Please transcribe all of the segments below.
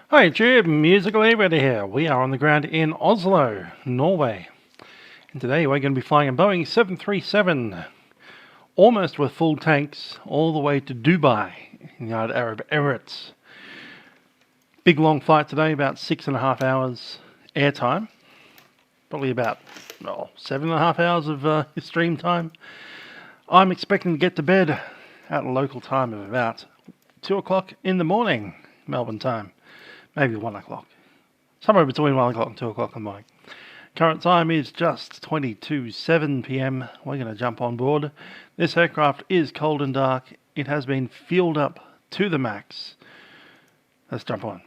Hi YouTube, Musical Livery here. We are on the ground in Oslo, Norway. And today we're going to be flying a Boeing 737, almost with full tanks, all the way to Dubai, in the United Arab Emirates. Big long flight today, about 6.5 hours airtime. Probably about 7.5 hours of stream time. I'm expecting to get to bed at a local time of about 2 o'clock in the morning, Melbourne time. Maybe 1 o'clock. Somewhere between 1 o'clock and 2 o'clock in the morning. Current time is just 22:07 PM. We're going to jump on board. This aircraft is cold and dark. It has been fueled up to the max. Let's jump on.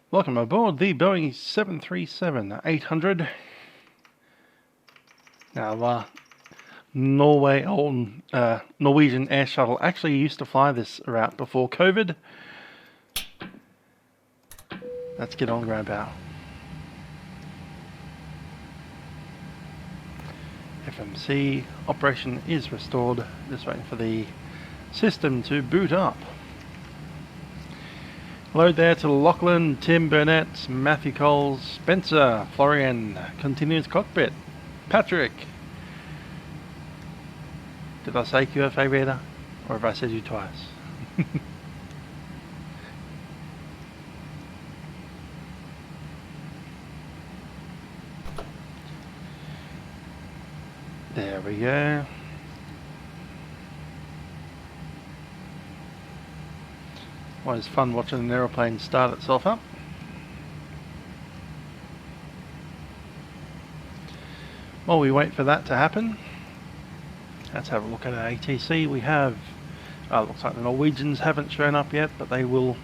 Welcome aboard the Boeing 737-800. Now, Norwegian Air Shuttle actually used to fly this route before COVID. Let's get on ground power. FMC operation is restored. Just waiting for the system to boot up. Hello there to Lachlan, Tim Burnett, Matthew Coles, Spencer, Florian, Continuous Cockpit, Patrick. Did I say QFA reader? Or have I said you twice? There we go. Always fun watching an aeroplane start itself up. While we wait for that to happen, let's have a look at our ATC. We have, looks like the Norwegians haven't shown up yet, but they will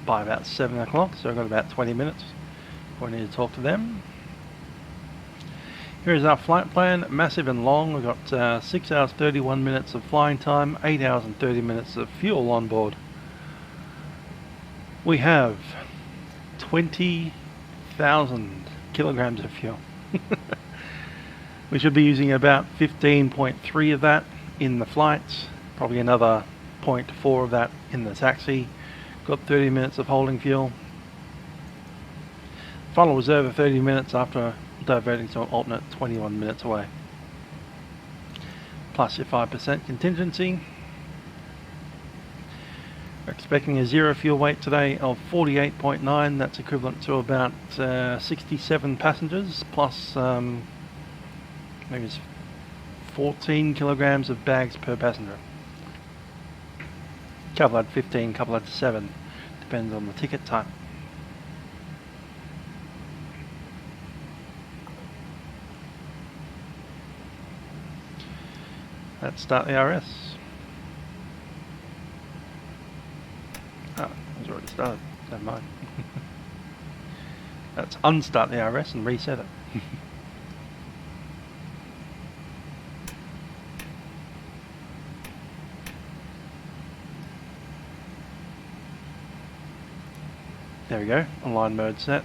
by about 7 o'clock, so I've got about 20 minutes before I need to talk to them. Here is our flight plan, massive and long. We've got 6 hours 31 minutes of flying time, 8 hours and 30 minutes of fuel on board. We have 20,000 kilograms of fuel. We should be using about 15.3 of that in the flights, probably another 0.4 of that in the taxi. Got 30 minutes of holding fuel. Final reserve of 30 minutes after diverting to an alternate 21 minutes away. Plus your 5% contingency. We're expecting a zero fuel weight today of 48.9. That's equivalent to about 67 passengers plus maybe it's 14 kilograms of bags per passenger. Couple had 15, couple had 7. Depends on the ticket type. Let's start the RS. Oh, it's already started. Never mind. Let's unstart the RS and reset it. There we go, online mode set.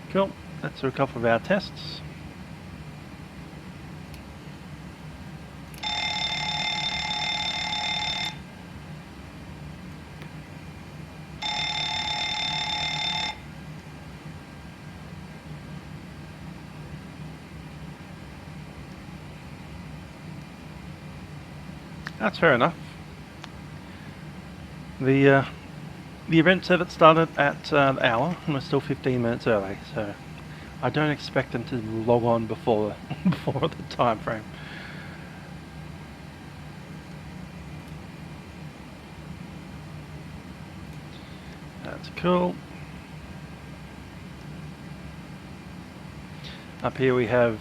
Cool, let's do a couple of our tests. That's fair enough. The event said it started at the hour, and we're still 15 minutes early, so I don't expect them to log on before before the time frame. That's cool. Up here we have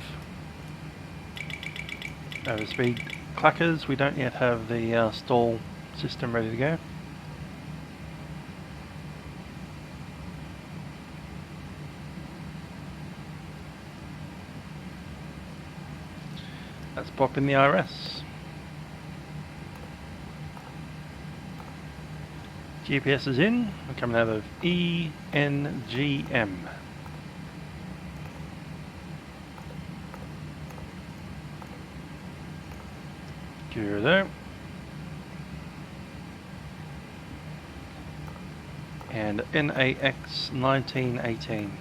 overspeed clackers. We don't yet have the stall system ready to go. Let's pop in the RS. GPS is in. We're coming out of ENGM. Good. And NAX 1918.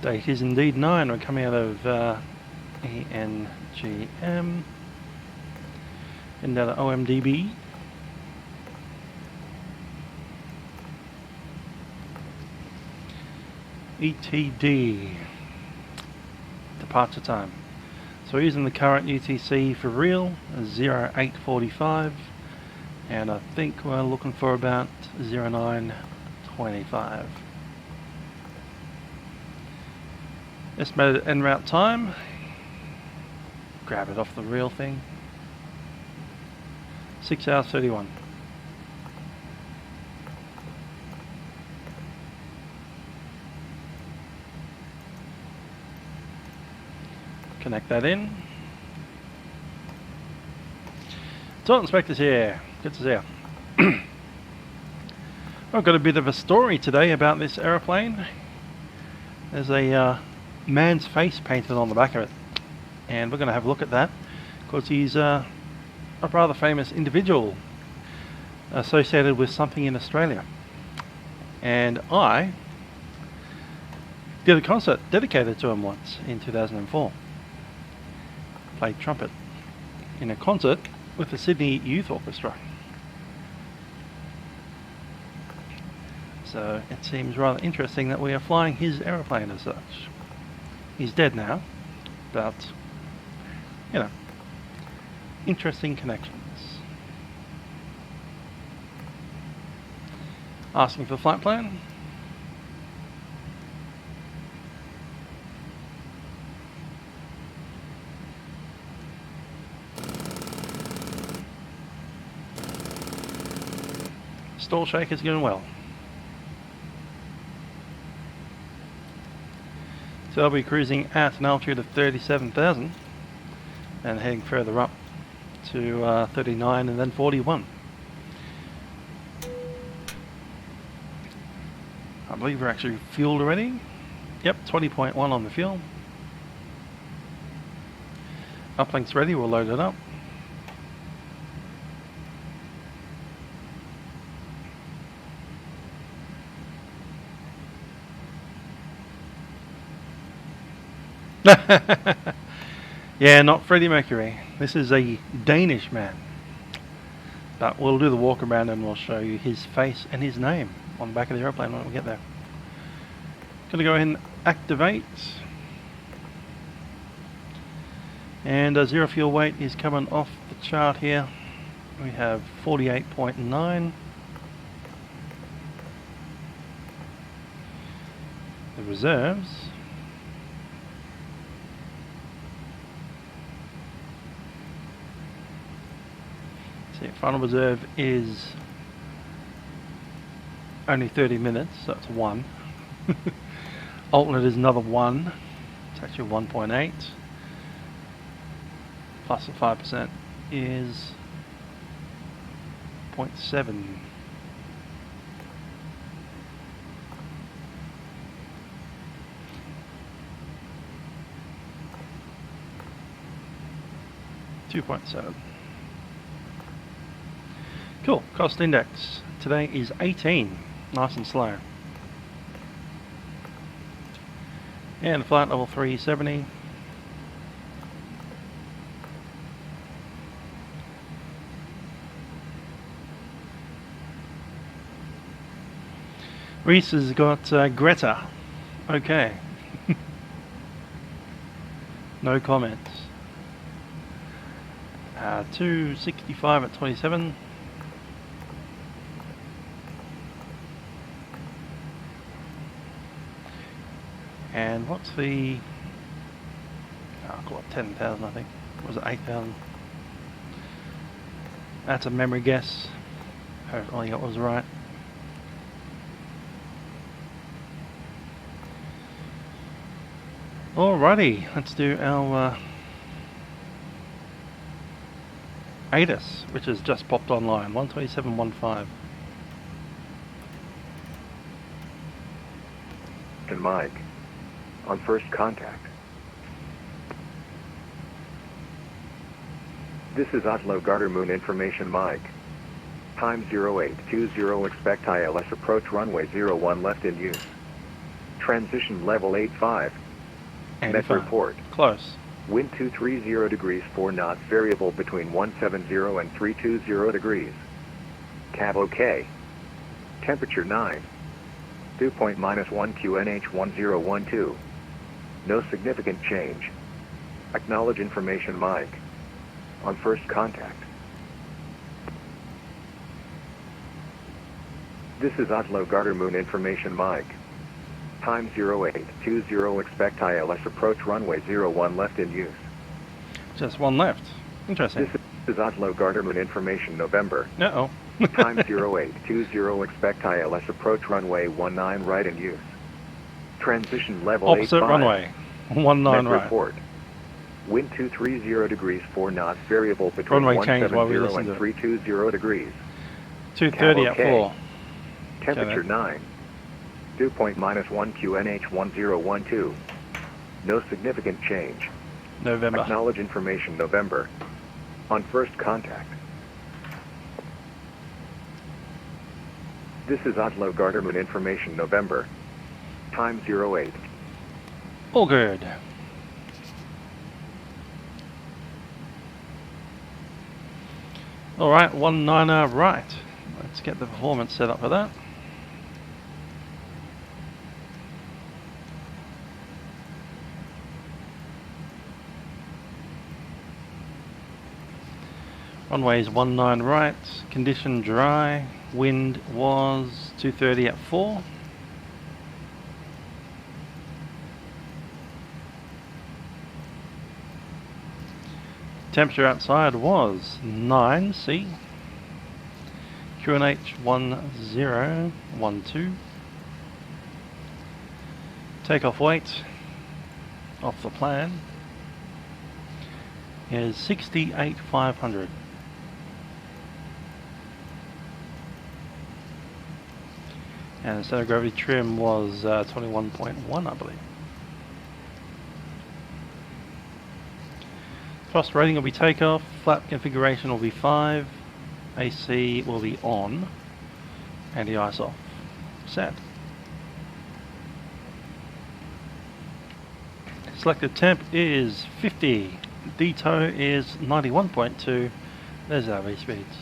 Date is indeed 9. We're coming out of ENGM and down to OMDB. ETD, departure time. So we're using the current UTC for real, 0845, and I think we're looking for about 0925. Estimated en route time, grab it off the real thing, 6 hours 31. Connect that in. So inspectors here, good to see you. I've got a bit of a story today about this aeroplane. There's a man's face painted on the back of it, and we're going to have a look at that because he's a rather famous individual associated with something in Australia. And I did a concert dedicated to him once in 2004. Played trumpet in a concert with the Sydney Youth Orchestra. So it seems rather interesting that we are flying his aeroplane as such. He's dead now, but you know, interesting connections. Asking for flight plan. Stall shake is going well. So I'll be cruising at an altitude of 37,000 and heading further up to 39 and then 41. I believe we're actually fueled already. Yep, 20.1 on the fuel. Uplink's ready, we'll load it up. Yeah, not Freddie Mercury. This is a Danish man. But we'll do the walk around and we'll show you his face and his name on the back of the airplane when we get there. Gonna go ahead and activate. And zero fuel weight is coming off the chart here. We have 48.9. The reserves. Final reserve is only 30 minutes, so that's 1. Alternate is another 1. It's actually 1.8. Plus the 5% is 0.7. $2.7. Cool, cost index today is 18, nice and slow. And flight level 370. Reese has got Greta. Okay. No comments. 265 at 27. And what's the... I'll call it 10,000 I think. Or was it 8,000? That's a memory guess. Hopefully it was right. Alrighty, let's do our ATIS, which has just popped online, 127.15. And Mike. On first contact. This is Oslo Gardermoen information Mike. Time 0820 expect ILS approach runway 01 left in use. Transition level 85. Met report. Close. Wind 230 degrees 4 knots variable between 170 and 320 degrees. Cab OK. Temperature 9. Dew point -1 QNH 1012. No significant change. Acknowledge information Mike. On first contact. This is Oslo Gardermoen information Mike. Time 0820 expect ILS approach runway 01 left in use. Just one left. Interesting. This is Oslo Gardermoen information November. Uh-oh. Time 0820 expect ILS approach runway 19 right in use. Transition level Opposite 85. runway. 19 Met right. report. Wind 230 degrees 4 knots variable between Runway change while we 170 listen and to it. 320 degrees. 230 at Cab 4. Temperature Okay. 9. Dew point -1 QNH 1012. No significant change. November. Acknowledge information November. On first contact. This is Oslo Gardermoen information November. Time 08. All good. Alright, 19er right. Let's get the performance set up for that. Runways 19 right, condition dry, wind was 230 at 4. Temperature outside was 9 C. QNH 1012. Takeoff weight off the plan is 68,500. And the center of gravity trim was 21.1, I believe. Thrust rating will be takeoff, flap configuration will be 5, AC will be on, anti-ice off. Set. Selected temp is 50, DTOW is 91.2, there's our V-speeds.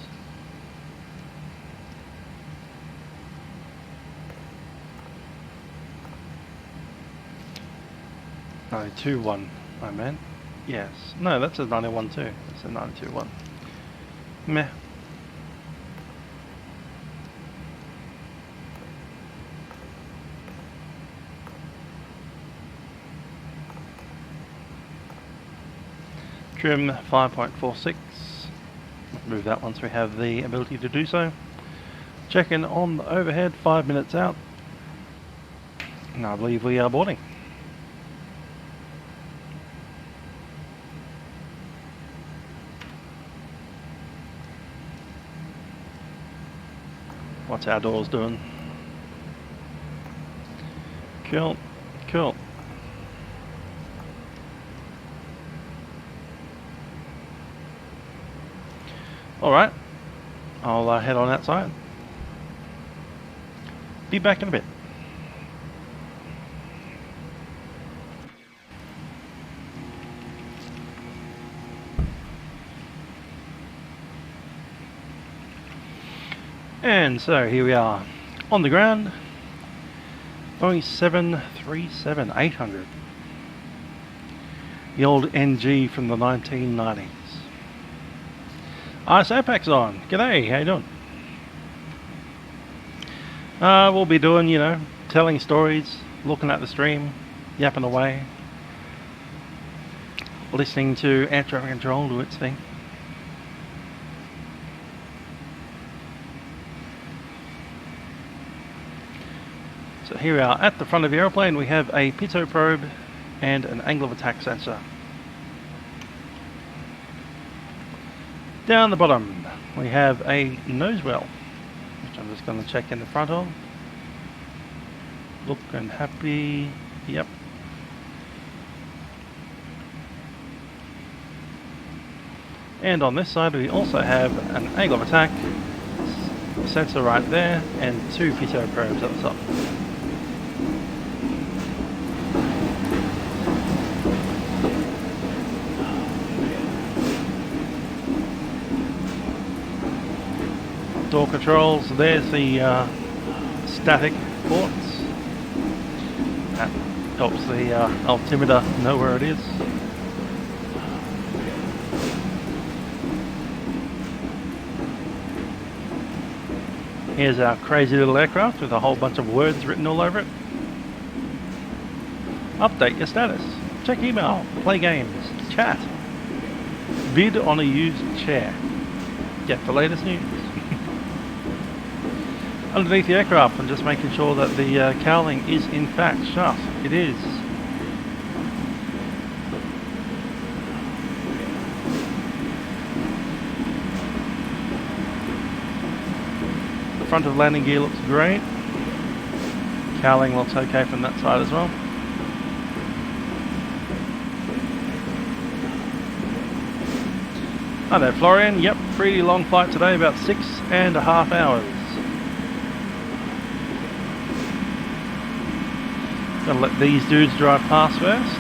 No, 2.1, I meant. Yes. No, that's a 91.2. That's a 92.1. Meh. Trim 5.46. Move that once we have the ability to do so. Check in on the overhead 5 minutes out. And I believe we are boarding. What's our doors doing? Cool, cool. Alright, I'll head on outside. Be back in a bit. And so here we are on the ground, Boeing 737-800, the old NG from the 1990s. Sapac's on. G'day, how you doing? We'll be doing, you know, telling stories, looking at the stream, yapping away, listening to air traffic control do its thing. So here we are at the front of the aeroplane. We have a pitot probe and an angle of attack sensor. Down the bottom we have a nose well, which I'm just going to check in the front of. Looking happy. Yep. And on this side we also have an angle of attack sensor right there and 2 pitot probes at the top. Door controls, there's the static ports. That helps the altimeter know where it is. Here's our crazy little aircraft with a whole bunch of words written all over it. Update your status. Check email. Play games. Chat. Bid on a used chair. Get the latest news. Underneath the aircraft, and just making sure that the cowling is in fact shut. It is. The front of landing gear looks great. Cowling looks okay from that side as well. Hi there, Florian. Yep, pretty long flight today, about 6.5 hours. Gonna let these dudes drive past first.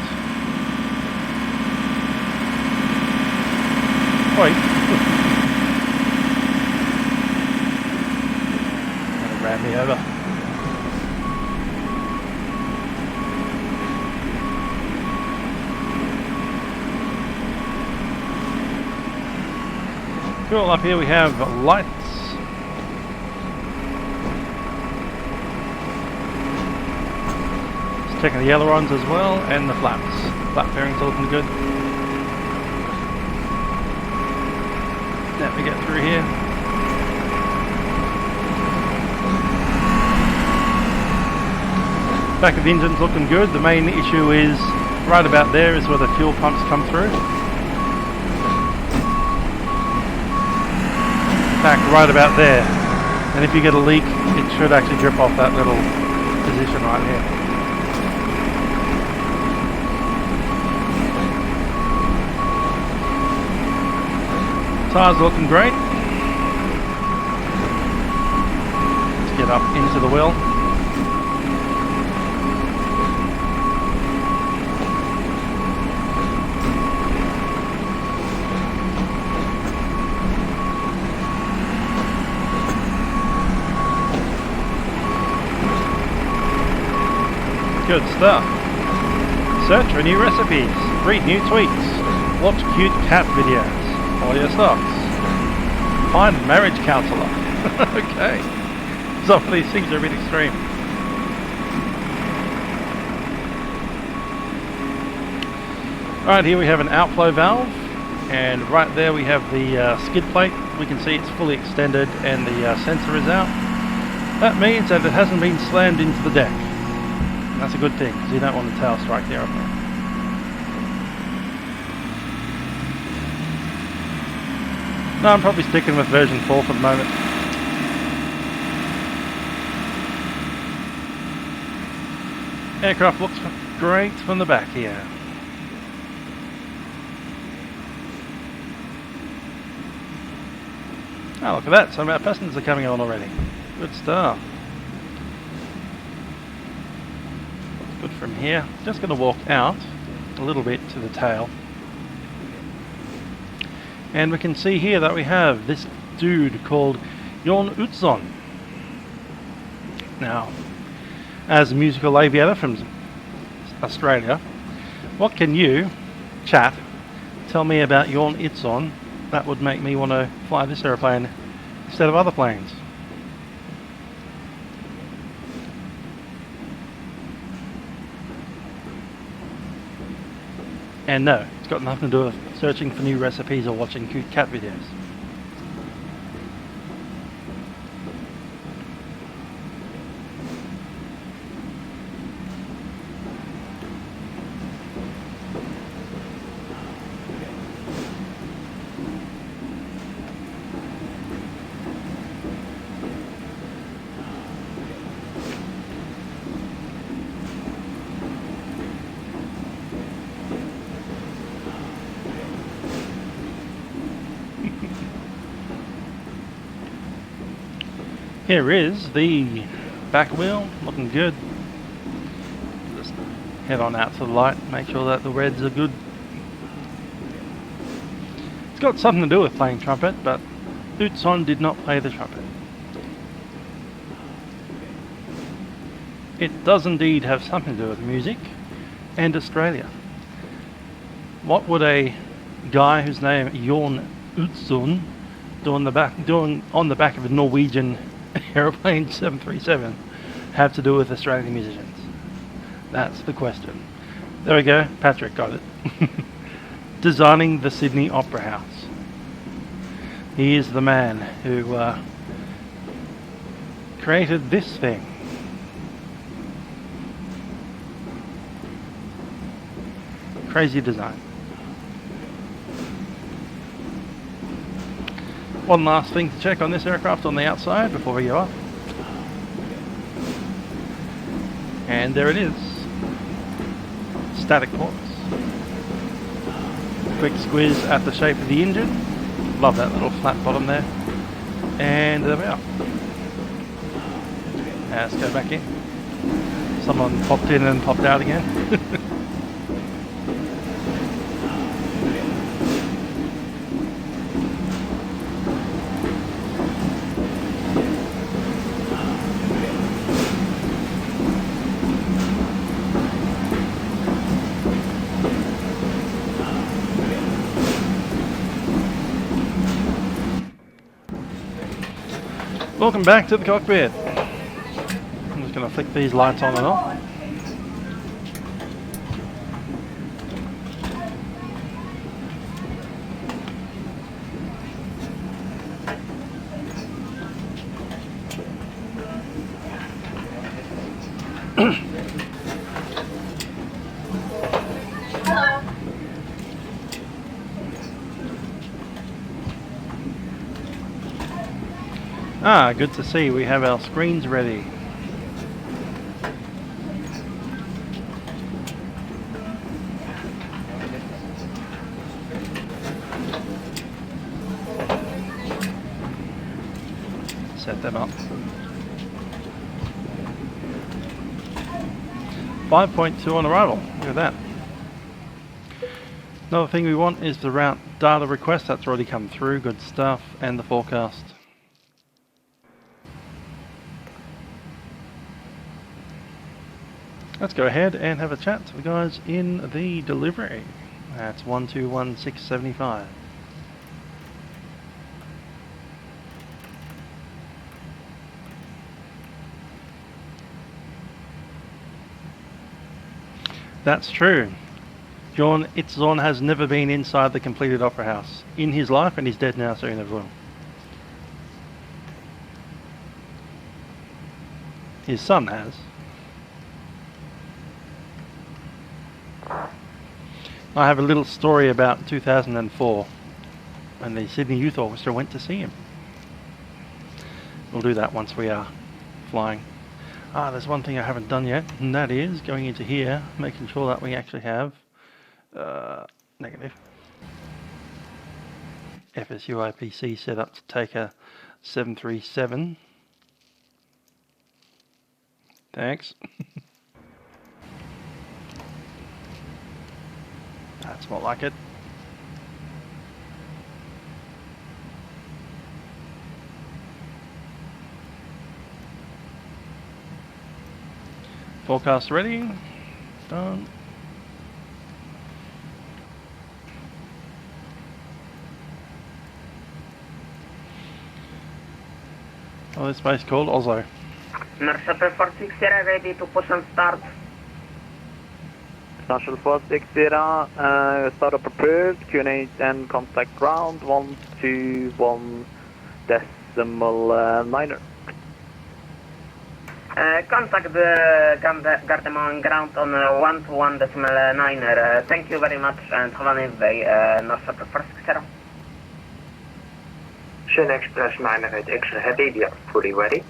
Wait. Gonna ram me over. Cool, up here we have lights. Just checking the ailerons as well, and the flaps. Flap fairings are looking good. Now we get through here. Back of the engine's looking good. The main issue is right about there is where the fuel pumps come through. Back right about there, and if you get a leak it should actually drip off that little position right here. Tires are looking great. Let's get up into the wheel. Good stuff. Search for new recipes, read new tweets, watch cute cat videos, all your stocks. Find marriage counsellor. Okay. Some of these things are a bit extreme. Alright, here we have an outflow valve, and right there we have the skid plate. We can see it's fully extended and the sensor is out. That means that it hasn't been slammed into the deck. That's a good thing, because you don't want a tail strike there up there. No, I'm probably sticking with version 4 for the moment. Aircraft looks great from the back here. Oh, look at that, some of our passengers are coming on already. Good stuff. Good from here. Just going to walk out a little bit to the tail. And we can see here that we have this dude called Jorn Utzon. Now, as a musical aviator from Australia, what can you, chat, tell me about Jorn Utzon that would make me want to fly this aeroplane instead of other planes? And no, it's got nothing to do with searching for new recipes or watching cute cat videos. Here is the back wheel, looking good. Just head on out to the light, make sure that the reds are good. It's got something to do with playing trumpet, but Utzon did not play the trumpet. It does indeed have something to do with music and Australia. What would a guy whose name Jorn Utzon doing on the back of a Norwegian aeroplane 737 have to do with Australian musicians? That's the question. There we go, Patrick got it. Designing the Sydney Opera House. He is the man who created this thing. Crazy design. One last thing to check on this aircraft on the outside before we go up. And there it is. Static ports. Quick squiz at the shape of the engine. Love that little flat bottom there. And there we are. Now let's go back in. Someone popped in and popped out again. Welcome back to the cockpit. I'm just going to flick these lights on and off. Ah, good to see. We have our screens ready. Set them up. 5.2 on arrival. Look at that. Another thing we want is the route data request. That's already come through. Good stuff. And the forecast. Let's go ahead and have a chat to the guys in the delivery. That's 121675. That's true. Jorn Utzon has never been inside the completed opera house in his life, and he's dead now, so he never will. His son has. I have a little story about 2004 when the Sydney Youth Orchestra went to see him. We'll do that once we are flying. Ah, there's one thing I haven't done yet, and that is going into here, making sure that we actually have negative FSU IPC set up to take a 737. Thanks. That's more like it. Forecast ready. Done. Oh, this place called Oslo. Marshal Prepar3d ready to push and start. Marshal Prepar3d, startup approved, QNH and contact ground 121 decimal niner. Contact the Gardermoen ground on 121 decimal niner. Thank you very much and have a nice day, Marshal Prepar3d. Shin Express 988 Heavy, we are fully ready.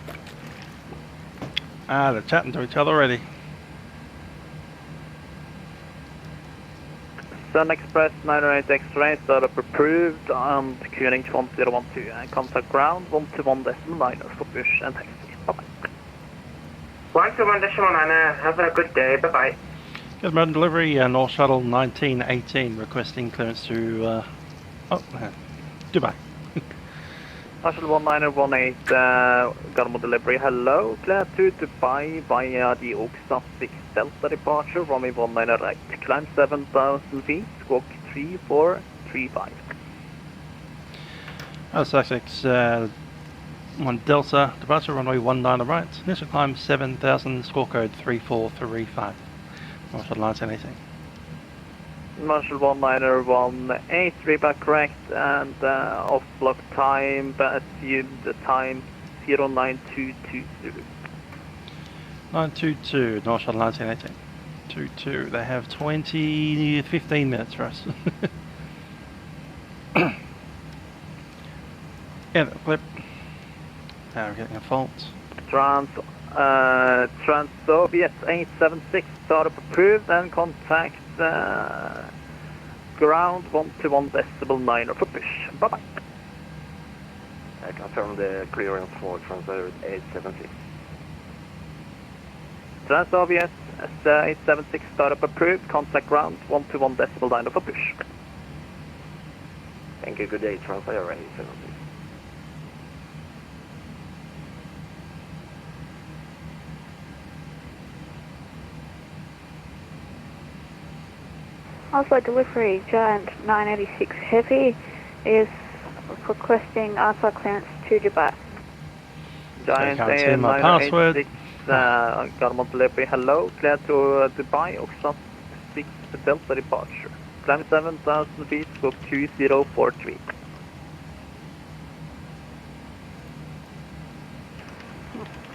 Ah, they're chatting to each other already. Sun Express 908 X-ray, startup approved, and QNH 1012, contact ground 121.9 for push and taxi. Bye-bye. 121.9, have a good day, bye-bye. Gardermoen delivery, North Shuttle 1918, requesting clearance to Dubai. Marshall 1918, Gardermoen delivery, hello, clear to Dubai via the Oxford 6 Delta departure, runway 19 right, climb 7,000 feet, squawk 3435. Sussex 1 Delta, departure runway 19 right, initial climb 7,000, score code 3435. Marshall 1918. Marshall 1918, reback correct, and off block time, but assume the time 09220. 922, North Shuttle 1918. 22, they have 15 minutes for us. Yeah, flip. Now we're getting a fault. Trans-Soviet 876, startup approved, and contact ground 121.9 for push. Bye-bye. I confirm the clearance for Trans-Soviet 876. Trans-Soviet 876, startup approved, contact ground 121.9 for push. Thank you, good day, Trans-Soviet 876. Oslo delivery, Giant 986 Heavy is requesting Alpha clearance to Dubai. Giant I can't see my 986, Gardermoen delivery, hello, clear to Dubai, Oxford 6 Delta departure. Climb 7,000 feet, scope 2043.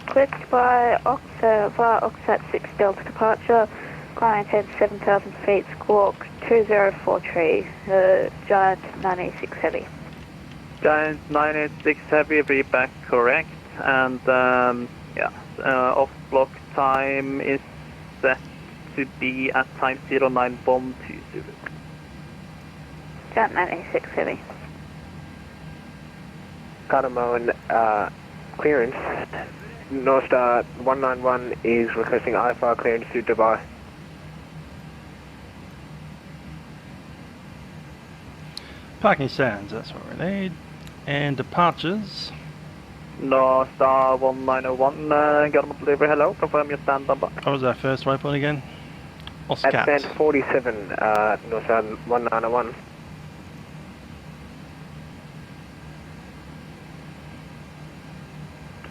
Clicked by via Oxford 6 Delta departure. Client head 7,000 feet, squawk 2043, Giant 986 Heavy. Giant 986 Heavy, reback correct, and off block time is set to be at time 09120. Giant 986 Heavy. Gardermoen, clearance. North Star 191 is requesting IFR clearance to Dubai. Parking stands, that's what we need. And departures. North Star 1901, Gardermoen delivery, hello, confirm your stand number. What was our first waypoint again? Oscar. At stand 47, North Star 1901.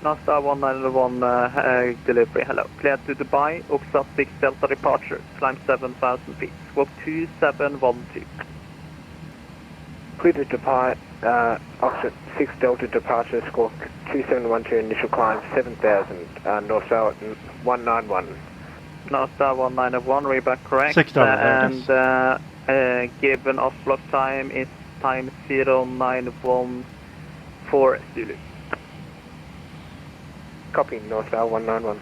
North Star 1901, delivery, hello. Clear to Dubai, Oxford 6 Delta departure, climb 7,000 feet, squawk 2712. Clear to Dubai, Oxford 6 Delta departure, squawk 2712, initial climb 7,000, North Star 191. North Star 191, reback correct. 6 Delta, and given off block time is time 0914 Zulu. Copy, North Star 191.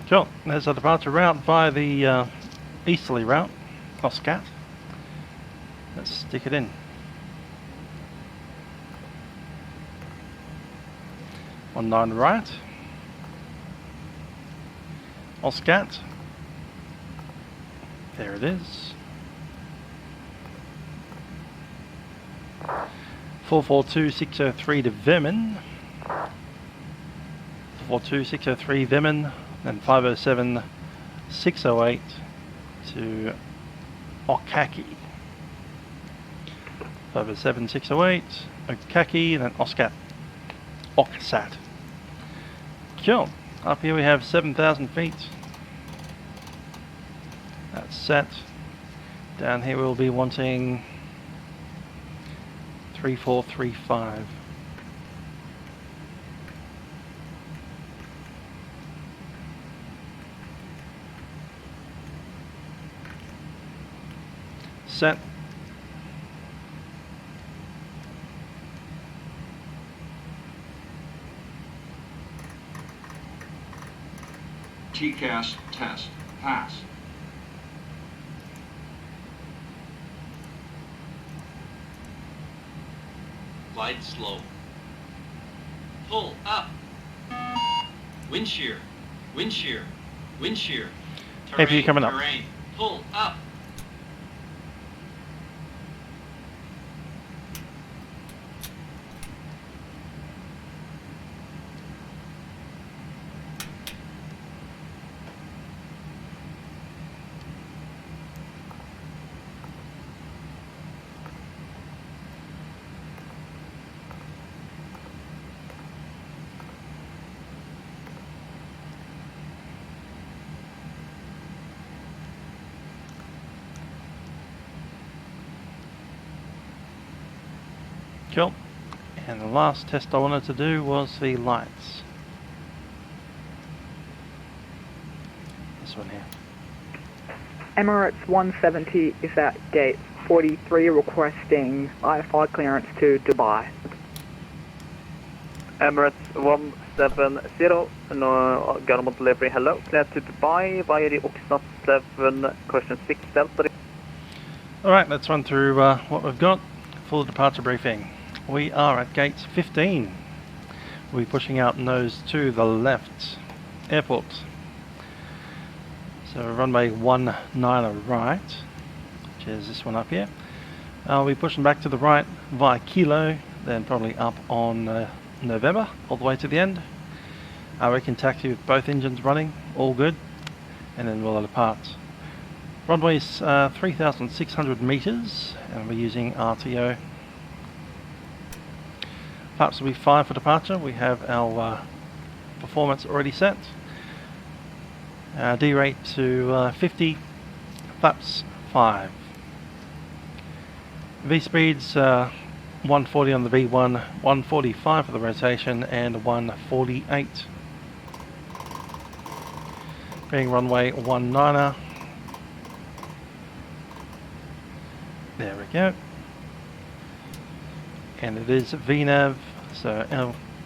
Sure, there's a departure route via the easterly route, Oscar. Let's stick it in. On 9 right. Oscat. There it is. 442603 to Vermin. 442603 Vermin. Then 507608 to Okaki. 507608 Okaki, then Oscat. Oksat. Cool. Up here we have 7,000 feet. That's set. Down here we'll be wanting 3435. Set. TCAS test pass. Glide slow. Pull up. Wind shear. Wind shear. Wind shear. Hey, for you coming up. Terrain. Pull up. Cool. And the last test I wanted to do was the lights. This one here. Emirates 170 is at gate 43 requesting IFI clearance to Dubai. Emirates 170, no, Gardermoen delivery, hello, clear to Dubai via the Oxnard 7, question 6 Delta. Alright, let's run through what we've got. Full departure briefing. We are at gate 15. We'll be pushing out nose to the left. Airport. So runway 19 right, which is this one up here. We'll be pushing back to the right via Kilo, then probably up on November, all the way to the end. We can taxi with both engines running, all good, and then we'll depart. Runway is 3,600 meters, and we're using RTO. Flaps will be 5 for departure. We have our performance already set. D rate to 50, flaps 5. V speeds 140 on the V1, 145 for the rotation, and 148. Being runway 19er. There we go. And it is VNAV, so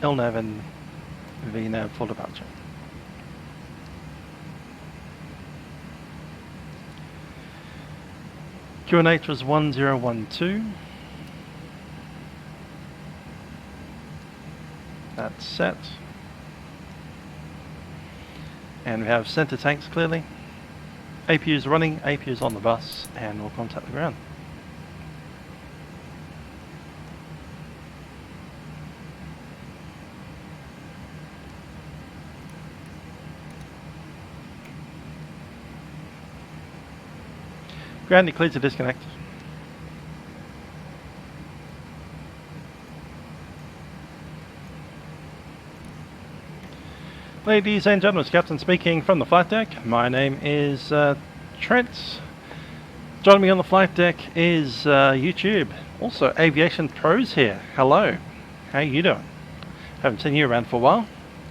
LNAV and VNAV for departure. QNH was 1012. That's set. And we have center tanks clearly. APU's running, APU's on the bus, and we'll contact the ground. Ground, cleared to disconnect. Ladies and gentlemen, it's Captain speaking from the flight deck. My name is Trent. Joining me on the flight deck is YouTube. Also, Aviation Pros here. Hello. How you doing? Haven't seen you around for a while.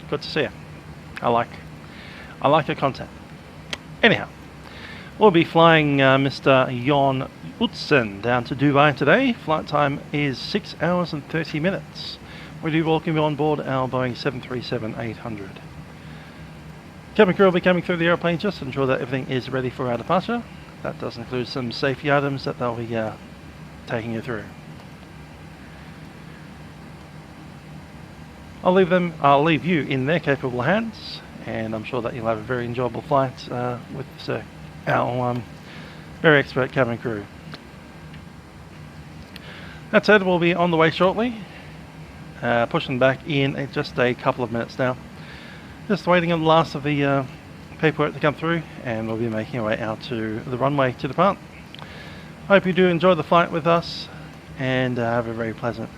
Good to see you. I like your content. Anyhow. We'll be flying Mr. Jorn Utzon down to Dubai today. Flight time is 6 hours and 30 minutes. We do welcome you on board our Boeing 737-800. Cabin crew will be coming through the airplane just to ensure that everything is ready for our departure. That does include some safety items that they'll be taking you through. I'll leave you in their capable hands, and I'm sure that you'll have a very enjoyable flight with our very expert cabin crew. That said, we'll be on the way shortly. Pushing back in just a couple of minutes now. Just waiting on the last of the paperwork to come through, and we'll be making our way out to the runway to depart. Hope you do enjoy the flight with us, and have a very pleasant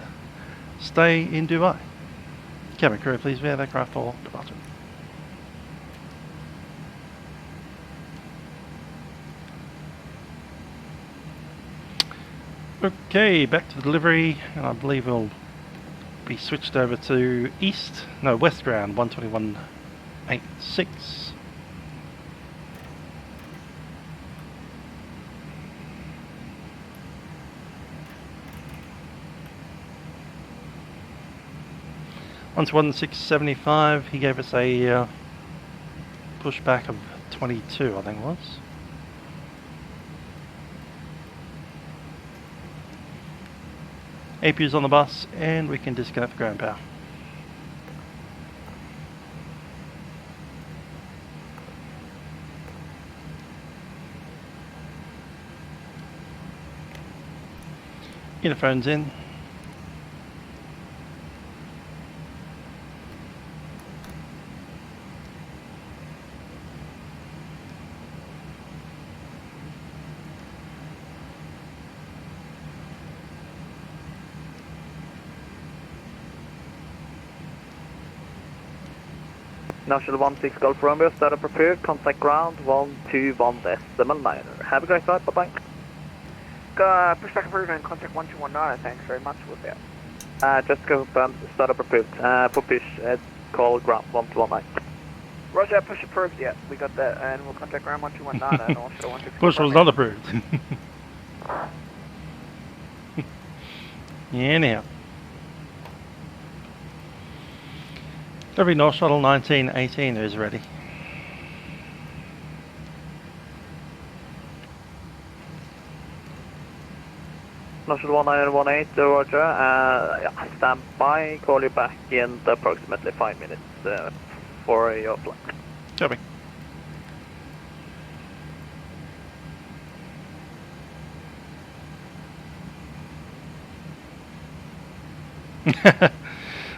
stay in Dubai. Cabin crew, please veer the aircraft for departure. Okay, back to the delivery, and I believe we'll be switched over to west ground 121.86. On to 1675, he gave us a pushback of 22, I think it was. APU's on the bus, and we can disconnect the ground power. Interphones in. National 16 Golf Romeo, startup prepared, contact ground 121.9. Have a great night, bye-bye. Push back approved and contact 1219, thanks very much with that. Just confirm, startup approved. For push, call ground 1219. Roger, push approved, yeah, we got that, and we'll contact ground 1219 and also 16. Push was not approved. Anyhow. Every North Shuttle 1918 is ready. National 1918, Roger. Yeah, stand by, call you back in approximately 5 minutes for your flight. Copy.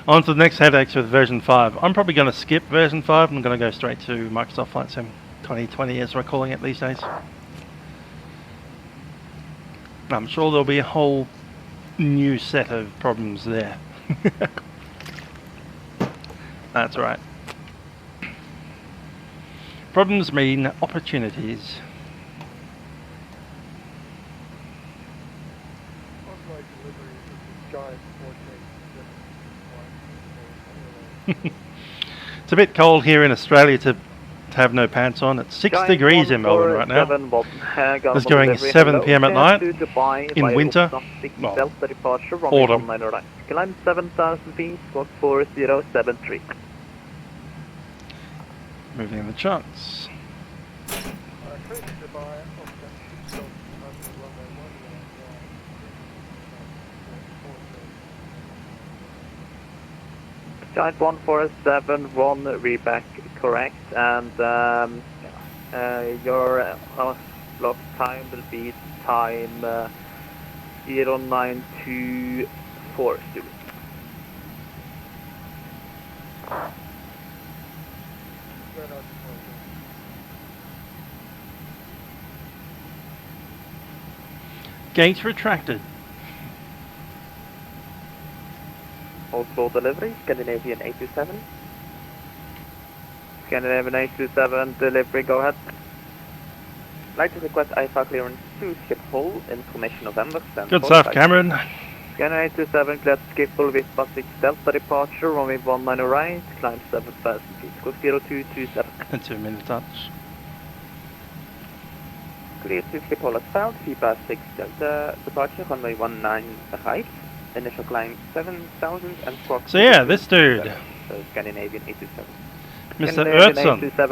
On to the next headaches with version 5. I'm probably going to skip version 5. I'm going to go straight to Microsoft Flight Sim 2020 as we're calling it these days. I'm sure there'll be a whole new set of problems there. That's right. Problems mean opportunities. It's a bit cold here in Australia to have no pants on. It's 6 degrees in Melbourne right now. It's going 7 PM at night in winter. Well, autumn. Climb 7,000 feet, squawk 4073. Moving in the charts. Giant 1471 reback correct, and your lock time will be time 0924. Gate retracted. Oslo delivery, Scandinavian 827. Scandinavian 827 delivery, go ahead. Like to request IFA clearance to Schiphol, information November. Good stuff, Cameron. Scandinavian 827, clear to Schiphol with Pacific Delta departure, runway 19 right, climb 7,000 feet, squawk 0227. And 2 minute touch. Clear to Schiphol as found, Feedback 6 Delta departure, runway 19 right. Initial climb 7,000 and squawk. So yeah, this dude. So Scandinavian 827. Mr.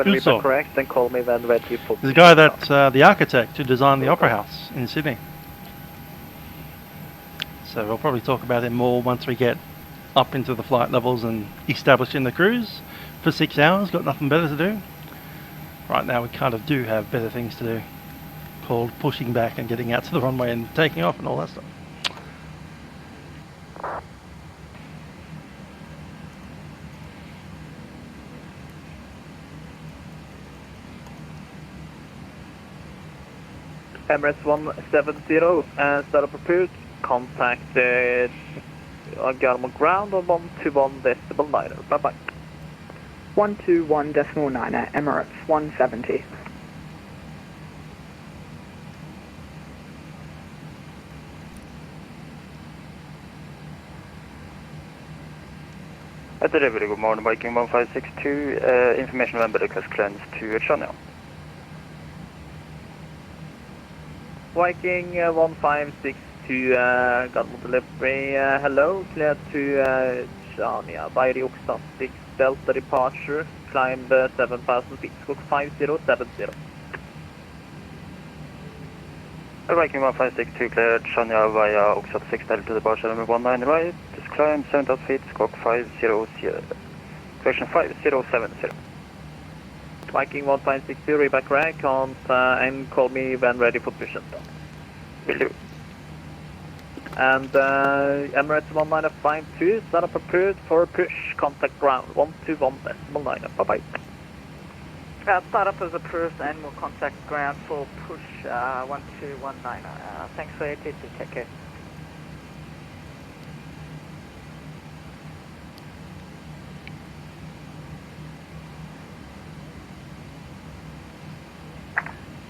Utzon. Correct, then call me when ready for. The guy that, the architect who designed the Opera House in Sydney. So we'll probably talk about him more once we get up into the flight levels and establishing the cruise for 6 hours. Got nothing better to do. Right now we kind of do have better things to do. Called pushing back and getting out to the runway and taking off and all that stuff. Emirates 170, startup approved. Contact Gardermoen ground on 121.9. Bye bye. 121.9 Emirates 170. At delivery, good morning, Viking 1562, information November request clearance to Utzon. Viking 1562, Gardermoen delivery, hello, clear to Chania, Livery Utzon 6 Delta departure, climb 7,000 feet, squawk 5070. Viking 1562 cleared Shania via Oxford 6 Delta to the departure number 19 right. Just climb 7,000 feet, squawk 500. Correction 5070. Viking 1560, reback rank, and call me when ready for push and start. Will do. And Emirates 1952, startup approved for push, contact ground 121.9. Bye-bye. Startup is approved and we'll contact ground for push 1219. Thanks for your attention. Take care.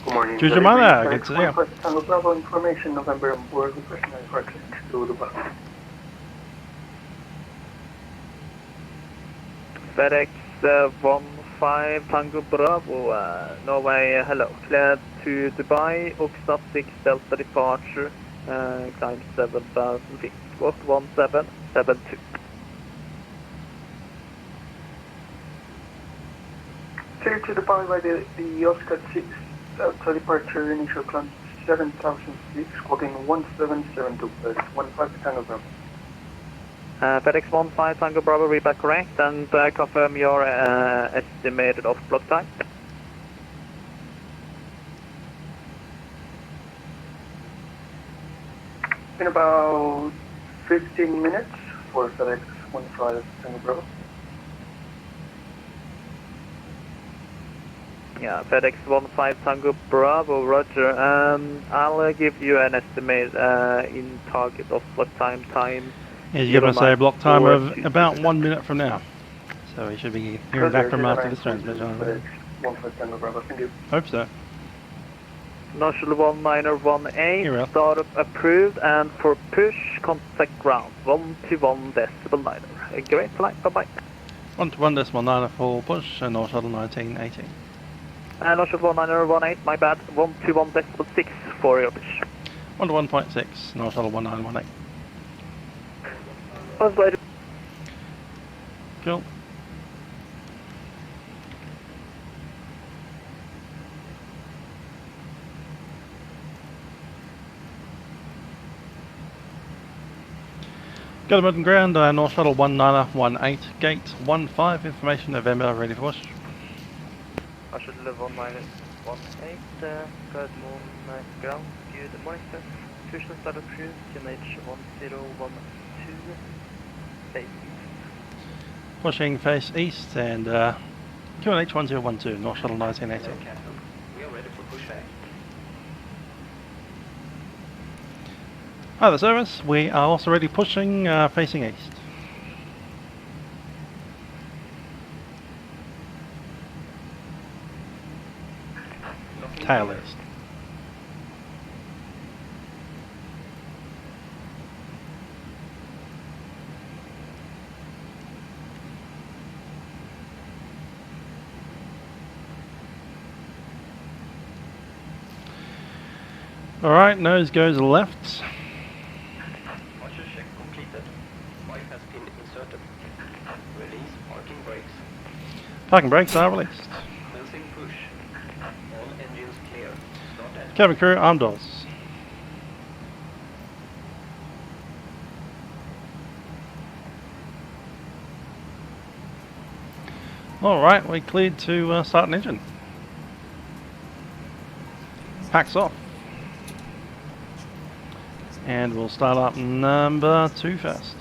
Good morning. Choose your mother. Good to see you. Tango Bravo information, November on board with personnel corrections to Dubai. FedEx 15 Tango Bravo, Norway, hello. Cleared to Dubai, Oxford 6 Delta departure, climb 7,000 feet, squawk 1772. Clear to Dubai by the Oscar 6 Delta departure, initial climb 7,000 feet, squawking 1772, 15 Tango Bravo. FedEx 15 Tango Bravo, reback correct, and confirm your estimated off-block time. In about 15 minutes for FedEx 15 Tango Bravo. Yeah, FedEx 15 Tango Bravo, roger. I'll give you an estimate in target off-block time. Yeah, you're going to say a block time of about 1 minute from now. So we should be hearing back from after this transmission. Hope so. National 1918, startup approved, and for push, contact ground 121.9. Great flight, bye-bye. 121.9 for push and North Shuttle 1918. National 1918, my bad, 121.6 for your push. 121.6, North Shuttle 1918. Oslo. Cool. Gardermoen ground, North Shuttle 1918, gate 15, information November, ready for push. I should live on -18, Gardermoen ground, good morning sir. Fusion start approved, QNH 1012, face east. Pushing face east and QNH 1012, North Shuttle 1918. We are ready for pushback. Hi, the service. We are also ready pushing facing east. Tail east. Alright, nose goes left. Archer check completed. Pipe has been inserted. Release parking brakes. Parking brakes are released. Closing push. All engines clear. Start at Cabin crew, arm doors. Alright, we cleared to start an engine. Packs off. And we'll start up number 2 first.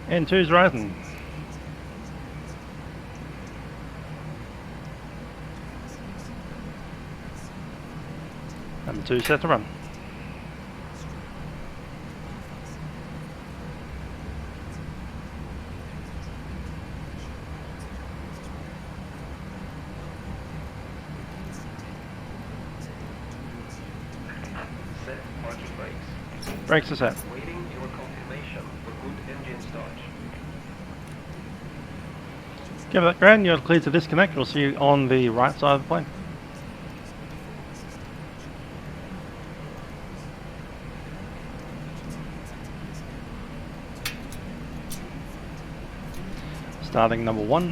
And 2's rising. Number 2 set to run. set parking brakes. Brakes are set. Waiting your confirmation for good engine start. Give that ground, you're clear to disconnect. We'll see you on the right side of the plane. Starting number 1.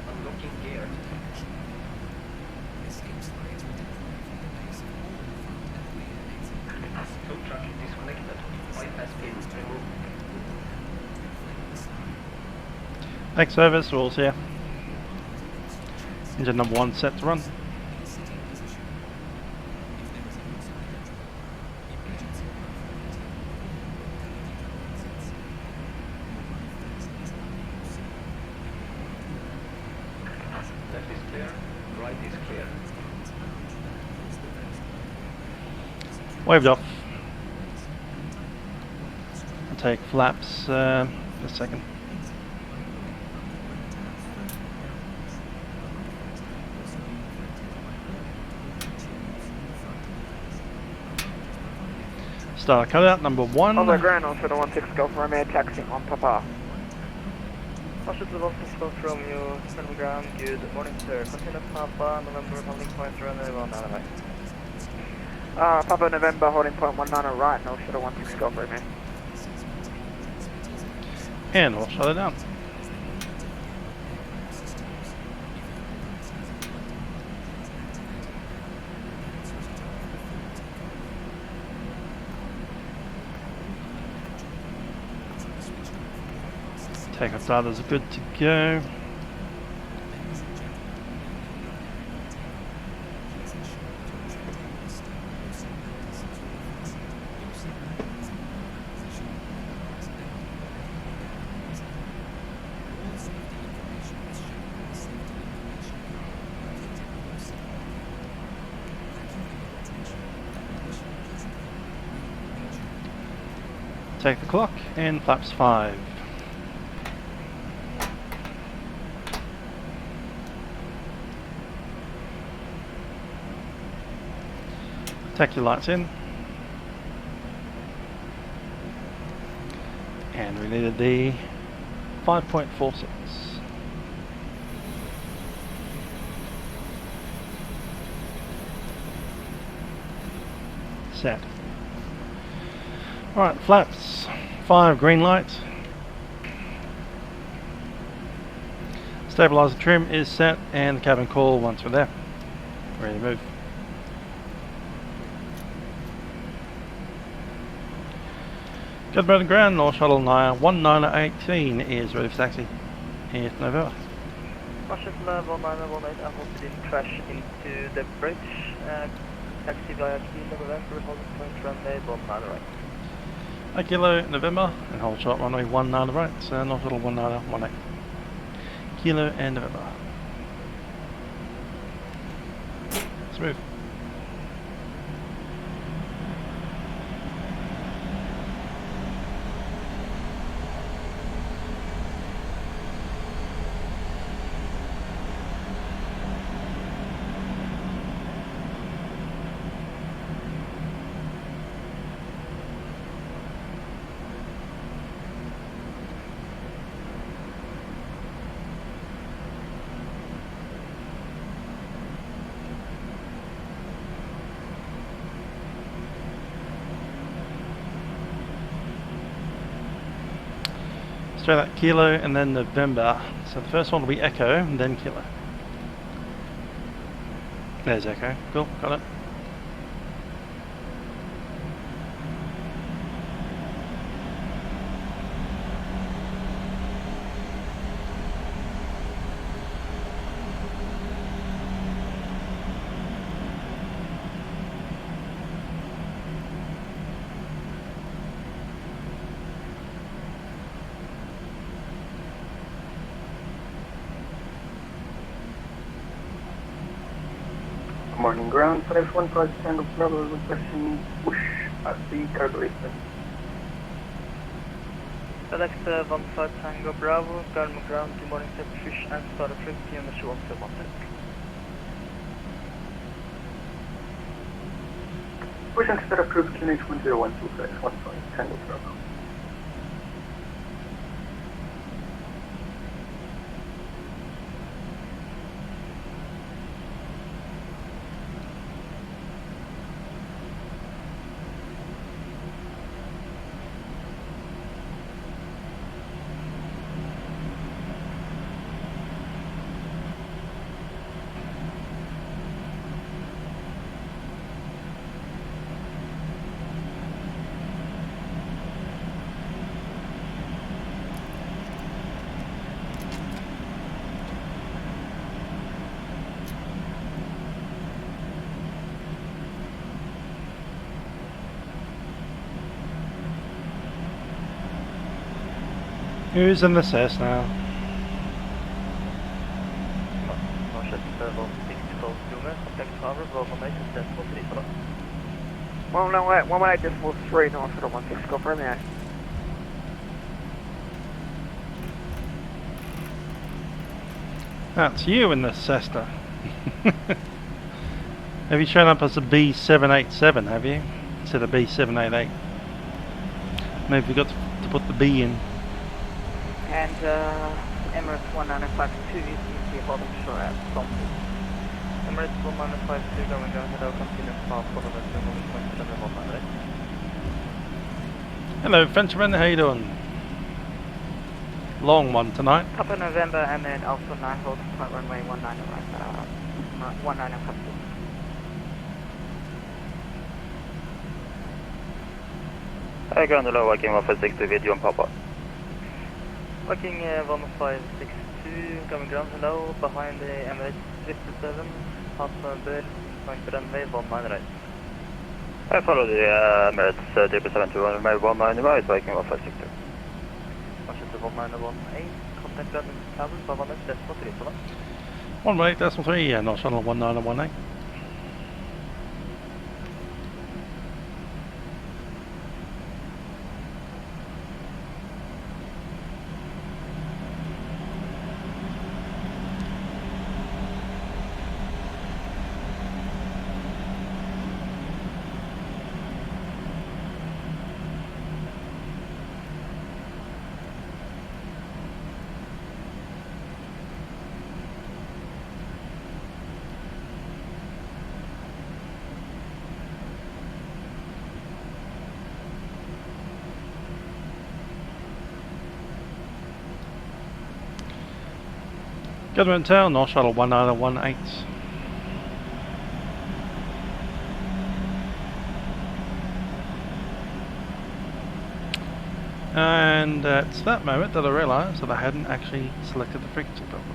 Unlocking gear. Tow truck disconnected. Bypass pin removed. Next service, rules here. Engine number 1 set to run. Left is clear. Right is clear. Waved off. I'll take flaps in a second. Start cutout number 1. Oslo Gardermoen for the 16 Golf Romeo taxiing on Papa. Oslo to 16 Golf Romeo, stand ground, good morning sir. Continue Papa, November, holding point, runway 19 right. Papa November holding point 19 right, and Oslo to 16 Golf Romeo. And we'll shut it down. Takeoff data is good to go. Take the clock and flaps 5. Take your lights in. And we needed the 5.46. Set. Alright, flaps. 5 green lights. Stabilizer trim is set and the cabin call once we're there. Ready to move. Gardermoen ground, North Shuttle 1918 is ready for taxi. Here's November. Oslo 1918, I hope you didn't crash into the bridge. Taxi via Kilo November, holding point runway 19 right. Kilo November and hold short runway 19 right, so North Shuttle 1918. Kilo and November. Smooth. Straight out Kilo and then November. So the first one will be Echo and then Kilo. There's Echo. Cool, got it. Morning ground, FedEx 15 Tango Bravo requesting push at the cargo rate. FedEx 15 Tango Bravo, Gardermoen ground, good morning sir, fish and start a trip, PMDG 737. Push and start approved, QNH 1012, FedEx 15 Tango Bravo. Who's in the Cessna? Well, no, wait, 118.3, no, shuttle 16, go for me. That's you in the Cessna. Have you shown up as a B787, have you? Instead of B788. Maybe you got to put the B in. And Emirates 1952 is the bottom shore at Something. Emirates 1952 going down, hello, continue fast for the rest of the 27 Hello Frenchman, how you doing? Long one tonight. Papa November and then Alpha 9 hold front runway 19 right, 19 and 52. Hey, ground hello, Viking 156 with Jorn Papa. Viking 1562 coming ground, hello, behind the Emirates 57, half bird, going to runway 19 right. I follow the Emirates 772 runway 19 right, Viking 156. Washington 1918, contact ground and travel, Papa Net, decimal 3 for that. 18.3, yeah, not shuttle 1918. Gardermoen Town, North Shuttle 1918. And it's that moment that I realised that I hadn't actually selected the frequency properly.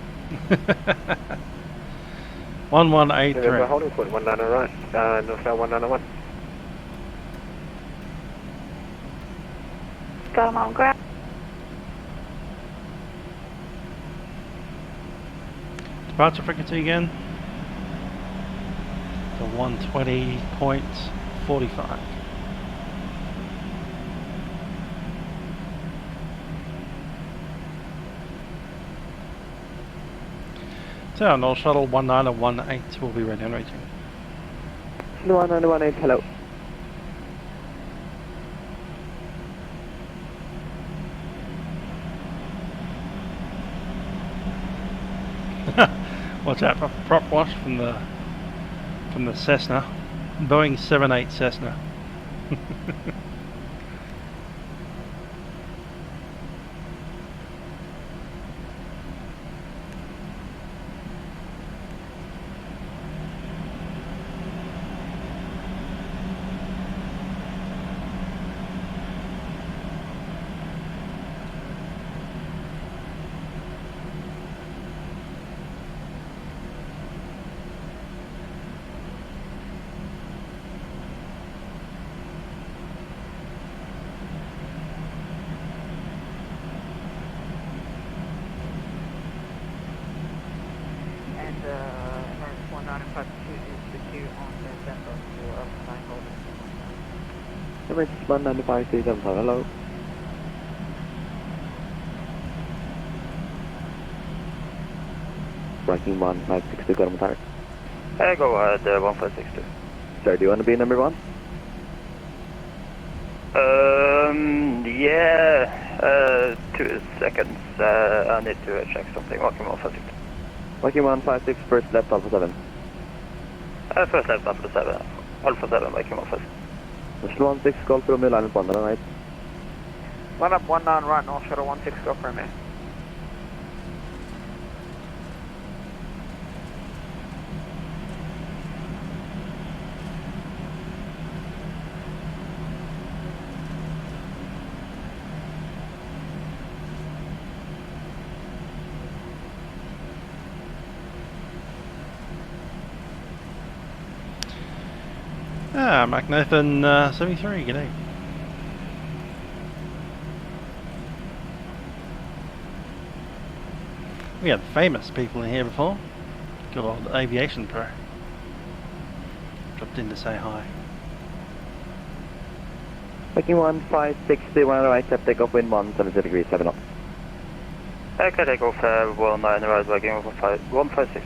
1183. Holding point 19 right, North Shuttle 191. Got him on ground. Departure frequency again. The 120.45. So, North Shuttle 1918 will be ready and reaching. 1918, hello. Watch out for prop wash from the Cessna, Boeing 78 Cessna. Emirates 1952 is the queue on the center for Alpha 9 holding. Emirates 1953, hello. Viking 1562, got him tired. Hey, go ahead, 1562. Sir, do you want to be number 1? Yeah, 2 seconds, I need to check something, Viking 156. Viking 156, first left, Alpha 7. First left, Alpha 7, Alpha 7, Viking 156. National 16, call from the line of 19 right. Line up 19 right, North Shuttle 16, go for me. Mac Nathan 73, g'day. We had famous people in here before. Good old Aviation Pro. Dropped in to say hi. Taking 1560, 1 right, left takeoff, wind 170 degrees, 7 knots. Okay, takeoff 19 right, working over 156.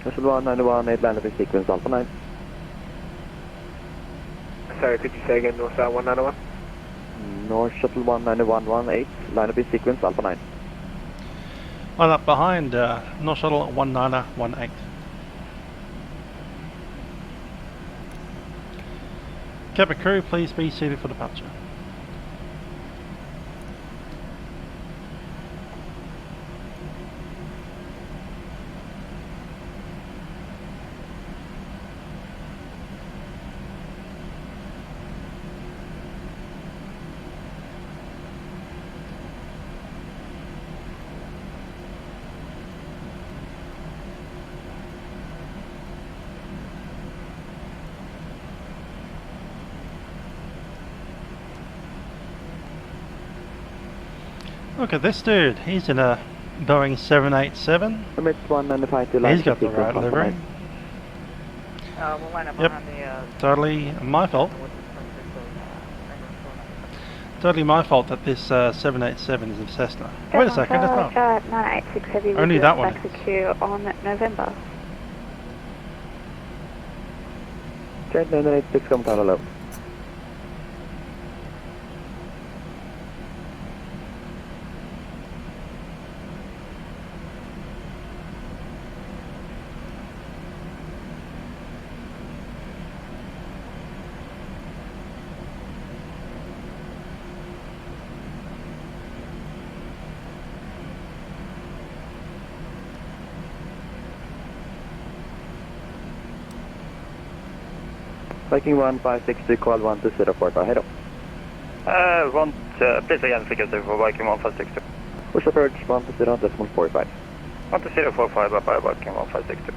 Shuttle 1918, land of sequence, Alpha 9. Sorry, could you say again, North South 191? North Shuttle 1918, line of sequence, Alpha 9. Line up behind North Shuttle 1918. Cabin crew, please be seated for departure. Look at this dude, he's in a Boeing 787. Emirates 195 to line He's got the right livery. We'll line up Yep. behind the... Totally my fault. Totally my fault that this 787 is a Cessna. Wait a second, it's not. 986 Heavy Only that one is. execute on November. Jet 986, come down low. Viking 1560, call 1204, ahead up. Please again, frequency for Viking 1560. Push approach 10.45. 1045 up by Viking 1560.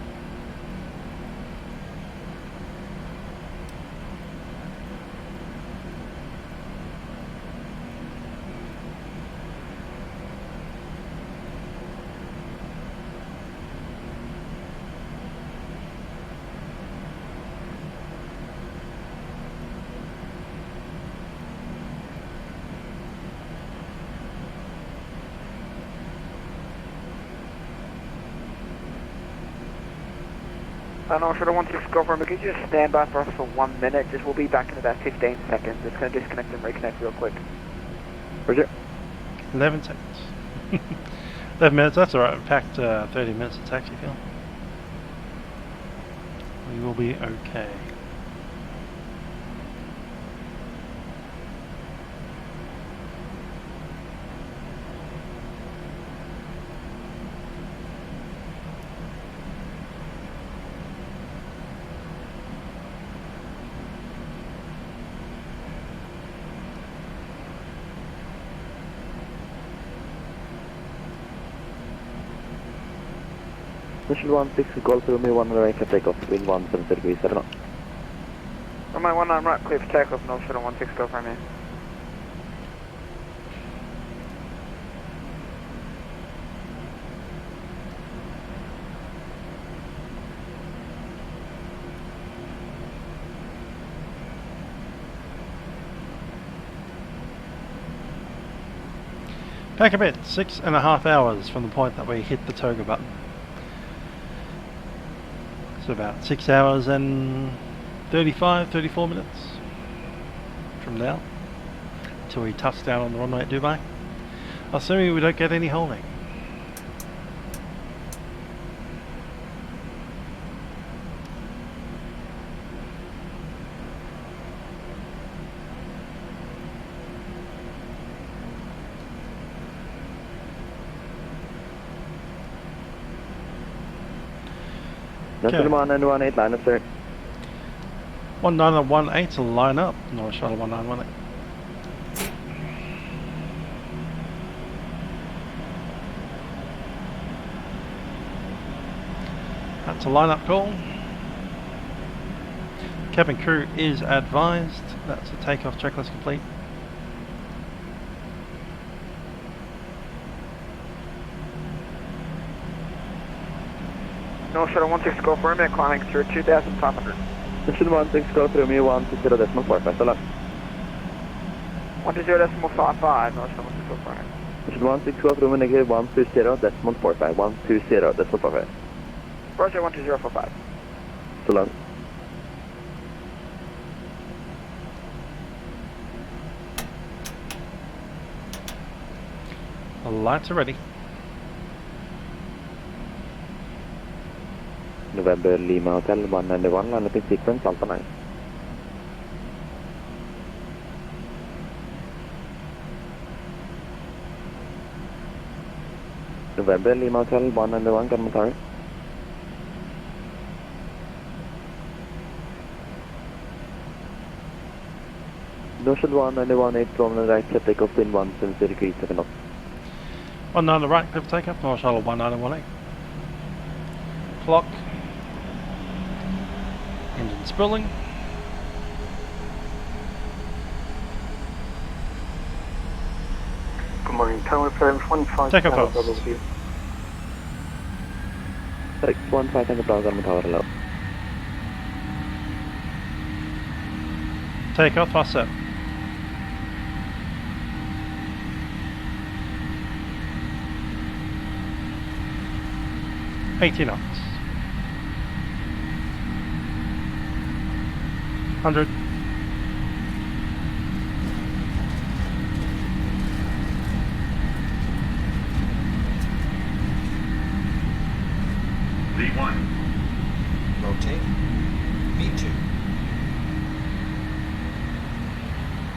North Shuttle 16 Go, could you just stand by for us for 1 minute? Just we'll be back in about 15 seconds. Just going to disconnect and reconnect real quick. Roger. 11 seconds. 11 minutes, that's alright. We packed 30 minutes of taxi fuel. We will be okay. Mission 16, Golf Romeo 1 right, left takeoff, wind 170 degrees, 7 knots. Runway 19 right, clear for takeoff, North Shuttle 16 Go from here. Back a bit, 6.5 hours from the point that we hit the toga button. So about 6 hours and 34 minutes from now until we touch down on the runway at Dubai. Assuming we don't get any holding. North Shuttle 1918, line up, sir. 1918 to line up, North Shuttle 1918. That's a line-up call. Cabin crew is advised. That's a takeoff checklist complete. No, shuttle 16 go firm, climbing through 2,500. Shuttle 16 go through me 120.45, so long. 120.55, no, shuttle 16 go firm. Shuttle 16 go through me negative 120.45, 120.45. Roger, 120.45. So long. The lights are ready. November Lima Hotel 191, landing in sequence, Alpha 9. November Lima Hotel 191, Gardermoen Tower. Northwest 191.8, from the right, set takeoff in 170 degrees, 7 knots. 19 on the right, clear for takeoff, North Shuttle 1918. Clock. Engine spooling. Good morning, Tower 25. Takeoff course. Correct, 15 Tango Bravo, Gardermoen Tower, hello. Takeoff, fast set. $80 knots. 100. V1. Rotate. V2.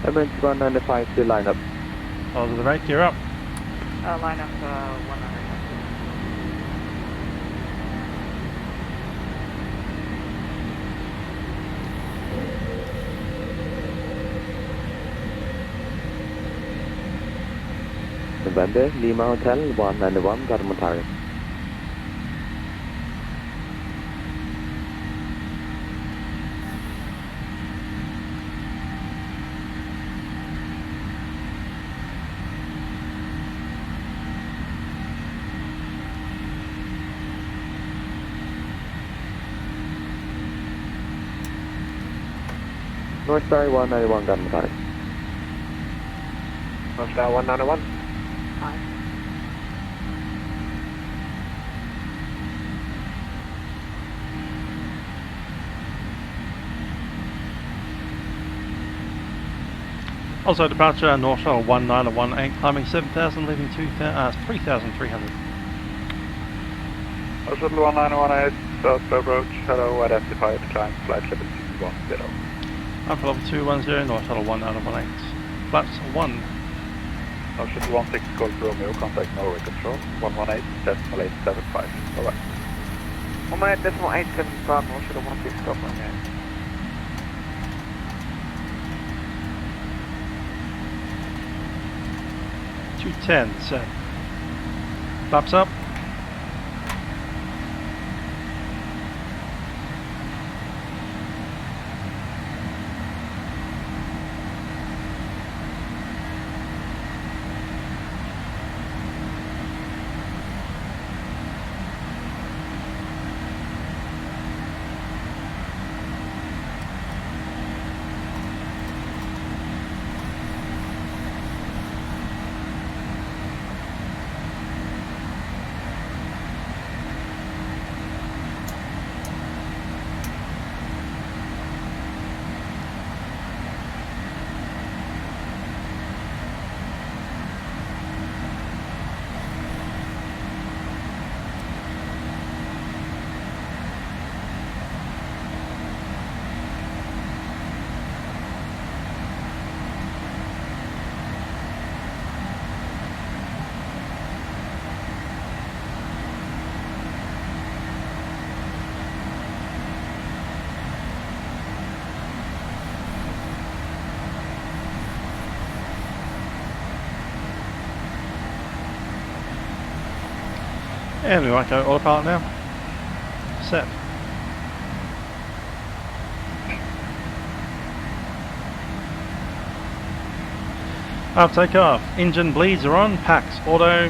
Emirates 195 to line up. Follow to the right, gear up. Line up 100. November Lima Hotel 191, Gardermoen Tower. North Star 191, Gardermoen Tower. North Star 191. Also departure, North Shuttle 1918, climbing 7,000, leaving 3,300. Shuttle 1918, south approach, hello, identified, climb, flight level 210. I'm for level 210, North Shuttle 1918. Flaps 1. Shuttle 16 Golf Romeo, contact Norway Control, 118.875. Alright. 118.875, no, shuttle 16 go firm, yeah. 210, set. Flaps up. And we might go autopilot now. Set. After takeoff, engine bleeds are on, packs auto.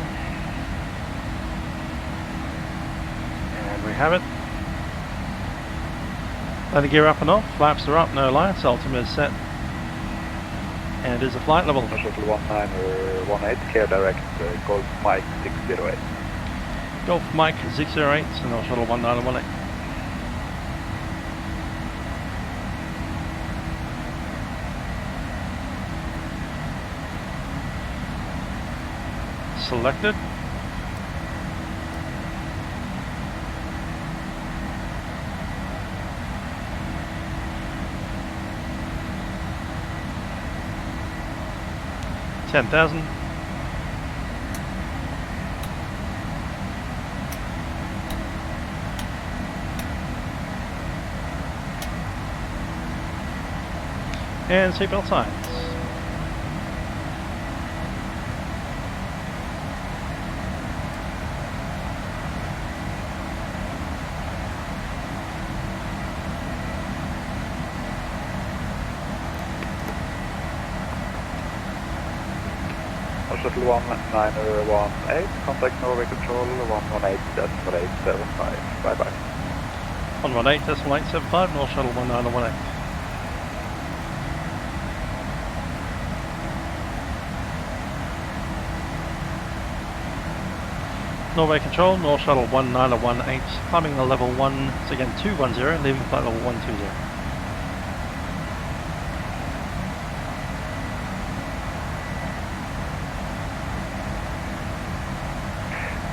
And we have it. Landing gear up and off, flaps are up, no lights, altimeter is set. And is a flight level. Shuttle 1918, clear direct, Golf Mike 608. Golf Mike 608, and I'll shuttle 1918. Selected. $10,000. And seatbelt signs. Shuttle 1918, contact Norway Control 118.875. Bye bye. 118.875, North Shuttle 1918. Norway Control, North Shuttle 1918, climbing the level 1, it's again 210, leaving flight level 120.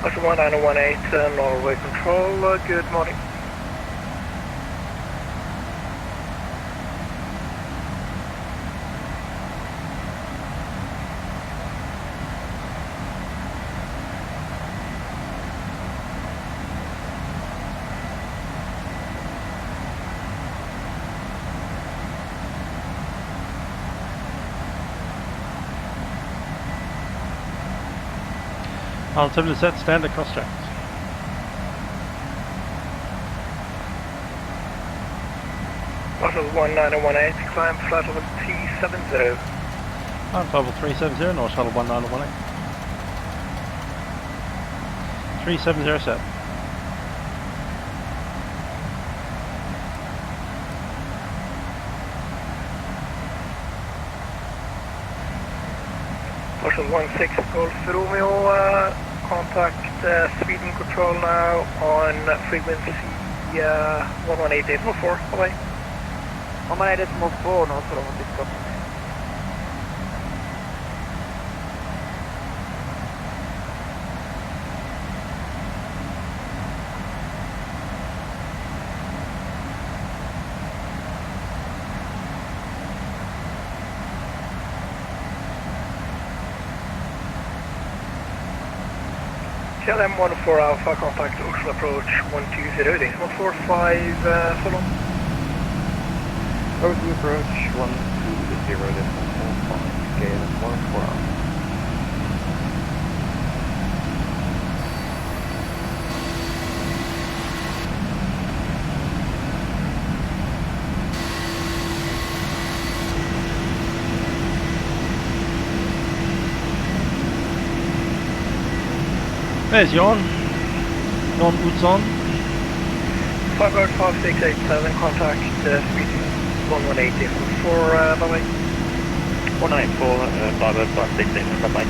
Oslo 1918, Norway Control, good morning. Altimeter set, standard cross track. Oslo 1918, climb flight level 370. Climb level 370, North Shuttle 1918. 370 set. Oslo 16 Golf Romeo, contact Sweden Control now on frequency 118.4, bye-bye. 118.4, no solo on disco. KLM 14 Alpha, contact Oslo approach 120, this 145, follow. Oslo approach 120, this 145, KLM 14 Alpha. There's Jorn. Jorn Utzon. Firebird 5687, contact Sweden 1180 bye-bye. 194, Firebird 567, bye-bye.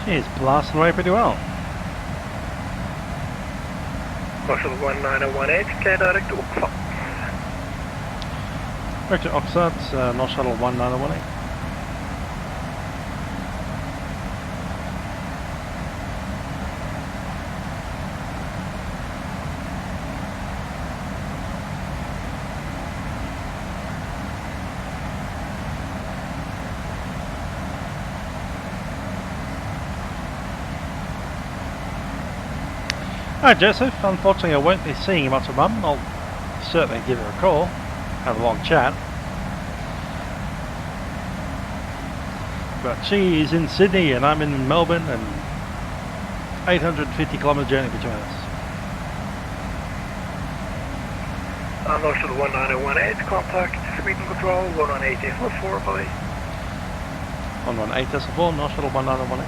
He's blasting away pretty well. Oslo 1918, clear direct to Oxford. Back to Oxford, North Shuttle 1918. Hi Joseph, unfortunately I won't be seeing you much of Mum. I'll certainly give her a call, have a long chat. But she is in Sydney and I'm in Melbourne, and 850 kilometre journey between us. Oslo 1918, contact Sweden Control 118.4 by 118.4, North Shuttle 1918.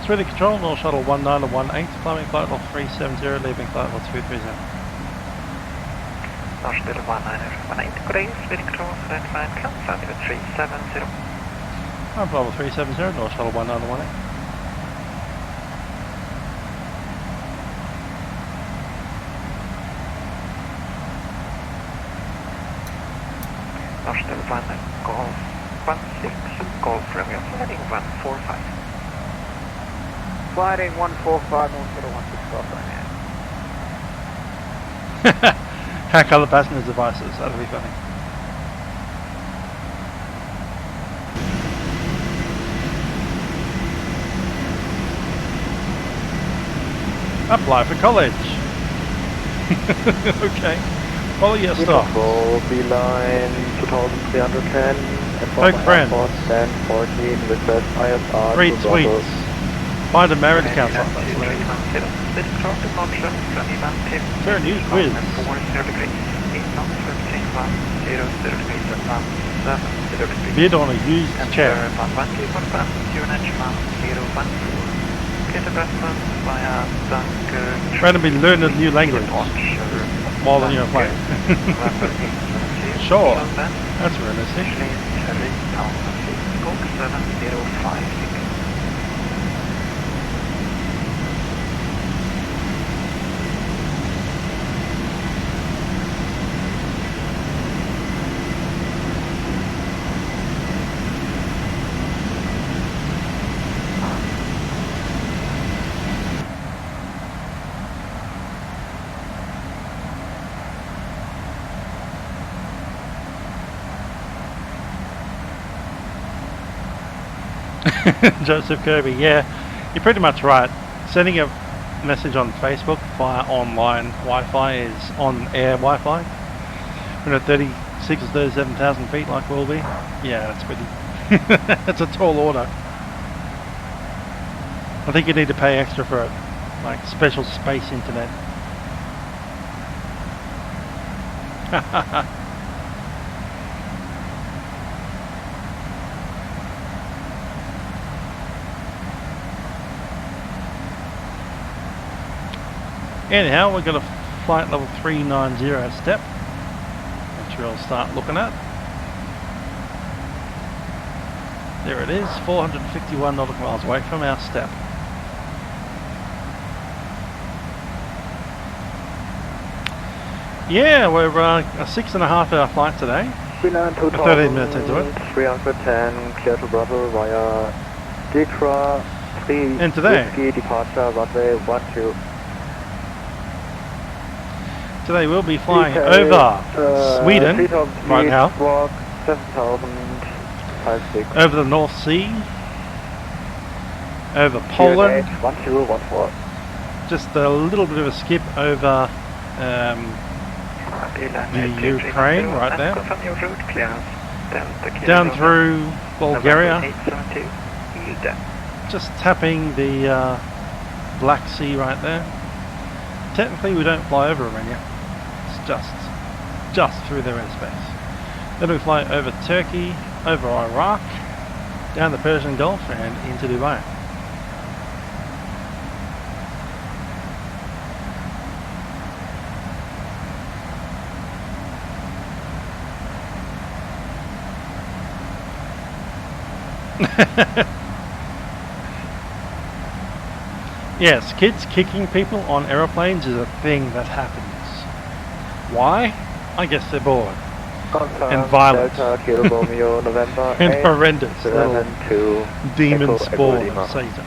Sweden Control, North Shuttle 1918, climbing flight level 370, leaving flight level 230. North Shuttle 1918, good day, Sweden Control, red flight, come flight level 370. I'm flight level 370, North Shuttle 1918. North Shuttle 19, Golf 16, Golf Romeo, flighting 145. Flighting 145, North Shuttle 165 right now. Hack other passengers' devices, that'll be funny. Apply for college. Okay. Follow your stop. Beeline 2310. Poke friend. 1014 request ISR. Read tweets. Find a marriage counselor. Fair news quiz. Bid on a used chair. Randomly learn a new language while you're playing. Sure, that's realistic. Joseph Kirby, yeah, you're pretty much right. Sending a message on Facebook via online Wi-Fi is on-air Wi-Fi. We're at 36 or 37,000 feet like we'll be. Yeah, that's pretty... that's a tall order. I think you need to pay extra for it, like special space internet. Anyhow, we've got a flight level 390 step, which we'll start looking at. There it is, 451 nautical miles away from our step. Yeah, we're a 6.5 hour flight today. 13 minutes into it. 310, clear to Bravo via Ditra 3 and today, Whiskey, departure runway 12. Today we'll be flying over Sweden right now, walk 7,056. over the North Sea, over Poland, 1214. just a little bit of a skip over the Ukraine right there, down through Bulgaria, just tapping the Black Sea right there. Technically we don't fly over Romania, it's just through their airspace. Then we fly over Turkey, over Iraq, down the Persian Gulf and into Dubai. Yes, kids kicking people on aeroplanes is a thing that happens. Why? I guess they're bored. And violent. Delta Kilo Romeo November And 8, horrendous little 72, demon Echo spawn Lima. of Satan.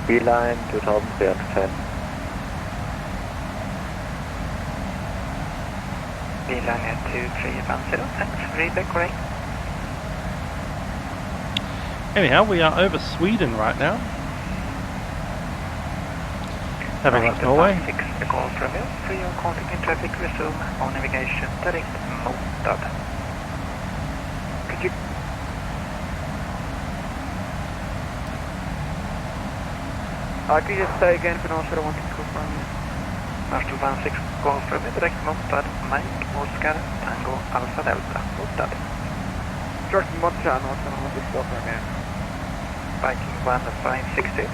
Beeline 2310. Beeline at 2310, thanks, read the correct. Anyhow, we are over Sweden right now. Having left Norway. 6, the call from you, free of contact in traffic, resume on navigation, direct mode. Could you... Could you just say again for those that want to confirm? Marshall 16, call from you, direct mode, Mike, Oscar, Tango, Alpha Delta, mode. Jordan, what's that? What's that? What's this for me? Viking 1560,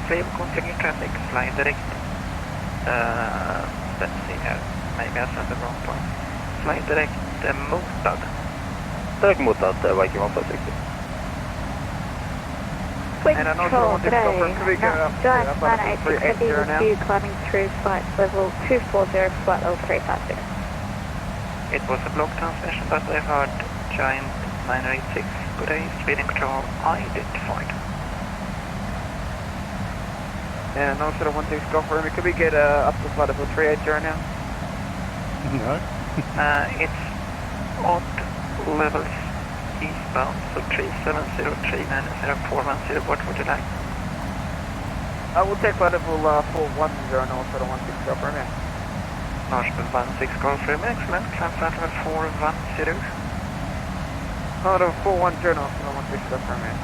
free of contact in traffic, fly direct. Let's see here, maybe I said the wrong point. Fly direct, motad. Direkt motad, Viking 1560. Control today, Giant 986 heavy review climbing through flight level 240, flight level 356. It was a block transmission, but I heard Giant 986. Good day, speed and control identified. Yeah, no, sort of 16 confirm. Could we get up to flight level 380 now? No. It's odd levels eastbound, so 370, 390, 410, what would you like? We'll take flight level 410 now, sort of 16 confirm. Marshall 16 confirm, excellent, climb flight level 410. No, the 410 now, sort of 16 confirm.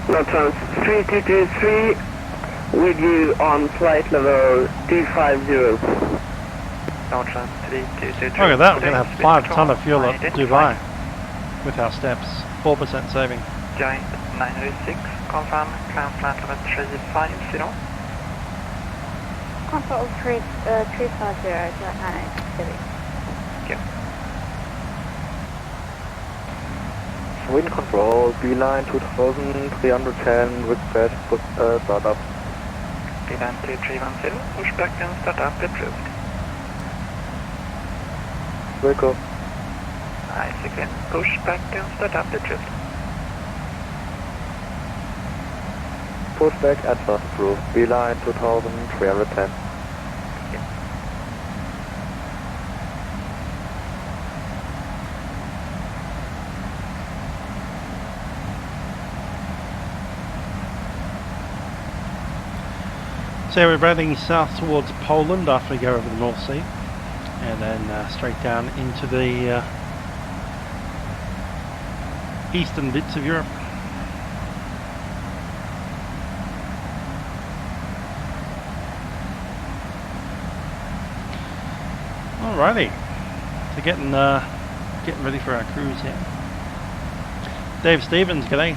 Lockheed 3223 with you on flight level 250. Lockheed 3223. Look at that, we're going to have 5 ton of fuel at Dubai with our steps. 4% saving. Giant 906, confirm, climb flight level 350. Console 350, Giant 986. Sweden control, Beeline 2310, request startup. Beeline 2310, push back and start up approved. Wilco. Nice again, push back and start up approved. Push back and start approved. Beeline 2310. So we're heading south towards Poland after we go over the North Sea, and then straight down into the eastern bits of Europe. Alrighty, so getting ready for our cruise here. Dave Stevens, g'day.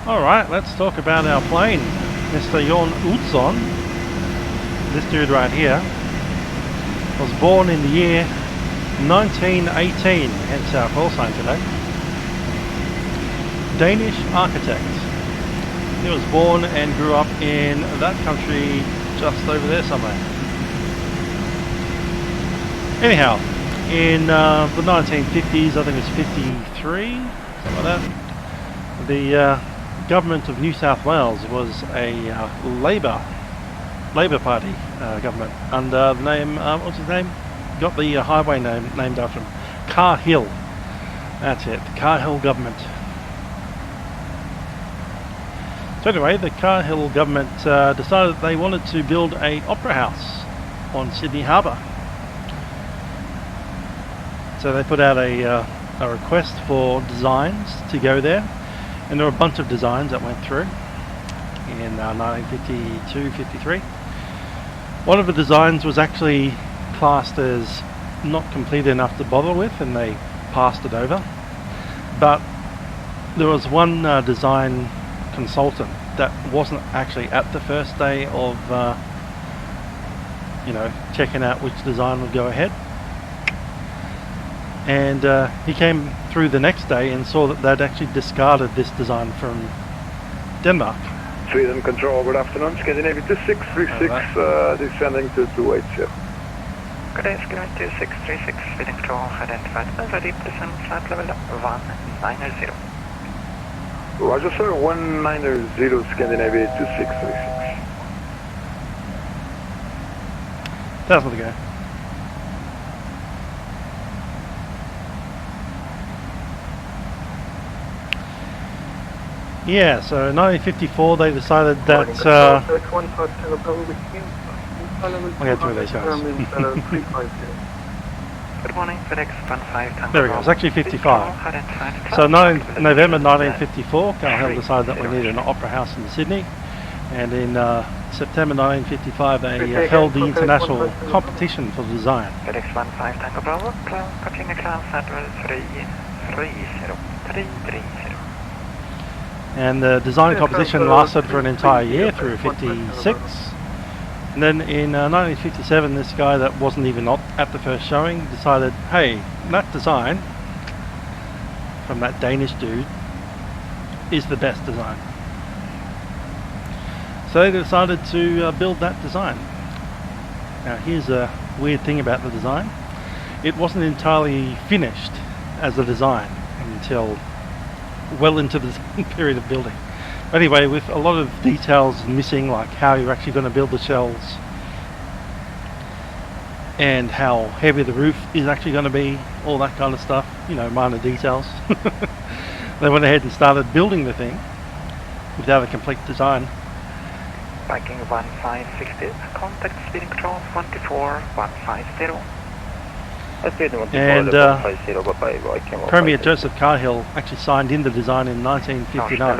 Alright, let's talk about our plane. Mr. Jorn Utzon, this dude right here, was born in the year 1918, hence our call sign today. Danish architect. He was born and grew up in that country just over there somewhere. Anyhow, in the 1950s, I think it was 53, something like that, the government of New South Wales was a Labour Party government under the name, what's his name? Got the highway name named after him. Cahill. That's it, the Cahill government. So anyway, the Cahill government decided that they wanted to build an opera house on Sydney Harbour. So they put out a request for designs to go there. And there were a bunch of designs that went through in 1952-53. One of the designs was actually classed as not complete enough to bother with, and they passed it over. But there was one design consultant that wasn't actually at the first day of you know, checking out which design would go ahead, and he came through the next day and saw that they'd actually discarded this design from Denmark. Sweden Control, good afternoon. Scandinavia 2636, descending to 280. Good day, Scandinavia 2636, Sweden Control, identified as ready to descend flight level 190. Roger, sir, 190, Scandinavia 2636. That's what to go. Yeah, so in 1954 they decided that I'll get through these guys. Good morning, FedEx 15 There we go, it's actually 55. So November 1954, Carhill decided that we needed an opera house in Sydney, and in September 1955 they held the international competition for the design. FedEx 15 Tango Bravo, continue climb flight level 330. And the design competition lasted for an entire year through 56. And then in 1957, this guy that wasn't even at the first showing decided, hey, that design from that Danish dude is the best design. So they decided to build that design. Now here's a weird thing about the design. It wasn't entirely finished as a design until well into the period of building. Anyway, with a lot of details missing, like how you're actually going to build the shells and how heavy the roof is actually going to be, all that kind of stuff, you know, minor details. They went ahead and started building the thing without a complete design. Viking 1560, contact speeding control 14150. And Premier Joseph Carhill actually signed in the design in 1959.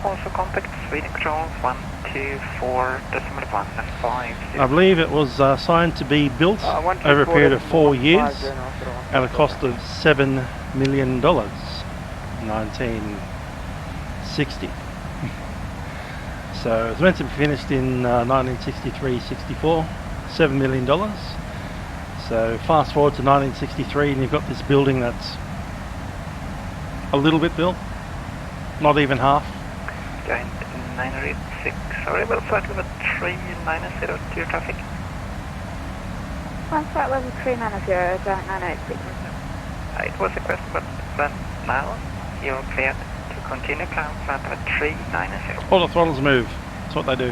Also contact speeding control 124.150. I believe it was signed to be built over a period of 4 years at a cost of $7 million, 1960. So it was meant to be finished in 1963-64, $7 million. So fast forward to 1963 and you've got this building that's a little bit built, not even half. Giant 986, sorry, well, flight level 390 to your traffic. One flight level 390, giant 986. It was a question, but now you're cleared to continue climb flight level 390. All the throttles move, that's what they do.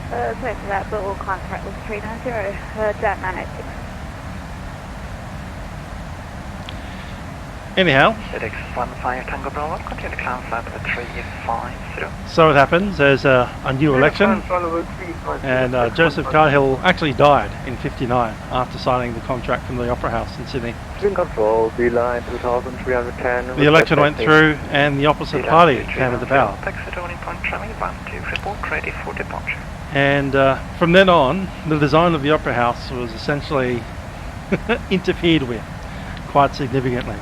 So for that, but we'll contact with 390, giant 986. Anyhow, FedEx 15 Tango Bravo, continue climb flight level 350. so it happens, there's a new election, and Joseph Carhill actually died in '59 after signing the contract from the Opera House in Sydney. Control, B-line 2310. The election went through and the opposite party came into power. And from then on, the design of the Opera House was essentially interfered with quite significantly.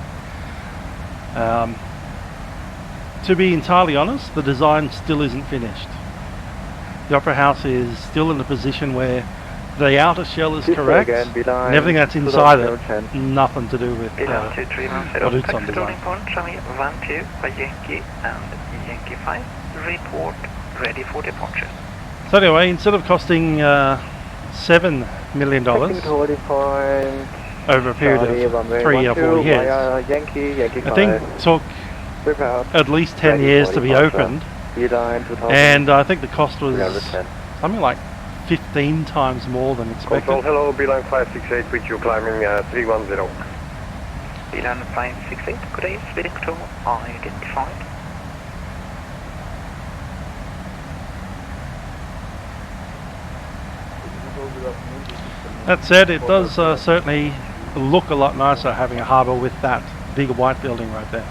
To be entirely honest, the design still isn't finished. The Opera House is still in a position where the outer shell is correct, and everything that's inside it, nothing to do with what Utzon designed. So anyway, instead of costing $7 million over a period of 3 or 4 years, I think it took at least 10 years to be opened, and I think the cost was something like 15 times more than expected. Control, hello, B-line 568 with you climbing 310. B-line 568, good day, speeding control identified. That said, it does certainly look a lot nicer having a harbour with that big white building right there.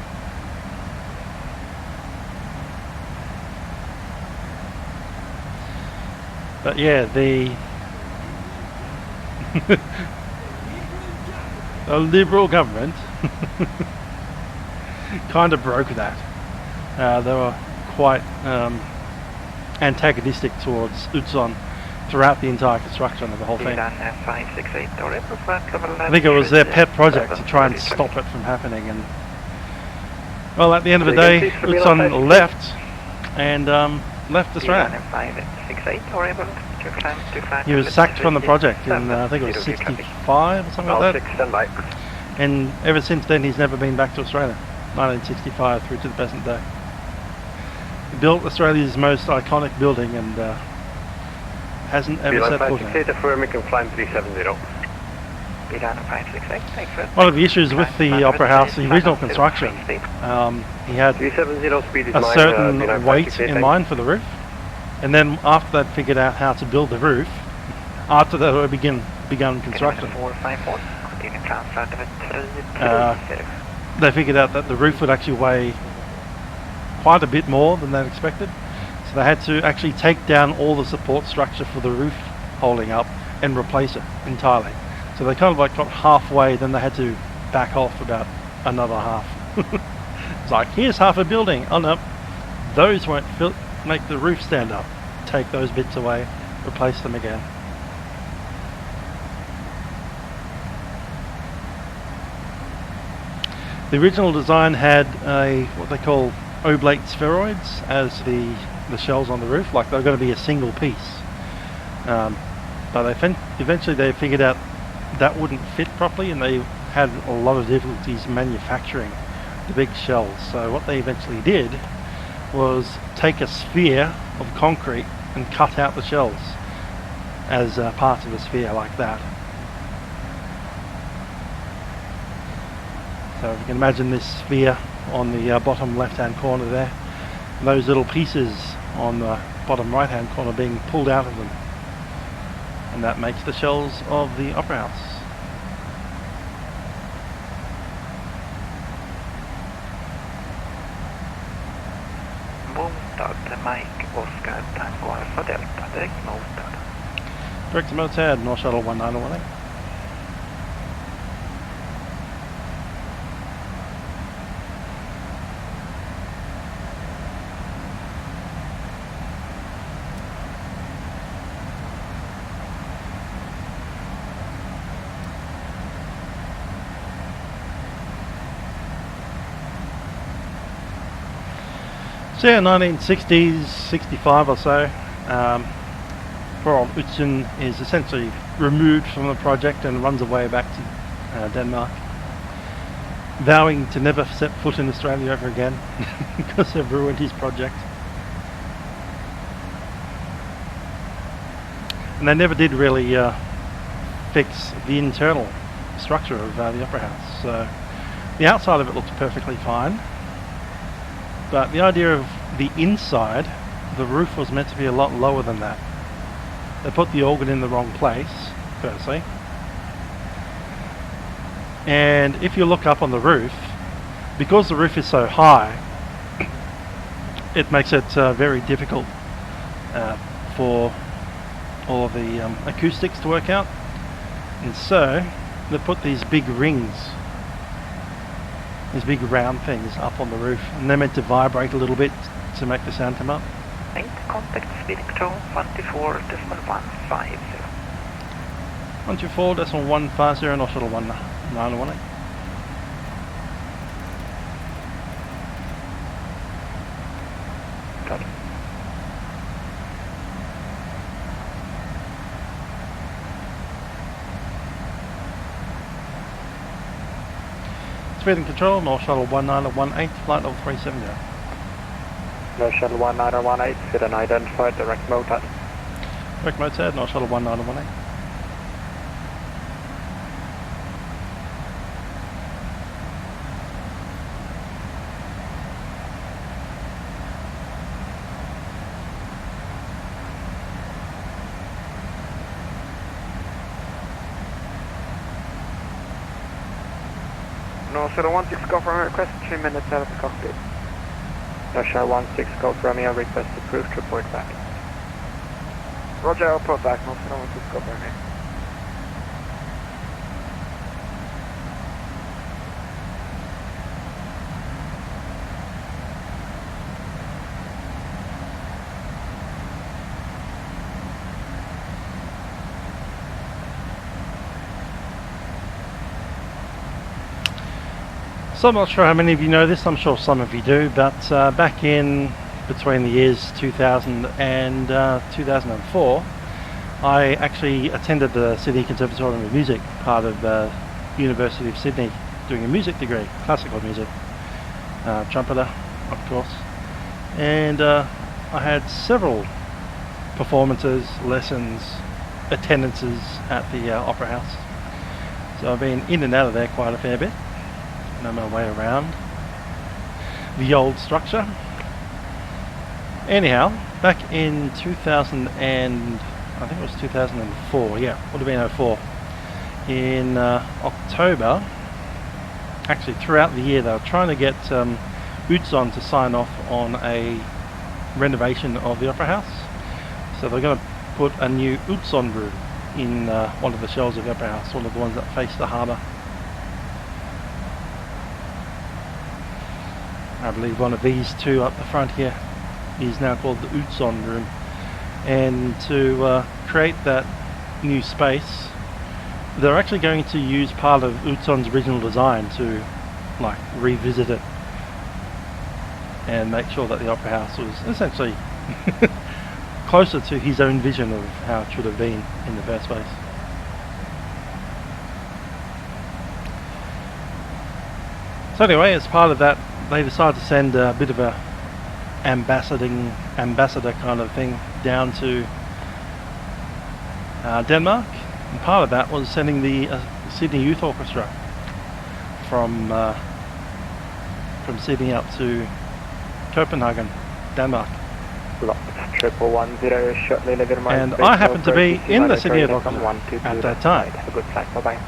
But yeah, the The Liberal government kind of broke that. They were quite antagonistic towards Utzon throughout the entire construction of the whole thing. I think it was their pet project to try and stop it from happening, and well, at the end of the day, Utzon left and left Australia. He was sacked from the project in I think it was 65 or something like that, and ever since then he's never been back to Australia. 1965 through to the present day. He built Australia's most iconic building and hasn't ever set foot in it. Climb 370. One of the issues with the Opera House, the original construction, he had a certain weight in mind for the roof, and then after they'd figured out how to build the roof, after they had begun construction, they figured out that the roof would actually weigh quite a bit more than they'd expected, so they had to actually take down all the support structure for the roof holding up and replace it entirely. So they kind of like got halfway, then they had to back off about another half. It's like, here's half a building. Oh no, those won't make the roof stand up. Take those bits away, replace them again. The original design had what they call oblate spheroids as the shells on the roof, like they're going to be a single piece. But eventually they figured out that wouldn't fit properly, and they had a lot of difficulties manufacturing the big shells. So what they eventually did was take a sphere of concrete and cut out the shells as parts of a sphere like that. So if you can imagine this sphere on the bottom left hand corner there, and those little pieces on the bottom right hand corner being pulled out of them, and that makes the shells of the Opera House. Direct to Motad, North Shuttle 1918. So yeah, 1960s, 65 or so, poor old Utzon is essentially removed from the project and runs away back to Denmark, vowing to never set foot in Australia ever again because they've ruined his project. And they never did really fix the internal structure of the Opera House. So the outside of it looked perfectly fine. But the idea of the inside, the roof was meant to be a lot lower than that. They put the organ in the wrong place, firstly. And if you look up on the roof, because the roof is so high, it makes it very difficult for all of the acoustics to work out. And so, they put these big rings, these big round things up on the roof, and they're meant to vibrate a little bit to make the sound come up. Contact speed control 124.150. 124.150, North Shuttle 1918. Copy. Speed and control, North Shuttle 1918, flight level 370. North Shuttle 1918, fit unidentified, direct Motad. Direct Motad, North Shuttle 1918. North Shuttle 16, go for request 3 minutes out of the cockpit. North Shuttle 16, go for Romeo, request approved, report back. Roger, I'll report back. North Shuttle 16, go for Romeo. So I'm not sure how many of you know this, I'm sure some of you do, but back in between the years 2000 and 2004, I actually attended the Sydney Conservatorium of Music, part of the University of Sydney, doing a music degree, classical music, trumpeter, of course. And I had several performances, lessons, attendances at the Opera House. So I've been in and out of there quite a fair bit. Know my way around the old structure. Anyhow, back in 2000 and I think it was 2004, yeah, would have been 04. In October, actually throughout the year, they were trying to get Utzon to sign off on a renovation of the Opera House. So they're going to put a new Utzon room in one of the shells of the Opera House, one of the ones that face the harbour. I believe one of these two up the front here is now called the Utzon room. And to create that new space, they're actually going to use part of Utzon's original design to like revisit it and make sure that the Opera House was essentially closer to his own vision of how it should have been in the first place. So anyway, as part of that, they decided to send a bit of a ambassador kind of thing down to Denmark, and part of that was sending the Sydney Youth Orchestra from Sydney up to Copenhagen, Denmark. And I happened to be in the Sydney Youth Orchestra at that time. Have a good flight. Bye-bye.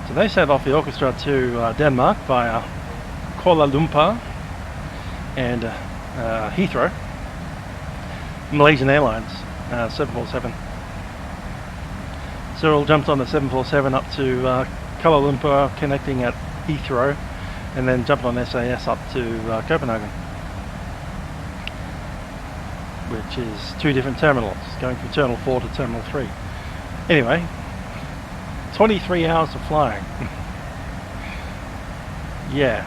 So they sent off the orchestra to Denmark via Kuala Lumpur and Heathrow, Malaysian Airlines 747. Cyril jumped on the 747 up to Kuala Lumpur, connecting at Heathrow, and then jumped on SAS up to Copenhagen, which is two different terminals, going from Terminal 4 to Terminal 3. Anyway, 23 hours of flying. Yeah.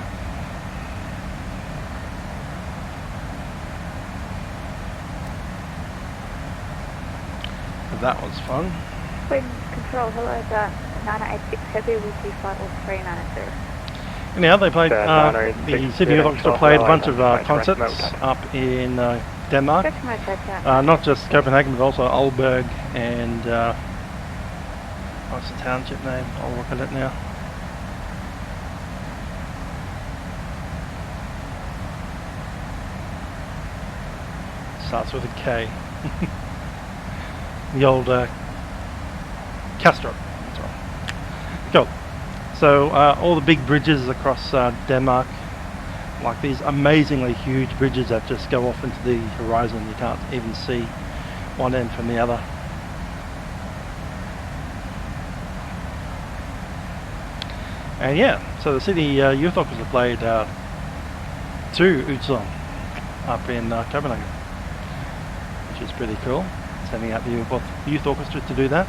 That was fun. Wind control, hello, 986 Heavy with you, flight 390. Anyhow, they played, the Sydney Youth Orchestra played a bunch of concerts up in Denmark. Not just Copenhagen, but also Aalborg and, what's the township name? I'll look at it now. Starts with a K. The old Castro. That's right. Cool. So all the big bridges across Denmark, like these amazingly huge bridges that just go off into the horizon. You can't even see one end from the other. And yeah, so the Sydney Youth Orchestra played to Utzon up in Copenhagen, which is pretty cool. Sending out the Youth Orchestra to do that.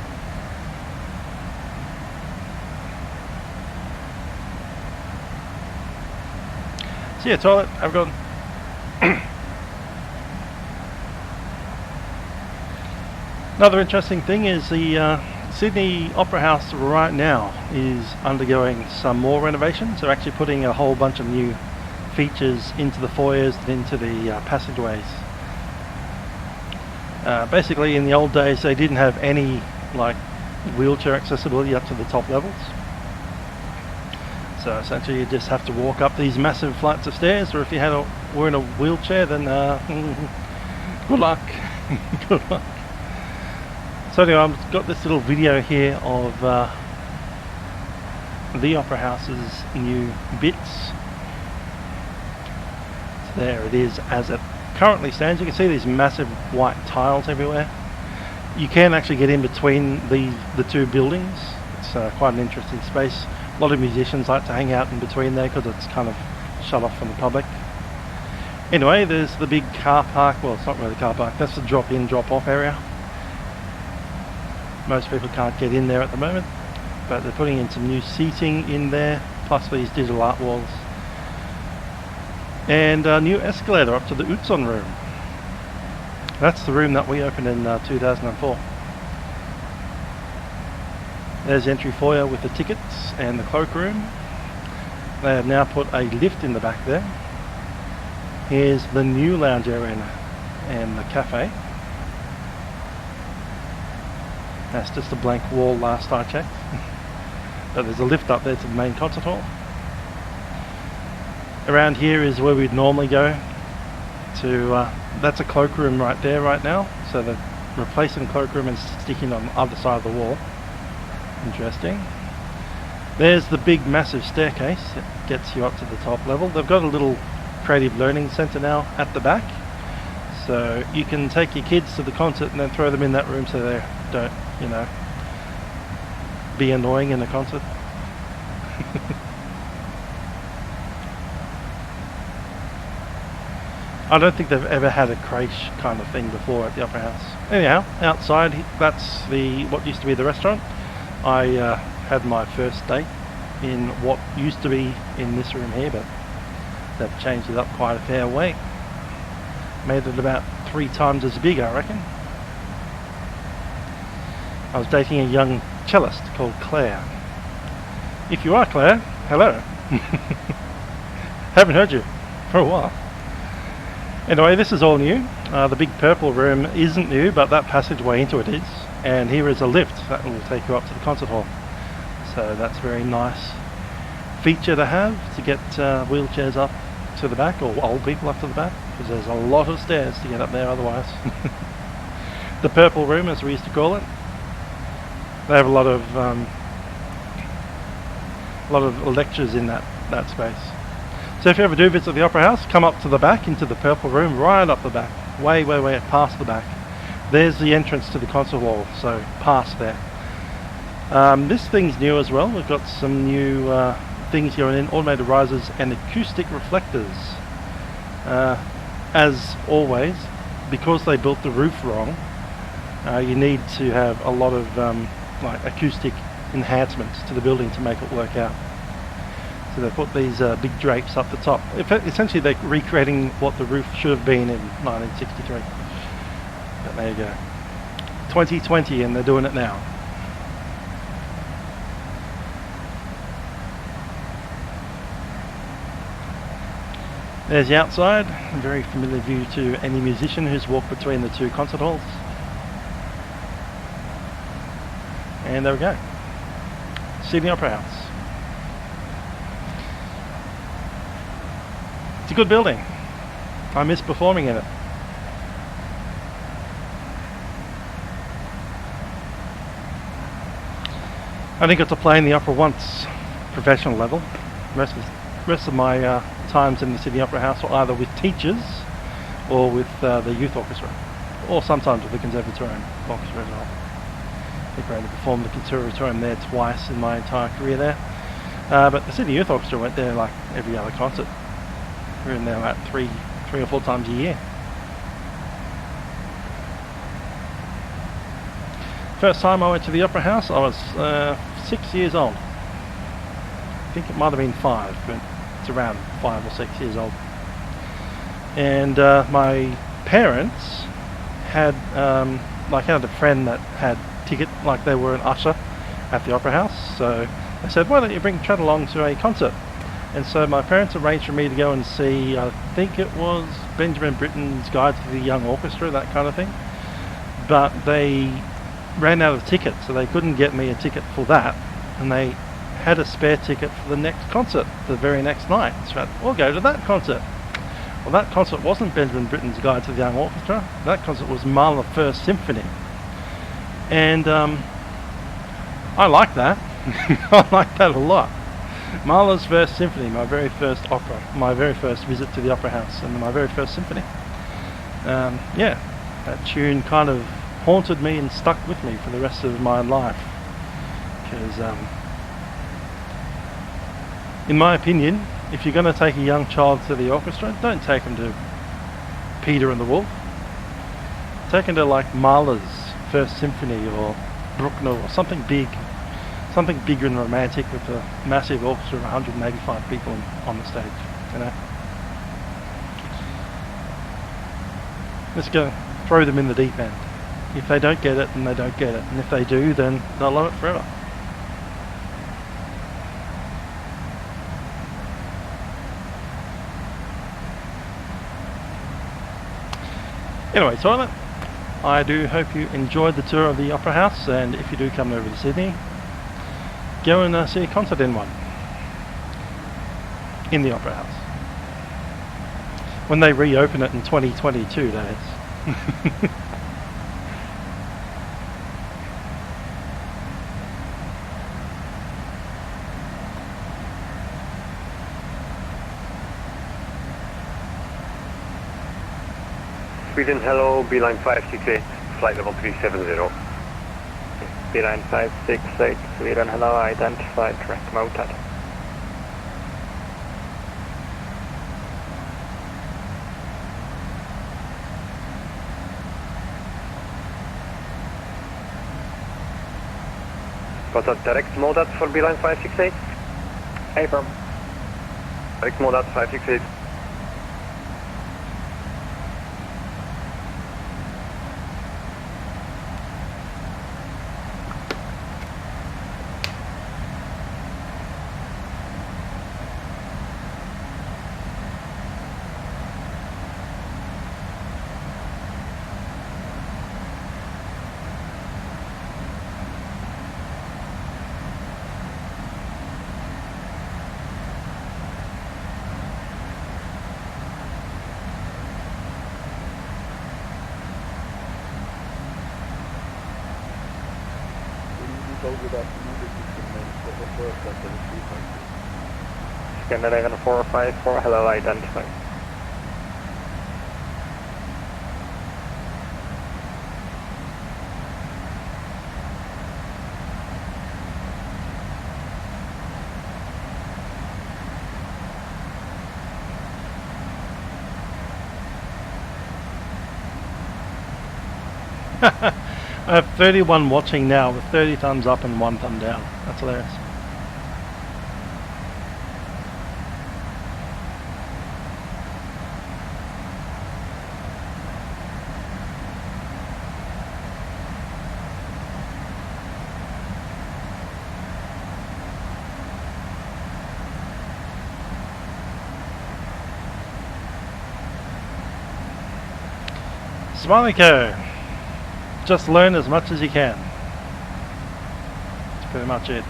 See ya, toilet. Have a good one. Another interesting thing is the Sydney Opera House right now is undergoing some more renovations. They're actually putting a whole bunch of new features into the foyers and into the passageways. Basically, in the old days, they didn't have any like wheelchair accessibility up to the top levels. So essentially, you just have to walk up these massive flights of stairs, or if you were in a wheelchair, then good luck. Good luck. So anyway, I've got this little video here of the Opera House's new bits. So there it is as it currently stands. You can see these massive white tiles everywhere. You can actually get in between the two buildings. It's quite an interesting space. A lot of musicians like to hang out in between there because it's kind of shut off from the public. Anyway, there's the big car park. Well, it's not really a car park. That's the drop-in, drop-off area. Most people can't get in there at the moment, but they're putting in some new seating in there. plus these digital art walls. And a new escalator up to the Utzon room. That's the room that we opened in 2004. There's the entry foyer with the tickets and the cloakroom. They have now put a lift in the back there. Here's the new lounge area and the cafe. That's just a blank wall last I checked. But there's a lift up there to the main concert hall. Around here is where we'd normally go to, that's a cloakroom right there right now. So they're replacing the cloakroom and sticking on the other side of the wall. Interesting. There's the big massive staircase that gets you up to the top level. They've got a little creative learning centre now at the back. So you can take your kids to the concert and then throw them in that room so they don't, you know, be annoying in the concert. I don't think they've ever had a creche kind of thing before at the Opera House. Anyhow, outside, that's what used to be the restaurant. I had my first date in what used to be in this room here, but they've changed it up quite a fair way. Made it about 3 times as big, I reckon. I was dating a young cellist called Claire. If you are Claire, hello. Haven't heard you for a while. Anyway, this is all new. The big purple room isn't new, but that passageway into it is. And here is a lift that will take you up to the concert hall. So that's a very nice feature to have, to get wheelchairs up to the back, or old people up to the back, because there's a lot of stairs to get up there otherwise. The purple room, as we used to call it. They have a lot of lectures in that space. So if you ever do visit the Opera House, come up to the back into the purple room, right up the back, way past the back. There's the entrance to the concert hall, so past there. This thing's new as well. We've got some new things going in, automated risers and acoustic reflectors. As always, because they built the roof wrong, you need to have a lot of like acoustic enhancements to the building to make it work out. So they put these big drapes up the top. Essentially they're recreating what the roof should have been in 1963. But there you go. 2020 and they're doing it now. There's the outside, a very familiar view to any musician who's walked between the 2 concert halls. And there we go. Sydney Opera House. It's a good building. I miss performing in it. I only got to play in the opera once, professional level. Rest of my times in the Sydney Opera House were either with teachers or with the youth orchestra, or sometimes with the Conservatorium Orchestra as well. I think I only performed the Conservatorium there twice in my entire career there. But the Sydney Youth Orchestra went there like every other concert. We were in there about three or four times a year. First time I went to the Opera House, I was 6 years old. I think it might have been 5, but it's around 5 or 6 years old. And my parents had had a friend that had ticket, like they were an usher at the Opera House. So they said, why don't you bring Trent along to a concert? And so my parents arranged for me to go and see, I think it was Benjamin Britten's Guide to the Young Orchestra, that kind of thing. But they ran out of tickets, so they couldn't get me a ticket for that. And they had a spare ticket for the next concert, the very next night. So we'll go to that concert. Well, that concert wasn't Benjamin Britten's Guide to the Young Orchestra. That concert was Mahler First Symphony. And I like that. I like that a lot. Mahler's First Symphony, my very first opera, my very first visit to the Opera House, and my very first symphony. Yeah, that tune kind of haunted me and stuck with me for the rest of my life. Because, in my opinion, if you're going to take a young child to the orchestra, don't take them to Peter and the Wolf. Take them to like Mahler's First Symphony or Bruckner or something big, something bigger and romantic with a massive orchestra of 185 people on the stage, you know. Let's go throw them in the deep end. If they don't get it, then they don't get it, and if they do, then they'll love it forever. Anyway, Toilet, I do hope you enjoyed the tour of the Opera House, and if you do come over to Sydney, go and see a concert in one. In the Opera House. When they reopen it in 2022, that is. Sweden, hello, Beeline 568, flight level 370. Beeline 568, Sweden, hello, identified, track mounted. Got a direct mode out for Beeline 568? Affirm. Direct mode out 568. Scanner 454, hello, identified. I have 31 watching now with 30 thumbs up and 1 thumb down. That's hilarious. Smileyco, just learn as much as you can. That's pretty much it.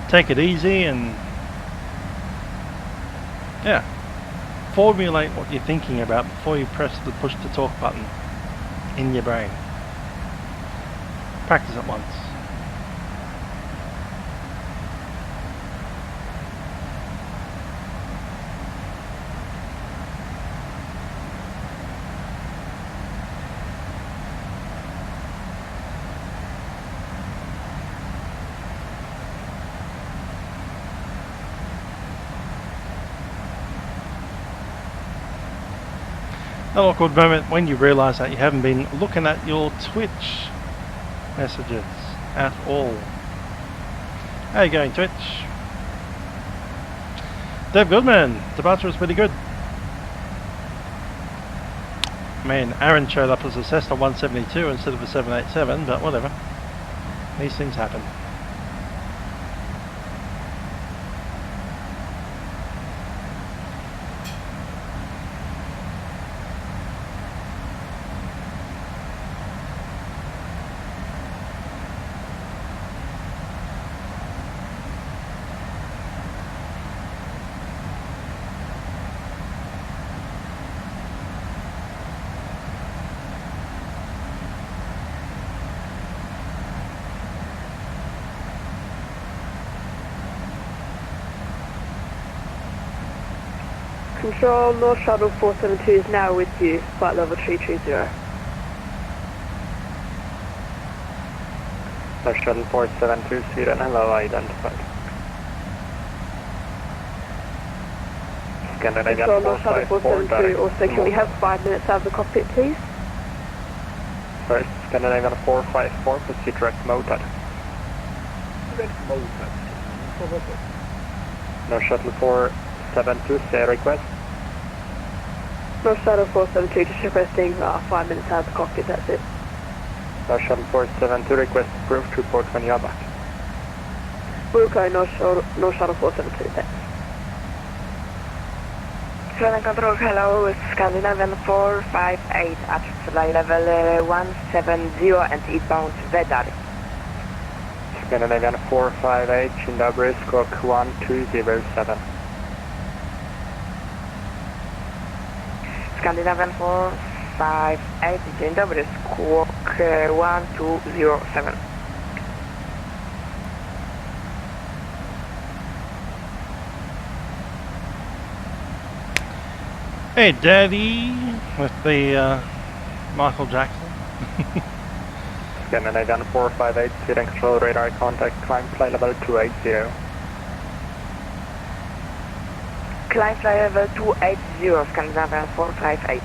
Take it easy and yeah, formulate what you're thinking about before you press the push to talk button in your brain. Practice it once. An awkward moment when you realise that you haven't been looking at your Twitch messages at all. How you going, Twitch? Dave Goodman, departure was pretty good. Man, Aaron showed up as a Cessna 172 instead of a 787, but whatever. These things happen. Control, North Shuttle 472 is now with you, flight level 330. North Shuttle 472, Sweden, hello, identified. Scanner Control, North Shuttle 472, also can we have 5 minutes out of the cockpit, please? First, Scandinavian 454, proceed direct moted. Direct moted. No shuttle 472, say request. No shuttle 472, just requesting 5 minutes out of the cockpit, that's it. No shuttle 472, request approved, report when you are back. Wilco, no shuttle 472, thanks. Sweden Control, hello, Scandinavian 458 at flight level 170 and eastbound Vedar. Scandinavian 458, Chindabri, squawk 1207. Scandinavian 458, Chindabri, squawk 1207. Hey, Daddy, with the Michael Jackson. Scandinavian 458, speed and control radar contact, climb flight level 280. Climb flight level 280, Scandinavian 458.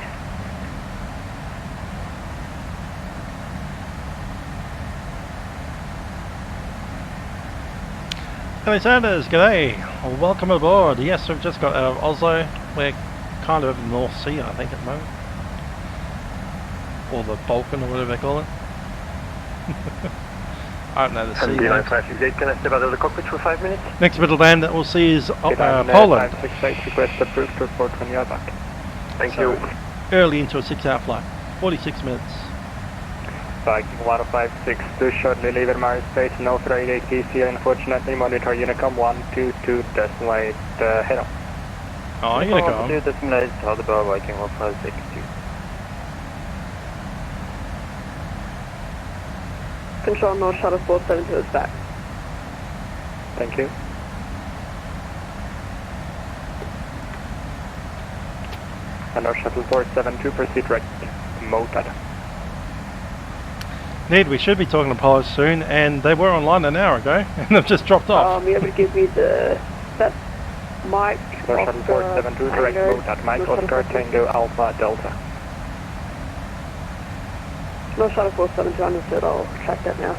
Hello Sanders, g'day, welcome aboard. Yes, we've just got out of Oslo. We're kind of in the North Sea, I think, at the moment. Or the Balkan, or whatever they call it. I don't know the sea. MD-9568, can I step out of the cockpit for 5 minutes? Next middle land that we'll see is Poland. 568, request approved, report when you are back. Thank you. Early into a 6-hour flight, 46 minutes. Viking 1056 shortly leave Mars space, no flight ATC, unfortunately monitor Unicom 122.8 head on. Oh, Unicom. 122.8 Hadebra Viking 1562. Control North Shuttle 472 is back. Thank you. And our Shuttle 472 proceed direct moted. Need, we should be talking to pilots soon, and they were online an hour ago, and they've just dropped off. You able to give me that Mike? Our Shuttle 472 direct moted, Mike Oscar Tango Alpha Delta. No Shuttle 472, understood, I'll track that now.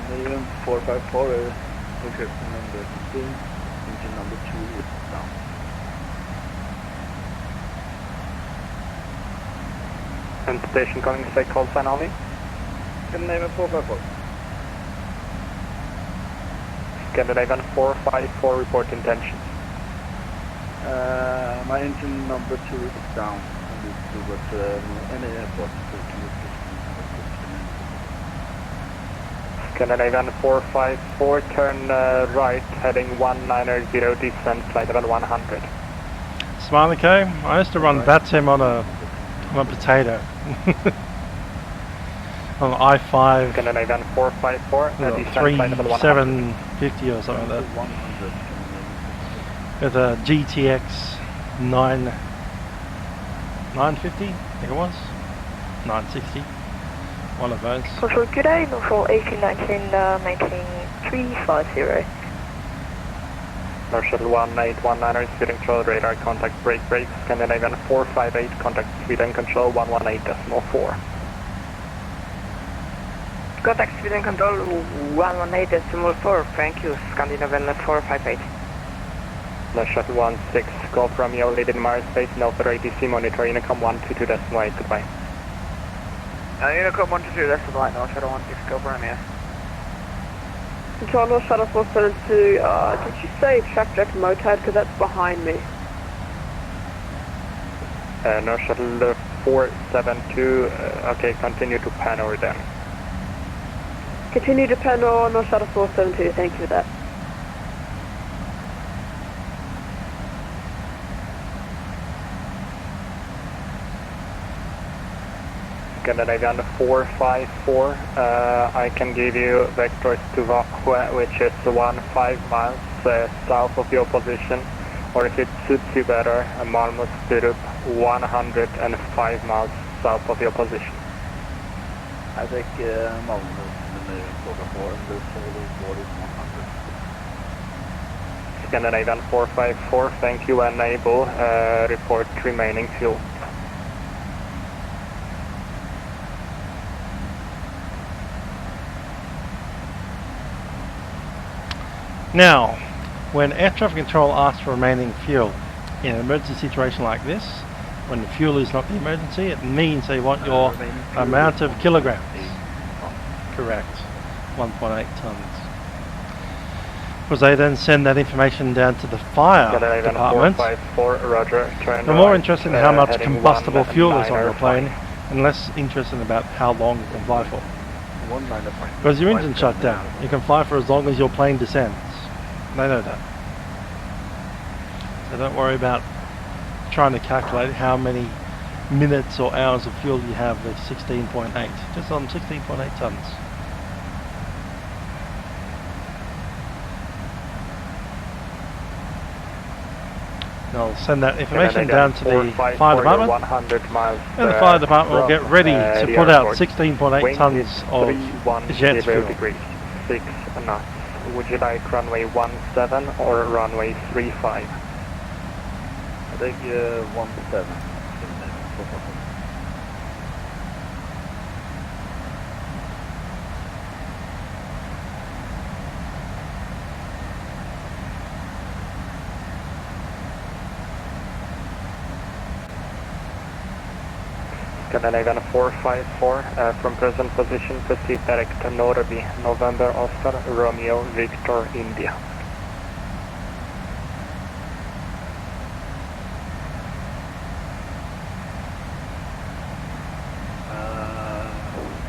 Million 454, requesting number 15, engine number 2 is down. And station calling state call sign only. Scandinavian 454. Scandinavian 454 report intentions. My engine number 2 is down. I need to go to any airport to Scandinavian 454, turn right, heading 190, descend flight level 100. Smiley K, I used to run Vatsim on a potato. On I-5. Scandinavian 454, descend flight level 100. 750 or something like that. With a GTX 950, I think it was. 960. One of those. Control, good day, Control 1819, 19350. North Shuttle 1819, speed and control radar, contact brake, Scandinavian 458, contact speed and control 118.4. Contact speed and control 118.4, thank you, Scandinavian 458. North Shuttle 16, Golf Romeo, leading Mars space, no for ATC, monitor Unicom 122.8, goodbye. Unicom 122.8, North Shuttle 16, Golf Romeo. Control North Shuttle 472, did you say track direct motad? Because that's behind me. North Shuttle 472, okay, continue to pan over then. Continue to pan on North Shuttle 472, thank you for that. Scandinavian 454, I can give you vectors to Vakue, which is 15 miles south of your position, or if it suits you better, Malmö Sturup 105 miles south of your position. I think Malmö Scandinavian 454 and the forward board is 100. Scandinavian 454, thank you, enable, report remaining fuel. Now, when air traffic control asks for remaining fuel in an emergency situation like this, when the fuel is not the emergency, it means they want your amount of kilograms. Correct. 1.8 tons. Because they then send that information down to the fire department. 454, Roger. They're more interested in how much combustible fuel is on your plane and less interested about how long you can fly for. Because your engine shut down, you can fly for as long as your plane descends. They know that. So don't worry about trying to calculate how many minutes or hours of fuel you have with 16.8. Just on 16.8 tons. I'll send that information down to the fire department, 100 miles, and the fire department will get ready to put out 16.8 tons of jet fuel. Degrees, 6 knots. Would you like runway 17 or runway 35? I think 17. Scandinavian 454, from present position, proceed direct to Norby, November Oscar, Romeo, Victor, India.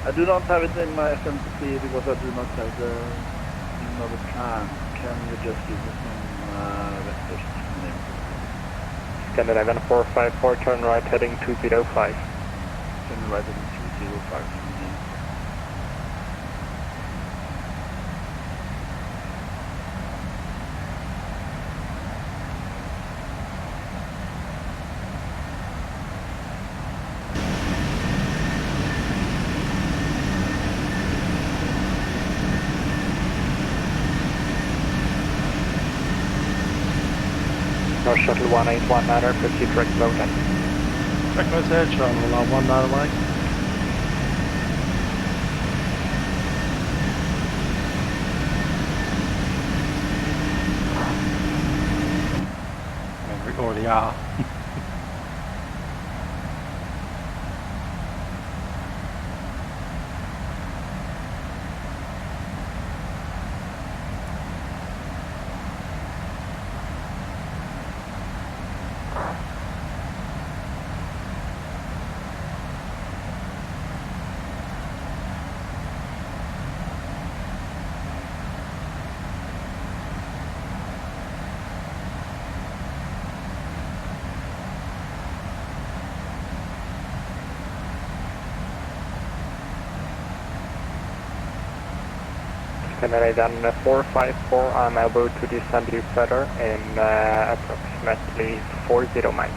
I do not have it in my FMC because I do not have the another plan. Can you just give me some vectors? Scandinavian 454, turn right heading 205. Turn right heading 205. North Shuttle 1819, proceed direct mode. Direct mode ahead, Shuttle 19 away. We already are. Scandinavian 454, I'm able to descend you further in approximately 40 miles.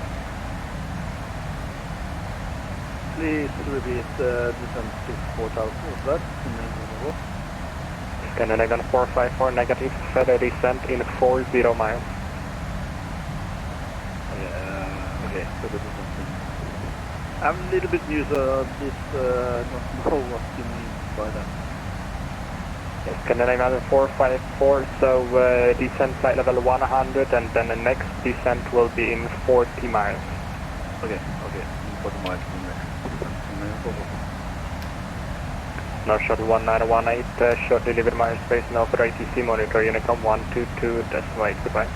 Please repeat descent to 4,000, what's that? Scandinavian 454, negative, further descent in 40 miles. Okay, so this is something. I'm a little bit new, so please don't know what you mean by that. Scandinavian 454, so descent flight level 100 and then the next descent will be in 40 miles. Okay, 40 miles from there. North Shuttle 1918, short delivered my space now for ATC monitor, Unicom 122.8, goodbye.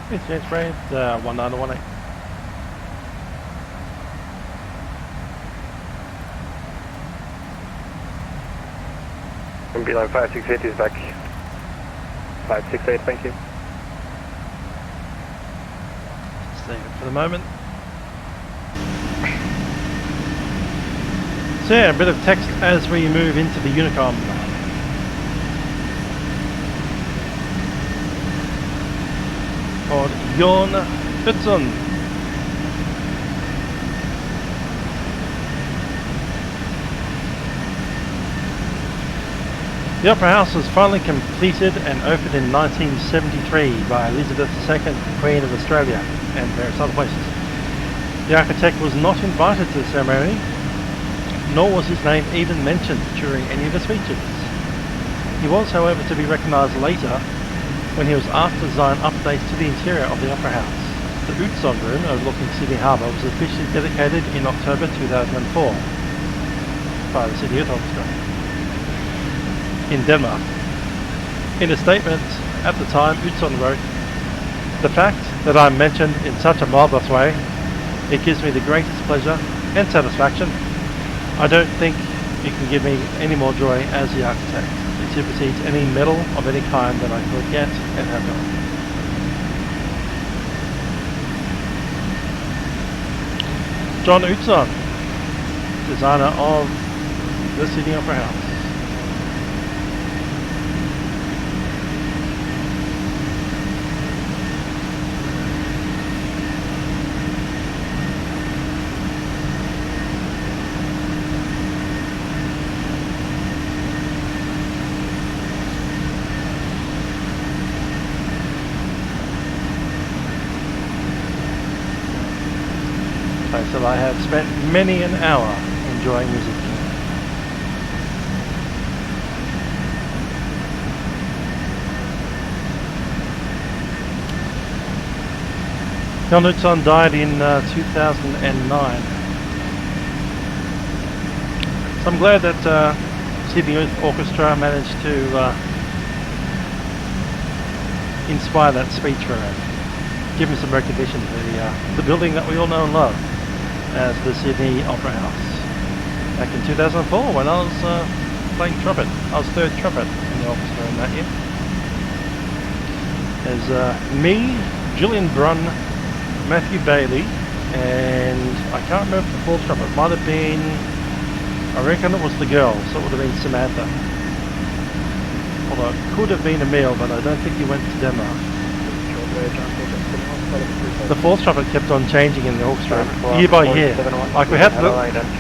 It's Fred, 1918. Below 568 is back. 568, thank you. Save it for the moment. So yeah, a bit of text as we move into the Unicom. Called Jorn Utzon. The Opera House was finally completed and opened in 1973 by Elizabeth II, Queen of Australia, and various other places. The architect was not invited to the ceremony, nor was his name even mentioned during any of the speeches. He was, however, to be recognised later when he was asked to design updates to the interior of the Opera House. The Utzon room overlooking Sydney Harbour was officially dedicated in October 2004 by the Sydney Youth Orchestra in Denmark. In a statement at the time, Utzon wrote, "The fact that I'm mentioned in such a marvellous way, it gives me the greatest pleasure and satisfaction. I don't think it can give me any more joy as the architect. It supersedes any medal of any kind that I could get and have done." John Utzon, designer of the Sydney Opera House. So I have spent many an hour enjoying music. John Utzon died in 2009. So I'm glad that Sydney Youth Orchestra managed to inspire that speech for him. Give him some recognition for the building that we all know and love as the Sydney Opera House. Back in 2004 when I was playing trumpet. I was third trumpet in the orchestra in that year. There's me, Julian Brunn, Matthew Bailey, and I can't remember the fourth trumpet. It might have been, I reckon it was the girl, so it would have been Samantha. Although it could have been Emil, but I don't think he went to Denmark. The fourth trumpet kept on changing in the orchestra year by year. Like we had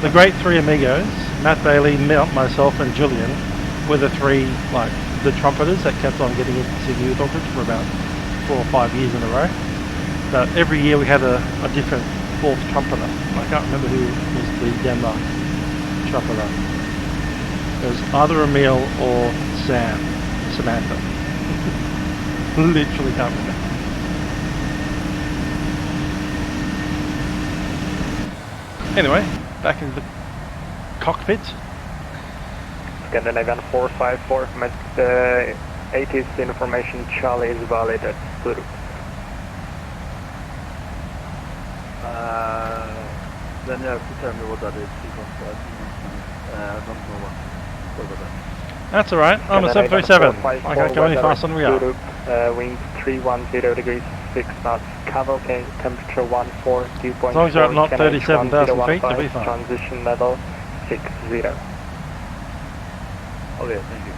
the great three amigos, Matt Bailey, myself and Julian were the three, like the trumpeters that kept on getting into Sydney Youth Orchestra for about 4 or 5 years in a row. But every year we had a different fourth trumpeter. I can't remember who was the Denmark trumpeter. It was either Emil or Samantha. Literally can't remember. Anyway, back in the cockpit. Scandinavian 454, met the 80s information Charlie is valid at Sturup. Then you have to tell me what that is because I don't know what that is. That's alright, I'm a 737. I can't go any faster than we are. Wind 310 degrees, 6 knots, cavalcade, temperature 14, dew point 4, as long as you're not 37,000 feet, you'll be fine. Transition level 60. Okay, thank you.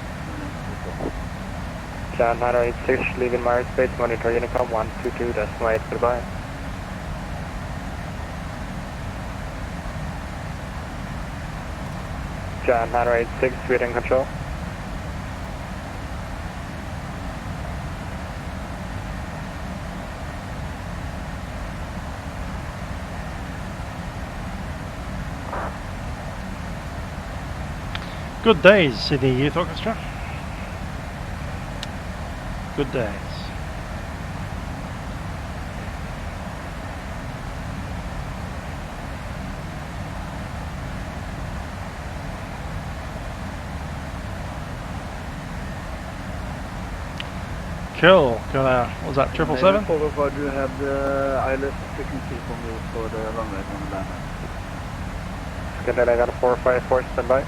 John 986, leaving Mars Space, monitor Unicom 122.8, goodbye. John 986, reading control. Good days, Sydney Youth Orchestra. Good days. Cool. Got what was that, 777? Forward, do you have the ILS frequency from you for the long range on the land? Scandinavian 454, standby.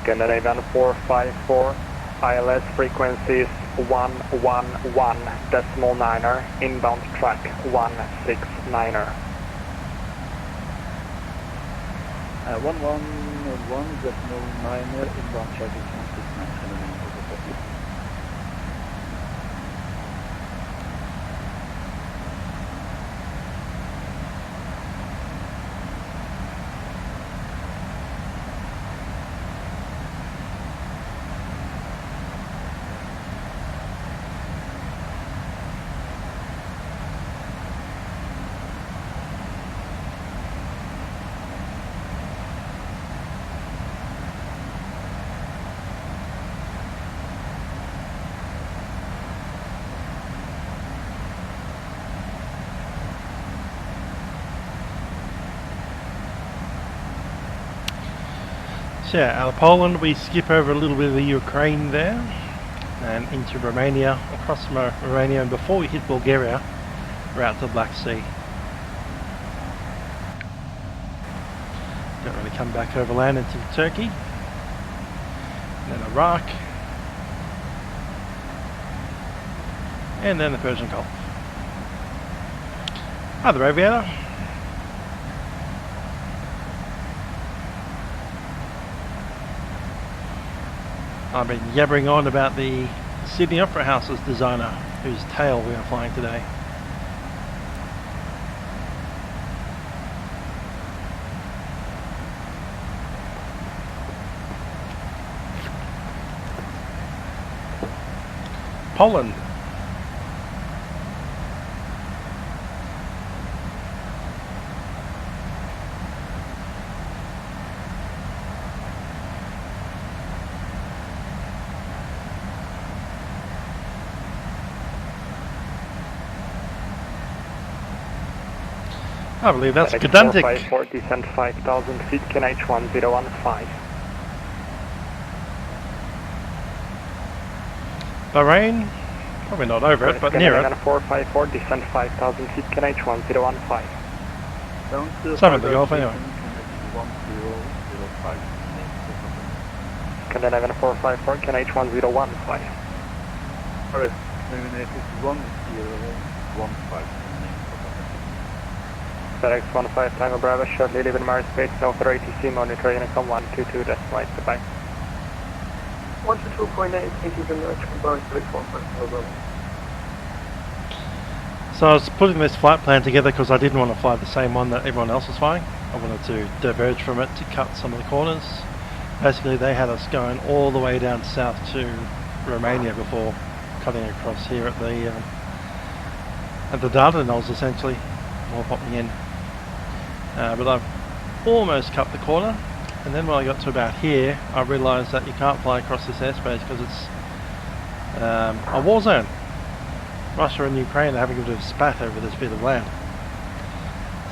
Scandinavian 454, ILS frequencies 111.9er, inbound track 169er. 111.9er, inbound track is 169er. So yeah, out of Poland we skip over a little bit of the Ukraine there and into Romania, across from Romania, and before we hit Bulgaria we're out to the Black Sea. Don't really come back overland into Turkey, and then Iraq, and then the Persian Gulf. Other aviator. I've been yabbering on about the Sydney Opera House's designer, whose tail we are flying today. Poland. I believe that's Gdansk. 454, descent 5,000 feet, KNH 1015. Bahrain, probably not over it, but near it. 454, descent 5,000 feet, KNH 1015. Some of the Gulf anyway. Canada 454, KNH 1015. Alright, 1015. FedEx 15 Tango Bravo, shortly leaving Mars Space, no for ATC, monitor Unicom 122, that's right, goodbye. 122.8, thank you very much, goodbye, FedEx 15 So I was putting this flight plan together because I didn't want to fly the same one that everyone else was flying. I wanted to diverge from it to cut some of the corners. Basically they had us going all the way down south to Romania before cutting across here at the Dardanelles essentially, or popping in. But I've almost cut the corner, and then when I got to about here I realised that you can't fly across this airspace because it's a war zone. Russia and Ukraine are having a bit of a spat over this bit of land.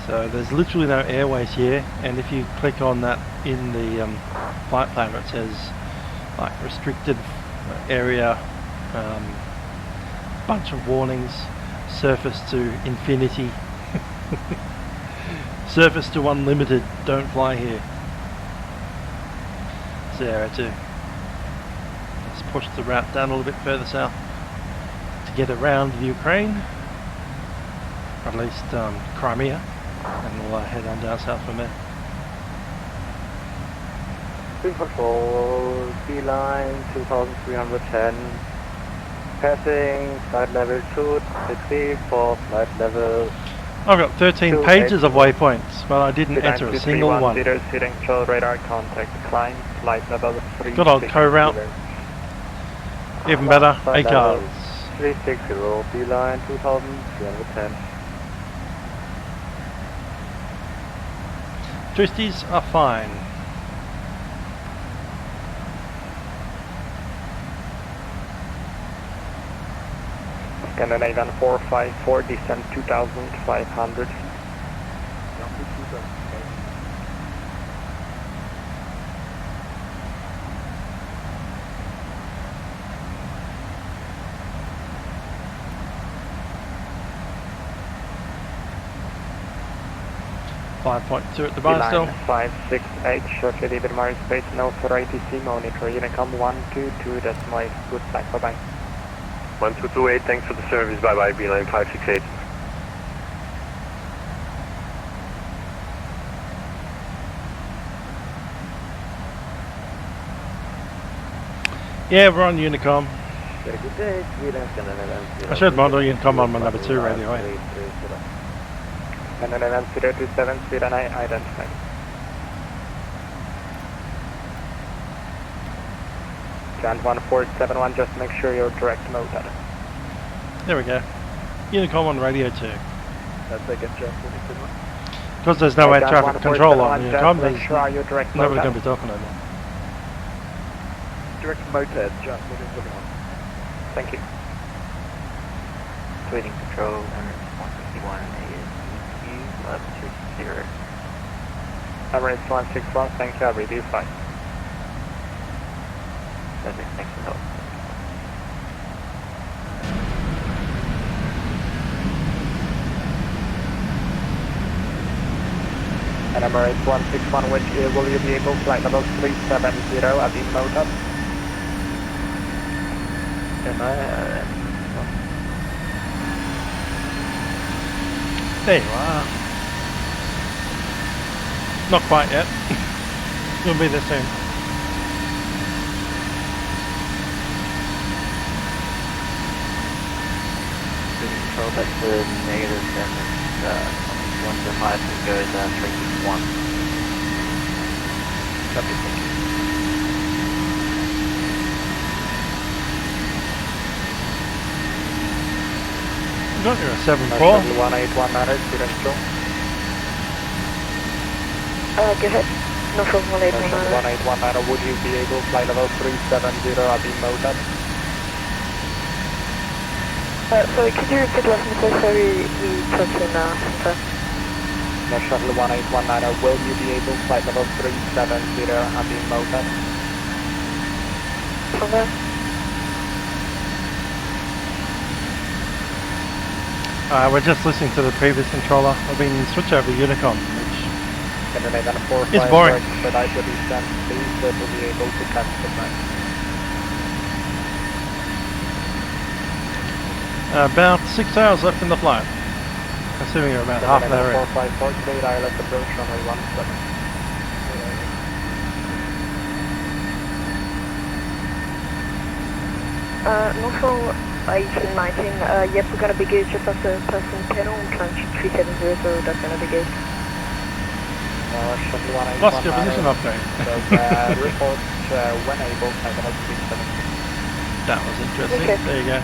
So there's literally no airways here, and if you click on that in the flight plan it says like restricted area, bunch of warnings, surface to infinity, surface to unlimited, don't fly here. So yeah, I had to just push the route down a little bit further south to get around Ukraine, or at least Crimea, and we'll head on down south from there. Control, Beeline 2310, passing flight level 263 for flight level. I've got 13 pages of waypoints, but I didn't enter a single one. Seating show radar contact, climb flight level 3. Good old co-route. Even better, 8 cars. 360, Beeline 2310. Twisties are fine. Scandinavian 454, descent 2,500. 5.2 at Dubai still. 568, shortly leaving Mars Space, no for ATC, monitor Unicom 122, that's my good flight, bye bye. 1228, thanks for the service, bye bye, Beeline 568. Yeah, we're on Unicom. Very good day, I should model Unicom on my number 2 radio, eh? And then 027, speed and I identify. Grand 1471, just make sure you're direct mode at it. There we go. Unicom on radio 2. That's like a jet. Because there's no air traffic control on Unicom, there's nobody going to be talking over there. Direct mode head, jet. Thank you. Waiting control, Emirates 161 ASQ 1160. Emirates 161, thank you, I'll redo 5. That's next to And Emirates 161, which will you be able to flight level 370 at the motor? There you are. Not quite yet. You'll be there soon. Control back to negative 7. Once the highest goes 361. Copy, thank you. Got you a 7-4. 1819, credential. Go ahead. No from 1819, would you be able to fly level 370 at the motor? Sorry, could you repeat what you said? Sorry, we talked in sometimes. No, shuttle 1819, will you be able to flight level 370 at the motor? From there? We're just listening to the previous controller. I've been switched over to Unicom, which is boring. But I should be sent, please, to be able to catch the track. About 6 hours left in the flight. Assuming you're about half an hour in. 454, clear ILS approach runway 17. Norfolk 1819, yep, we're going to be good just after person panel, climb 370, so that's going to be good. Lost your position upgrade. So, report when able, flight level 370. That was interesting. Okay. There you go.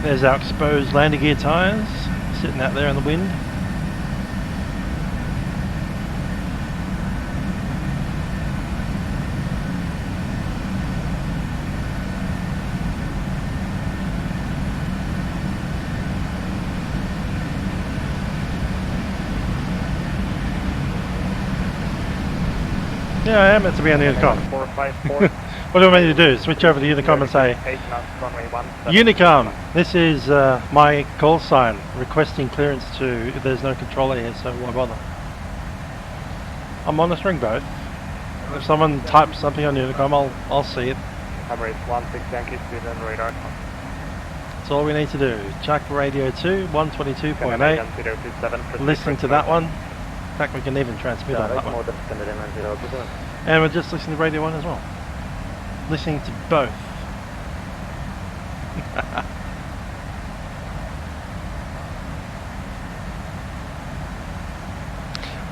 There's our exposed landing gear tyres sitting out there in the wind. Yeah, I am meant to be on the Unicom. 454. What do I mean to do? Switch over to Unicom and say, Unicom, this is my call sign requesting clearance to, there's no controller here, so why bother? I'm monitoring both. If someone types something on Unicom, I'll see it. Emirates 16 Yankee Sweden radar. That's all we need to do. Check radio 2, 122.8. Listening to that one. In fact, we can even transmit on that one. And we're just listening to radio 1 as well. Listening to both.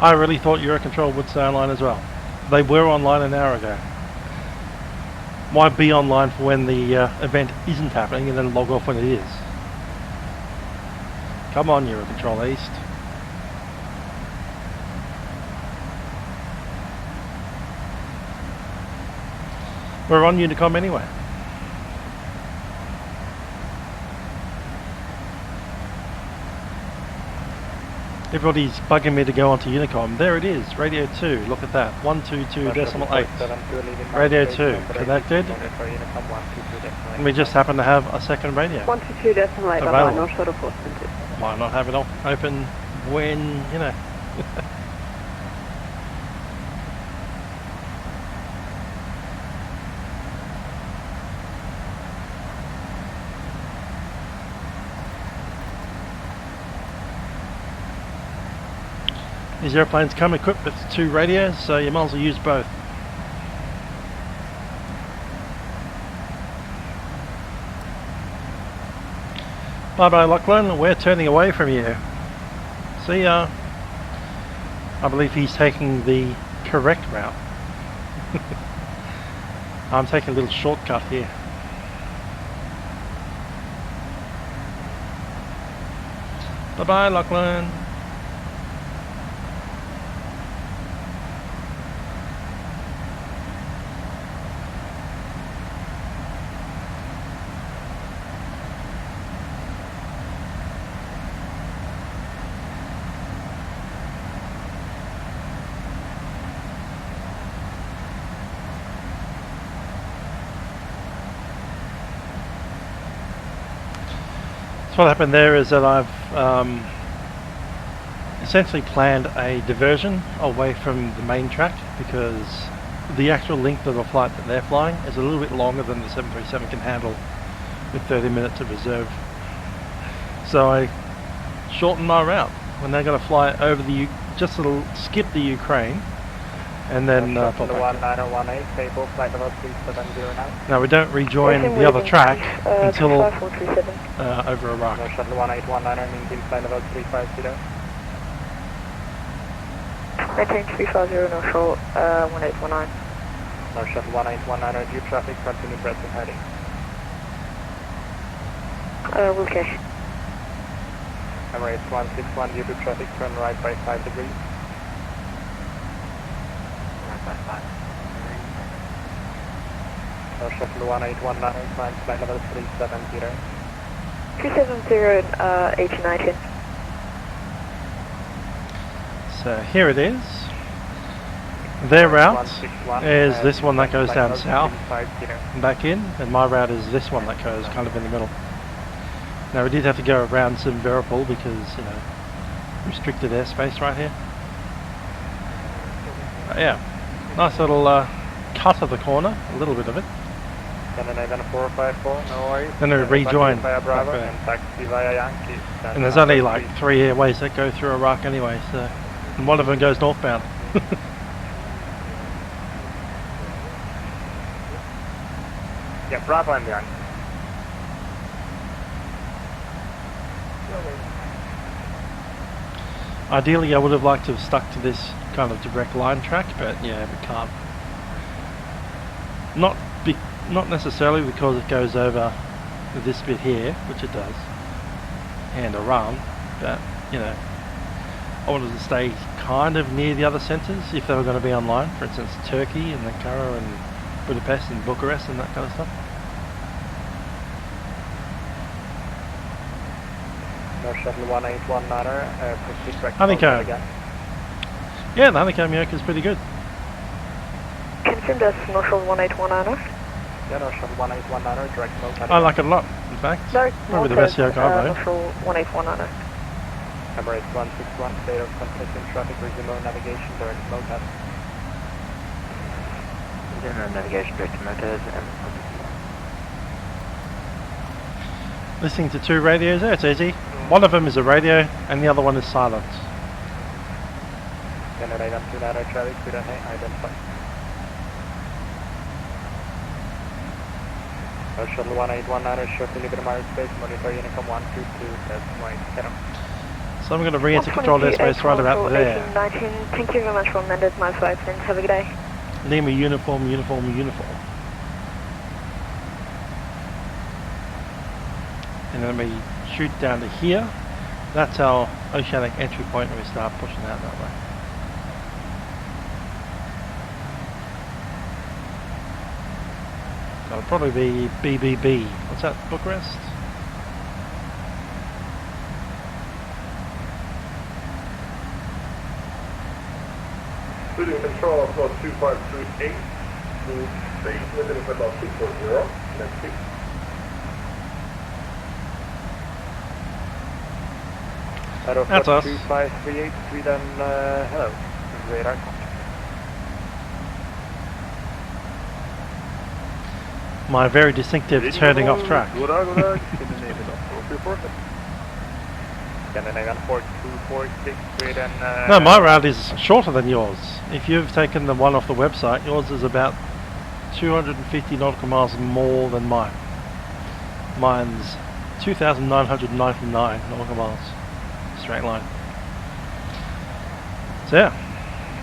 I really thought Eurocontrol would stay online as well. They were online an hour ago. Why be online for when the event isn't happening and then log off when it is? Come on, Eurocontrol East. We're on Unicom anyway. Everybody's bugging me to go onto Unicom. There it is, radio 2, look at that, 122.8. Radio 2, connected. And we just happen to have a second radio 122.8, available. not short of 472. Why not have it open when, you know. These airplanes come equipped with 2 radios, so you might as well use both. Bye bye Lachlan, we're turning away from you. See ya. I believe he's taking the correct route. I'm taking a little shortcut here. Bye bye Lachlan. So what happened there is that I've essentially planned a diversion away from the main track because the actual length of the flight that they're flying is a little bit longer than the 737 can handle with 30 minutes of reserve. So I shortened my route when they're going to fly over the just skip the Ukraine and then pop back. 1918, table, flight level 370 now. Now we don't rejoin the other track until over Iraq. No shuttle 1819, maintain flight level 350. 19350, no short, 1819. No shuttle 1819, due traffic, continue pressing heading. Okay. Emirates 161, due to traffic, turn right by 5 degrees. Right by 5 degrees. No shuttle 1819, climb flight level 370. 370, 1819. So here it is. Their route is this one that goes down south and back in, and my route is this one that goes kind of in the middle. Now we did have to go around Simferopol because, you know, restricted airspace right here. But yeah, nice little cut of the corner, a little bit of it. Then 454, no worries. Then we rejoin via Bravo back there. and taxi via Yankee. And there's only like 3 airways that go through Iraq anyway, so, and one of them goes northbound. Yeah, Bravo and Yankee. Ideally I would have liked to have stuck to this kind of direct line track, but yeah, we can't. Not necessarily because it goes over this bit here, which it does, and Iran, but you know, I wanted to stay kind of near the other centres if they were going to be online, for instance Turkey and Ankara and Budapest and Bucharest and that kind of stuff. No shuttle 1819, proceed back. Honeycomb. Yeah, the Honeycomb yoke is pretty good. Confirm that's no shuttle 1819. Yeah, no shuttle 1819, direct mode. I like it a lot, in fact. No, probably the best yoke I've no rode. shuttle 1819. Emirates 161, state of conflicting traffic, resume navigation, direct mode. Resume navigation, direct motors, and Listening to 2 radios there, it's easy. One of them is a radio and the other one is silence. Generate on 2 narrow traffic, we don't identify. No shuttle 1819, short delivery Emirates space, monitor Unicom 122, that's right, head on. So I'm going to re-enter controlled airspace right about there. 1819, thank you very much for amended my flight, and have a good day. Lima uniform, uniform, uniform. And then we shoot down to here. That's our oceanic entry point when we start pushing out that way. That'll probably be BBB. What's that, Bucharest? Leading control of flow 2538, move state within about 240, next peak. That's us. 2538, Sweden, hello, radar contact. My very distinctive turning off track. Scandinavian 4246, Sweden. No, my route is shorter than yours. If you've taken the one off the website, yours is about 250 nautical miles more than mine. Mine's 2,999 nautical miles. Straight line. So yeah.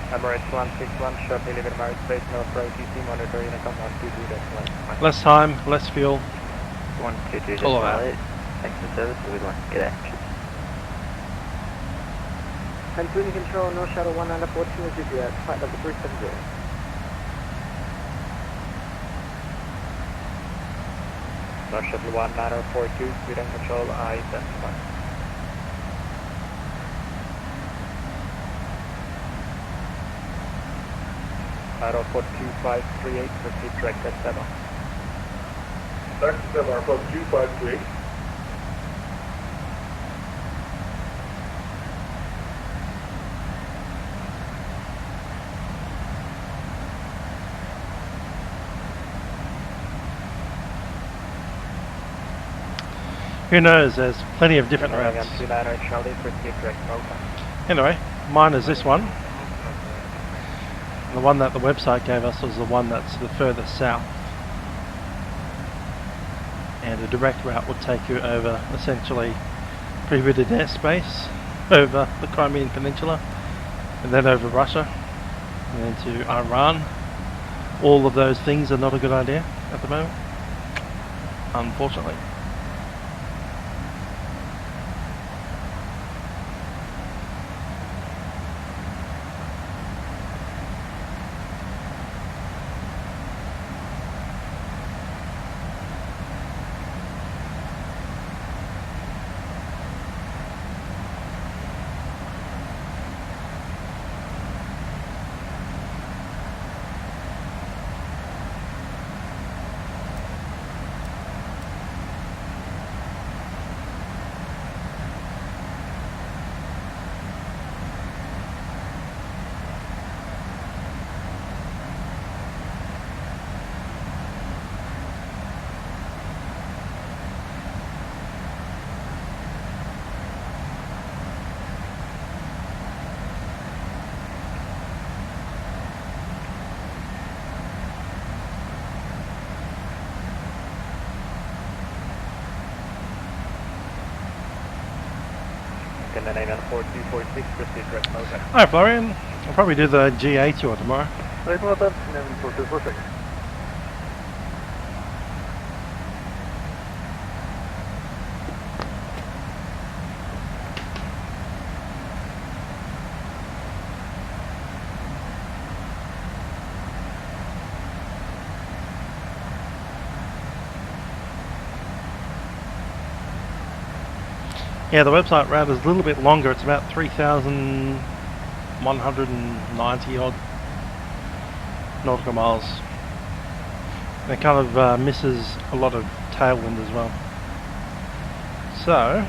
Emirates 161, short delivery Emirates space, no pro TC, monitor Unicom 122, that's Less time, less fuel. 122, all of that. Thanks for service, so we'd like to get action. And tuning control, no shuttle 1942 is GPS, flight level 370. No shuttle 1942, Sweden control, identify. Arrow 42538, proceed direct at 7. Taxi 7, our plus 2538. Who knows, there's plenty of different routes. Anyway, mine is this one. The one that the website gave us was the one that's the furthest south. And a direct route would take you over essentially Prepar3d airspace, over the Crimean Peninsula, and then over Russia, and then to Iran. All of those things are not a good idea at the moment, unfortunately. Hi Florian, I'll probably do the GA tour tomorrow. Yeah, the website route is a little bit longer. It's about 3,190 odd nautical miles. And it kind of misses a lot of tailwind as well. So,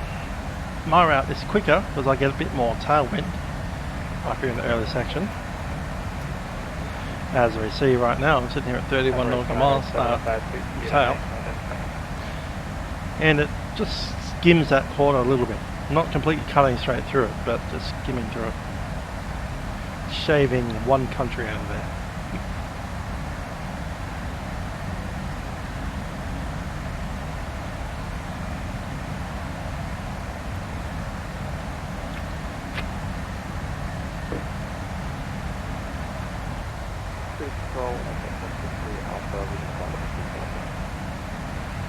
my route is quicker because I get a bit more tailwind up here in the early section. As we see right now, I'm sitting here at 31 nautical miles tail. And it just skims that corner a little bit. Not completely cutting straight through it, but just skimming through it. Shaving one country out of there.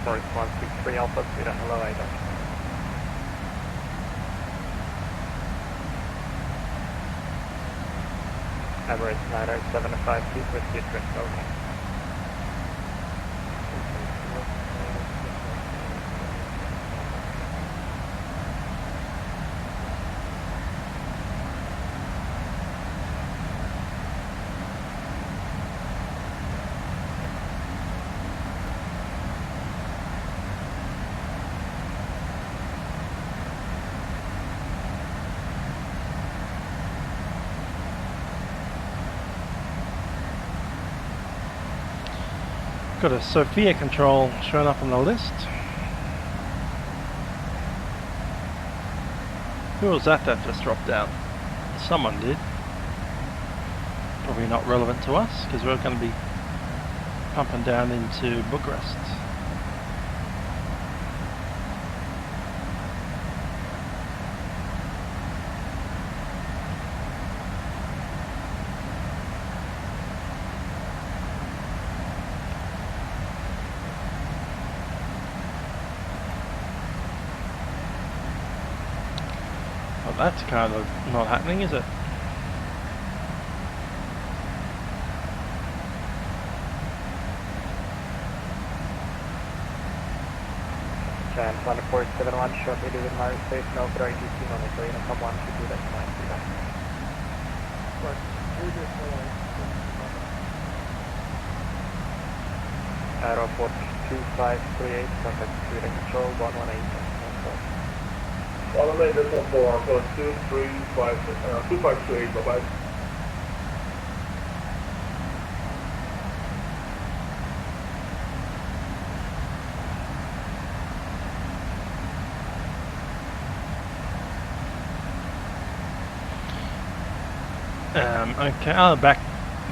Sorry, 163 Alpha, speed on hello, I don't. Emirates 975 feet with the drift over. Got a Sophia control showing up on the list. Who was that just dropped down? Someone did. Probably not relevant to us because we're going to be pumping down into Bucharest. That's kind of not happening, is it? Jan 1471, shortly do with Mars Space, no for ITC monitor, Unicom 1 should do that fine, see that. Aeroport 2538, contact Sweden Control 118. On the main, this one for Alpha 2528, bye-bye. Okay, back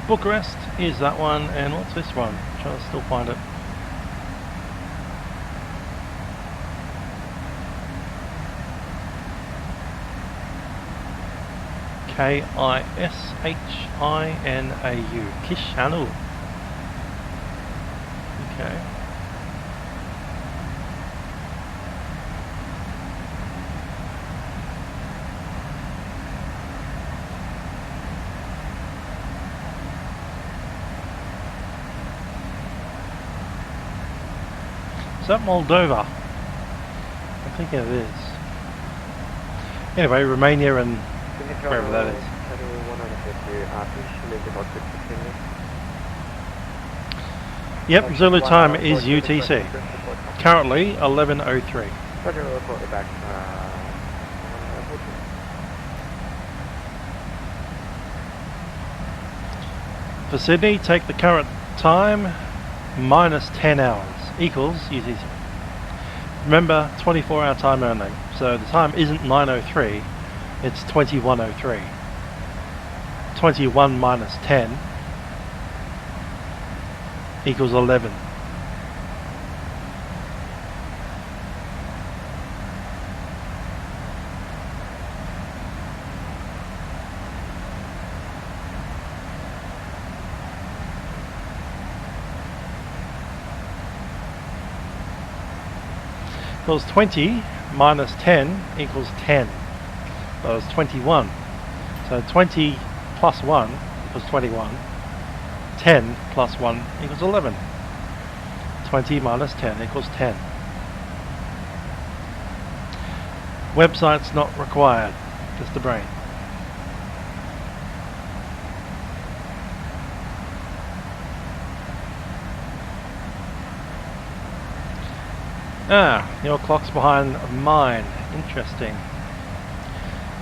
Bucharest is that one, and what's this one? I'm trying to still find it. K-I-S-H-I-N-A-U, Kishanu. Okay. Is that Moldova? I'm thinking it is. Anyway, Romania and wherever that is. Yep, Zulu time is UTC. Currently 11:03. For Sydney, take the current time minus 10 hours equals UTC. Remember, 24-hour time only. So the time isn't 9:03, it's 21:03. 21 minus 10 equals 11. Equals 20 minus 10 equals 10. That was 21. So 20 plus 1 equals 21. 10 plus 1 equals 11. 20 minus 10 equals 10. Website's not required, just the brain. Ah, your clock's behind mine. Interesting.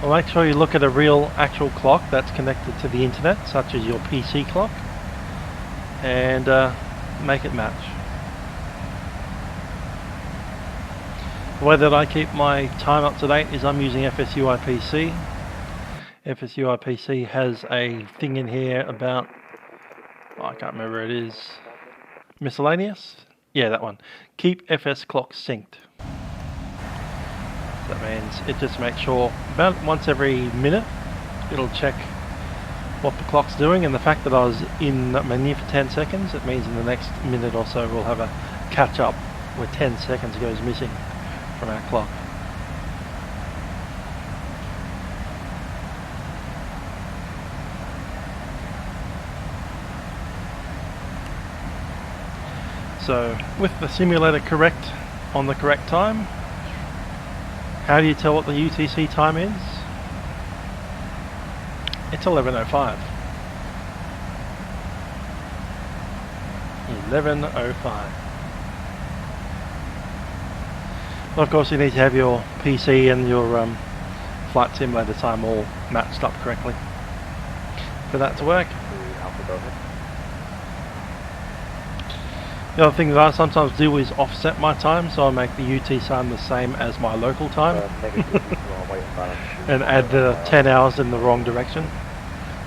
Well, make sure you look at a real actual clock that's connected to the internet, such as your PC clock, and make it match. The way that I keep my time up to date is I'm using FSUI PC. FSUI PC has a thing in here about, I can't remember where it is, miscellaneous? Yeah, that one. Keep FS clock synced. That means it just makes sure about once every minute it'll check what the clock's doing, and the fact that I was in menu for 10 seconds, it means in the next minute or so we'll have a catch up where 10 seconds goes missing from our clock. So with the simulator correct on the correct time, how do you tell what the UTC time is? It's 11:05. 11:05. Well, of course you need to have your PC and your flight simulator time all matched up correctly for that to work. The other thing that I sometimes do is offset my time, so I make the UT time the same as my local time and add the 10 hours in the wrong direction.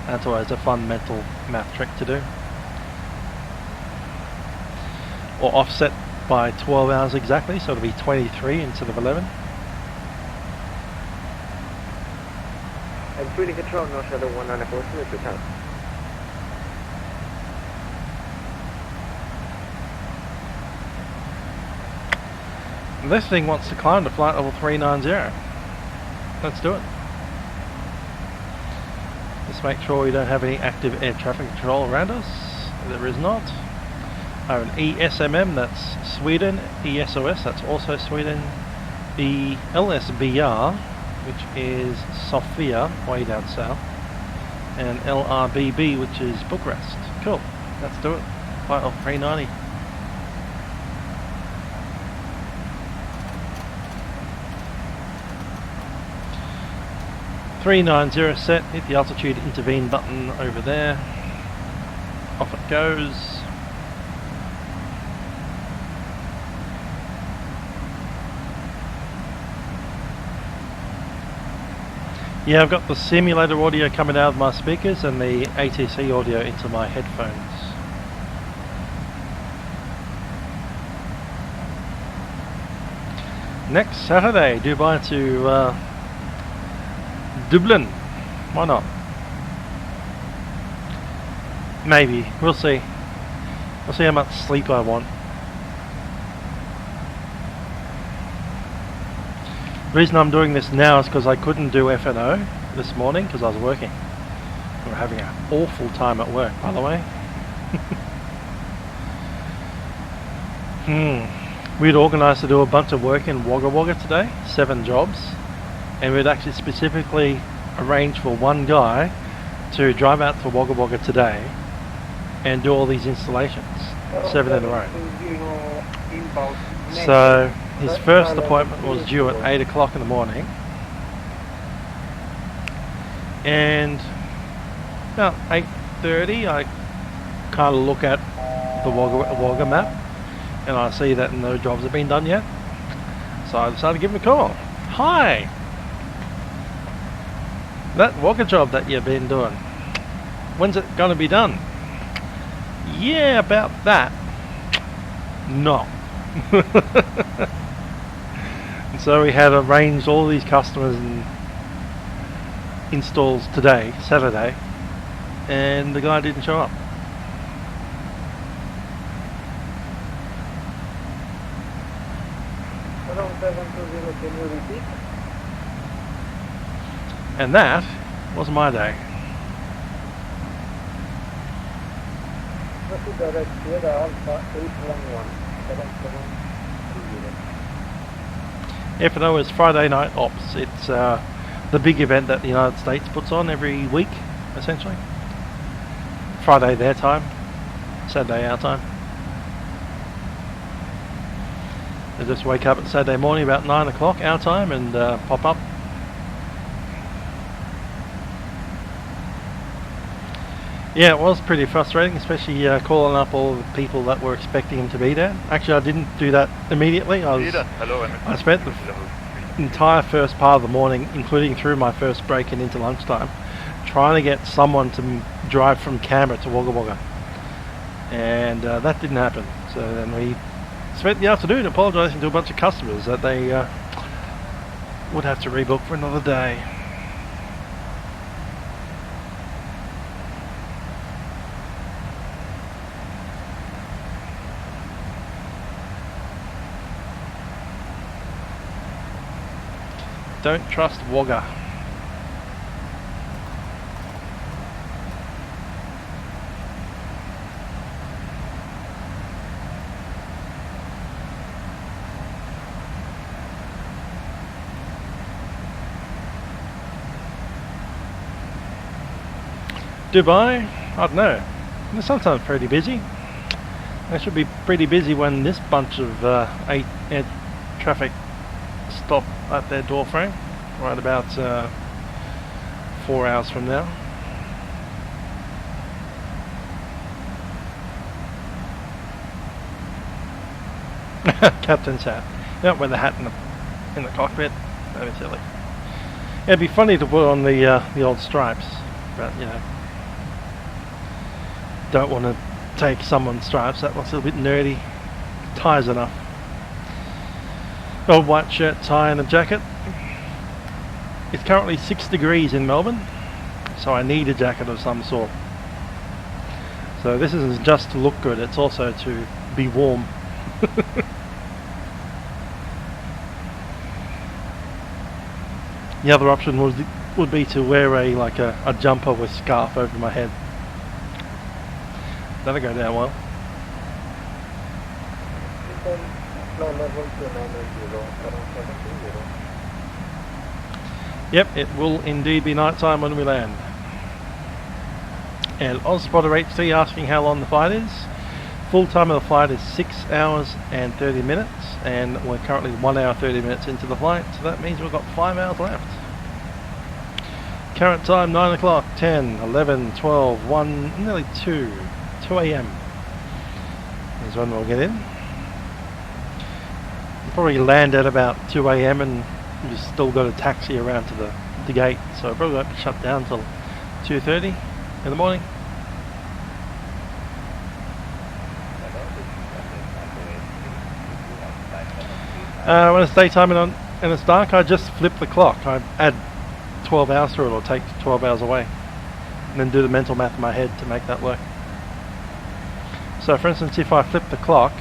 That's always a fun mental math trick to do. Or offset by 12 hours exactly, so it'll be 23 instead of 11. And Sweden control, no shadow 194, salute time. This thing wants to climb to flight level 390. Let's do it. Just make sure we don't have any active air traffic control around us. There is not. I have an ESMM, that's Sweden. ESOS, that's also Sweden. The LSBR, which is Sofia, way down south. And LRBB, which is Bucharest. Cool. Let's do it. Flight level 390. .390 set, hit the altitude intervene button over there, off it goes. Yeah, I've got the simulator audio coming out of my speakers and the ATC audio into my headphones. Next Saturday, Dubai to Dublin. Why not? Maybe. We'll see. We'll see how much sleep I want. The reason I'm doing this now is because I couldn't do FNO this morning because I was working. We were having an awful time at work, by the way. We'd organised to do a bunch of work in Wagga Wagga today, 7 jobs, and we'd actually specifically arranged for one guy to drive out to Wagga Wagga today and do all these installations, 7 in a row. So his first appointment was due at 8 o'clock in the morning, and about 8:30 I kind of look at the Wagga map and I see that no jobs have been done yet, so I decided to give him a call. Hi! That Wagga job that you've been doing, when's it going to be done? Yeah, about that. No. And so we had arranged all these customers and installs today, Saturday, and the guy didn't show up. And that was my day. FNO is Friday Night Ops. It's the big event that the United States puts on every week, essentially. Friday their time, Saturday our time. They just wake up at Saturday morning about 9 o'clock our time and pop up. Yeah, it was pretty frustrating, especially calling up all the people that were expecting him to be there. Actually, I didn't do that immediately. I spent the entire first part of the morning, including through my first break and into lunchtime, trying to get someone to drive from Canberra to Wagga Wagga. And that didn't happen. So then we spent the afternoon apologising to a bunch of customers that they would have to rebook for another day. Don't trust Wagga. Dubai, I don't know. It's sometimes pretty busy. It should be pretty busy when this bunch of air traffic stop at their door frame right about 4 hours from now. Captain's hat. You don't wear the hat in the cockpit. That is silly. It'd be funny to put on the old stripes, but you know, don't want to take someone's stripes. That looks a little bit nerdy. Tie's enough. Old white shirt, tie and a jacket. It's currently 6 degrees in Melbourne, so I need a jacket of some sort. So this isn't just to look good, it's also to be warm. The other option would be to wear a jumper with scarf over my head. That'll go down well. Yep, it will indeed be night time when we land. And OzSpotter HT asking how long the flight is. Full time of the flight is 6 hours and 30 minutes, and we're currently 1 hour 30 minutes into the flight, so that means we've got 5 hours left. Current time 9 o'clock, 10, 11, 12, 1, nearly 2 a.m. is when we'll get in. We'll probably land at about 2 a.m. and we've still got a taxi around to the to gate, so I probably won't be shut down till 2:30 in the morning. When it's daytime and it's dark, I just flip the clock. I add 12 hours to it, or take 12 hours away, and then do the mental math in my head to make that work. So for instance, if I flip the clock,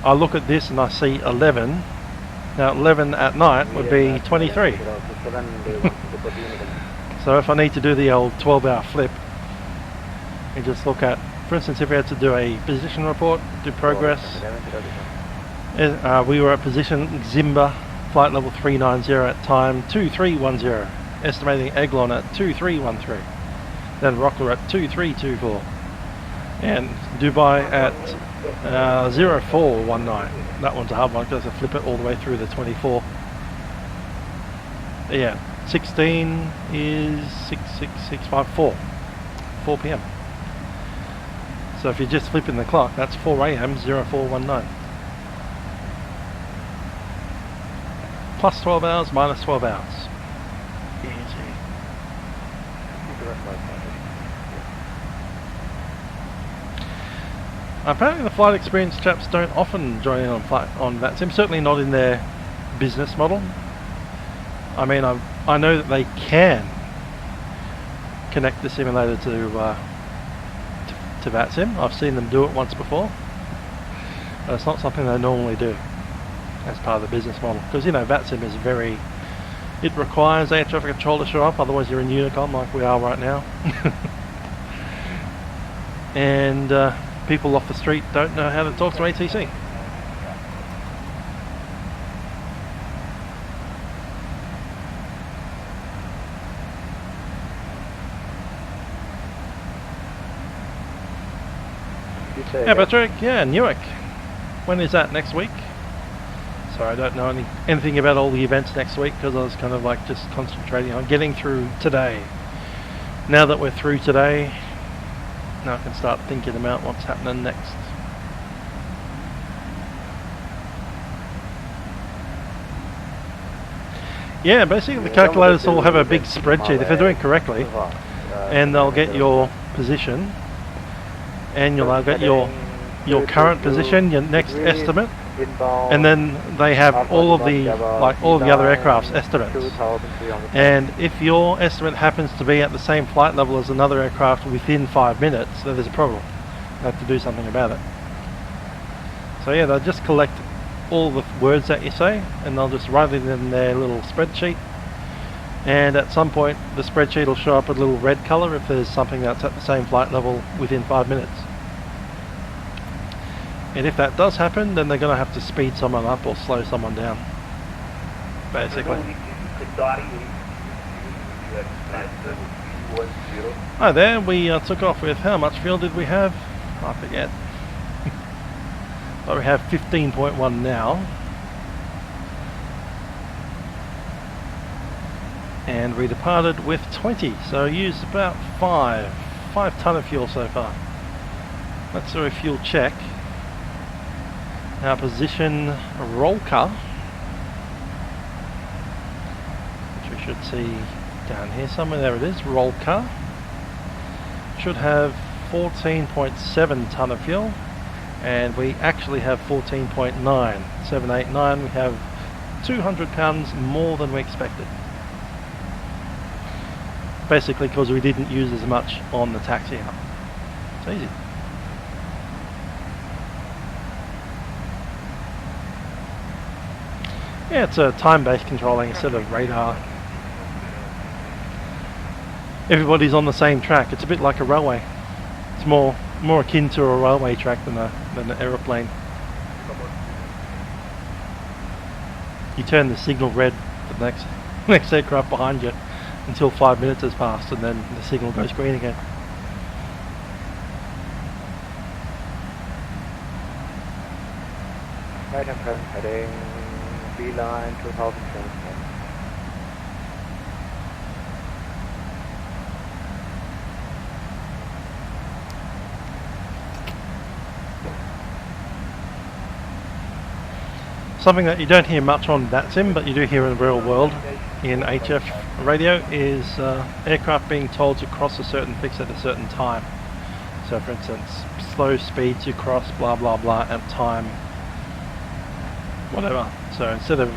I look at this and I see 11. Now 11 at night would be 23. So if I need to do the old 12-hour flip, you just look at, for instance, if we had to do a position report, do progress, we were at position Zimba, flight level 390 at time 2310, estimating Eglon at 2313, then Rockler at 2324, and Dubai at 0419. That one's a hard one because I flip it all the way through the 24. Yeah, 16 is 66654, 4 p.m. So if you're just flipping the clock, that's 4 a.m. 0419. Plus 12 hours, minus 12 hours. Easy. Apparently the flight experience chaps don't often join in on Vatsim, certainly not in their business model. I mean, I know that they can connect the simulator to Vatsim. I've seen them do it once before, but it's not something they normally do as part of the business model, because you know Vatsim is it requires air traffic control to show up, otherwise you're in Unicom like we are right now. And people off the street don't know how to talk to ATC. Yeah, Patrick, yeah, Newark. When is that, next week? So I don't know anything about all the events next week, because I was kind of like just concentrating on getting through today. Now that we're through today, now I can start thinking about what's happening next. Yeah, basically the calculators will have a big spreadsheet if they're doing correctly, and they'll get your position, and you'll get your current position, your next estimate, and then they have all of the other aircraft's estimates. And if your estimate happens to be at the same flight level as another aircraft within 5 minutes, then there's a problem. You have to do something about it. So yeah, they'll just collect all the words that you say, and they'll just write it in their little spreadsheet. And at some point, the spreadsheet will show up a little red color if there's something that's at the same flight level within 5 minutes. And if that does happen, then they're going to have to speed someone up or slow someone down, basically. Hi there, we took off with, how much fuel did we have? I forget. But we have 15.1 now. And we departed with 20, so used about 5 ton of fuel so far. Let's do a fuel check. Our position Rolka, which we should see down here somewhere, there it is, Rolka, should have 14.7 ton of fuel, and we actually have 14.9. We have 200 pounds more than we expected. Basically because we didn't use as much on the taxi out. It's easy. Yeah, it's a time-based controlling instead of radar. Everybody's on the same track. It's a bit like a railway. It's more akin to a railway track than an aeroplane. You turn the signal red for the next aircraft behind you until 5 minutes has passed, and then the signal goes green again. Right and present heading B-line 2017. Something that you don't hear much on Vatsim, but you do hear in the real world in HF radio is aircraft being told to cross a certain fix at a certain time. So for instance, slow speed to cross blah blah blah at time whatever. So instead of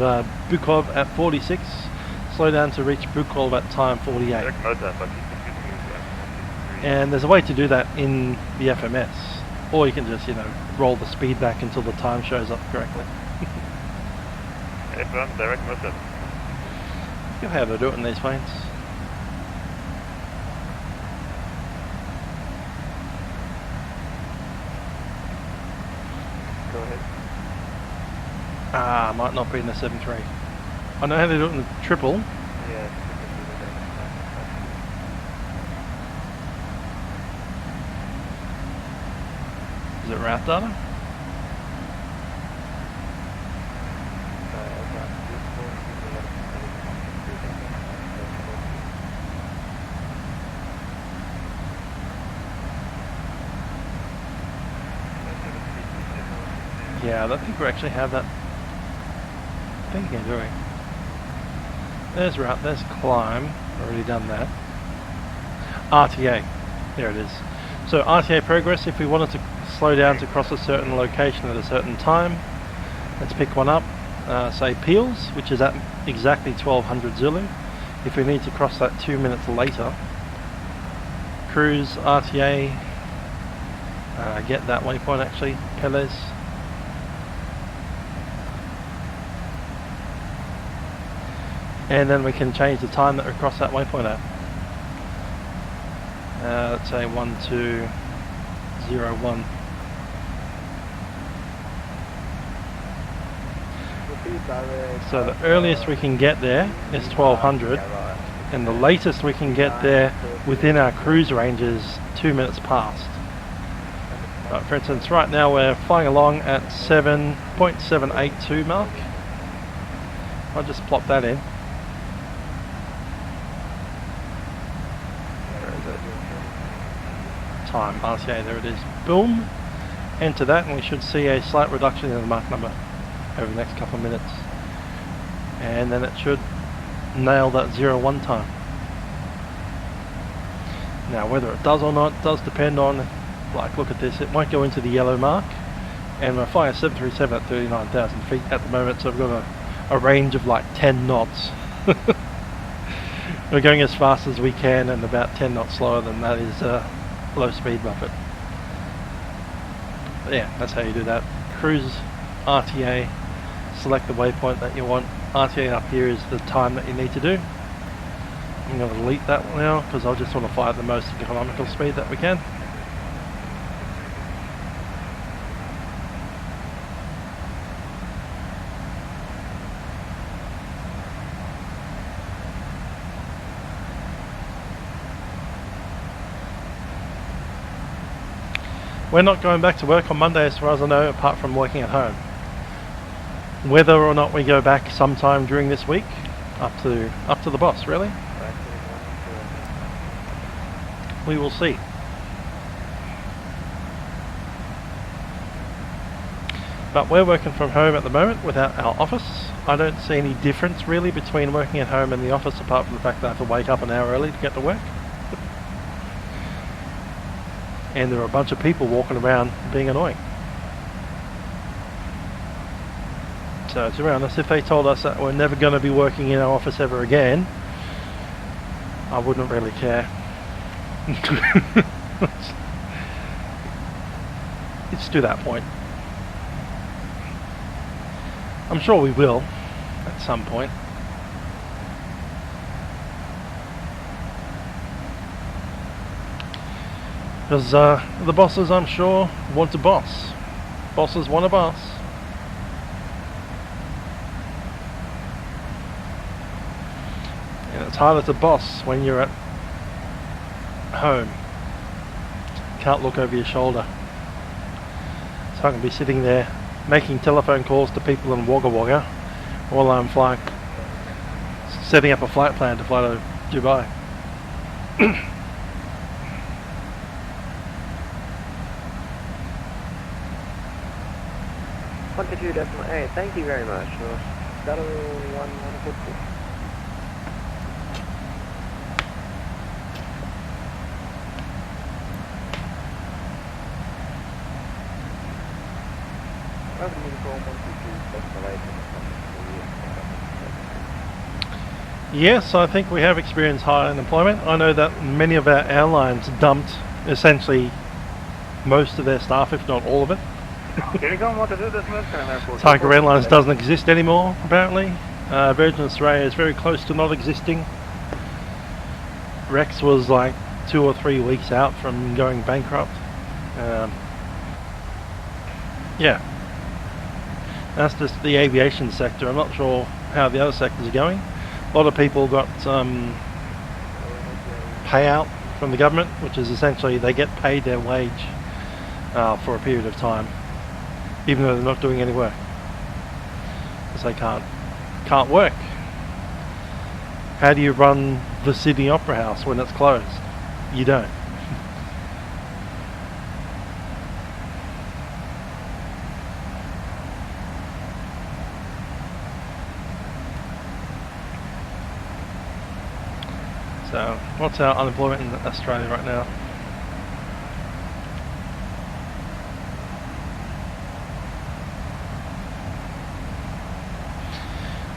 Bukov at 46, slow down to reach Bukov at time 48. And there's a way to do that in the FMS, or you can just, you know, roll the speed back until the time shows up correctly. Direct motor. Look at how they do it in these planes. Go ahead. Ah, might not be in the 7.3. I know how they do it in the triple. Yeah. Is it route data? Yeah, I don't think we actually have that thinking, do we? There's route, there's climb, already done that. RTA, there it is. So RTA progress, if we wanted to slow down to cross a certain location at a certain time, let's pick one up, say Peels, which is at exactly 1200 Zulu. If we need to cross that 2 minutes later, cruise RTA, get that waypoint actually, Peles. And then we can change the time that we cross that waypoint at. Let's say 1201. So the earliest we can get there is 1200, and the latest we can get there within our cruise range is 2 minutes past. But for instance, right now we're flying along at 7.782 mark. I'll just plop that in. Time, RTA, there it is. Boom. Enter that and we should see a slight reduction in the Mach number over the next couple of minutes. And then it should nail that 01 time. Now whether it does or not does depend on, like, look at this, it won't go into the yellow mark. And we're flying a 737 at 39,000 feet at the moment, so we've got a range of like 10 knots. We're going as fast as we can, and about 10 knots slower than that is low speed buffet. But yeah, that's how you do that. Cruise RTA, select the waypoint that you want. RTA up here is the time that you need to do. I'm going to delete that now because I just want to fly at the most economical speed that we can. We're not going back to work on Monday as far as I know, apart from working at home. Whether or not we go back sometime during this week, up to the boss, really. We will see. But we're working from home at the moment without our office. I don't see any difference really between working at home and the office, apart from the fact that I have to wake up an hour early to get to work. And there are a bunch of people walking around being annoying. So to be honest, if they told us that we're never going to be working in our office ever again, I wouldn't really care. It's to that point. I'm sure we will at some point. Because the bosses, I'm sure, want a boss. Bosses want a boss. And it's harder to boss when you're at home. Can't look over your shoulder. So I can be sitting there making telephone calls to people in Wagga Wagga while I'm flying, setting up a flight plan to fly to Dubai. 122.8, thank you very much. Shadow 1142. Yes, I think we have experienced high unemployment. I know that many of our airlines dumped essentially most of their staff, if not all of it. Tiger Airlines doesn't exist anymore, apparently. Virgin Australia is very close to not existing. Rex was like 2 or 3 weeks out from going bankrupt. Yeah. That's just the aviation sector. I'm not sure how the other sectors are going. A lot of people got payout from the government, which is essentially they get paid their wage for a period of time, even though they're not doing any work, because they can't work. How do you run the Sydney Opera House when it's closed? You don't. So, what's our unemployment in Australia right now?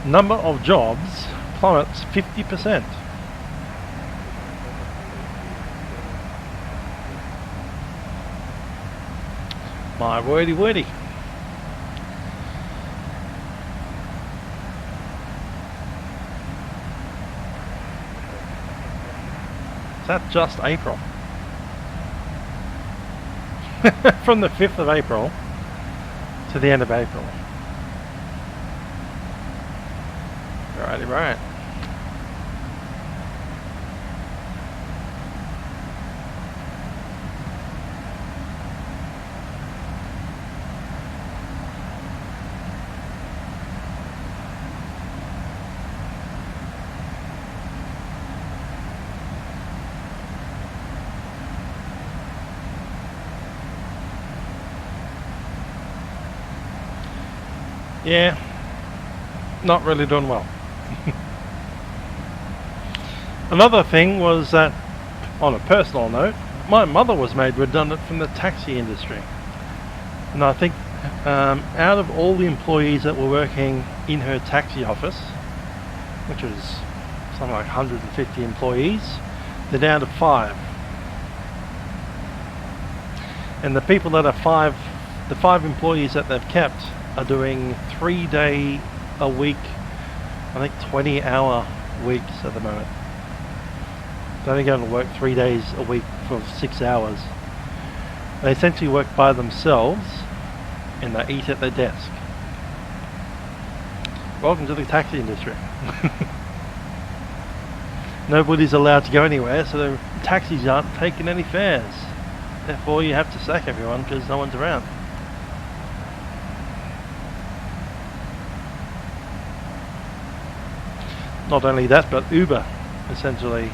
Number of jobs plummets 50%. My wordy wordy. Is that just April? From the 5th of April to the end of April. Righty, right. Yeah, not really doing well. Another thing was that, on a personal note, my mother was made redundant from the taxi industry. And I think out of all the employees that were working in her taxi office, which was something like 150 employees, they're down to 5. And the people that are the 5 employees that they've kept are doing 3-day a week, I think 20-hour weeks at the moment. They're only going to work 3 days a week for 6 hours. They essentially work by themselves and they eat at their desk. Welcome to the taxi industry. Nobody's allowed to go anywhere, so the taxis aren't taking any fares. Therefore you have to sack everyone because no one's around. Not only that, but Uber essentially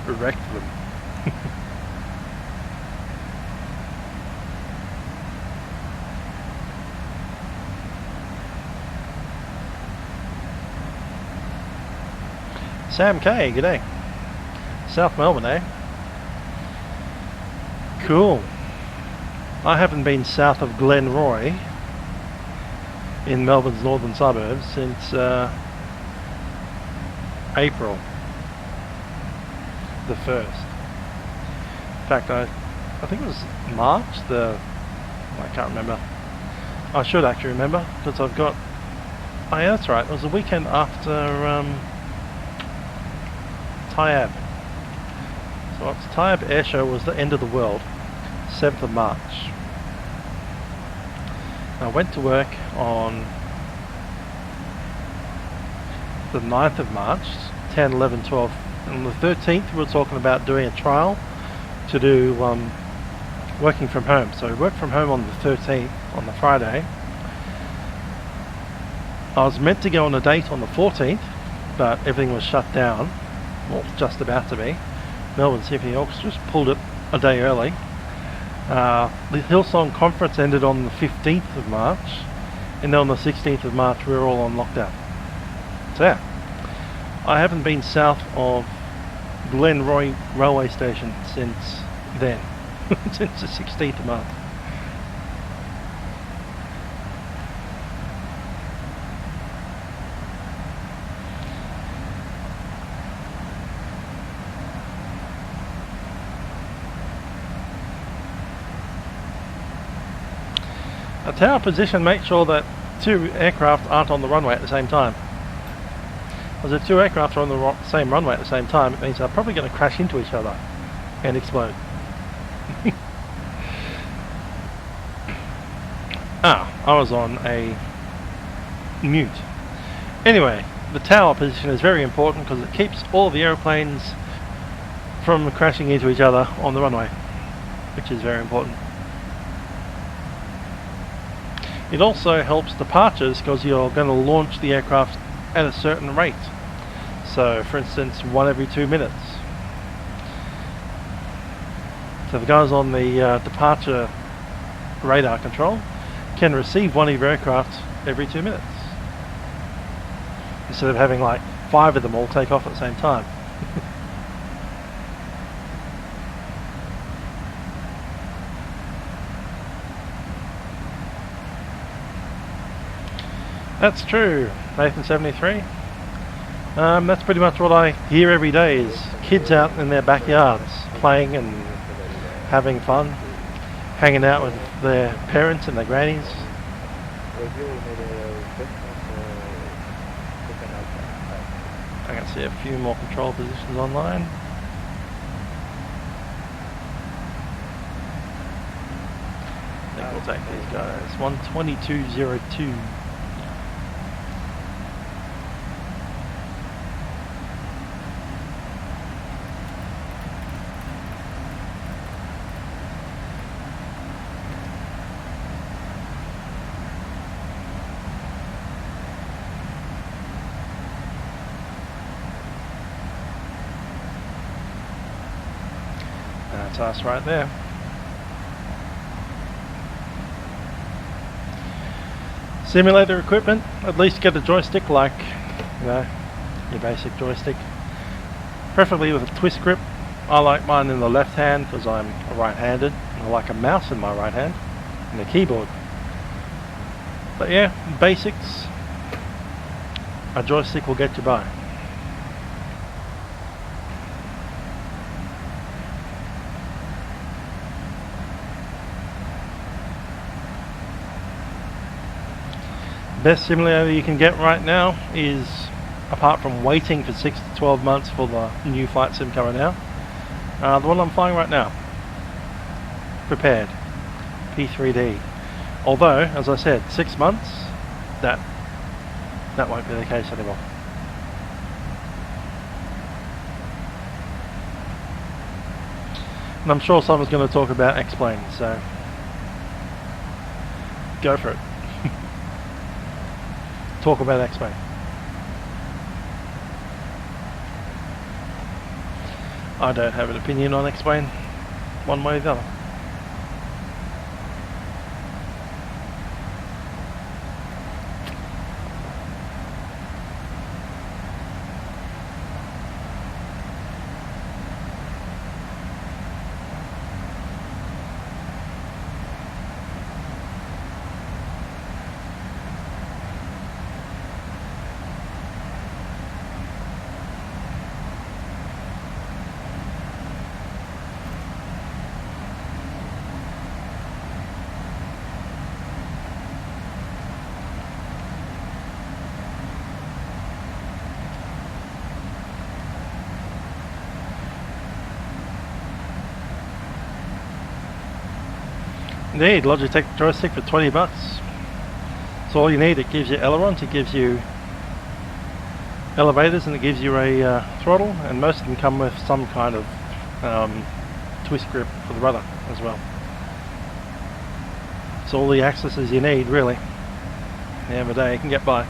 wrecked them. Sam K, g'day. South Melbourne, eh? Cool. I haven't been south of Glenroy in Melbourne's northern suburbs since April the 1st. In fact, I think it was March I can't remember. I should actually remember because I've got, oh yeah, that's right, it was the weekend after Tyab. So it's Tyab Airshow was the end of the world, 7th of March. I went to work on the 9th of March, 10, 11, 12. On the 13th we were talking about doing a trial to do working from home. So we worked from home on the 13th, on the Friday. I was meant to go on a date on the 14th, but everything was shut down, well, just about to be. Melbourne Symphony Orchestra's pulled it a day early. The Hillsong conference ended on the 15th of March, and then on the 16th of March we're all on lockdown. So yeah, I haven't been south of Glenroy railway station since then, since the 16th of March. A tower position makes sure that two aircraft aren't on the runway at the same time. Because if two aircraft are on the same runway at the same time, it means they're probably going to crash into each other and explode. I was on a mute. Anyway, the tower position is very important because it keeps all the aeroplanes from crashing into each other on the runway, which is very important. It also helps departures because you're going to launch the aircraft at a certain rate. So, for instance, 1 every 2 minutes. So the guys on the departure radar control can receive one of your aircraft every 2 minutes, instead of having like 5 of them all take off at the same time. That's true, Nathan73. That's pretty much what I hear every day, is kids out in their backyards playing and having fun, hanging out with their parents and their grannies. I can see a few more control positions online. I think we'll take these guys. 122.02. That's us right there. Simulator equipment, at least get a joystick like, you know, your basic joystick. Preferably with a twist grip. I like mine in the left hand because I'm right-handed, and I like a mouse in my right hand and a keyboard. But yeah, basics, a joystick will get you by. Best simulator you can get right now is, apart from waiting for 6 to 12 months for the new flight sim coming out, the one I'm flying right now, Prepar3d. Although, as I said, 6 months, that won't be the case anymore. And I'm sure someone's going to talk about X-Plane, so go for it. Talk about X-Plane. I don't have an opinion on X-Plane, one way or the other. Indeed, Logitech joystick for 20 bucks. That's all you need. It gives you ailerons, it gives you elevators, and it gives you a throttle, and most of them come with some kind of twist grip for the rudder as well. It's all the accesses you need, really. At the end of the day, you can get by.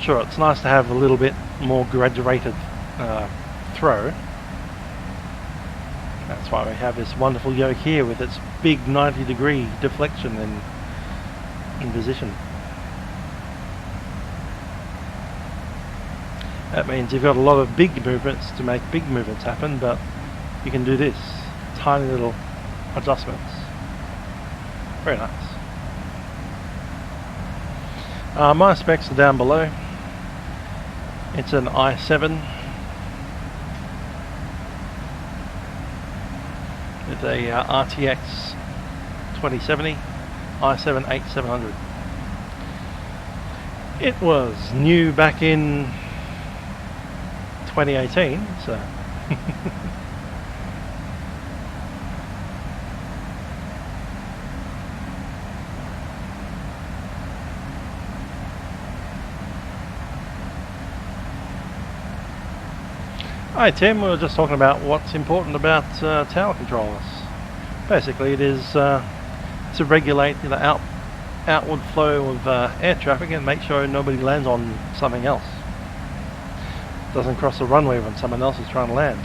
Sure, it's nice to have a little bit more graduated throw. That's why we have this wonderful yoke here with its big 90-degree deflection in position. That means you've got a lot of big movements to make big movements happen, but you can do this, tiny little adjustments. Very nice. My specs are down below. It's an i7 with a RTX 2070 i7 8700. It was new back in 2018, so Hi Tim, we were just talking about what's important about tower controllers. Basically it is to regulate the outward flow of air traffic and make sure nobody lands on something else. Doesn't cross the runway when someone else is trying to land.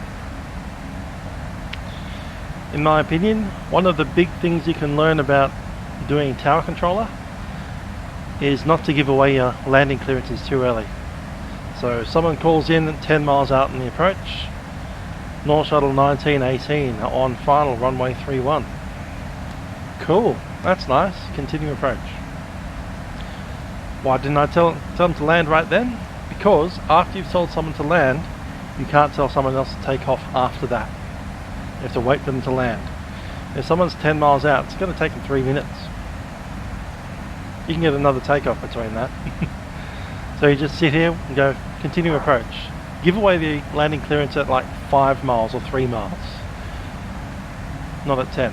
In my opinion, one of the big things you can learn about doing tower controller is not to give away your landing clearances too early. So if someone calls in 10 miles out in the approach, North Shuttle 1918 on final runway 31. Cool, that's nice, continue approach. Why didn't I tell them to land right then? Because after you've told someone to land, you can't tell someone else to take off after that. You have to wait for them to land. If someone's 10 miles out, it's going to take them 3 minutes. You can get another takeoff between that. So you just sit here and go, continue approach. Give away the landing clearance at like 5 miles or 3 miles. Not at 10.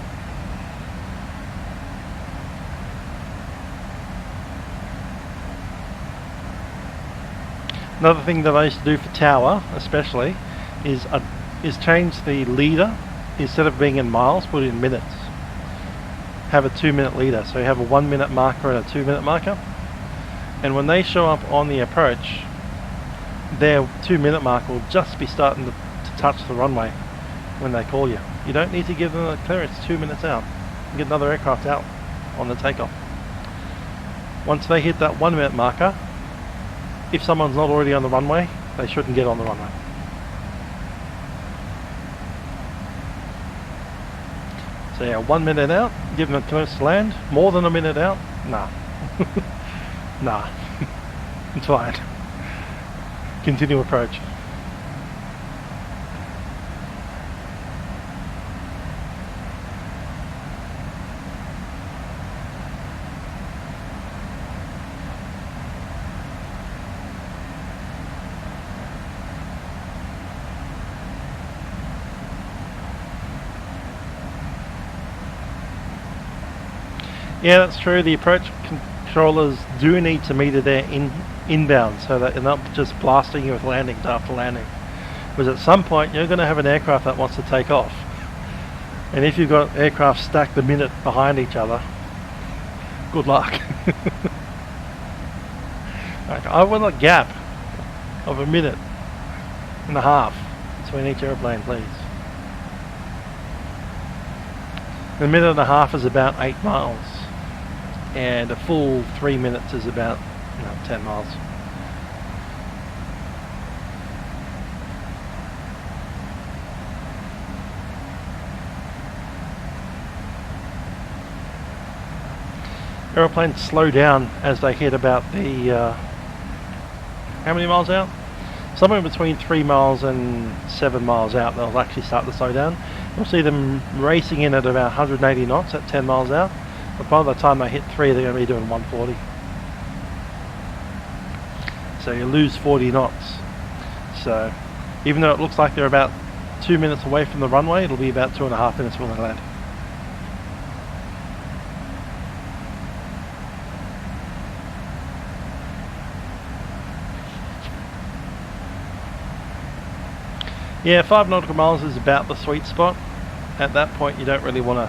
Another thing that I used to do for tower, especially, is change the leader. Instead of being in miles, put it in minutes. Have a 2-minute leader. So you have a 1-minute marker and a 2-minute marker. And when they show up on the approach, their 2-minute mark will just be starting to touch the runway when they call you. You don't need to give them a clearance 2 minutes out. You get another aircraft out on the takeoff. Once they hit that 1-minute marker, if someone's not already on the runway, they shouldn't get on the runway. So yeah, 1 minute out, give them a clearance to land. More than a minute out, nah. Nah, it's fine. Continue approach. Yeah, that's true. The approach controllers do need to meter their inbound so that they're not just blasting you with landings after landing. Because at some point you're going to have an aircraft that wants to take off. And if you've got aircraft stacked a minute behind each other, good luck. Like, I want a gap of a minute and a half between each airplane, please. A minute and a half is about 8 miles. And a full 3 minutes is about 10 miles. Aeroplanes slow down as they hit about the how many miles out? Somewhere between 3 miles and 7 miles out they'll actually start to slow down. You'll see them racing in at about 180 knots at 10 miles out. But by the time they hit 3, they're going to be doing 140. So you lose 40 knots. So even though it looks like they're about 2 minutes away from the runway, it'll be about 2.5 minutes when they land. Yeah, 5 nautical miles is about the sweet spot. At that point you don't really want to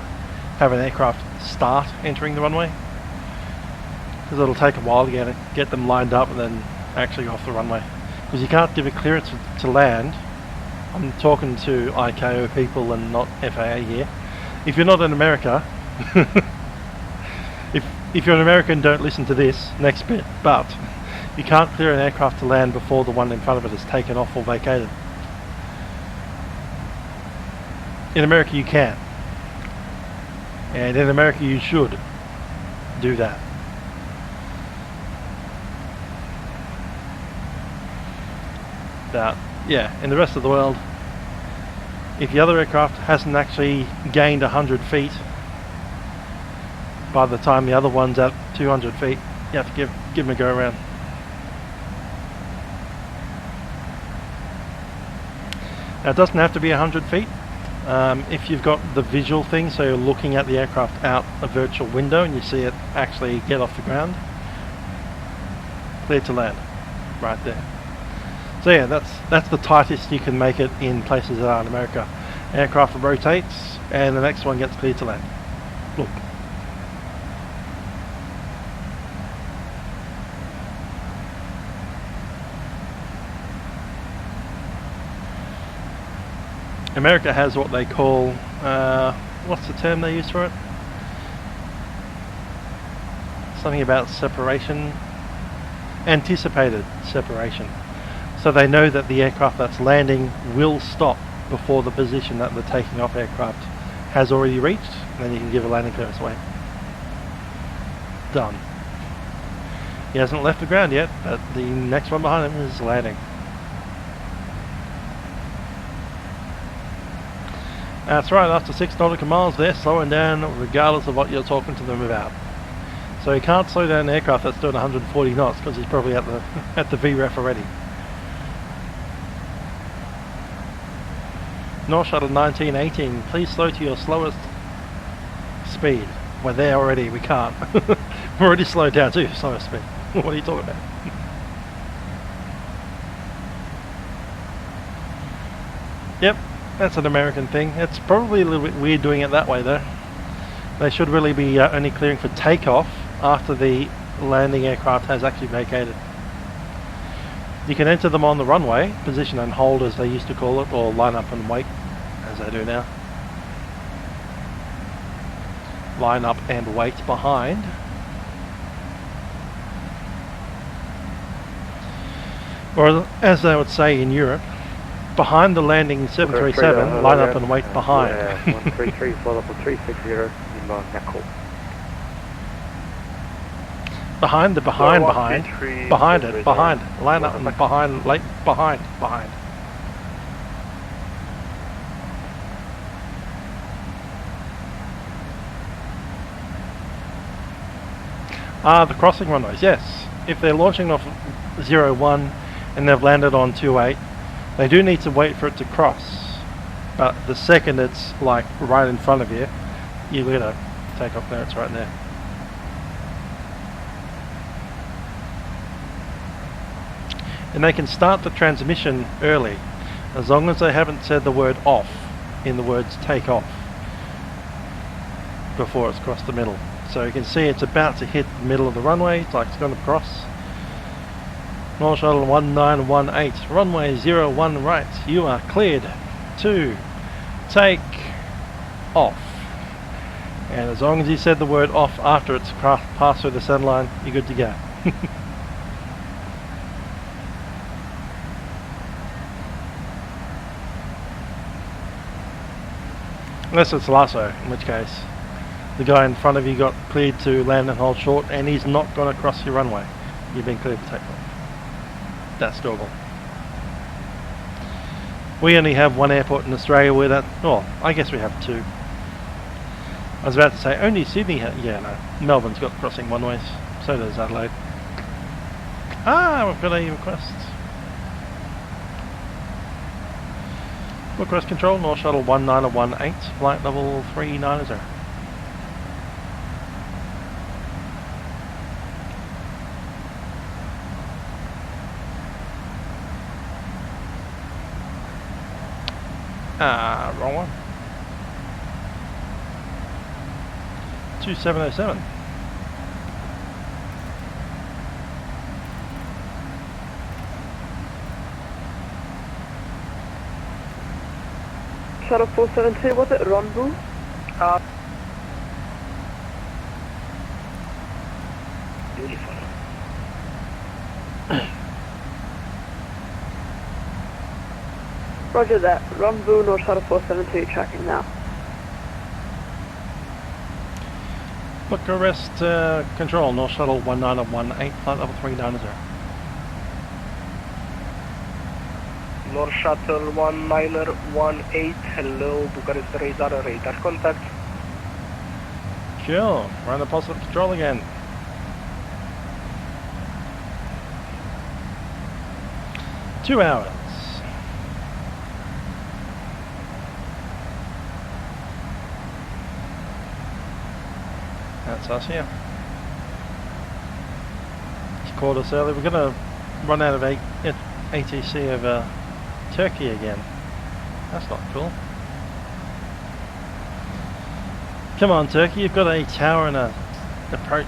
have an aircraft start entering the runway, because it'll take a while to get them lined up and then actually off the runway, because you can't give a clearance to land. I'm talking to ICAO people and not FAA here. If you're not in America, if you're an American, don't listen to this next bit, but you can't clear an aircraft to land before the one in front of it is taken off or vacated. In America you can, and in America you should do that. But yeah, in the rest of the world, if the other aircraft hasn't actually gained 100 feet by the time the other one's at 200 feet, you have to give them a go around. Now it doesn't have to be 100 feet. If you've got the visual thing, so you're looking at the aircraft out a virtual window and you see it actually get off the ground, clear to land, right there. So yeah, that's the tightest you can make it in places that aren't America. Aircraft rotates and the next one gets cleared to land. Look. America has what they call, what's the term they use for it? Something about separation. Anticipated separation. So they know that the aircraft that's landing will stop before the position that the taking off aircraft has already reached, and then you can give a landing clearance away. Done. He hasn't left the ground yet, but the next one behind him is landing. That's right, after 6 nautical miles they're slowing down regardless of what you're talking to them about. So you can't slow down an aircraft that's doing 140 knots because he's probably at the VREF already. North Shuttle 1918, please slow to your slowest speed. We're there already, we can't. We're already slowed down to your slowest speed. What are you talking about? Yep, that's an American thing. It's probably a little bit weird doing it that way though. They should really be only clearing for takeoff after the landing aircraft has actually vacated. You can enter them on the runway, position and hold as they used to call it, or line up and wait as they do now. Line up and wait behind. Or as they would say in Europe, behind the landing 737, line up and wait behind. 133, flow level 360, inbound Echo. Behind it, behind it, line up and behind. The crossing runways, yes. If they're launching off 01 and they've landed on 28, they do need to wait for it to cross. But the second it's like right in front of you, you get a takeoff clearance right there. And they can start the transmission early, as long as they haven't said the word off in the words take off before it's crossed the middle. So you can see it's about to hit the middle of the runway, it's like it's going to cross. North Shuttle 1918, runway 01 right, you are cleared to take off. And as long as you said the word off after it's passed through the center line, you're good to go. Unless it's lasso, in which case the guy in front of you got cleared to land and hold short and he's not going to cross your runway. You've been cleared to take off. That's doable. We only have one airport in Australia where that, well, I guess we have two. I was about to say only Sydney yeah, no, Melbourne's got crossing one ways, so does Adelaide. We've got a request. Request control, North Shuttle 1918, flight level 390. Wrong one. 2707. Shuttle 472, was it rendezvous? Uniform. Roger that. Rendezvous, North Shuttle 472, tracking now. Look, arrest control, North Shuttle 1918, flight level 390. North Shuttle 1918, hello, Bucharest radar contact. Sure, we're under positive control again. Two hours. That's us here. He called us early. We're going to run out of ATC over Turkey again. That's not cool. Come on, Turkey, you've got a tower and a approach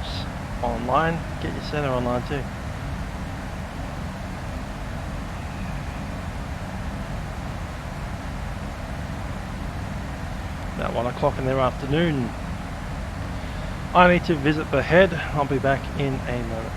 online. Get your center online too. About 1 o'clock in the afternoon. I need to visit the head. I'll be back in a moment.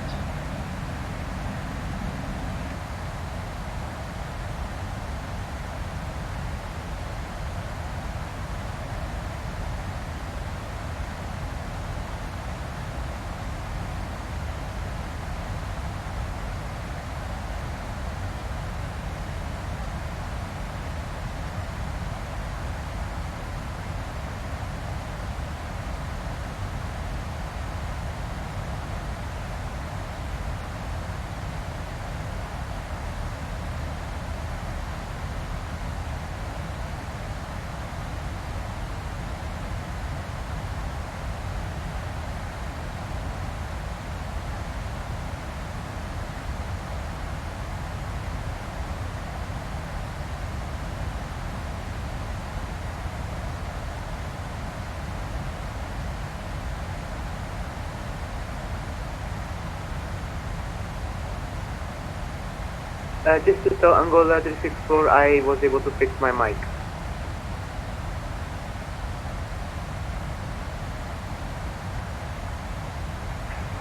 Just to tell Angola 364, I was able to fix my mic.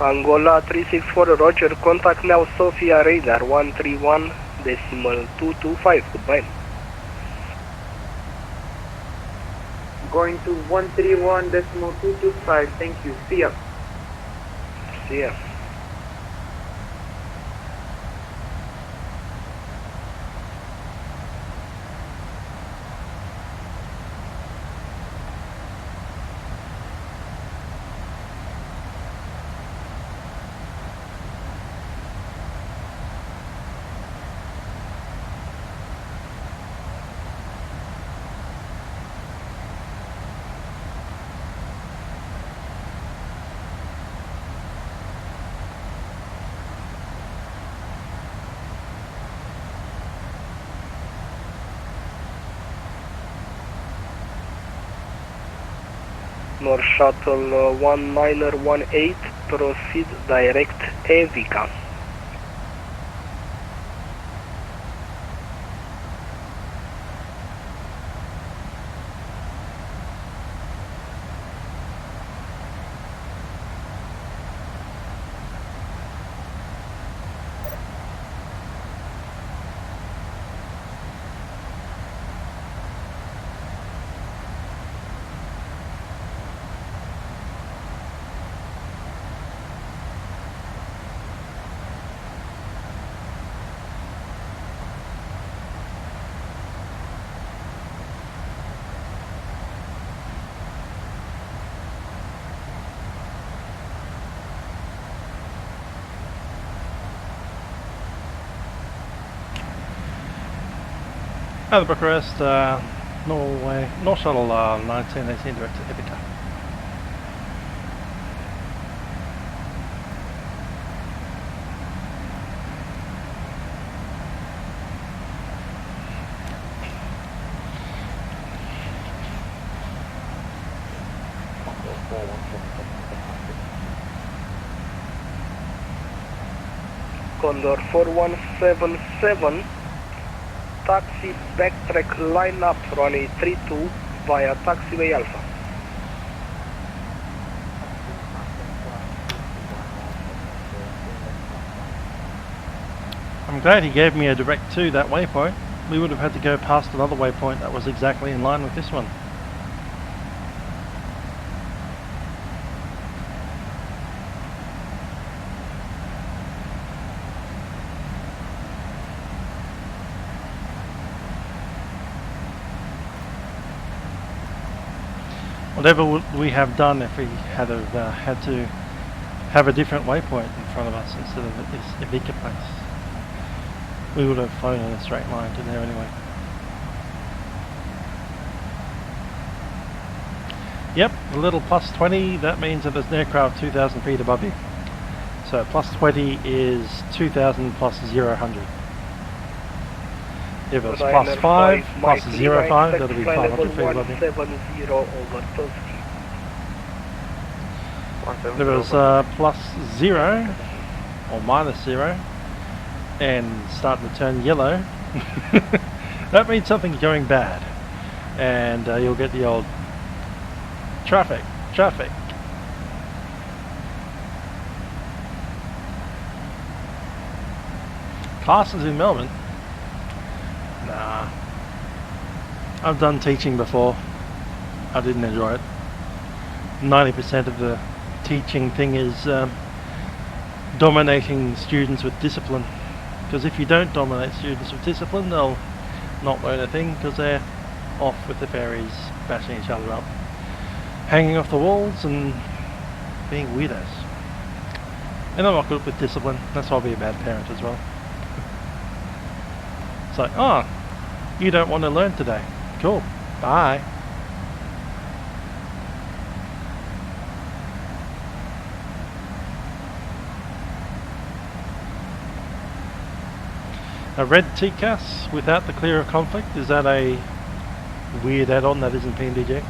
Angola 364, roger, contact now Sofia radar 131.225, goodbye. Going to 131.225, thank you, see ya. See ya. North Shuttle 1918, proceed direct Evika. Other Bucharest, Norway, North Shuttle 1918 direct to Ibiza. Condor 4177, taxi backtrack line up runway 32 via taxiway Alpha. I'm glad he gave me a direct to that waypoint. We would have had to go past another waypoint that was exactly in line with this one. Whatever would we have done if we had to have a different waypoint in front of us instead of this Ivica place? We would have flown in a straight line to there anyway. Yep, a little plus 20, that means that there's an aircraft 2,000 feet above you. So plus 20 is 2,000 plus 0, 100. If it's plus 5, plus 0, 5, that'll be 500 feet above you. 170 over Toski. If it was plus 0, or minus 0, and starting to turn yellow, that means something's going bad. And you'll get the old traffic. Classes in Melbourne? Nah. I've done teaching before. I didn't enjoy it. 90% of the teaching thing is dominating students with discipline. Because if you don't dominate students with discipline, they'll not learn a thing because they're off with the fairies, bashing each other up, hanging off the walls and being weirdos. And I'm not good with discipline, that's why I'll be a bad parent as well. It's like, oh, you don't want to learn today. Cool, bye. A red TCAS without the clear of conflict, is that a weird add-on that isn't PMDG?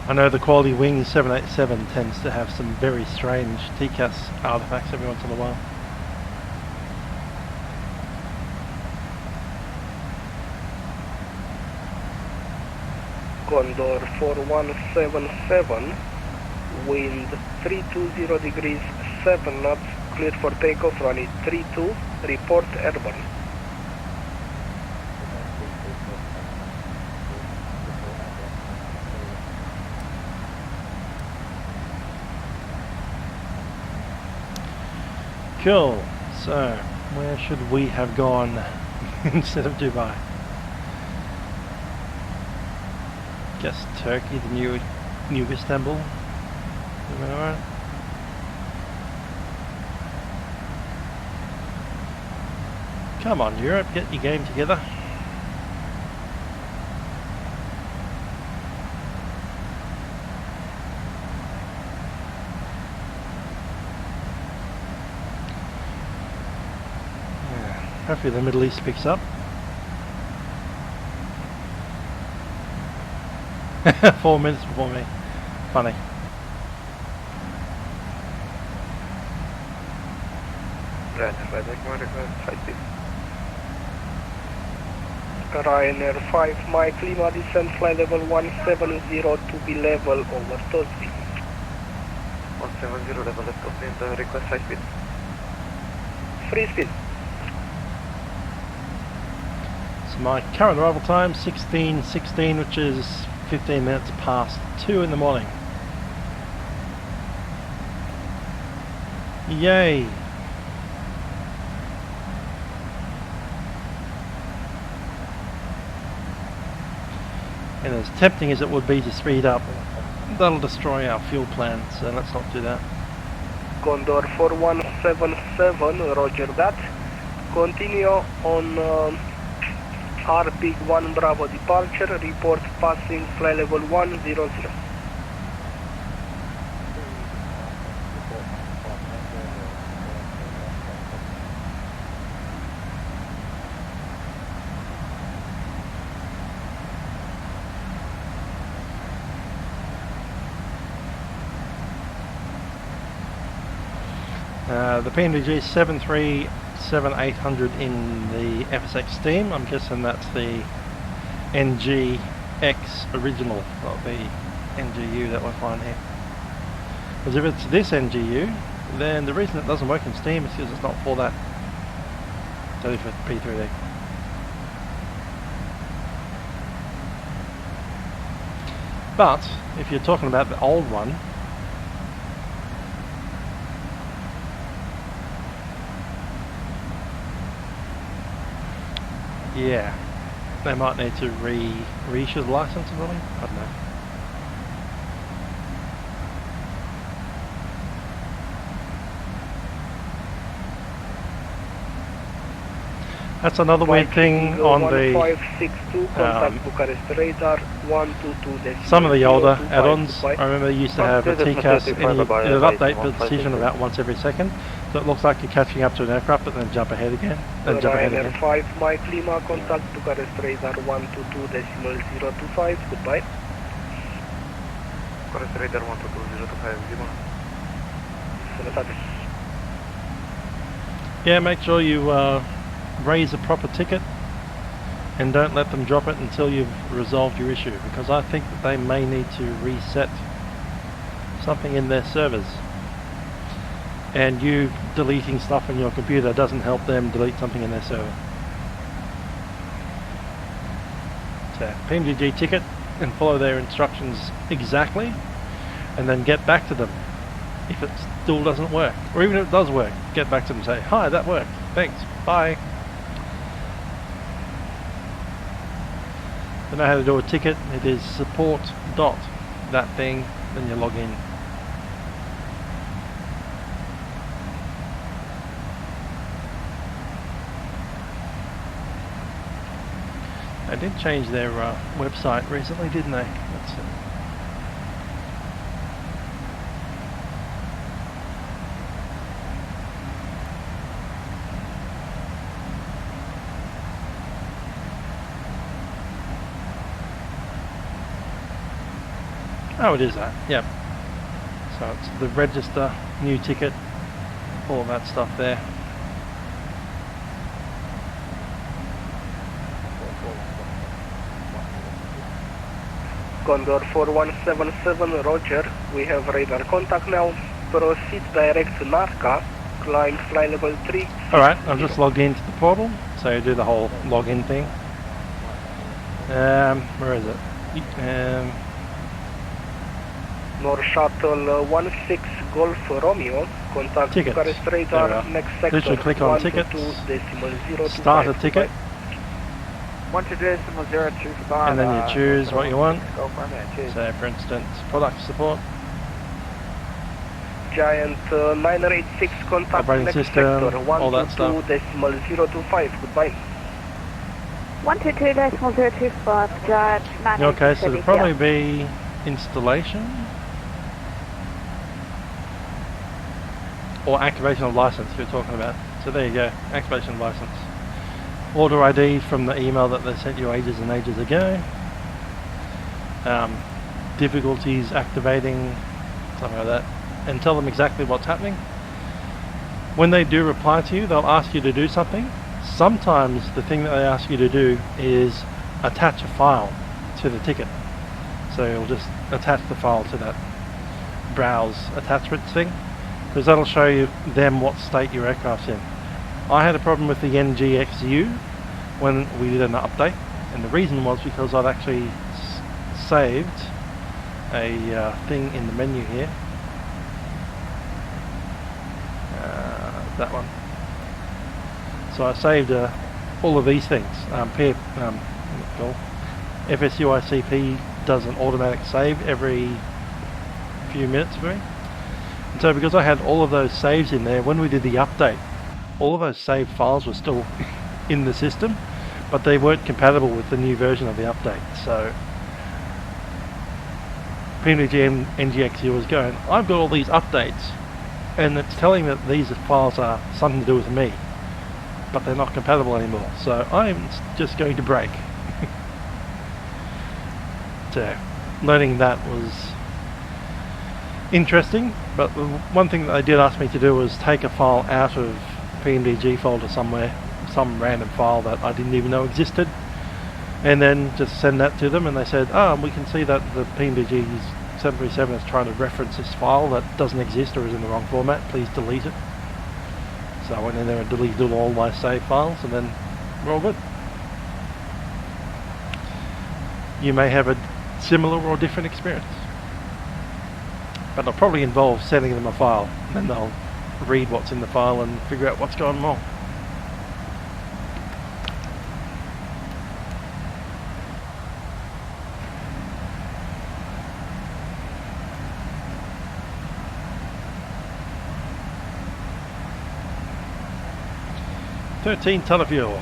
I know the Quality Wing 787 tends to have some very strange TCAS artifacts every once in a while. Condor 4177, wind 320 degrees 7 knots, cleared for takeoff, runway 32, report airborne. Cool, so where should we have gone instead of Dubai? Guess Turkey, the new Istanbul. Am I right? Come on, Europe, get your game together. Yeah, hopefully the Middle East picks up. 4 minutes before me. Funny. Ryanair 5 Mike Lima descent flight level 170 to be level over Tosby. 170 level left of wind, request high speed. Free speed. So my current arrival time 16:16, which is 15 minutes past 2 in the morning. Yay! And as tempting as it would be to speed up, that'll destroy our fuel plan, so let's not do that. Condor 4177, roger that. Continue on RP 1 Bravo departure, report passing flight level 100. The PMDG 737-800 in the FSX Steam. I'm guessing that's the NGX original, not the NGU that we're flying here. Because if it's this NGU, then the reason it doesn't work in Steam is because it's not for that. It's only for P3D. But if you're talking about the old one, yeah, they might need to reissue the license or something. I don't know. That's another weird thing on the some of the older add-ons. I remember they used to have a TCAS, it would update the decision about once every second, so it looks like you're catching up to an aircraft but then jump ahead again, and jump ahead again. 5 Mike Lima, contact Bucharest radar 122.025, goodbye. Bucharest radar 122.025, Lima. Yeah, make sure you raise a proper ticket and don't let them drop it until you've resolved your issue, because I think that they may need to reset something in their servers, and you deleting stuff on your computer doesn't help them delete something in their server. So PMDG ticket and follow their instructions exactly, and then get back to them if it still doesn't work, or even if it does work, get back to them and say, hi, that worked, thanks, bye. If you know how to do a ticket, it is support dot that thing, then you log in. They did change their website recently, didn't they? Let's see. Oh, it is that, yep. So it's the register, new ticket, all that stuff there. Condor 4177, Roger. We have radar contact now. Proceed direct to Narca. Climb fly level 3. Alright, I've just logged into the portal, so you do the whole login thing. Where is it? North Shuttle 16 Golf Romeo. Contact Tickets. Bucharest radar, next sector. Literally click on tickets, start a ticket, 12.025, and then you choose what you want. So for instance, product support, Giant 986, contact operating next system, sector, all that stuff. 122.025, goodbye. 122.025, Giant 986. Okay, so it'll probably be installation or activation of license you're talking about. So there you go, activation of license. Order ID from the email that they sent you ages and ages ago. Difficulties activating, something like that, and tell them exactly what's happening. When they do reply to you, they'll ask you to do something. Sometimes the thing that they ask you to do is attach a file to the ticket. So you'll just attach the file to that browse attachments thing, because that'll show you them what state your aircraft's in. I had a problem with the NGXu when we did an update, and the reason was because I'd actually saved a thing in the menu here. That one. So I saved all of these things. FSUICP does an automatic save every few minutes for me. And so because I had all of those saves in there, when we did the update, all of those saved files were still in the system, but they weren't compatible with the new version of the update. So PMDG NGXu was going, I've got all these updates, and it's telling that these files are something to do with me, but they're not compatible anymore. So I'm just going to break. So learning that was interesting, but the one thing that they did ask me to do was take a file out of PMDG folder somewhere, some random file that I didn't even know existed, and then just send that to them, and they said, we can see that the PMDG 737 is trying to reference this file that doesn't exist or is in the wrong format, please delete it. So I went in there and deleted all my save files, and then we're all good. You may have a similar or different experience, but it'll probably involve sending them a file, and then they'll read what's in the file and figure out what's going wrong. $13 of fuel.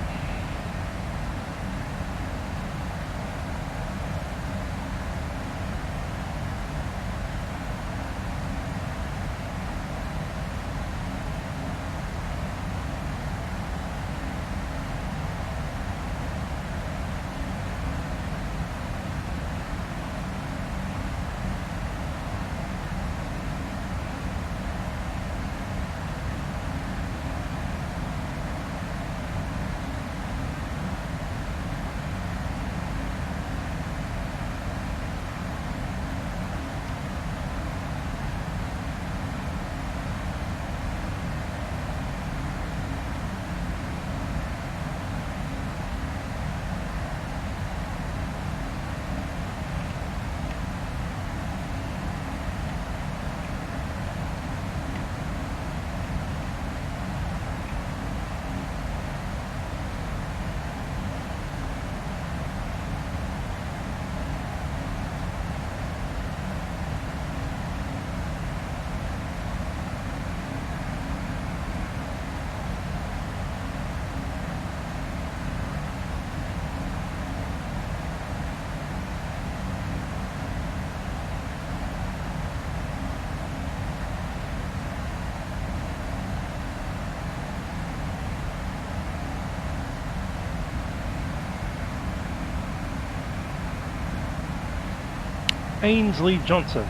Ainsley Johnson.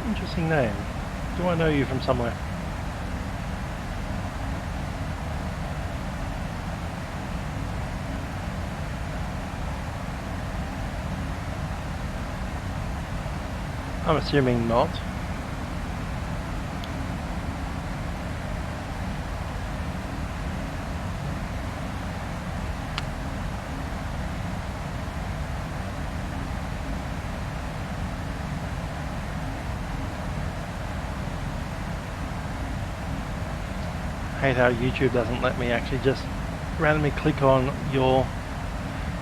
Interesting name. Do I know you from somewhere? I'm assuming not. I hate how YouTube doesn't let me actually just randomly click on your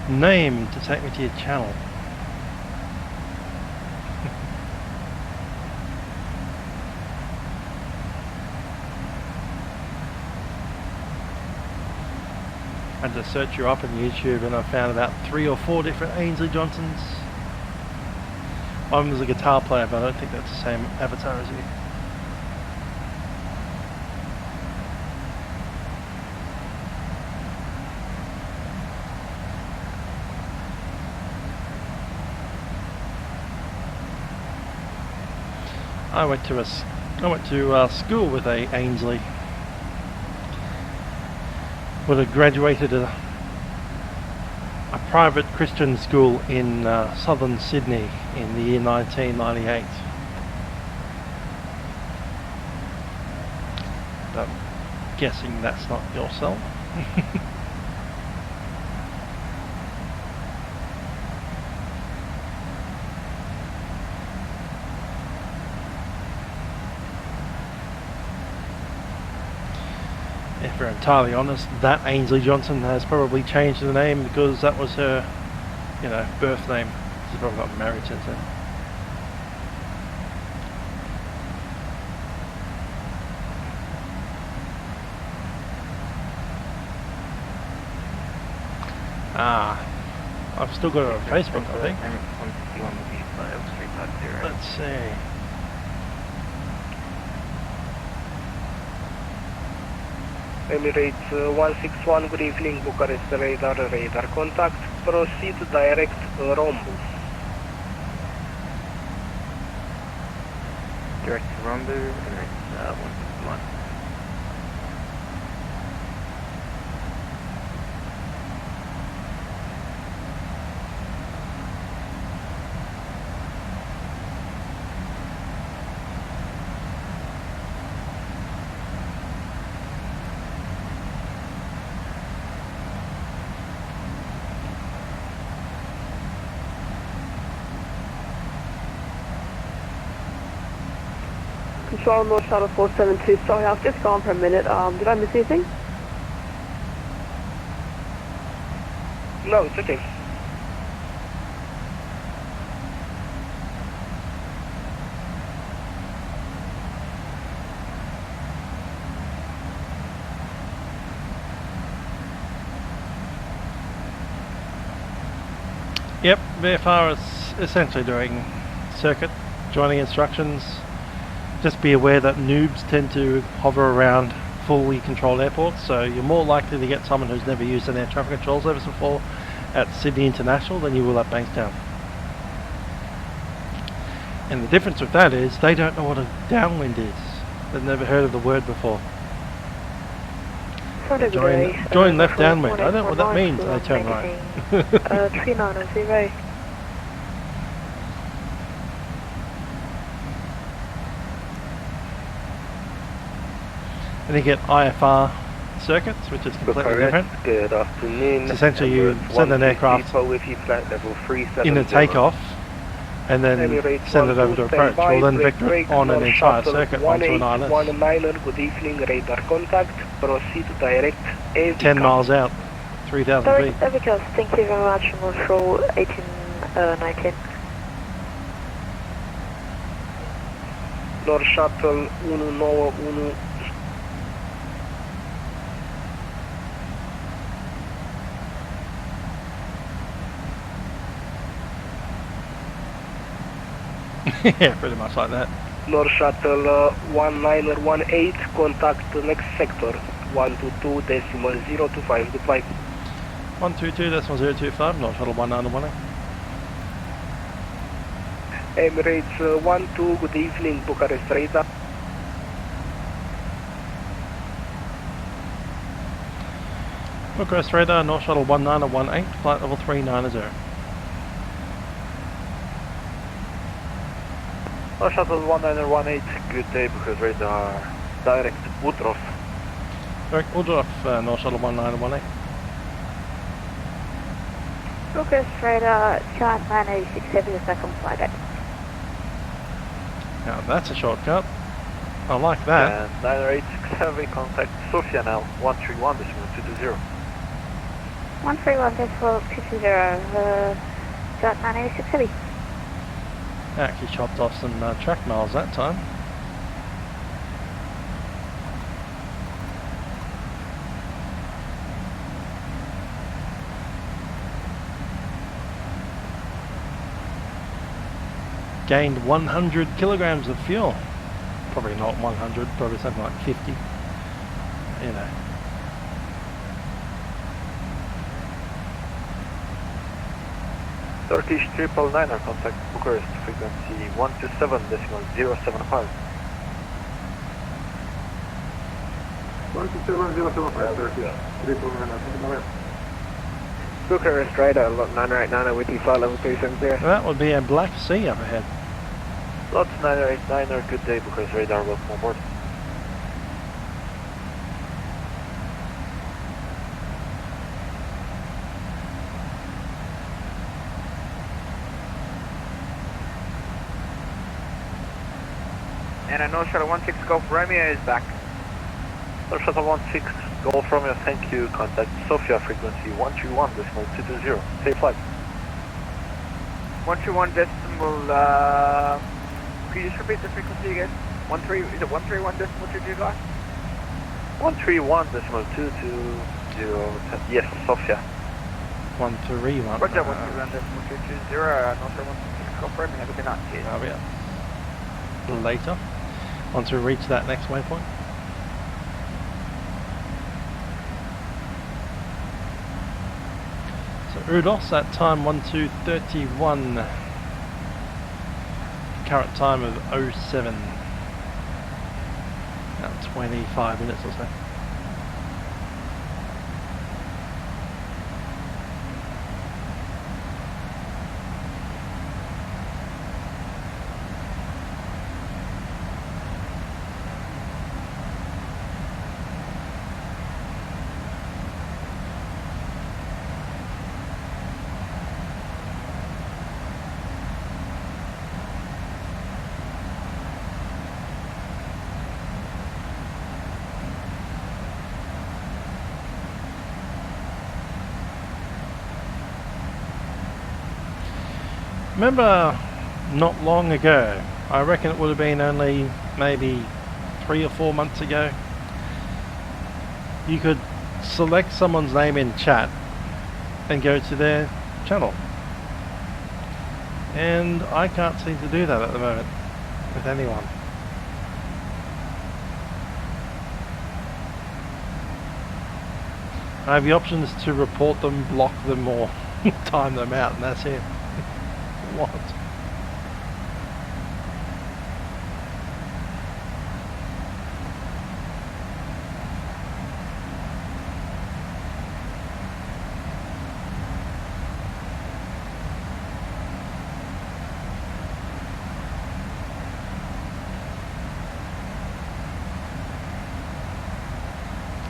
name to take me to your channel. I had to search you up on YouTube and I found about 3 or 4 different Ainsley Johnsons. One was a guitar player, but I don't think that's the same avatar as you. I went to school with a Ainsley. Would have graduated a private Christian school in southern Sydney in the year 1998. I'm guessing that's not yourself. If we're entirely honest, that Ainsley Johnson has probably changed the name because that was her, birth name. She's probably got married since then. I've still got it on Facebook, I think. Let's see. Emirates 161, good evening, Bucharest radar contact, proceed direct rhombus. Direct Rumble, Emirates 161. Control North Shuttle 472. Sorry, I was just gone for a minute. Did I miss anything? No, it's okay. Yep, VFR is essentially doing circuit joining instructions. Just be aware that noobs tend to hover around fully controlled airports, so you're more likely to get someone who's never used an air traffic control service before at Sydney International than you will at Bankstown. And the difference with that is they don't know what a downwind is. They've never heard of the word before. Join left downwind. I don't know what that means, and they turn right. 3990. And you get IFR circuits, which is completely different. Good afternoon. It's essentially you send an aircraft in a takeoff and then send it over to approach. We'll then vector it on an entire circuit onto an ILS. 19, good evening, radar contact. Proceed direct AVCAM. 10 miles out, 3,000 feet. Thank you very much, Control 1819. North Shuttle 191. Yeah, pretty much like that. North Shuttle 1918, contact the next sector, 122.025 Dubai. 122.025, North Shuttle 1918. Emirates 12, good evening, Bucharest radar. Bucharest radar, North Shuttle 1918, flight level 390. North Shuttle 1918, good day, because radar direct Woodruff. Direct Woodruff, North Shuttle 1918. Bucharest radar, chart 986 is back on flight deck. Now that's a shortcut. I like that. And 9867, contact Sofia now, 131.220. 131.220, chart 986 heavy. Actually chopped off some track miles that time. Gained 100 kilograms of fuel. Probably not 100, probably something like 50. You know. Turkish 999, contact Bucharest, frequency 127.075. 127.075, Turkish 999. Bucharest radar, lot 989 with you, flight level 370. That would be a Black Sea up ahead. Lot 989, good day, Bucharest radar, welcome on board. And a North Shuttle 16 Golf Romeo is back. North Shuttle 16 Golf Romeo, thank you. Contact Sofia, frequency 131.220. Safe flight. 131 decimal, could you just repeat the frequency again? Is it 131 decimal 225? 131.220. Yes, Sofia. 131. Roger, 131 decimal 220, North Shuttle 16 Golf Romeo, have a good night. Cheers. I'll be up later, once we reach that next waypoint. So Udos at time 12:31. Current time of 07. 25 minutes or so. Remember not long ago, I reckon it would have been only maybe 3 or 4 months ago, you could select someone's name in chat and go to their channel. And I can't seem to do that at the moment with anyone. I have the options to report them, block them, or time them out, and that's it. What?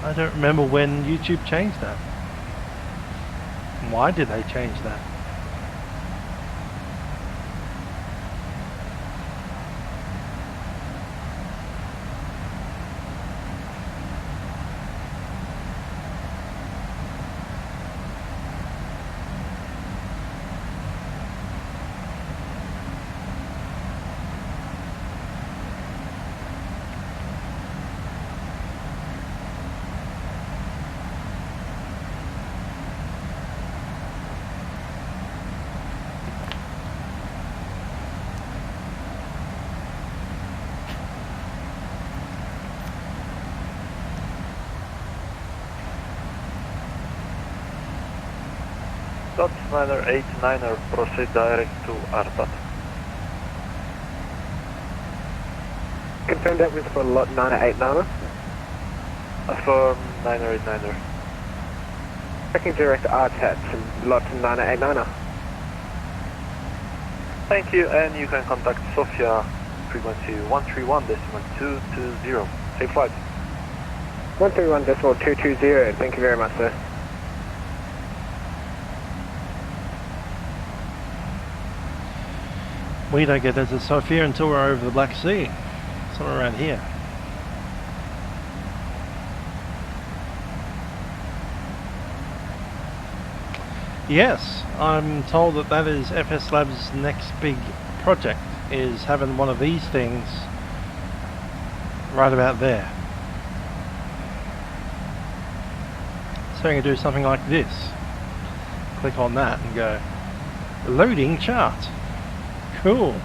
I don't remember when YouTube changed that. Why did they change that? Dot 989er, proceed direct to Artat. Confirm that was for lot 989er. Affirm 989er. Checking direct Artat and lot 989er. Thank you, and you can contact Sofia, frequency 131.220. Safe flight. 131.220, thank you very much, sir. We don't get into Sofia until we're over the Black Sea, somewhere around here. Yes, I'm told that that is FS Labs' next big project, is having one of these things right about there. So you can do something like this. Click on that and go, loading chart. Cool.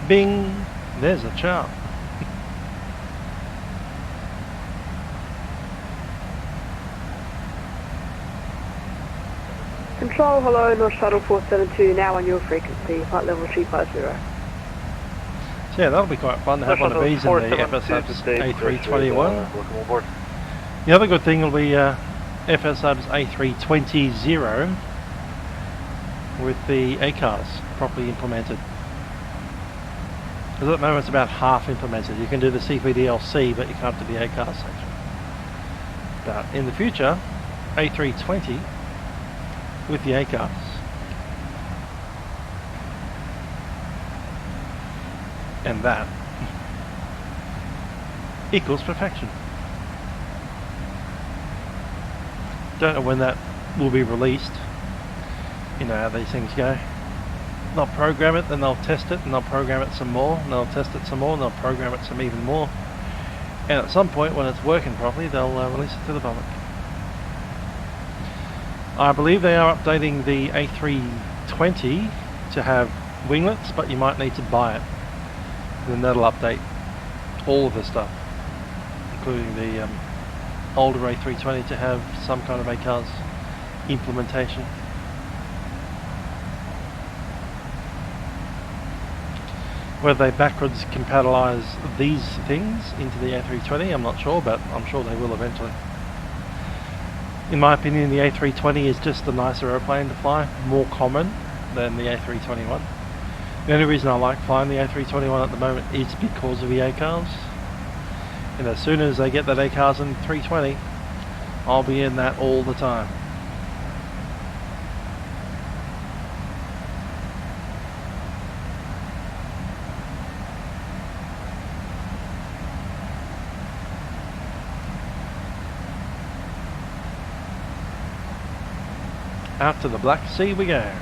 Bing, there's a chart. Control, hello, North Shuttle 472, now on your frequency, flight level 350. So yeah, that'll be quite fun to have one of these in the FS Labs A321. The other good thing will be FS Labs A320 with the ACARS properly implemented. Because at the moment it's about half implemented. You can do the CPDLC, but you can't do the ACARS section. But in the future, A320 with the ACARS. And that equals perfection. Don't know when that will be released. You know how these things go. They'll program it, then they'll test it, and they'll program it some more, and they'll test it some more, and they'll program it some even more. And at some point, when it's working properly, they'll release it to the public. I believe they are updating the A320 to have winglets, but you might need to buy it. And then that'll update all of the stuff, including the older A320 to have some kind of ACARS implementation. Whether they backwards compatibilize these things into the A320, I'm not sure, but I'm sure they will eventually. In my opinion, the A320 is just a nicer airplane to fly, more common than the A321. The only reason I like flying the A321 at the moment is because of the ACARs. And as soon as they get that ACARs in 320, I'll be in that all the time. Out to the Black Sea we go.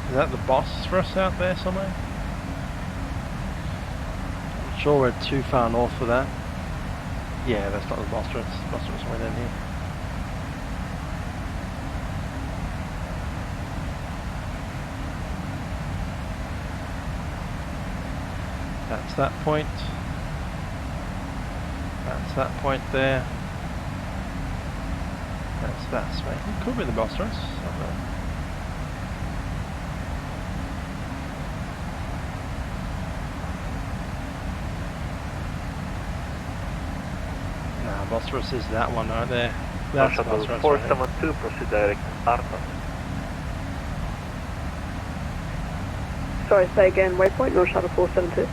Is that the boss for us out there somewhere? I'm sure we're too far north for that. Yeah, that's not the boss for us. The boss for us somewhere down here. That's that point. That's that point there. That's that space. It could be the boss race. I don't know. Nah, boss race is that one right there. That's the boss race. 472, proceed direct Arcot. Sorry, say again, waypoint, North Shuttle 472.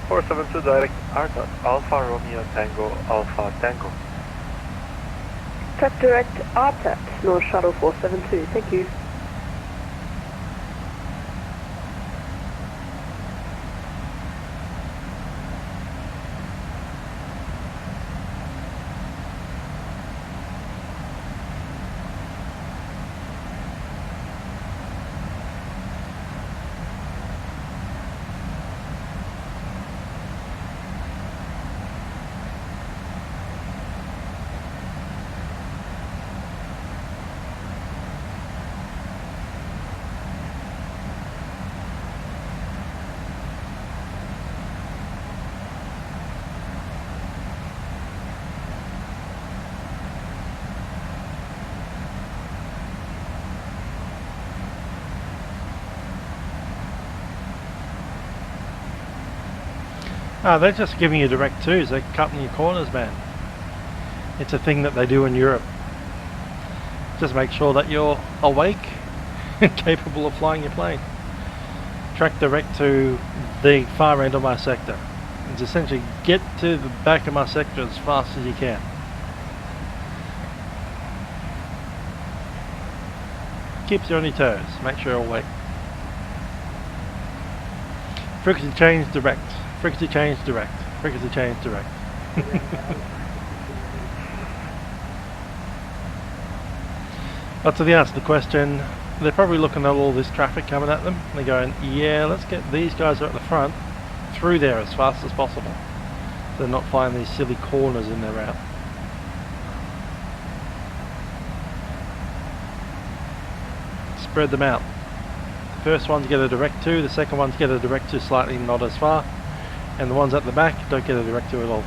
472 direct Arcot, Alpha Romeo Tango, Alpha Tango. Track direct RTAT, North Shuttle 472, thank you. Ah, they're just giving you direct twos, they're cutting your corners, man. It's a thing that they do in Europe. Just make sure that you're awake and capable of flying your plane. Track direct to the far end of my sector. It's essentially get to the back of my sector as fast as you can. Keeps you on your toes, make sure you're awake. Frequency change direct. Frequency change direct. Frequency change direct. But to the answer to the question, they're probably looking at all this traffic coming at them. And they're going, yeah, let's get these guys at the front through there as fast as possible. So they're not finding these silly corners in their route. Spread them out. The first ones get a direct to, the second ones get a direct to slightly not as far. And the ones at the back don't get a direct to at all.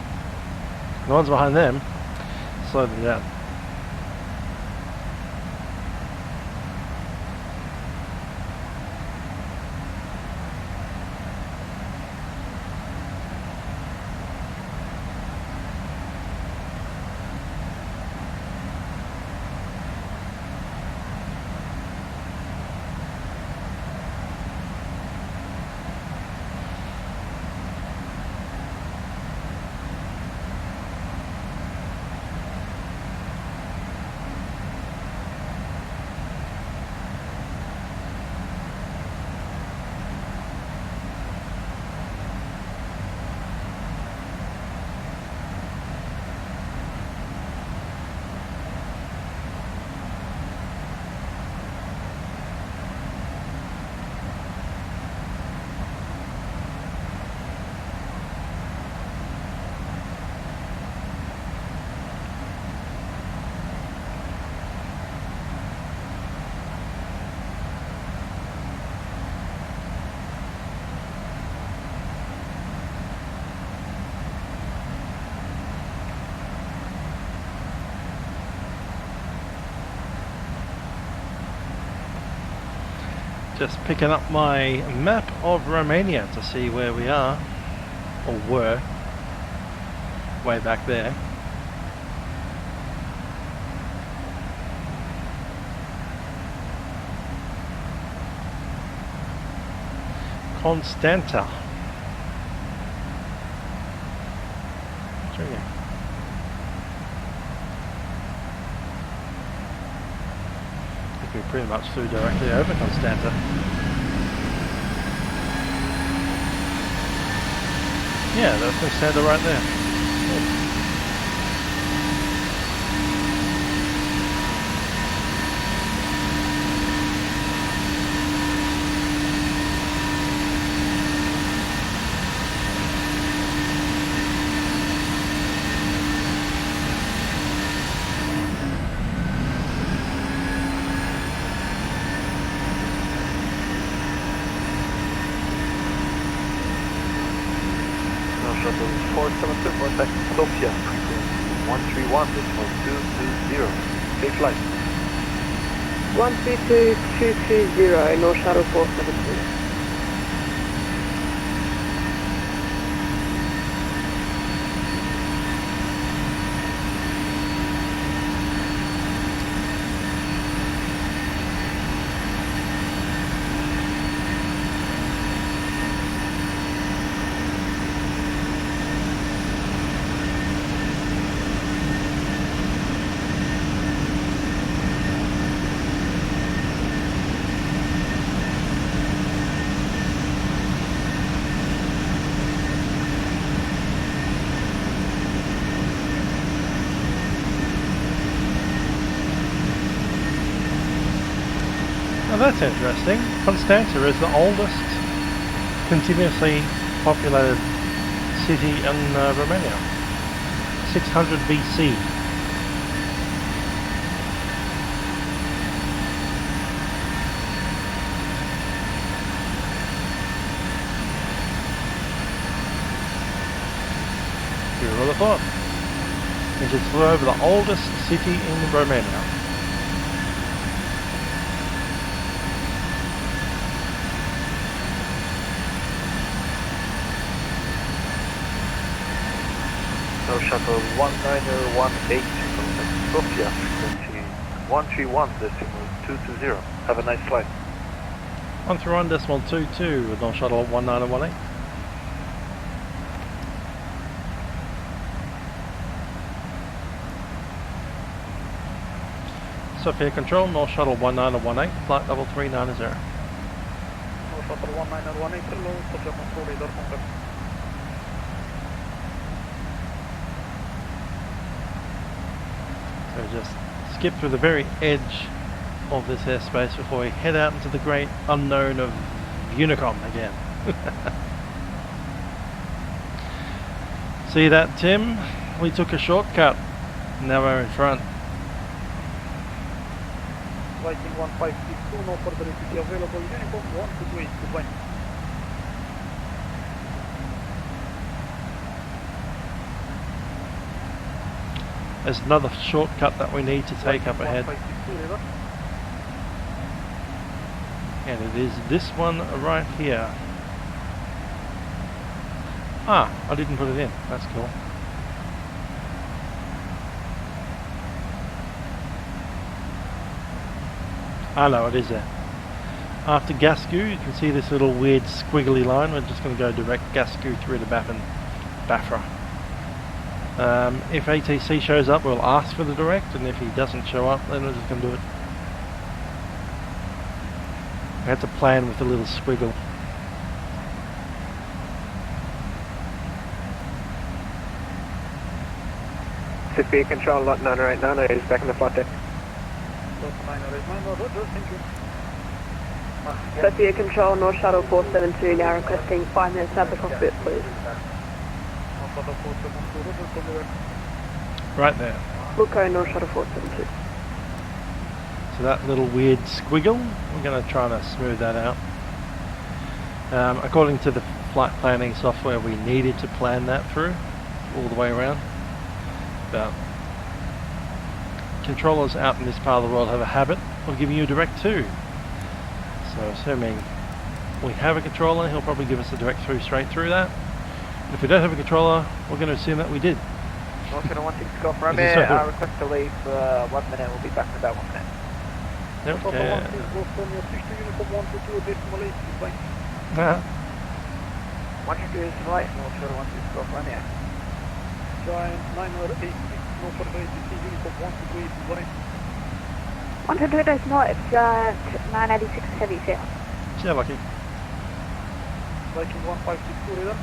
The ones behind them, slow them down. Just picking up my map of Romania to see where we are, or were, way back there. Constanta. Intriguing. I think we pretty much flew directly over Constanta. Yeah, that's Constanta right there. Cool. Sofia, frequency 131, decimal 220. Take flight. 132220, North Shuttle 472. Now that's interesting. Constanța is the oldest continuously populated city in Romania. 600 BC. Who would have thought? We just flew over the oldest city in Romania. No shuttle 1918 from Sofia, frequency 131, decimal 220. Have a nice flight. 131.22 with no shuttle 1918. Sofia Control, North Shuttle 1918, flight level 390. North Shuttle 1918, hello, Sofia Control, radar contact. So just skip through the very edge of this airspace before we head out into the great unknown of Unicom again. See that, Tim? We took a shortcut. Now we're in front. Viking 1562, no further ATC available, Unicom 128, goodbye. There's another shortcut that we need to take up ahead. And it is this one right here. Ah, I didn't put it in. That's cool. Ah no, it is there. After Gascue, you can see this little weird squiggly line. We're just going to go direct Gascue through to Bafra. If ATC shows up, we'll ask for the direct, and if he doesn't show up, then we're just going to do it. We had to plan with a little squiggle. Sofia Control, lot 989 is back in the flight deck. Sofia Control, North Shuttle 472, now requesting 5 minutes out of the cockpit, please. Right there. Wilco, North Shuttle 472. So that little weird squiggle, we're going to try to smooth that out. According to the flight planning software, we needed to plan that through all the way around. But controllers out in this part of the world have a habit of giving you a direct too. So assuming we have a controller, he'll probably give us a direct through straight through that. If we don't have a controller, we're going to assume that we did. North 16 Golf Romeo, I request to leave 1 minute, we'll be back in about 1 minute. Yep, Golf Romeo 60 Uniform 122 decimal 8, fine. 122 decimal 8, North 16 Golf Romeo. Giant 986, North 83 Uniform 122 decimal 8. 122 decimal 8, 986 heavy set. Yeah, lucky. Viking 1562 radar.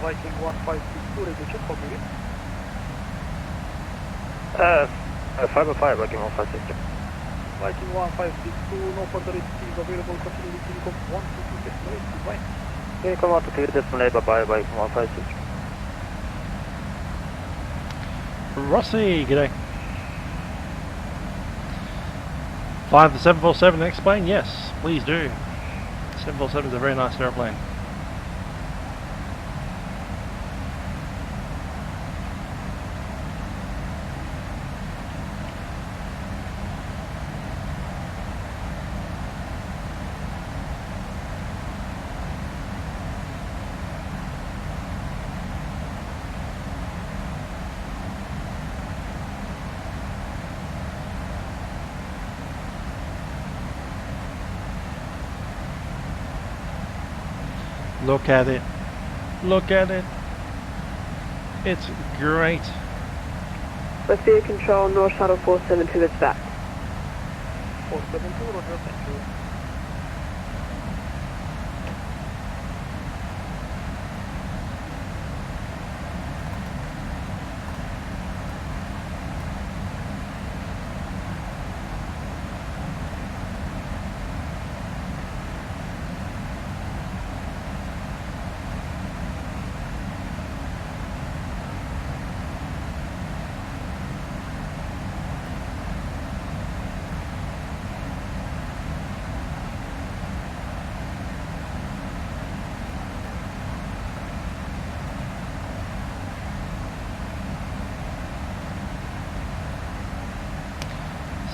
Viking 1562 radar, check for me. 505, Viking 1562. Viking 1562, no further is available, continue with Unicom 122 decimal 8, fine. Unicom 122 decimal 8, bye-bye, Viking 156. Rossi, g'day. Fly the 747 next plane? Yes, please do. 747 is a very nice airplane. Look at it. Look at it. It's great. Let's see control, North Shuttle 472 is back. 472, roger, thank you.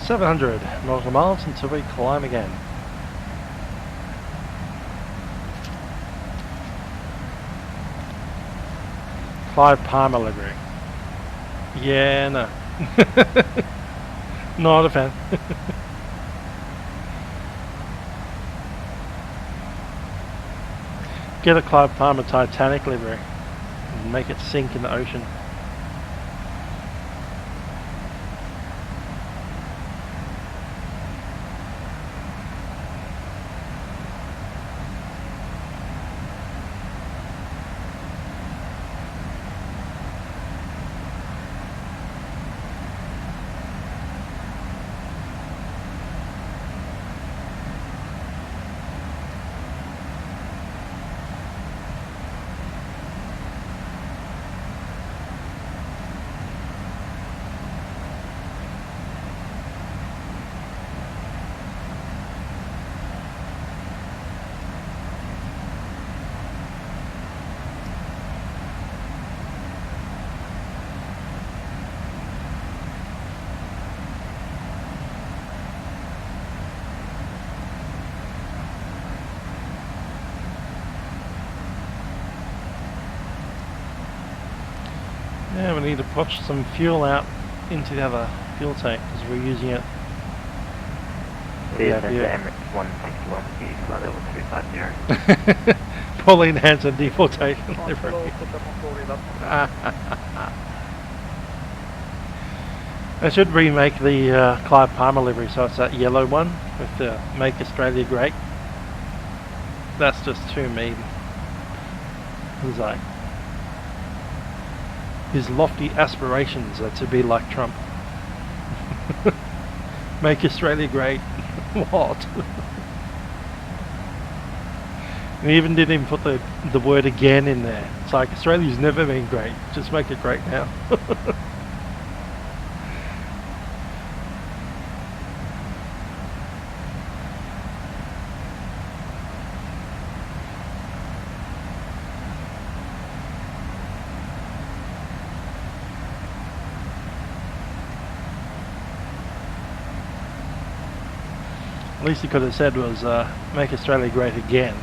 $700 nautical miles until we climb again. Clive Palmer livery. Yeah, no. Not a fan. Get a Clive Palmer Titanic livery and make it sink in the ocean. Yeah, we need to push some fuel out into the other fuel tank because we're using it. Yeah, Emirates 161, flight level 350. Fully enhanced and deportation livery. I should remake the Clive Palmer livery so it's that yellow one with the Make Australia Great. That's just too mean. It's like his lofty aspirations are to be like Trump. Make Australia great. What? And he even didn't even put the word again in there. It's like, Australia's never been great, just make it great now. At least he could have said was, make Australia great again.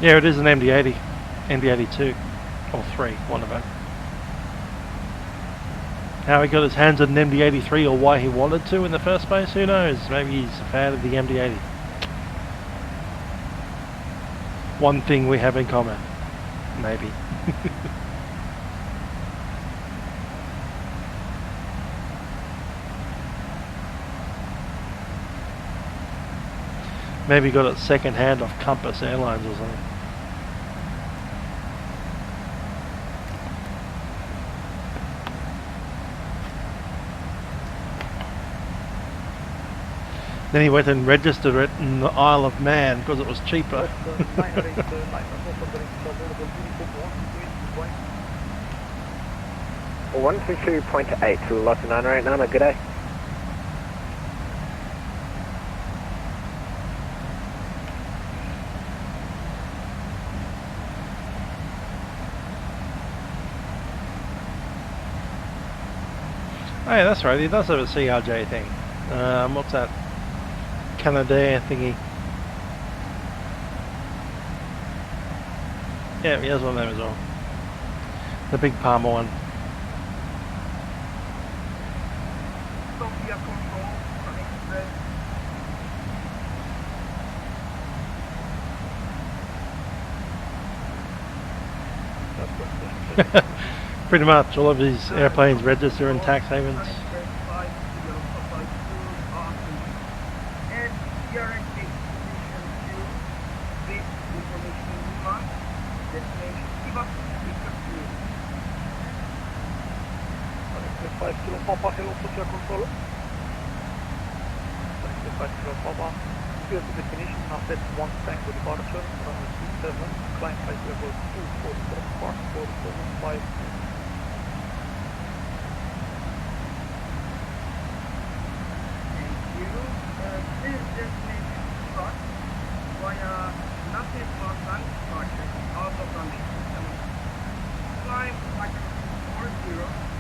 Yeah, it is an MD-80, MD-82, or 3, one of them. How he got his hands on an MD-83 or why he wanted to in the first place, who knows? Maybe he's a fan of the MD-80. One thing we have in common, maybe. Maybe got it second hand off Compass Airlines or something. Then he went and registered it in the Isle of Man because it was cheaper. 122.8 to Los 989, good day. Oh yeah, that's right, he does have a CRJ thing. What's that? Canadair thingy. Yeah, he has one of them as well. The big Palmer one. Pretty much all of these airplanes register in tax havens. Papa, hello, social control. 5 Kilo Papa, clear to destination, now set 1 tango departure, runway 27, climb flight level 240, park 475. Thank you. Please destination start via Native Martin departure, out of runway 27. Climb flight 40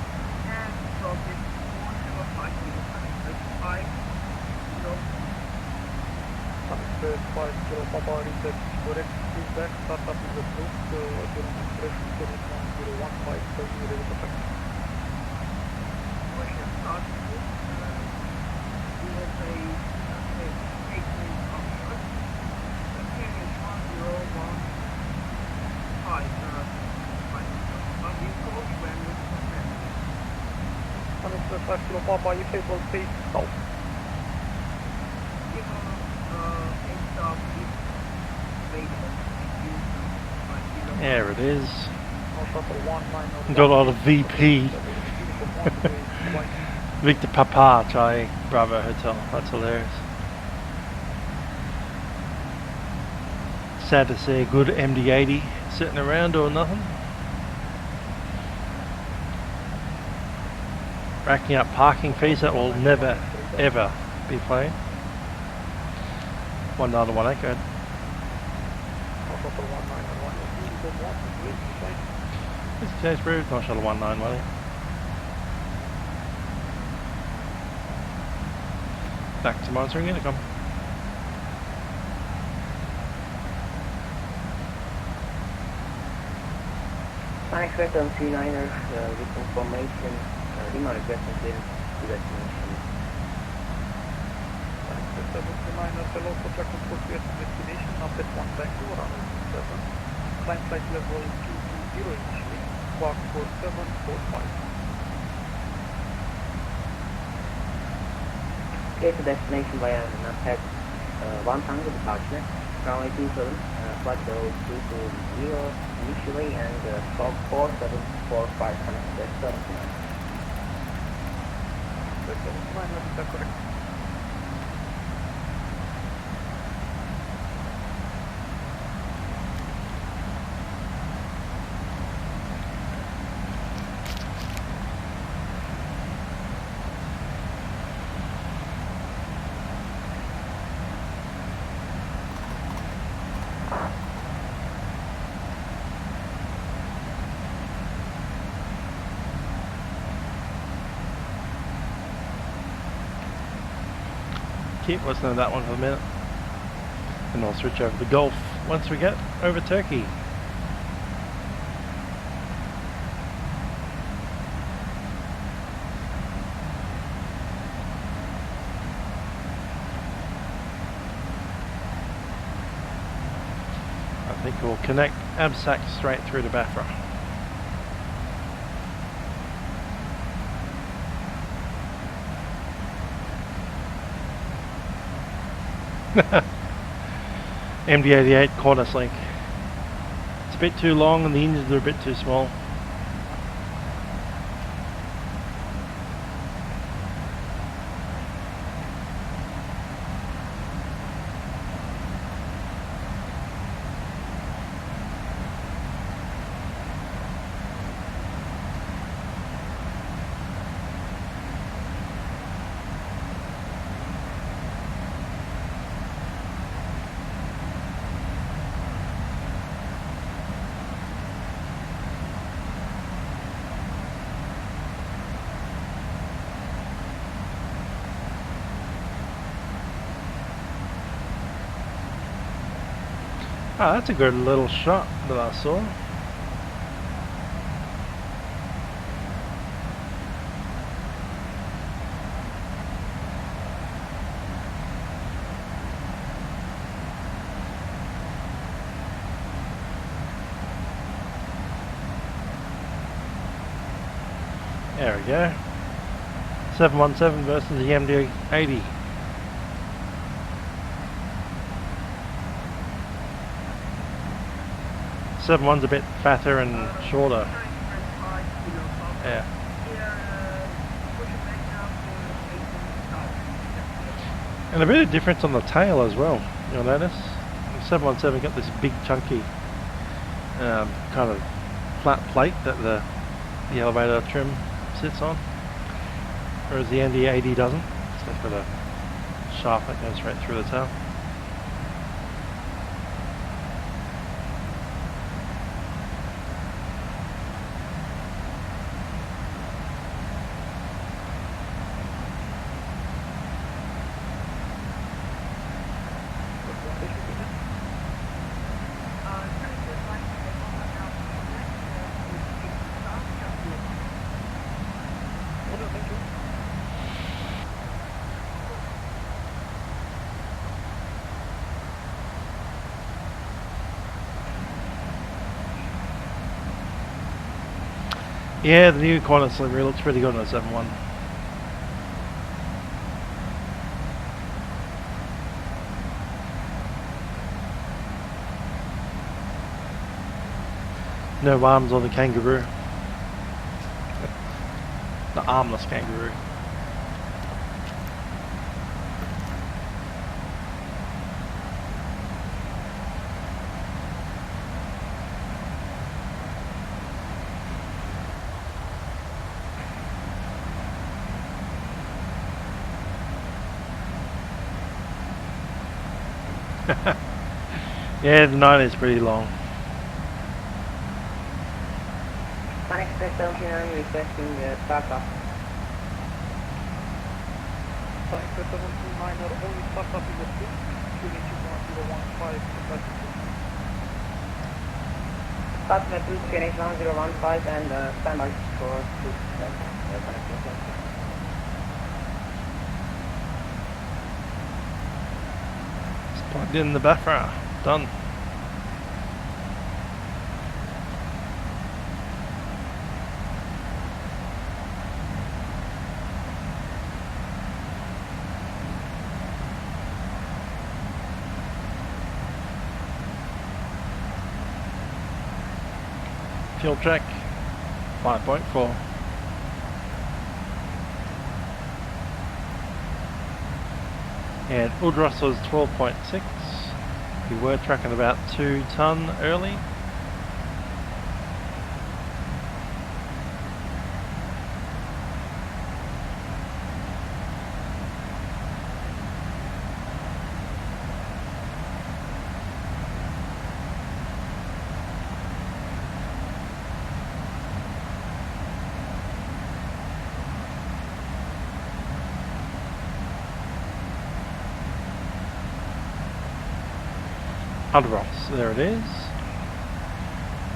and dropping 405 meters, 5 kilo. 5 Kilo Papa, reset correct feedback, startup is approved, demonstration 2101 5, ready to effect. Question start with, we will say, 8 minutes offshore. The pin is 1015, but you call when you command. 5 Kilo Papa, you say will face south. There it is. Got a lot of VP. Victor Papa, Charlie Bravo Hotel. That's hilarious. Sad to see a good MD-80 sitting around doing nothing. Racking up parking fees that will never ever be paid. 1918, go ahead. This is James Brew, North Shuttle 1918. Back to monitoring intercom. Thanks, Vector C9er, with information, email requesting clearance to destination. 79 hello, contact control to destination, update 1 tango, runway 27, climb flight level 220 initially, squawk 4745. Clear to destination via NAPED 1 tango departure, runway 27, flight level 220 initially, and scope 4745 connect to 79. Correct. Keep listening to that one for a minute, and I'll switch over to Gulf once we get over Turkey. I think we'll connect ABSAC straight through to Bafra. MD88 cordless link. It's a bit too long and the engines are a bit too small. Ah, that's a good little shot that I saw. There we go. 717 versus the MD80. One's a bit fatter and shorter. Yeah. And a bit of difference on the tail as well, you'll notice. 717 got this big chunky kind of flat plate that the elevator trim sits on, whereas the MD80 doesn't. So it's got a shaft that goes straight through the tail. Yeah, the new corner livery looks pretty good on a 7.1. No arms on the kangaroo. The armless kangaroo. Yeah, the 9 is pretty long. Express 79 requesting takeoff. Express 79 only start up in the street. 2821015 capacity. Start with 2821015 and stand by for 27. Plugged in the buffer. Done. fuel check, 5.4. And Udros was 12.6. We were tracking about 2 ton early. Udros, there it is.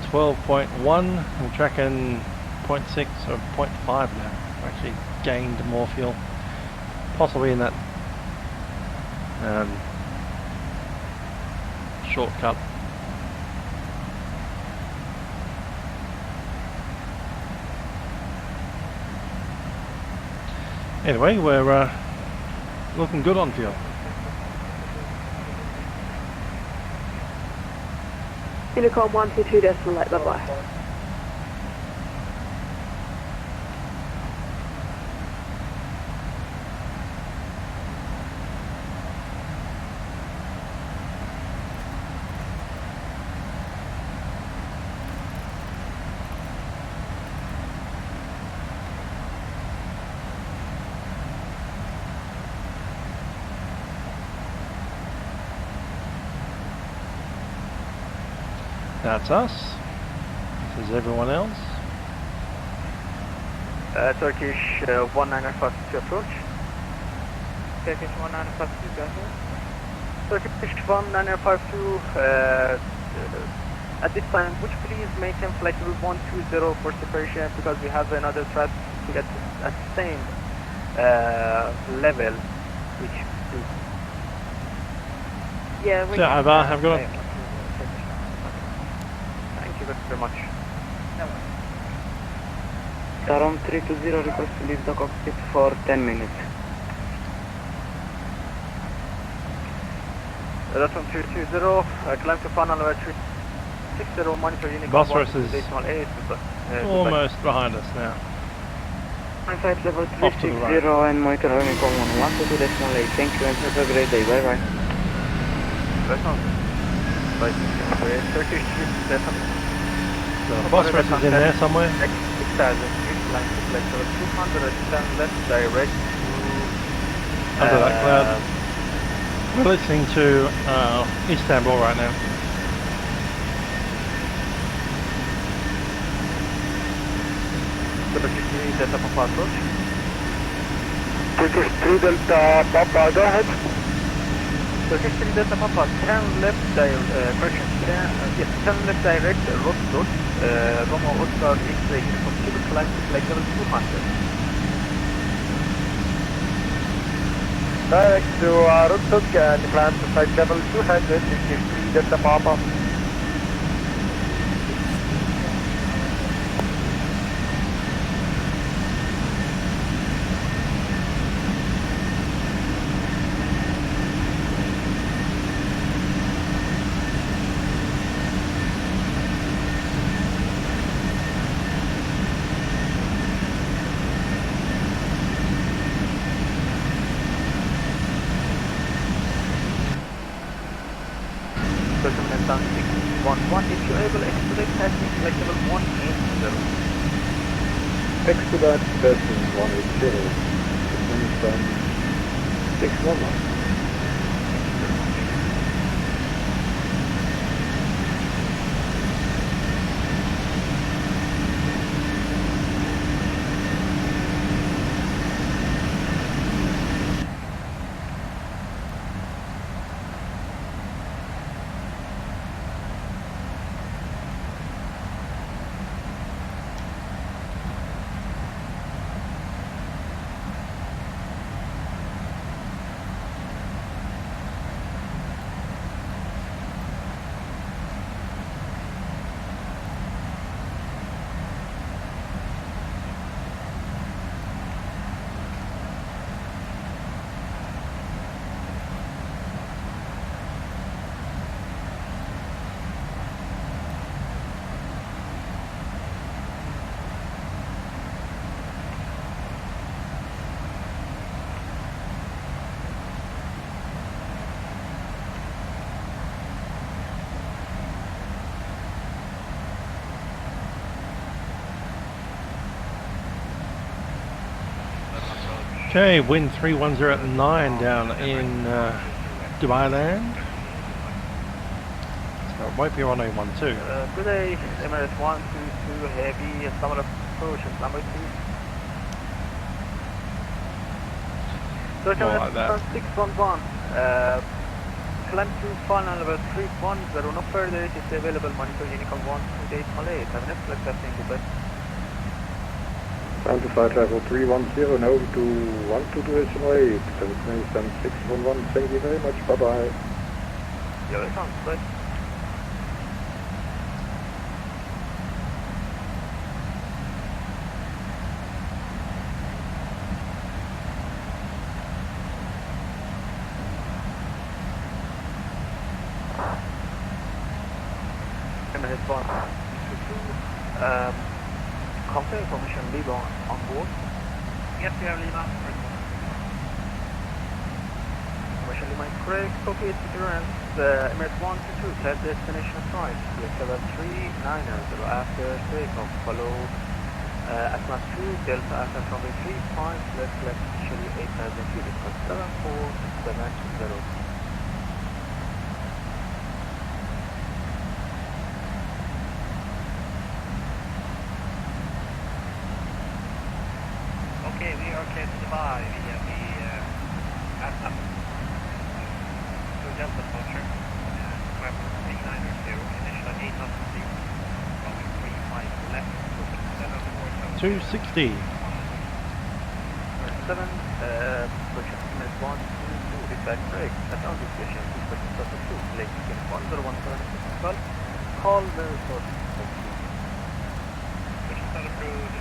12.1. We're tracking 0.6 or 0.5 now. Actually gained more fuel, possibly in that shortcut. Anyway, we're looking good on fuel. Unicom 122.8, bye-bye. That's us. This is everyone else. Turkish 1952 approach. Turkish 1952, go ahead. Turkish 1952, at this time, would you please maintain flight level 120 for separation, because we have another threat to get at the same level, which is... Yeah, we have a good one. Thank you very much. Tarom 320 request to leave the cockpit for 10 minutes. Tarom 320, climb to final level 360, monitor Unicom Bosphorus is 8. almost behind us now. Flight level Off to the 360 right. and monitor Honeycomb 122.8. Thank you and have a great day. Bye bye. Turkish The Bosphorus is in there somewhere. Flight level 210 left direct to Under that cloud. We're listening to Istanbul right now. Turkish 3 Delta Papa approach. Turkish 3 Delta Papa, go ahead. Turkish 3 Delta Papa, 10 left correction, 10 left direct, road, Roma Oscar X-ray, Uniform climb to flight level 200. Direct to Rutsuk and climb to flight level 200, Turkish 3 Delta Papa. If you're able to expedite passing flight level 180. Expedite passing 180. From 611. Okay, wind 310 at 9 down in Dubai land. So it might be runway 12. Good day, Emirates 122 Heavy, summer approach at number 2. So More like that. 611, climb to final level 310, no further, it is available, monitor Honeycomb 128 Malay, 7 flight testing the best. Time to flight level 310, now to 122.8, destination 611, thank you very much, bye bye. You're welcome, bye. Emirates 122, confirm information leave on board. Yes, we have leave on. Information leave on correct. Copy it to clearance. Emirates 122, set destination price. Level 390 after takeoff. Follow Asma 2 Delta Alpha from 35 left initially 8,000 feet. 74770. Okay, we are clear to Dubai via the Atlas. So Delta departure, climb 390, initial 8,000 feet, runway 35 left, 260. 7, push minutes 1, 2, reset break, at altitude, 2, lake 1017, call the source. Mission start approved,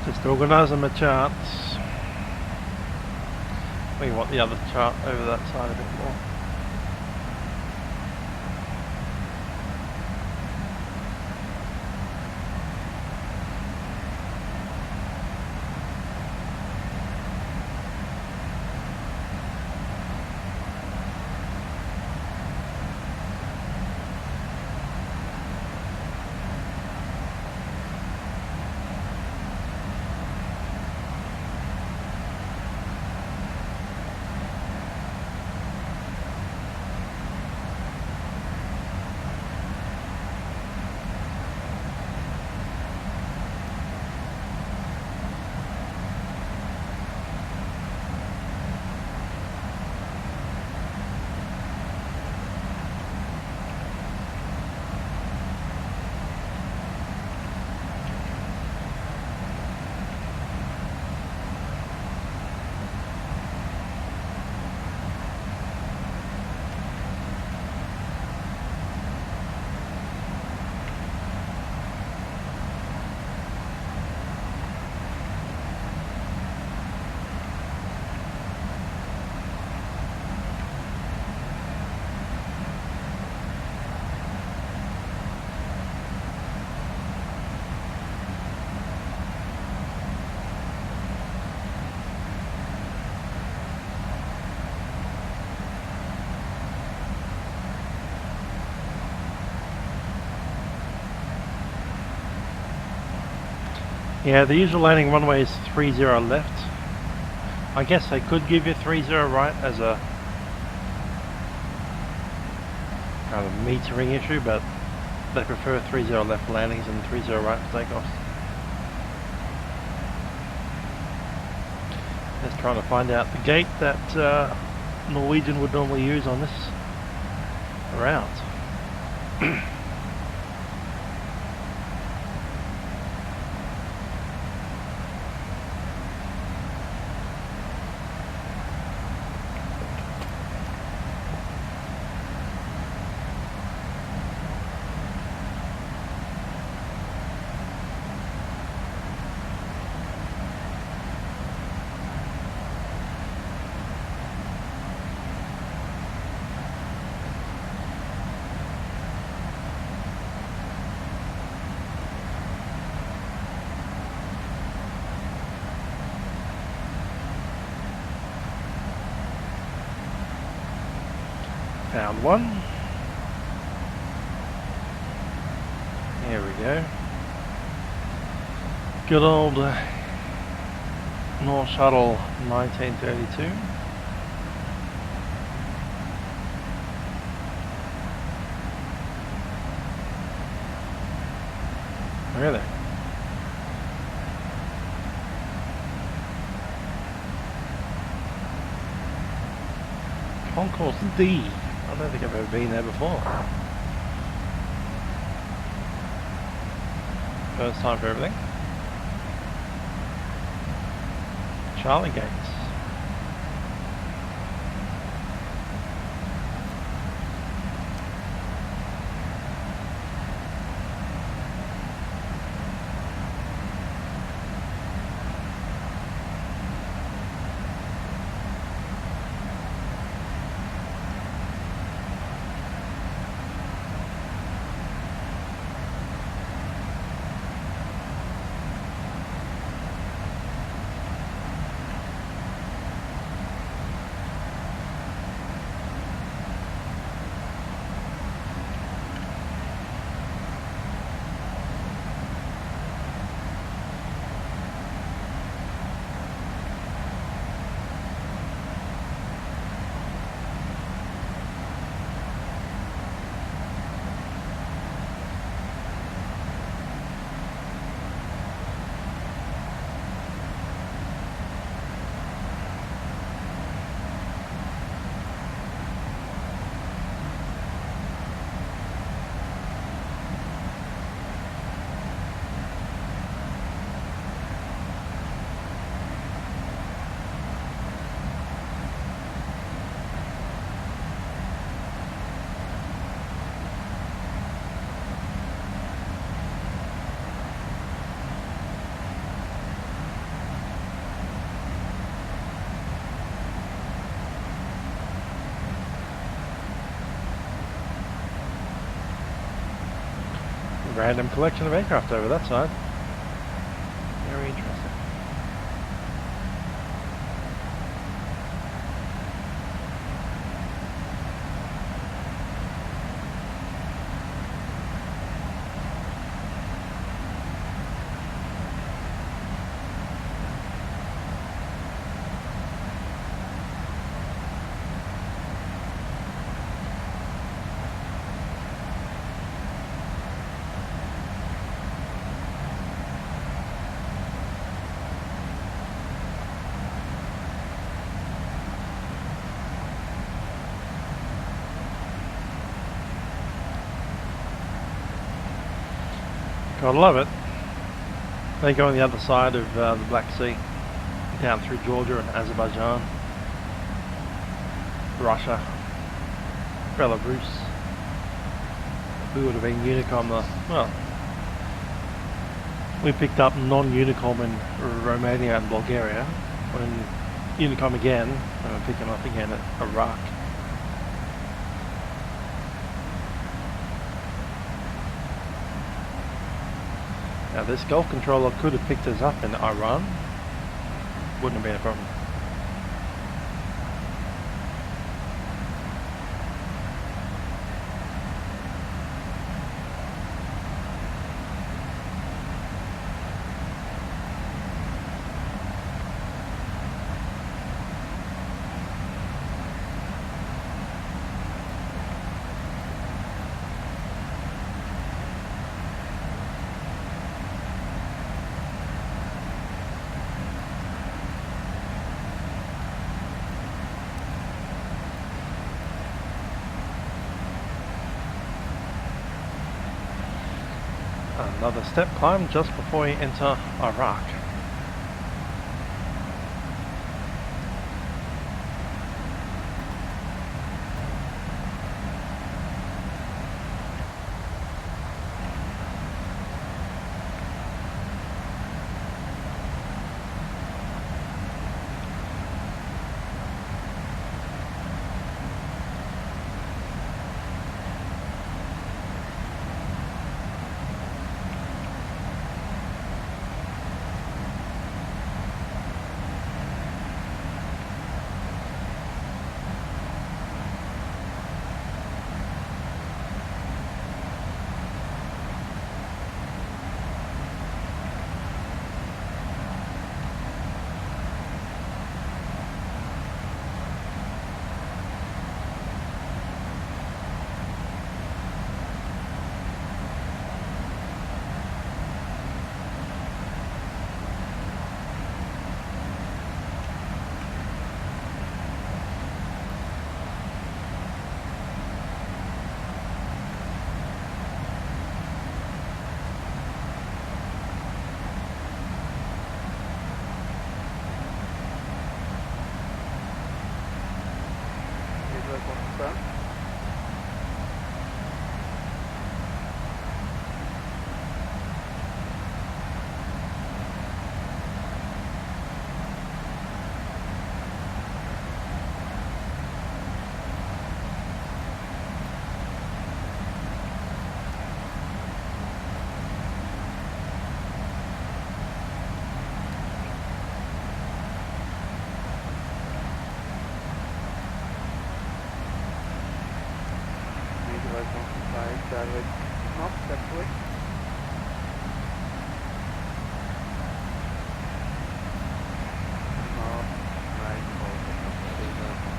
Just organising my charts. We want the other chart over that side a bit more. Yeah, the usual landing runway is 30 left. I guess they could give you 30 right as a kind of metering issue, but they prefer 30 left landings and 30 right for takeoffs. Just trying to find out the gate that Norwegian would normally use on this route. Found one. Here we go. Good old North Shuttle 1932. Really? Concourse D. I don't think I've ever been there before. First time for everything. Charlie Gates. Random collection of aircraft over that side. Very interesting. Gotta love it. They go on the other side of the Black Sea, down through Georgia and Azerbaijan, Russia, Belarus. We would have been Unicom, well, we picked up non-Unicom in Romania and Bulgaria, when Unicom again, and we're picking up again at Iraq. Now this Gulf controller could have picked us up in Iran, wouldn't have been a problem. Another step climb just before we enter Iraq.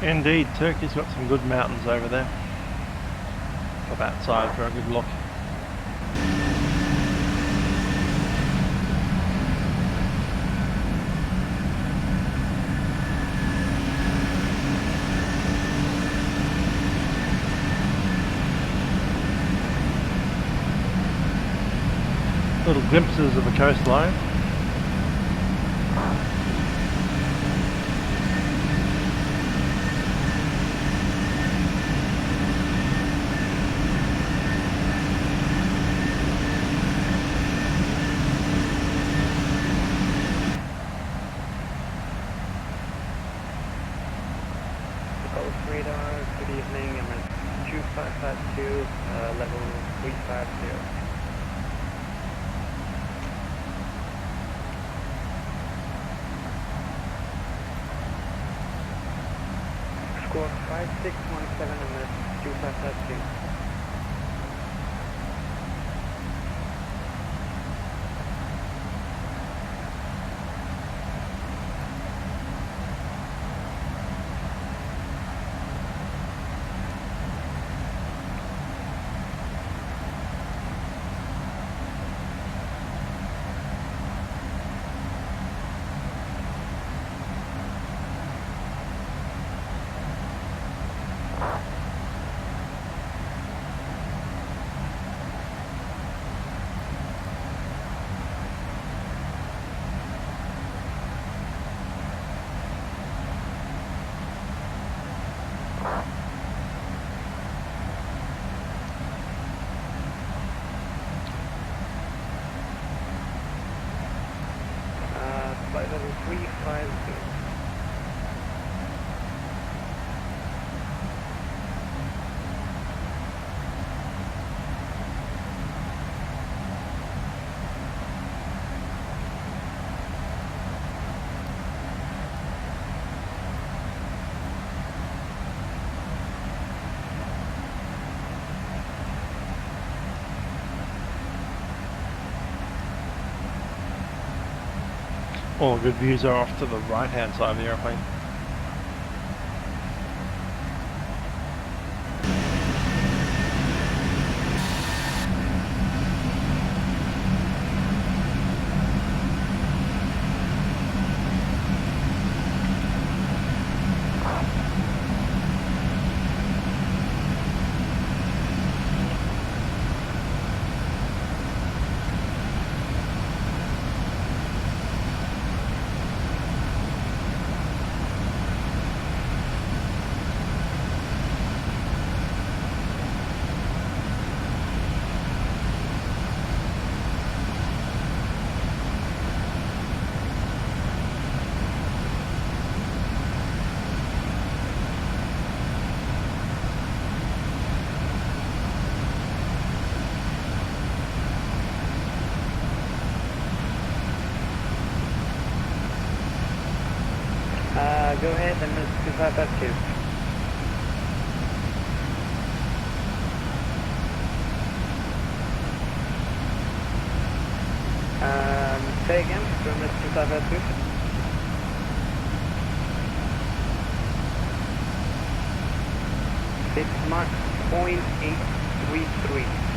Indeed, Turkey's got some good mountains over there. For that side for a good look. Little glimpses of the coastline. Squawk 5617 MS 2552. Flight level 350. All good views are off to the right hand side of the airplane. go ahead and move to 552. Say again, from Mr. 552. It's Mach 0.833.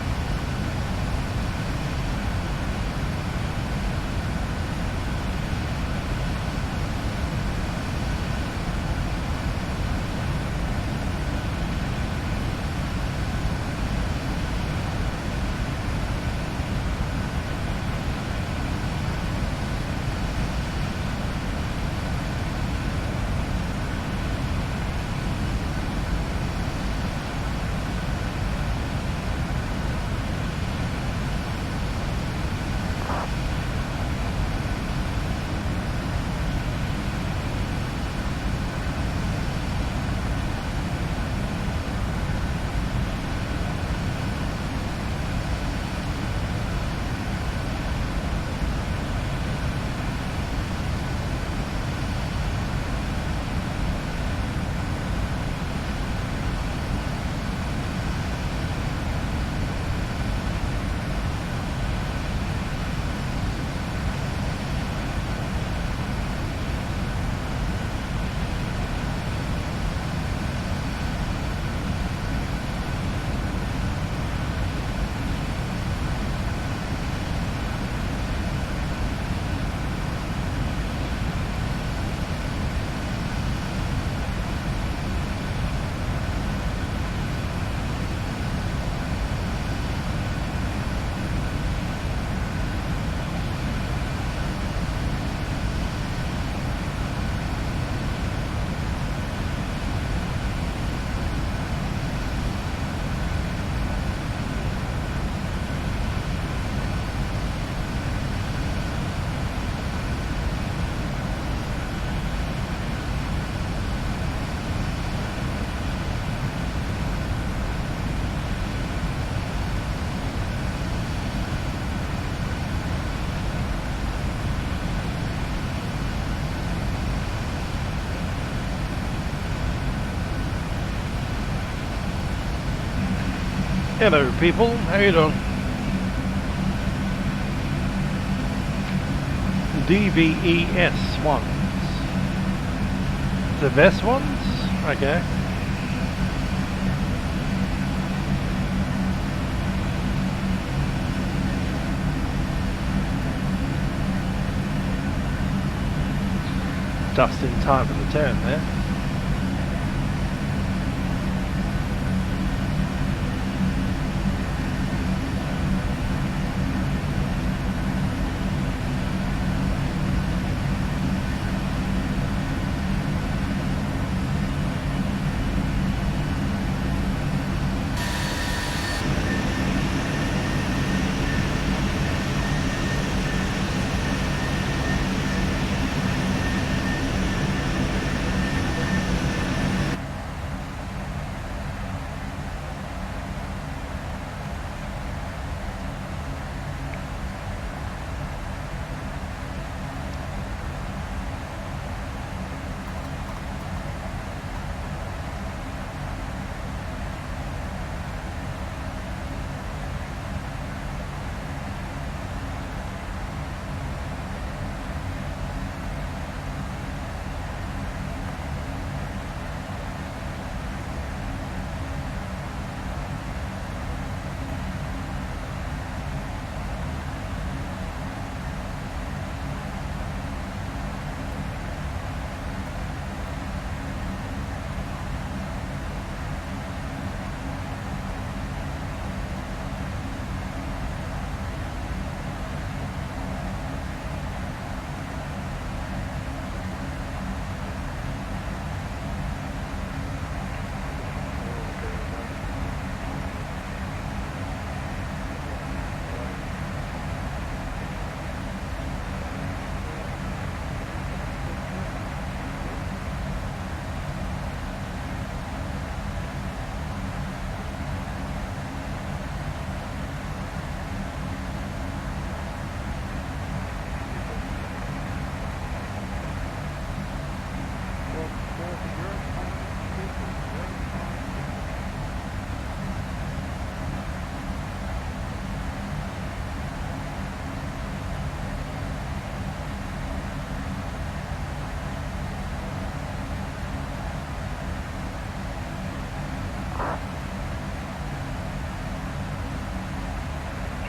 Hello people, how you doing? DVES ones. The best ones? Okay. Just in time for the turn there.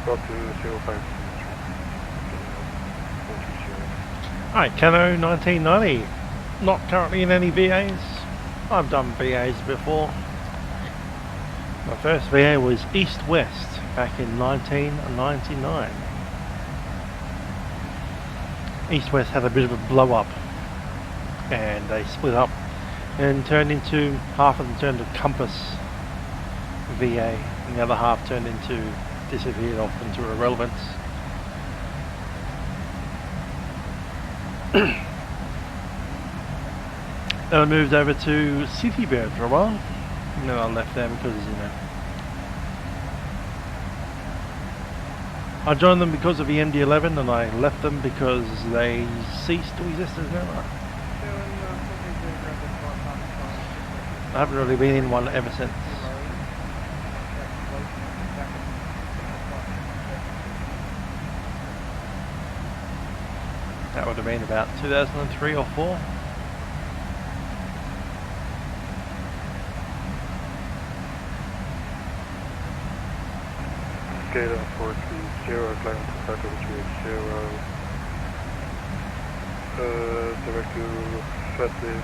Go to 053. Alright, Cano 1990. Not currently in any VAs. I've done VAs before. My first VA was East-West back in 1999. East-West had a bit of a blow up and they split up and turned into, half of them turned to Compass VA and the other half turned into, disappeared off into irrelevance. Then I moved over to Citybird for a while and then I left them because, you know, I joined them because of the MD-11 and I left them because they ceased to exist as an airline. I haven't really been in one ever since. That would have been about 2003 or 4. Gator 430, climbing to Factor 380, direct to Vatsim.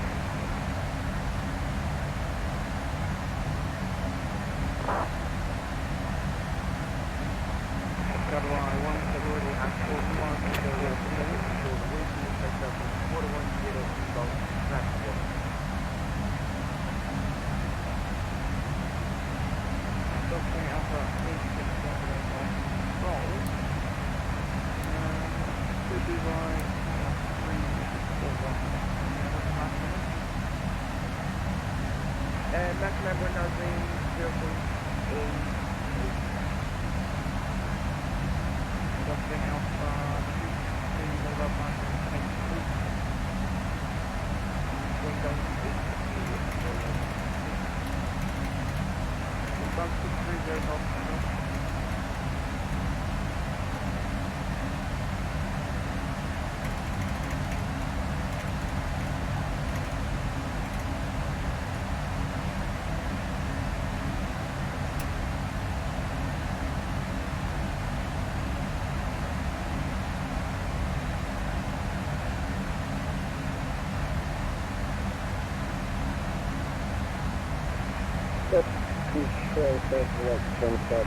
Control select jump up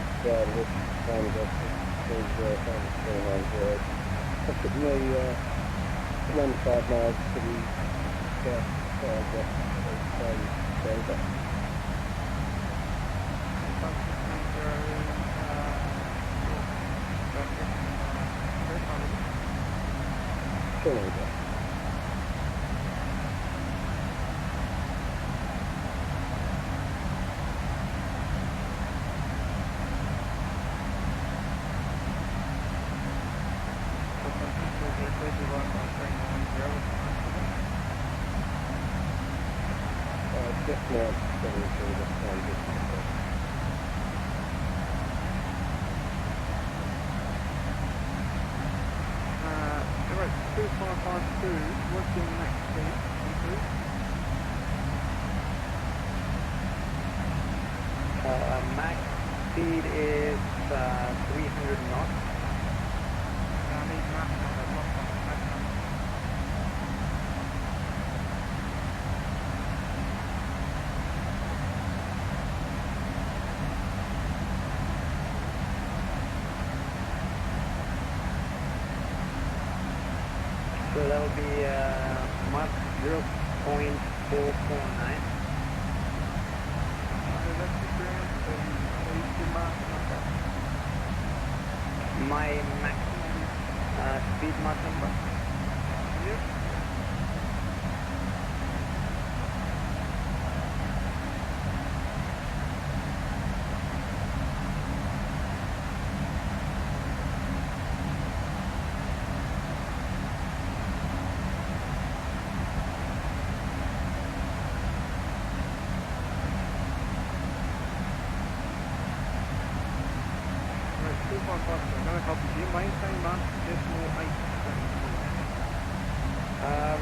which time is 390. That took me 15 miles to the Max speed is 300 knots. So that would be Mach 0.449. My maximum speed Mach number. Yep.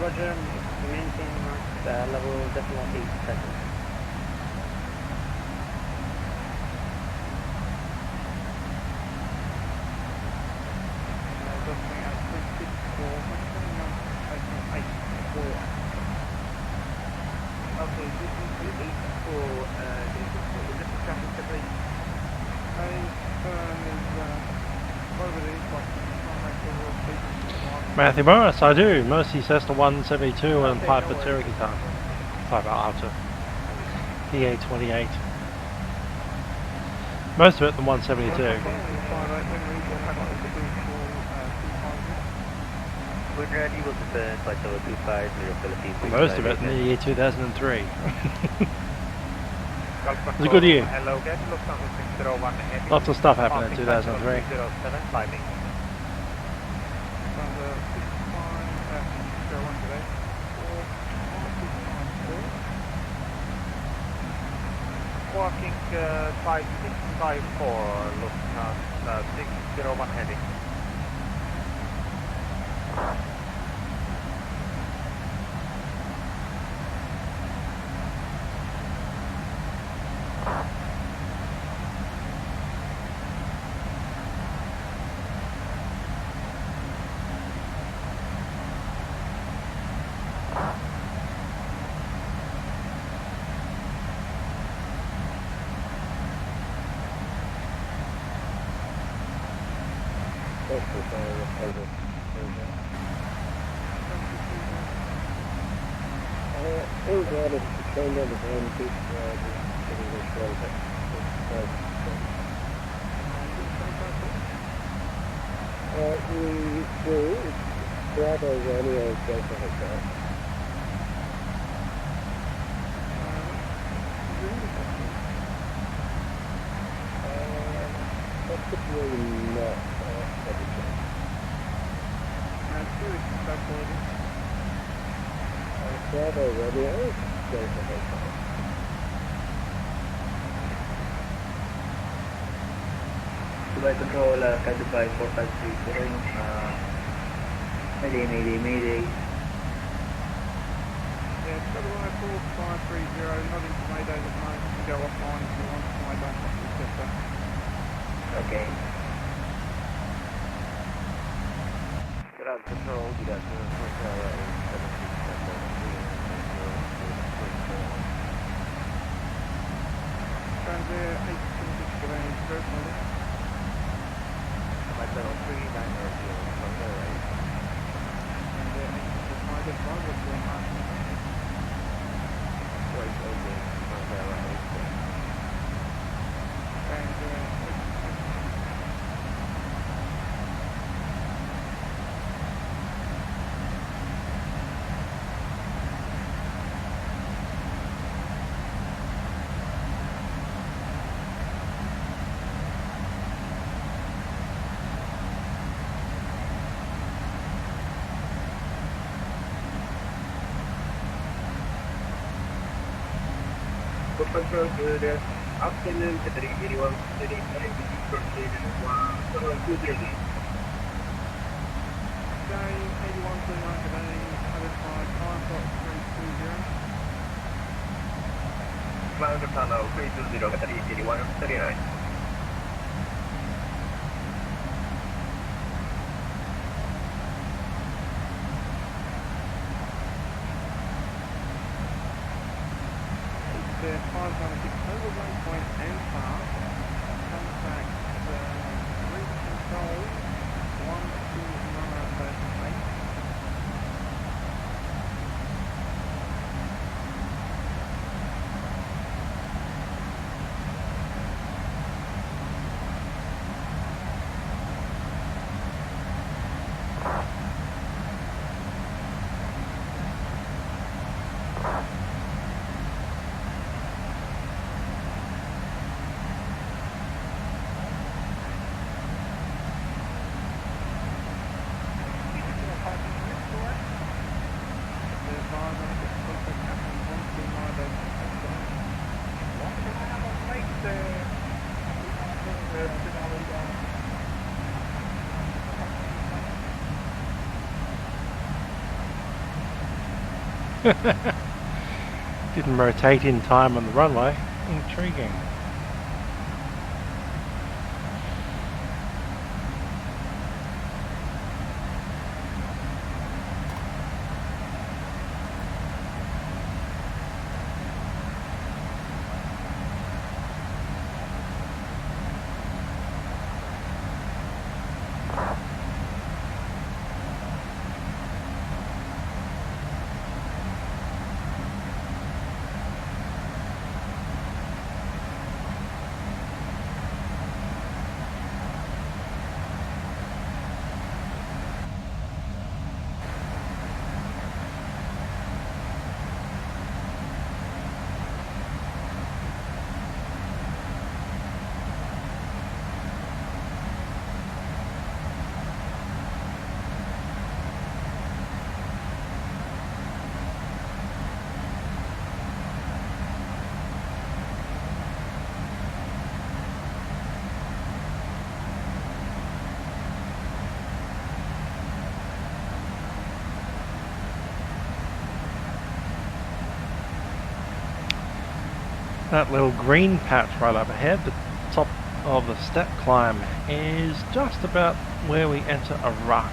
Roger, maintain Mach level decimal 8 seconds. Matthew Morris, I do. Mostly Cessna 172 and Piper Cherokee time. Piper Archer. PA-28. Most of it the 172. Most of it in the year 2003. It was a good year. Lots of stuff happened in 2003. Walking 5654, looking at 601 heading. Dubai Control, Sky Dubai 4530, Mayday, Mayday, Mayday. Yeah, Dubai 4530, not into Mayday at the moment, you can go offline if you want to Mayday off the system. Okay. Ground Control, good afternoon, Transit 826 Delaney, first model. My level 39 from the right. And 825 what's going on? Right, okay, from the right. And Control, good afternoon, 381, 39, proceed 1, 230. Day 8129 today, identified Firefox 320. Cloud Tunnel 320, 381, 39. The 596 over waypoint and path, contact reach control 129.8. Didn't rotate in time on the runway. Intriguing. That little green patch right up ahead, the top of the step climb, is just about where we enter a rock.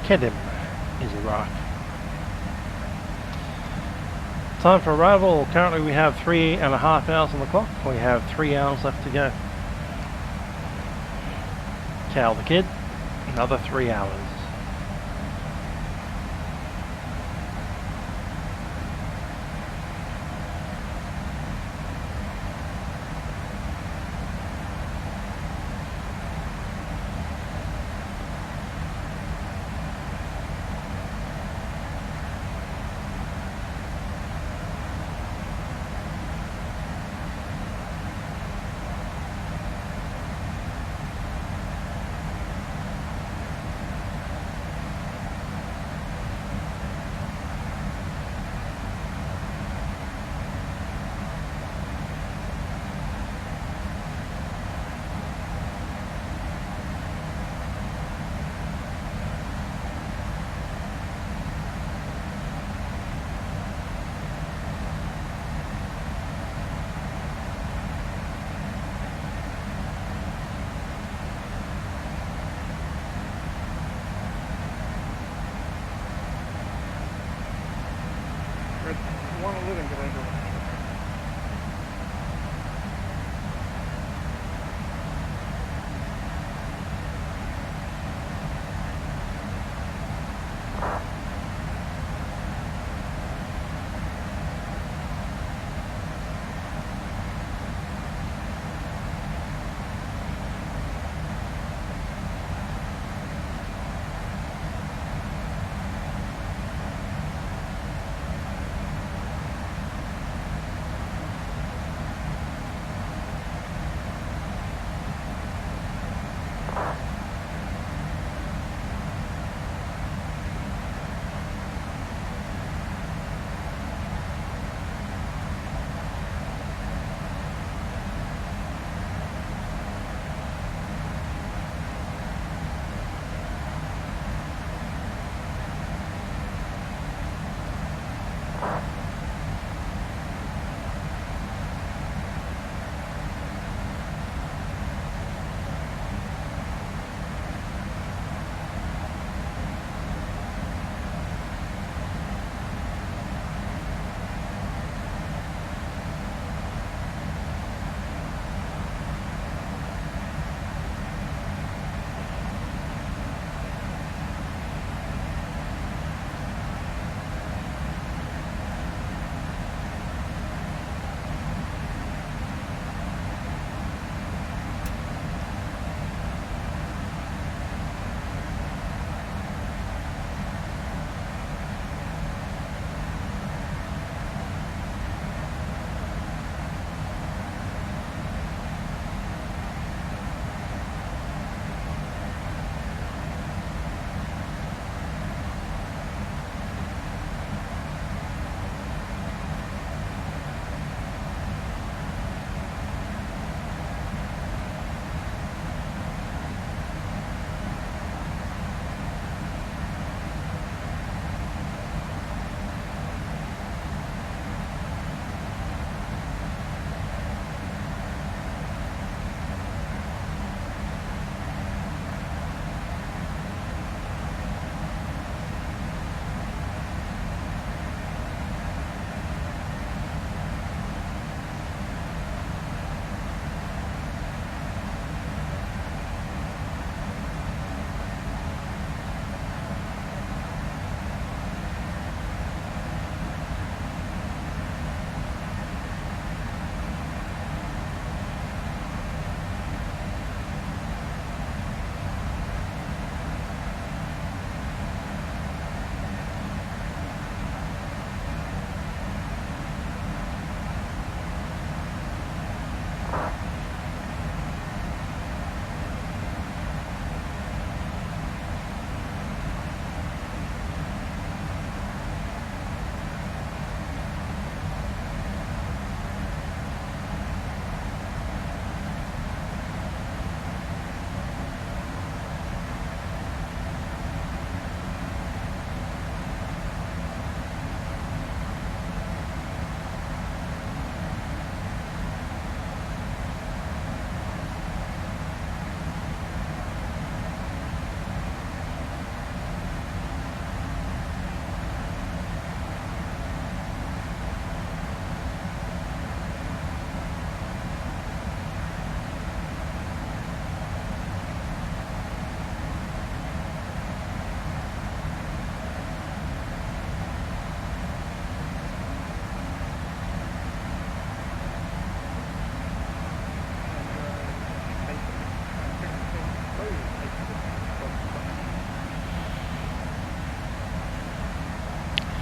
Kedim is a rock. Time for arrival. Currently we have 3.5 hours on the clock. We have 3 hours left to go. Cal the kid, another 3 hours.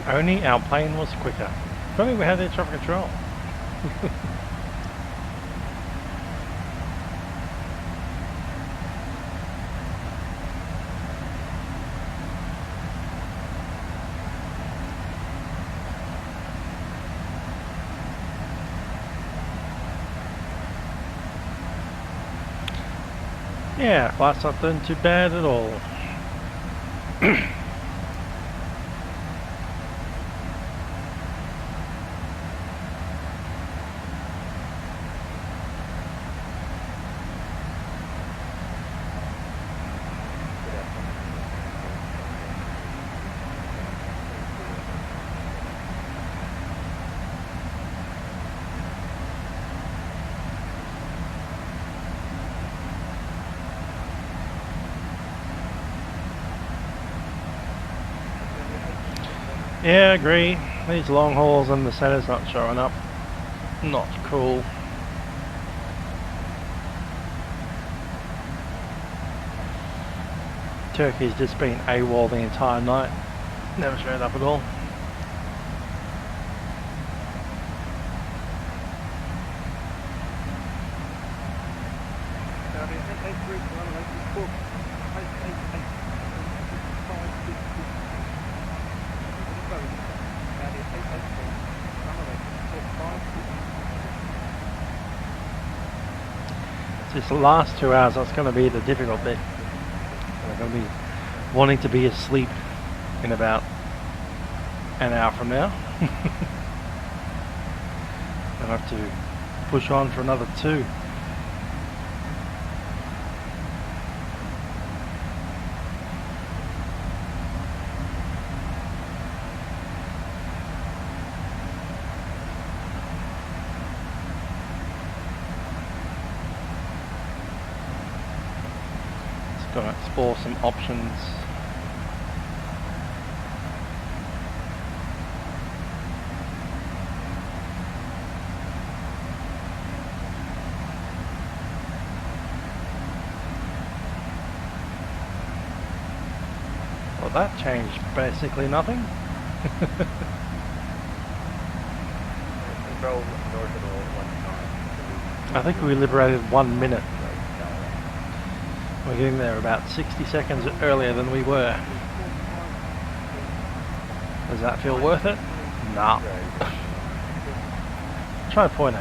Only our plane was quicker. If only we had air traffic control. Yeah, flight's not doing too bad at all. Yeah, I agree. These long hauls and the center's not showing up. Not cool. Turkey's just been AWOL the entire night. Never showed up at all. This last 2 hours, that's going to be the difficult bit. I'm going to be wanting to be asleep in about an hour from now. I'll have to push on for another 2. Gotta explore some options. Well, that changed basically nothing. I think we liberated 1 minute. We're getting there about 60 seconds earlier than we were. Does that feel worth it? Nah. Try 0.8.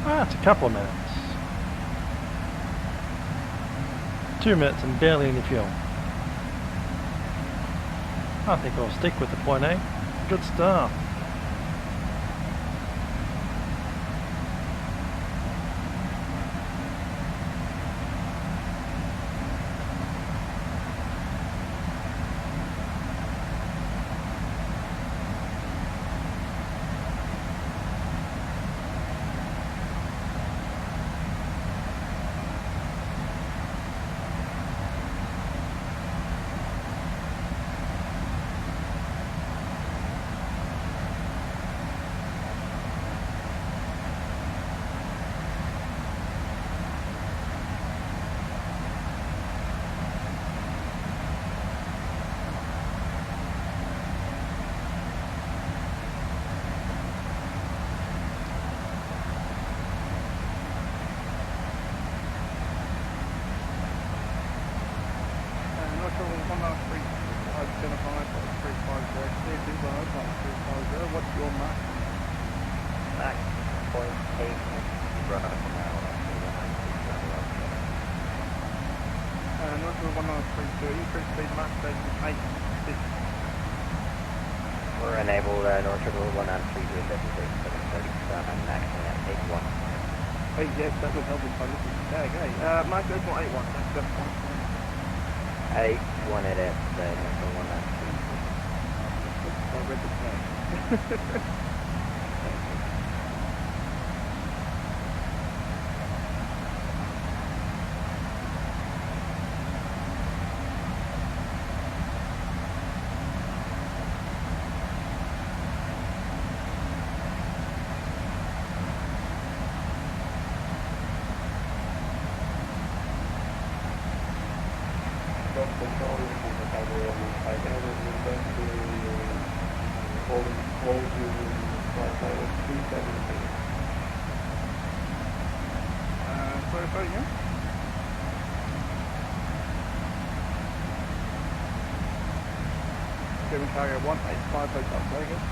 Ah, it's a couple of minutes. 2 minutes and barely any fuel. I think I'll stick with the 0.8. Good stuff. What's your max? Max 0.8 run out an hour. Northern 1932, increase speed max station 8. We're enabled Northern 1932 737, maxing at 81. Yes, that was helping by looking at okay. Max 8.81, that's 7.1. 81 it is, Northern 1932. I read the tag. Stop control, the tower 158, we're going to hold you flight level 370. Sorry again? German carrier 185 hotel, very good.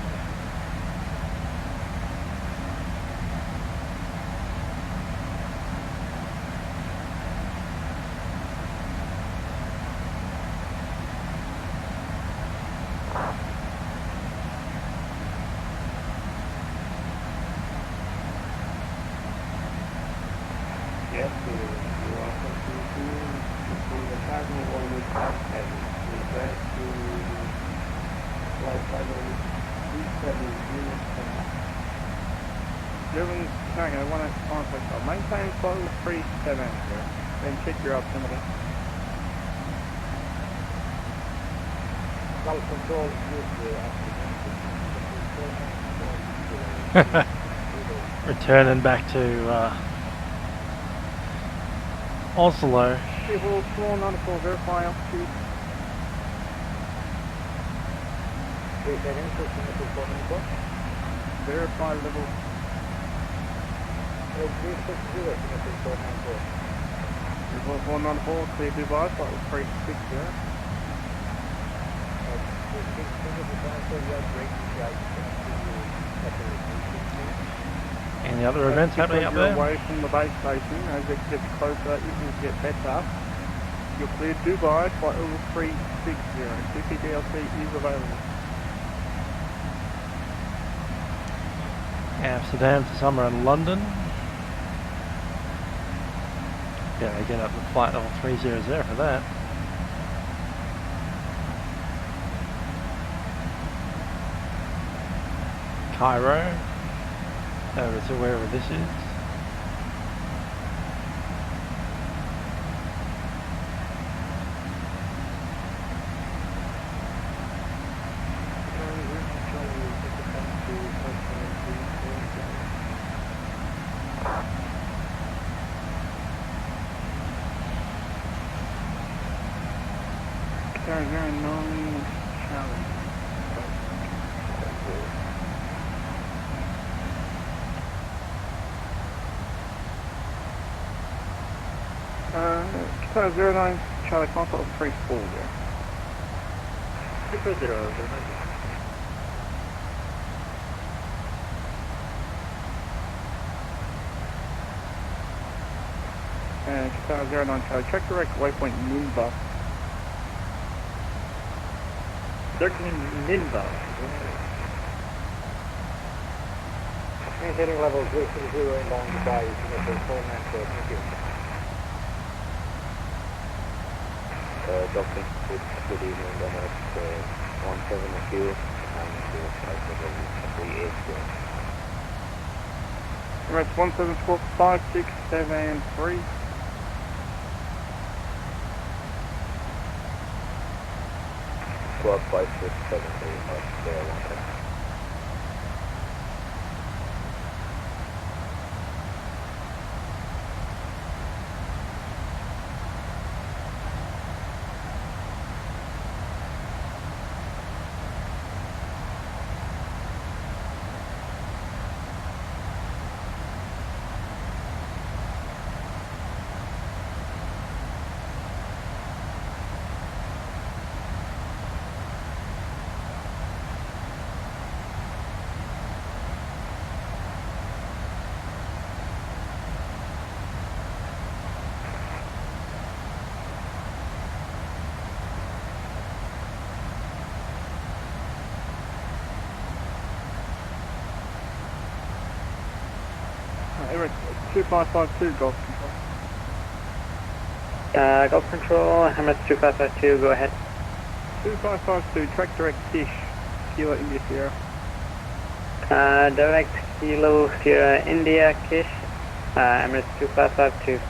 Yes, you are welcome to the cargo or with that and request to flight level 370. German carrier 185 hotel, maintain flow 370, then check your altimeter. Ground control Returning back to Oslo. People 494, verify altitude. 3 seconds, Verify level. 360, Singapore 494. Report 494, clear Dubai, flight 360. Any other events happening up there? Away from the base station, as it gets closer, it will get better. You're cleared Dubai, flight level 360. CPDLC is available. Amsterdam to somewhere in London. Yeah, I get up to flight level 300 for that. Cairo, over to wherever this is. Qatar 09, Charlie Console 340. 340, And Qatar 09, Charlie, check direct waypoint Nimba. Certainly Nimba. Maintaining level 360 inbound Dubai, Singapore 494, thank you. Doctor, good evening, Emirates 17Q, and Emirates 174, 5673. Squad 5673, there, 110. Emirates 2552, Golf Control. Golf Control, Emirates 2552, go ahead. 2552, track direct Kish, Kilo India Sierra. Direct Kilo Sierra India Kish, Emirates 2552.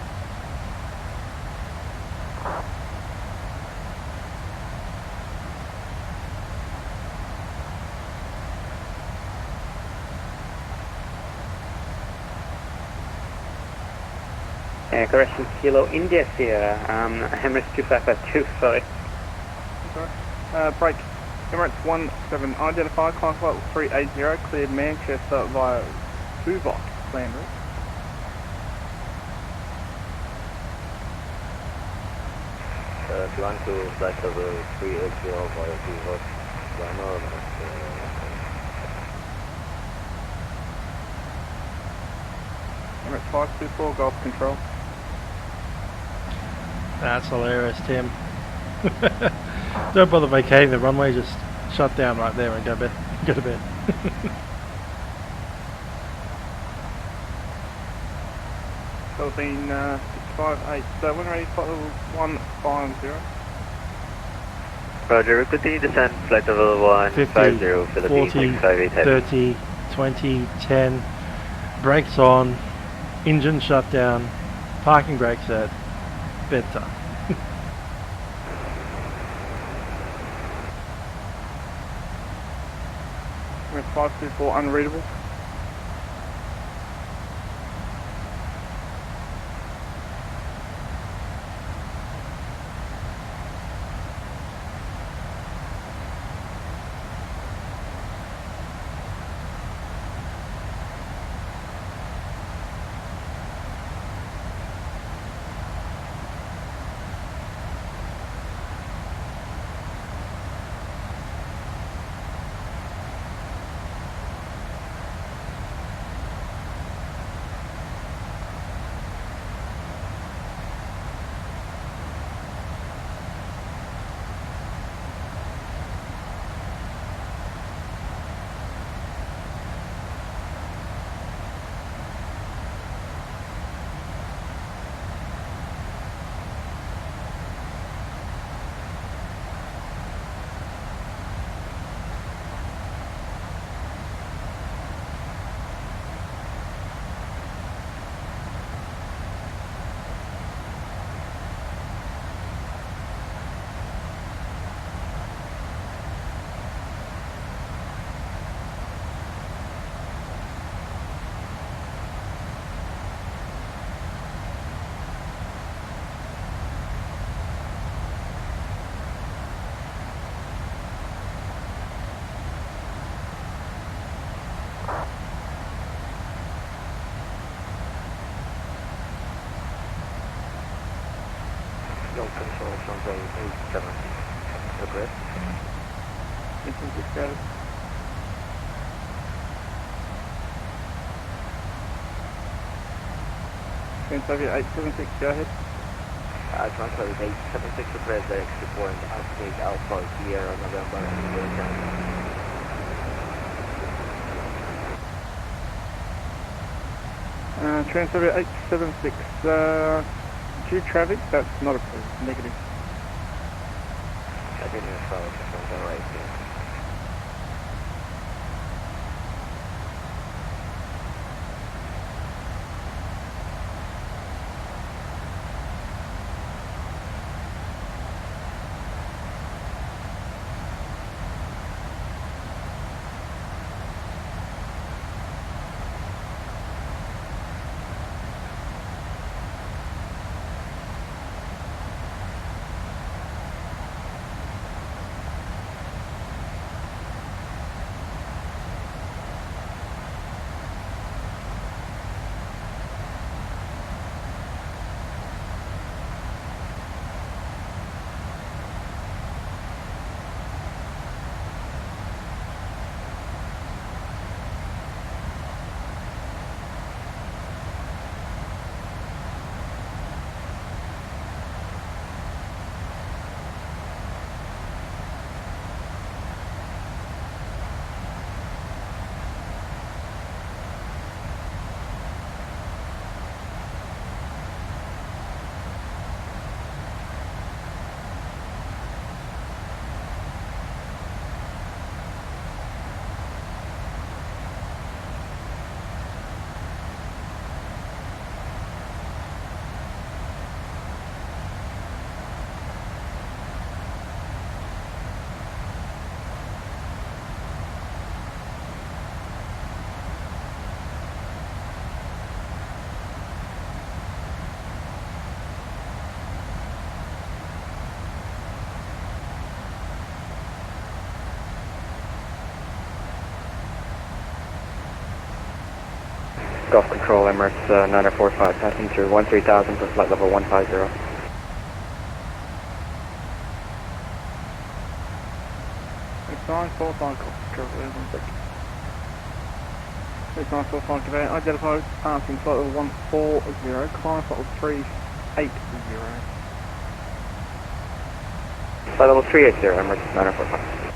Correction, Kilo India Sierra, Emirates 2552, sorry. Break. Emirates 17, identify, climb flight 380, cleared Manchester via Tuvok, land route. If you want to flight level 380 via Tuvok, Emirates 524, Golf Control. That's hilarious, Tim. Don't bother vacating the runway, just shut down right there and go to bed. Philippine 658, when ready, flight level 150. Roger, continue descend flight level 150, Philippines 658 heavy. 30, 20, 10, brakes on, engine shut down, parking brake set, bedtime. We're 524 unreadable. Control from the 870. Request. Soviet 876, go ahead. Translate 876 request direct to point Oslo Alpha Sierra November. Transoviet 876, due traffic, that's not approved, negative. I didn't even follow the right here. Golf Control, Emirates 9045, passing through 13,000 for flight level 150. It's 945 Golf Control, 1 second. It's 945 conveying, identified passing flight level 140, climb flight level 380. Flight level 380, Emirates 9045.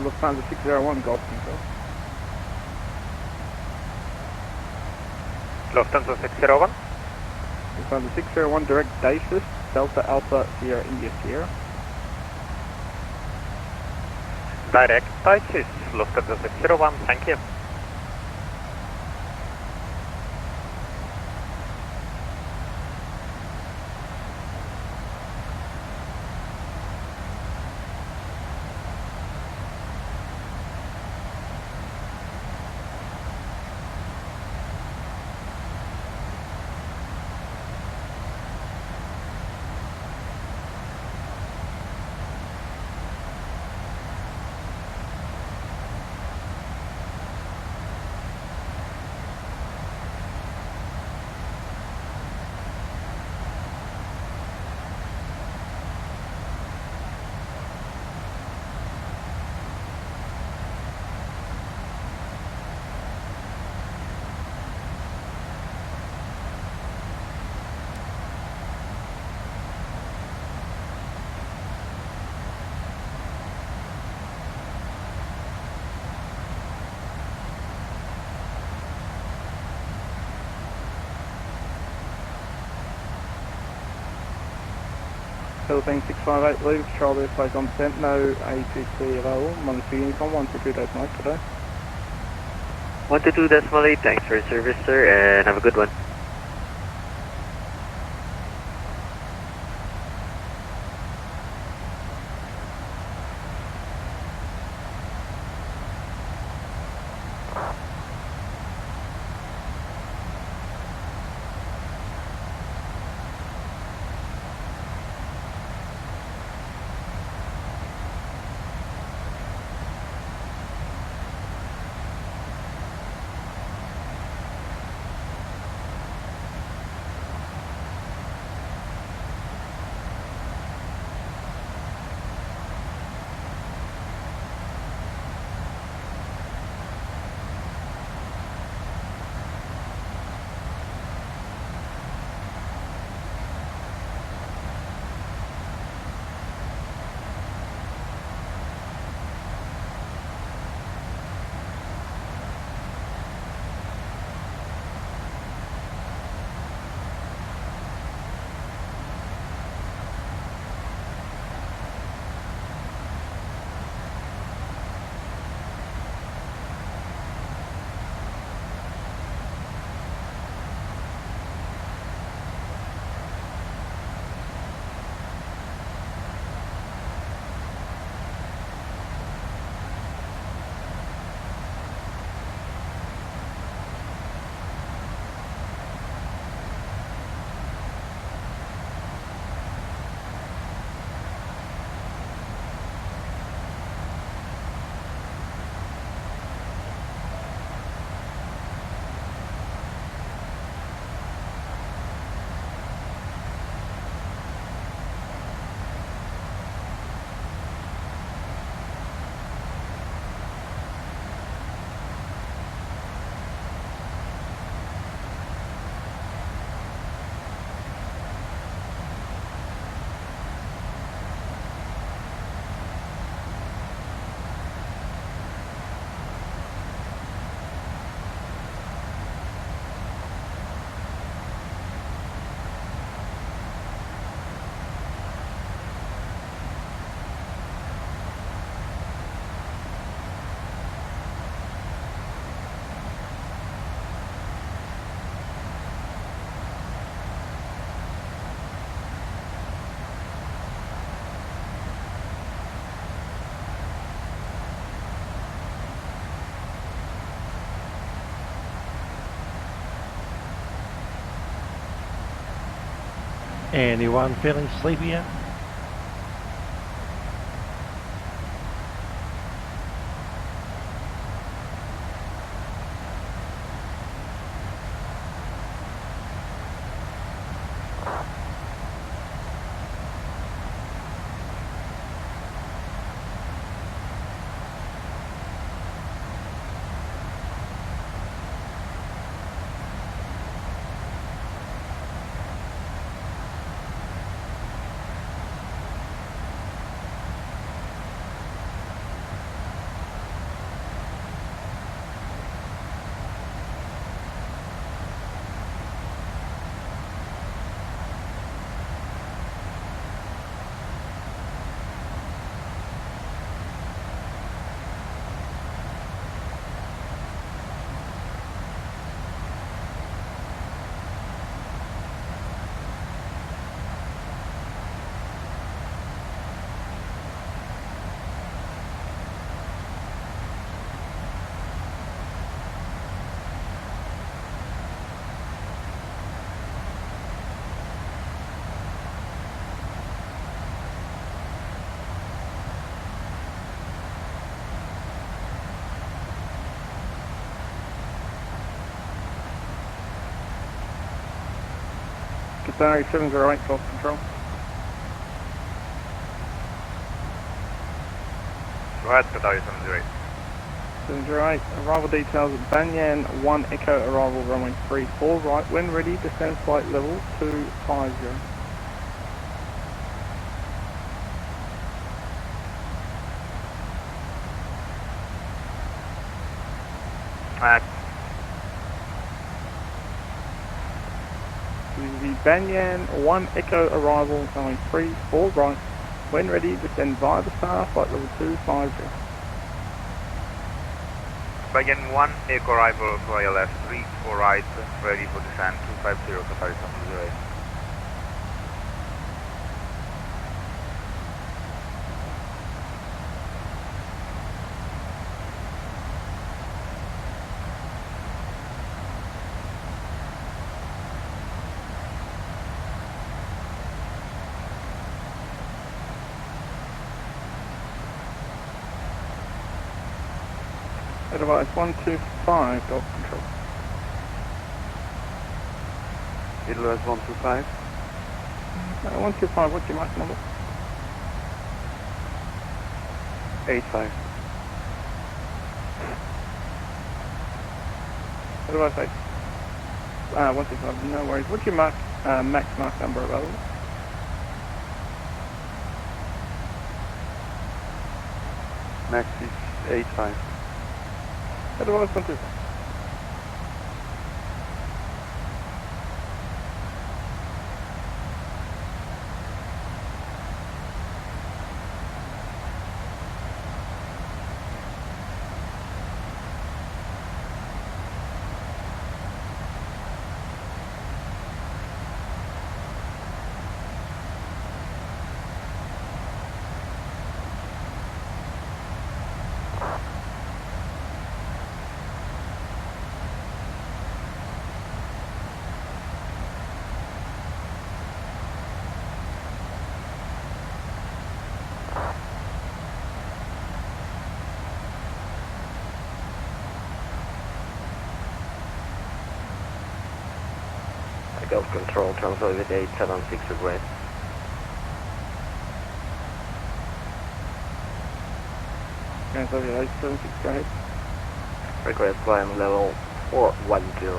Lufthansa 601 Golf Control. Lufthansa 601. Lufthansa 601 direct Dacis, Delta Alpha Sierra India Sierra. Direct Dacis, Lufthansa 601, thank you. Philippines 658 leave, Charlie place on descent, no ATC available, Monday Unicom 122.8 today. 122.8, thanks for your service, sir, and have a good one. Anyone feeling sleepy yet? Sorry, 708 Golf Control. Right, Qatari 708. 708, arrival details at Banyan 1 Echo, arrival runway 34 right, when ready, descend flight level 250. The Banyan 1 Echo arrival runway 34 right, when ready, descend via the star, flight level 250. Banyan 1, Echo arrival, Royal left, 34 right, ready for descent, 250, Qatari 708. Advice 125 Golf Control. Edelweiss 125. 125, what's your Mach number? 85. Advice 8. 125, no worries. What's your Mach, max Mach number available? Max is 85. Advice 125. Gulf Control, transfer with 876 request. Transfer with 876, go ahead. Request climb level 410.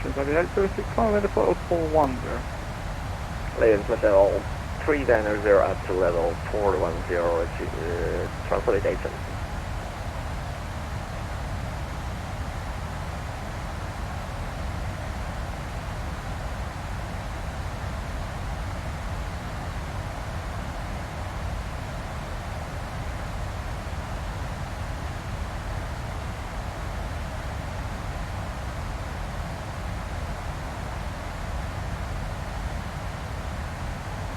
Transfer with 876, climb level 410. Ladies with level 390 up to level 410, transfer with 876.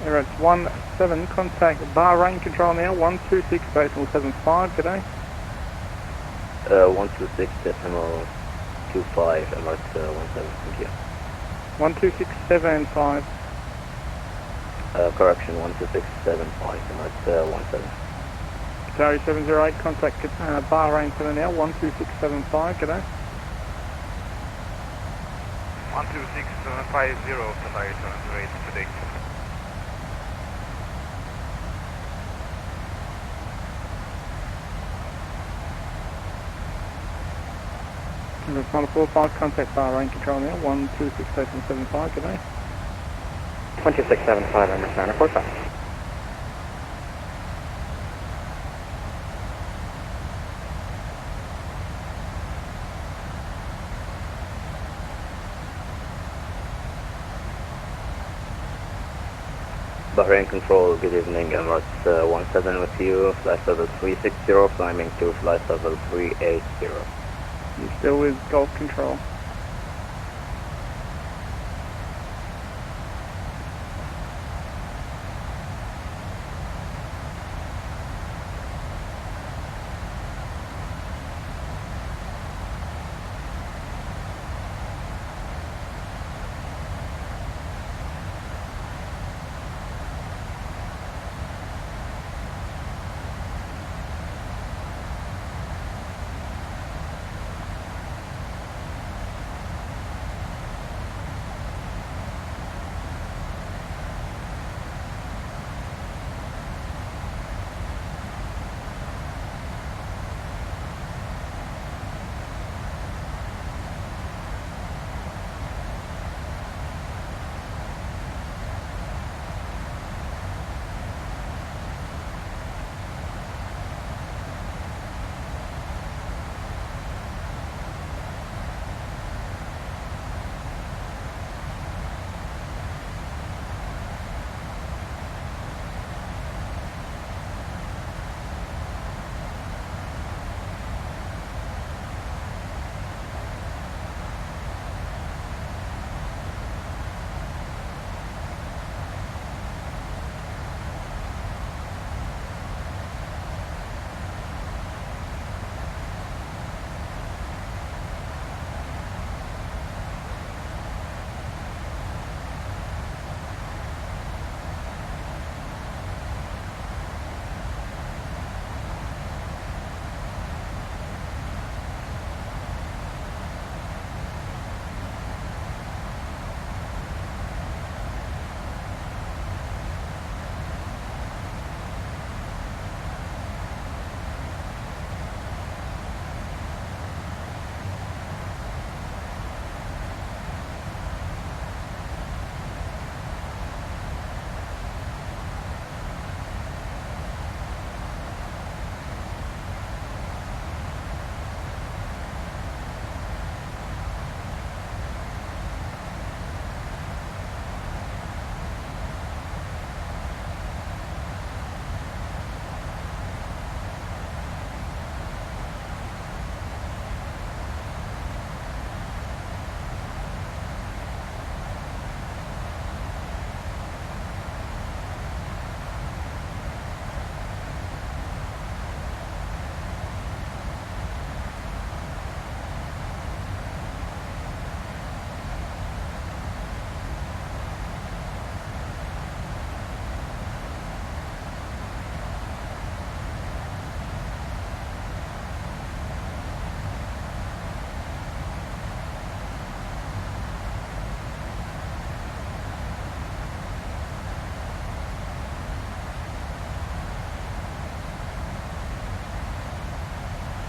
Emirates 17, contact Bahrain control now, 126 decimal 75, g'day. 126 decimal 25, Emirates 17, thank you. 12675, Correction 12675, Emirates 17. Tower 708, contact Bahrain for the now, 12675, g'day. 12650, Flight 708, predict. Emirates 145, contact Bahrain control now, 12675, g'day. 2675, Emirates 945. Bahrain Control, good evening, Emirates 17 with you, flight level 360, climbing to flight level 380. You still with Gulf Control?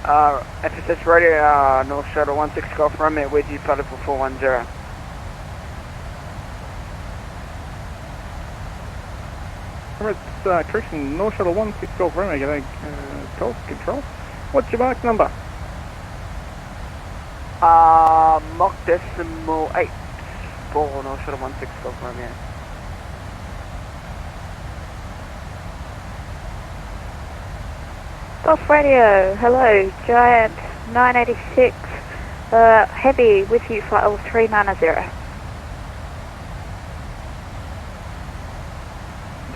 FSS radio, North Shuttle 16 Golf runway with you, pilot for 410. Emirates correction, North Shuttle 16 Golf runway, Gulf Control. What's your mark number? Mach decimal 8 for North Shuttle 16 Golf runway. Golf radio, hello, Giant 986, heavy with you, flight level 390.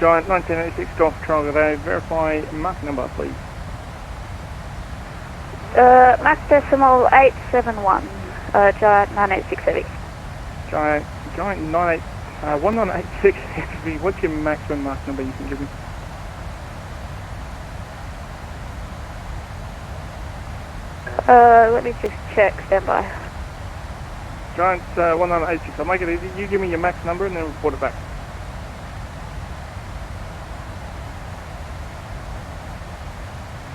Giant 1986 Golf Control, could I verify Mach number, please? Mach decimal 871, Giant 986 heavy. Giant 986 1986 Heavy, what's your maximum Mach number you can give me? Let me just check, stand by. Giant 1986, I'll make it easy. You give me your max number and then report it back.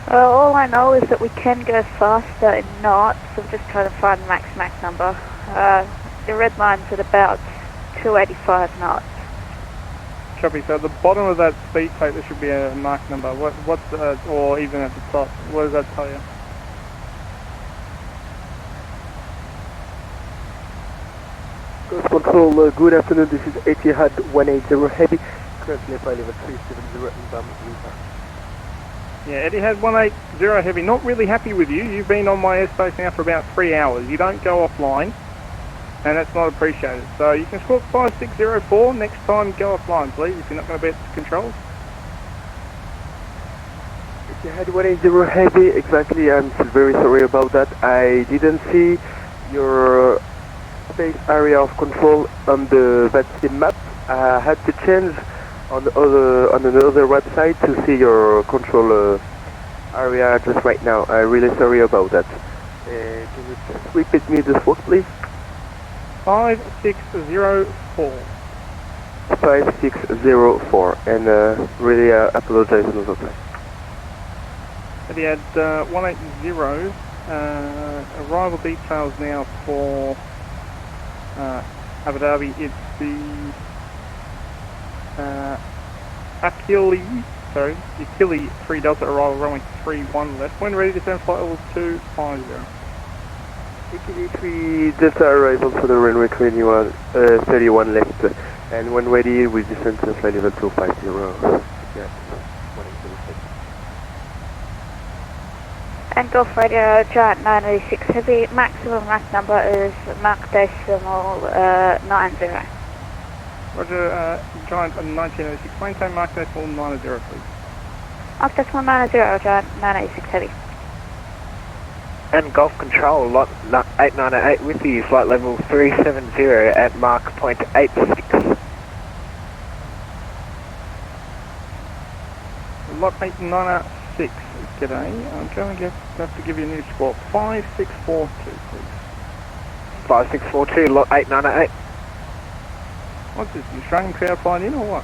All I know is that we can go faster in knots. I'm just trying to find the max number. The red line's at about 285 knots. Copy. So at the bottom of that speed plate, there should be a Mach number. What's or even at the top? What does that tell you? Coast Control, good afternoon. This is Etihad 180 Heavy. Currently flight level 370 inbound Lima. Yeah, Etihad 180 Heavy. Not really happy with you. You've been on my airspace now for about 3 hours. You don't go offline, and that's not appreciated. So you can squawk 5604. Next time, go offline, please, if you're not going to be at the controls. Etihad 180 Heavy, exactly. I'm very sorry about that. I didn't see your space area of control on the Vatsim map. I had to change on another website to see your control area just right now. I'm really sorry about that. Can you just repeat me the squawk, please? 5604. 5604, and really apologize another time. Etihad 180, arrival details now for Abu Dhabi. It's the Akili 3 Delta arrival runway 31 left. When ready to descend flight level 250. Akili 3 Delta arrival for the runway 31 left, and when ready we descend to flight level 250. Yeah. And Gulf Radio, Giant 986 Heavy, maximum Mach number is Mach decimal 90. Roger, Giant 1986, maintain Mach decimal 90, please. Mach decimal 90, Giant 986 Heavy. And Gulf Control, lot 8908 with you, flight level 370 at Mach .86. Lot 8906. G'day, I'm going to have to give you a new squawk. 5642, please. 5642, lot 8908. What's this, the Australian crowd flying in or what?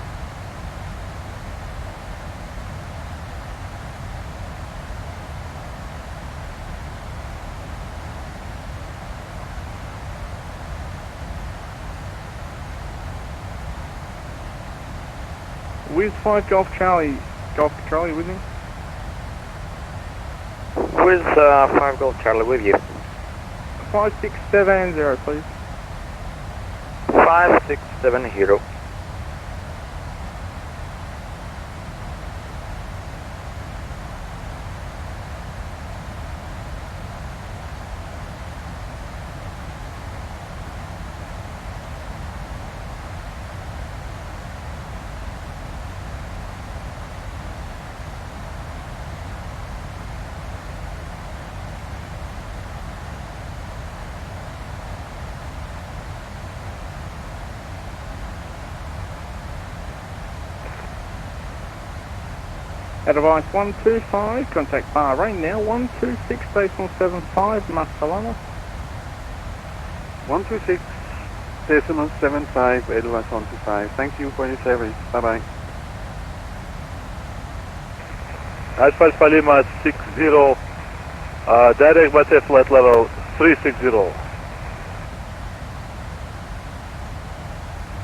With 5 Golf Charlie. Golf Charlie with me? With 5 Golf Charlie with you. 5670, please. 5670. At device 125, contact Bahrain now, 126 decimal 75, Masalama. 126 decimal 75, Edelweiss 125. Thank you for your service. Bye bye. Alpha Lima 60, direct Mate flight level 360.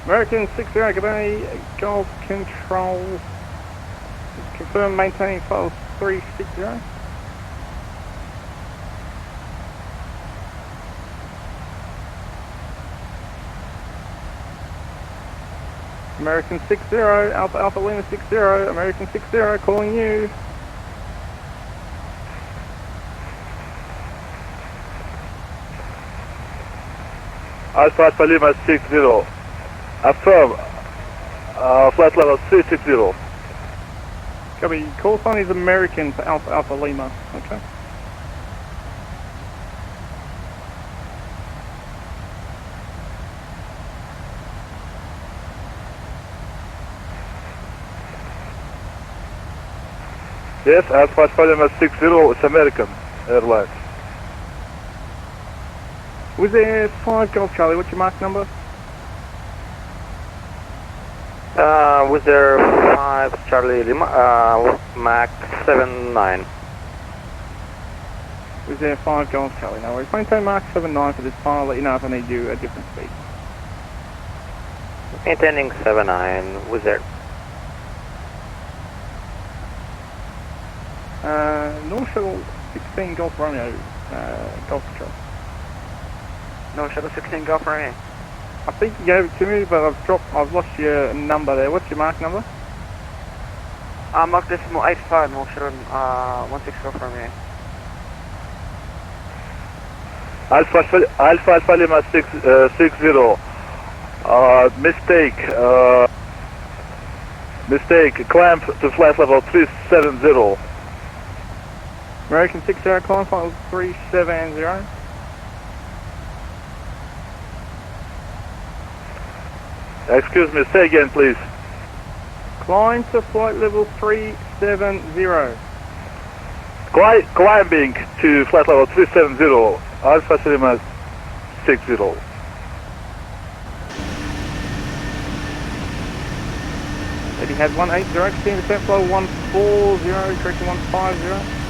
American 60, g'day, Golf Control. Confirm maintaining file 360. American 60, Alpha Lima 60, American 60, calling you. Alpha Lima 60, affirm, flight level 360. Copy, call sign is American for Alpha Lima, okay. Yes, Alpha Lima 60, it's American Airlines. Was there 5 Golf Charlie? What's your mark number? Was there 5 Charlie Lima, Mac 79? Was there 5 Golf Charlie? No worries. Maintain Mark 79 for this time. I'll let you know if I need you at different speed. Maintaining 79, was there? North Shuttle 16 Golf Romeo, Golf Control. North Shuttle 16 Golf Romeo. I think you gave it to me, but I've lost your number there. What's your mark number? Mark decimal 85, North Shuttle 16 Golf Romeo. Alpha Lima 60. Mistake. Climb to flight level 370. American 60, climb flight level 370. Excuse me, say again, please. Climb to flight level 370. Climbing to flight level 370. Alpha Lima 60. He had 180, extend descent flow 140, correction 150.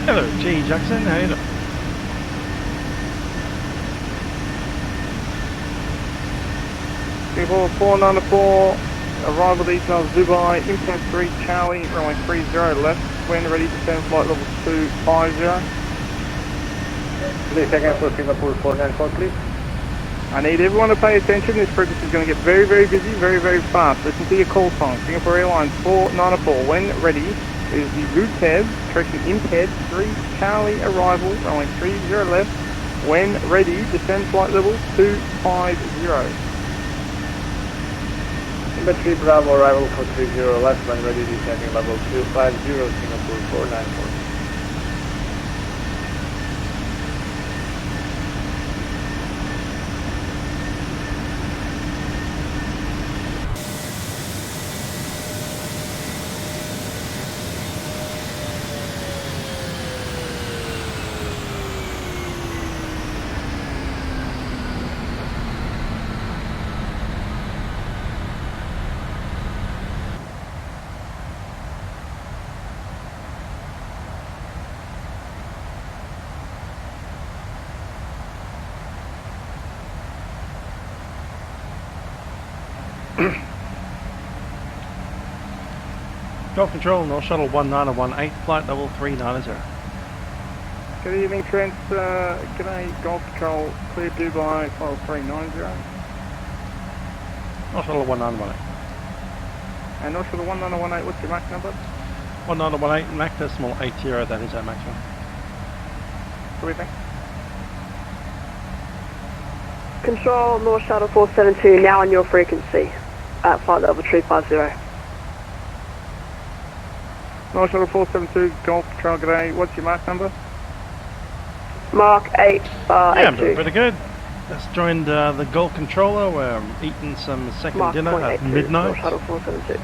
Hello, G. Jackson. How you doing? People 494, arrival details Dubai, impact 3 Charlie, runway 30 left, when ready to descend flight level 250. Please again for Singapore 494, please. I need everyone to pay attention. This frequency is going to get very, very busy, very, very fast. Listen to your call sign. Singapore Airlines 494. When ready, is the route tab, correction impaired 3 Charlie arrival, runway 30 left. When ready, descend flight level 250. Number 3 Bravo arrival for 30 left, when ready, descending level 250, Singapore 494. Golf Control, North Shuttle 1918, flight level 390. Good evening, Trent. G'day, Golf Control, clear Dubai, file 390. North Shuttle 1918. And North Shuttle 1918, what's your Mach number? 1918, Mach decimal 80, that is our maximum. What do we think? Control, North Shuttle 472, now on your frequency at flight level 350. North Shuttle 472, Golf Control, g'day. What's your Mach number? Mark 8, yeah, I'm 82. doing pretty good. Just joined the Golf Controller. We're eating some second Mark dinner at 82, midnight. North Shuttle 472.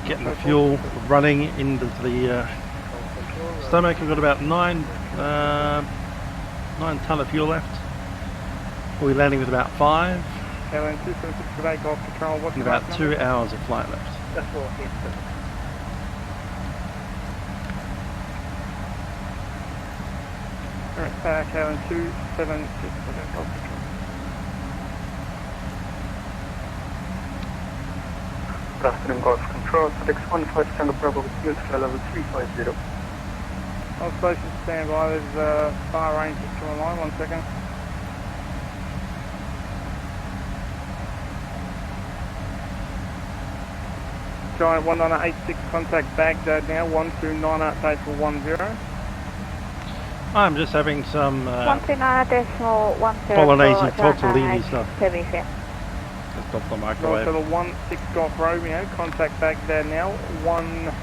Getting the fuel running into the stomach. We've got about 9 ton of fuel left. We'll be landing with about 5. LN-276, g'day, Golf Control. What's And your about Mach 2 number? hours of flight left. That's what it's. Alright, KLN-276, g'day, Golf Control. Good afternoon, Golf Control. FTX 15 Tango Bravo with fuel flight level 350. All stations stand by, there's fire range just come online, 1 second. Giant 1986, contact Baghdad now, 129.810. I'm just having some 129.10. Polynesian tortellini stuff. Heavy fit. Just off the North microwave. Shuttle 16 Golf Romeo, contact Baghdad now, 129.10.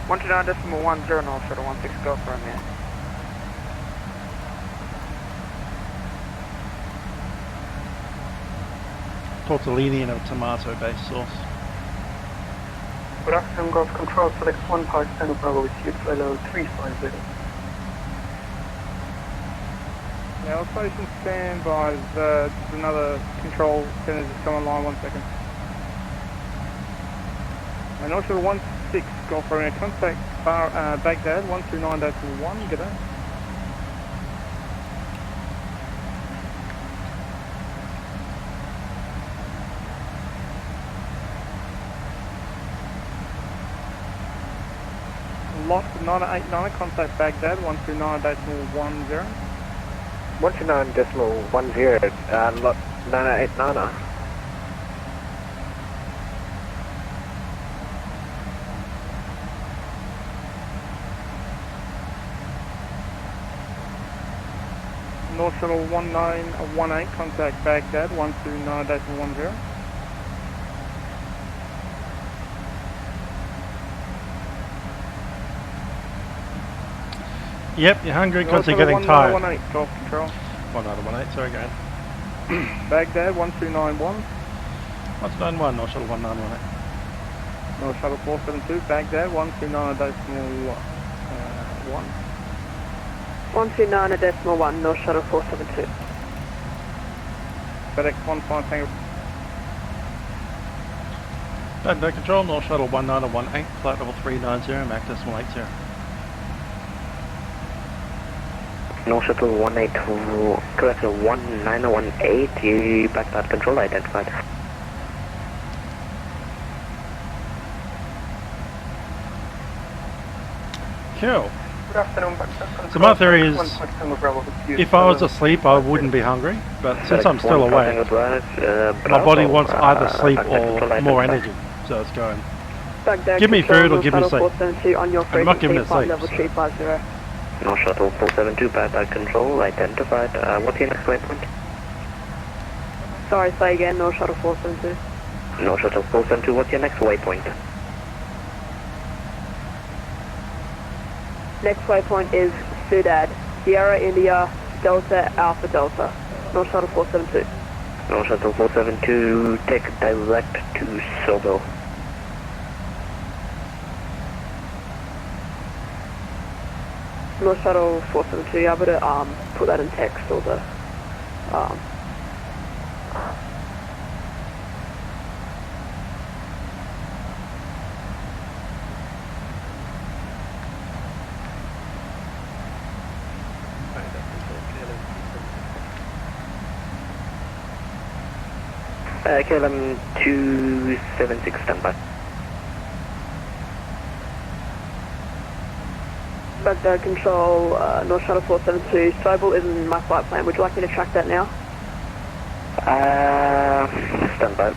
129.10, North Shuttle 16 Golf Romeo. tortellini and a tomato-based sauce. Good afternoon, Golf Control. Select 1 part Tango Bravo with you, fellow 350. Now, station standby. There's another control center just come online. 1 second. And also 16 Golf Arena contact Baghdad 129.1. G'day. Lot 989, contact Baghdad 129.10. 129.10, lot 989. North Shuttle 1918, contact Baghdad 129.10. Yep, you're hungry because you're getting tired. 1918, Golf Control. 1918, sorry, go ahead. Baghdad 1291. 191, North Shuttle 1918. North Shuttle 472, Baghdad 129.1. 129.1, North Shuttle 472. FedEx 15 Tango. Baghdad Control, North Shuttle 1918, flight level 390, Mach decimal 80. North Shuttle 182, correct, 1918, you Baghdad Control identified. Cool. Good afternoon, Baghdad Control. So my theory is, if I was fellow asleep I wouldn't be hungry, but since I'm still awake, my body wants either sleep or more energy, so it's going, Baghdad give me Control, food or North give me Shuttle sleep. 472 on your I'm not giving it frequency, sleep. level 350. North Shuttle 472, Baghdad Control identified. What's your next waypoint? Sorry, say again, North Shuttle 472. North Shuttle 472, what's your next waypoint? Next waypoint is Sudad, Sierra India, Delta Alpha Delta, North Shuttle 472. North Shuttle 472, take direct to Sobel. North Shuttle 472, you able to put that in text or the KLM 276 standby. Baghdad Control, North Shuttle 472, Sobel isn't in my flight plan. Would you like me to track that now? Standby.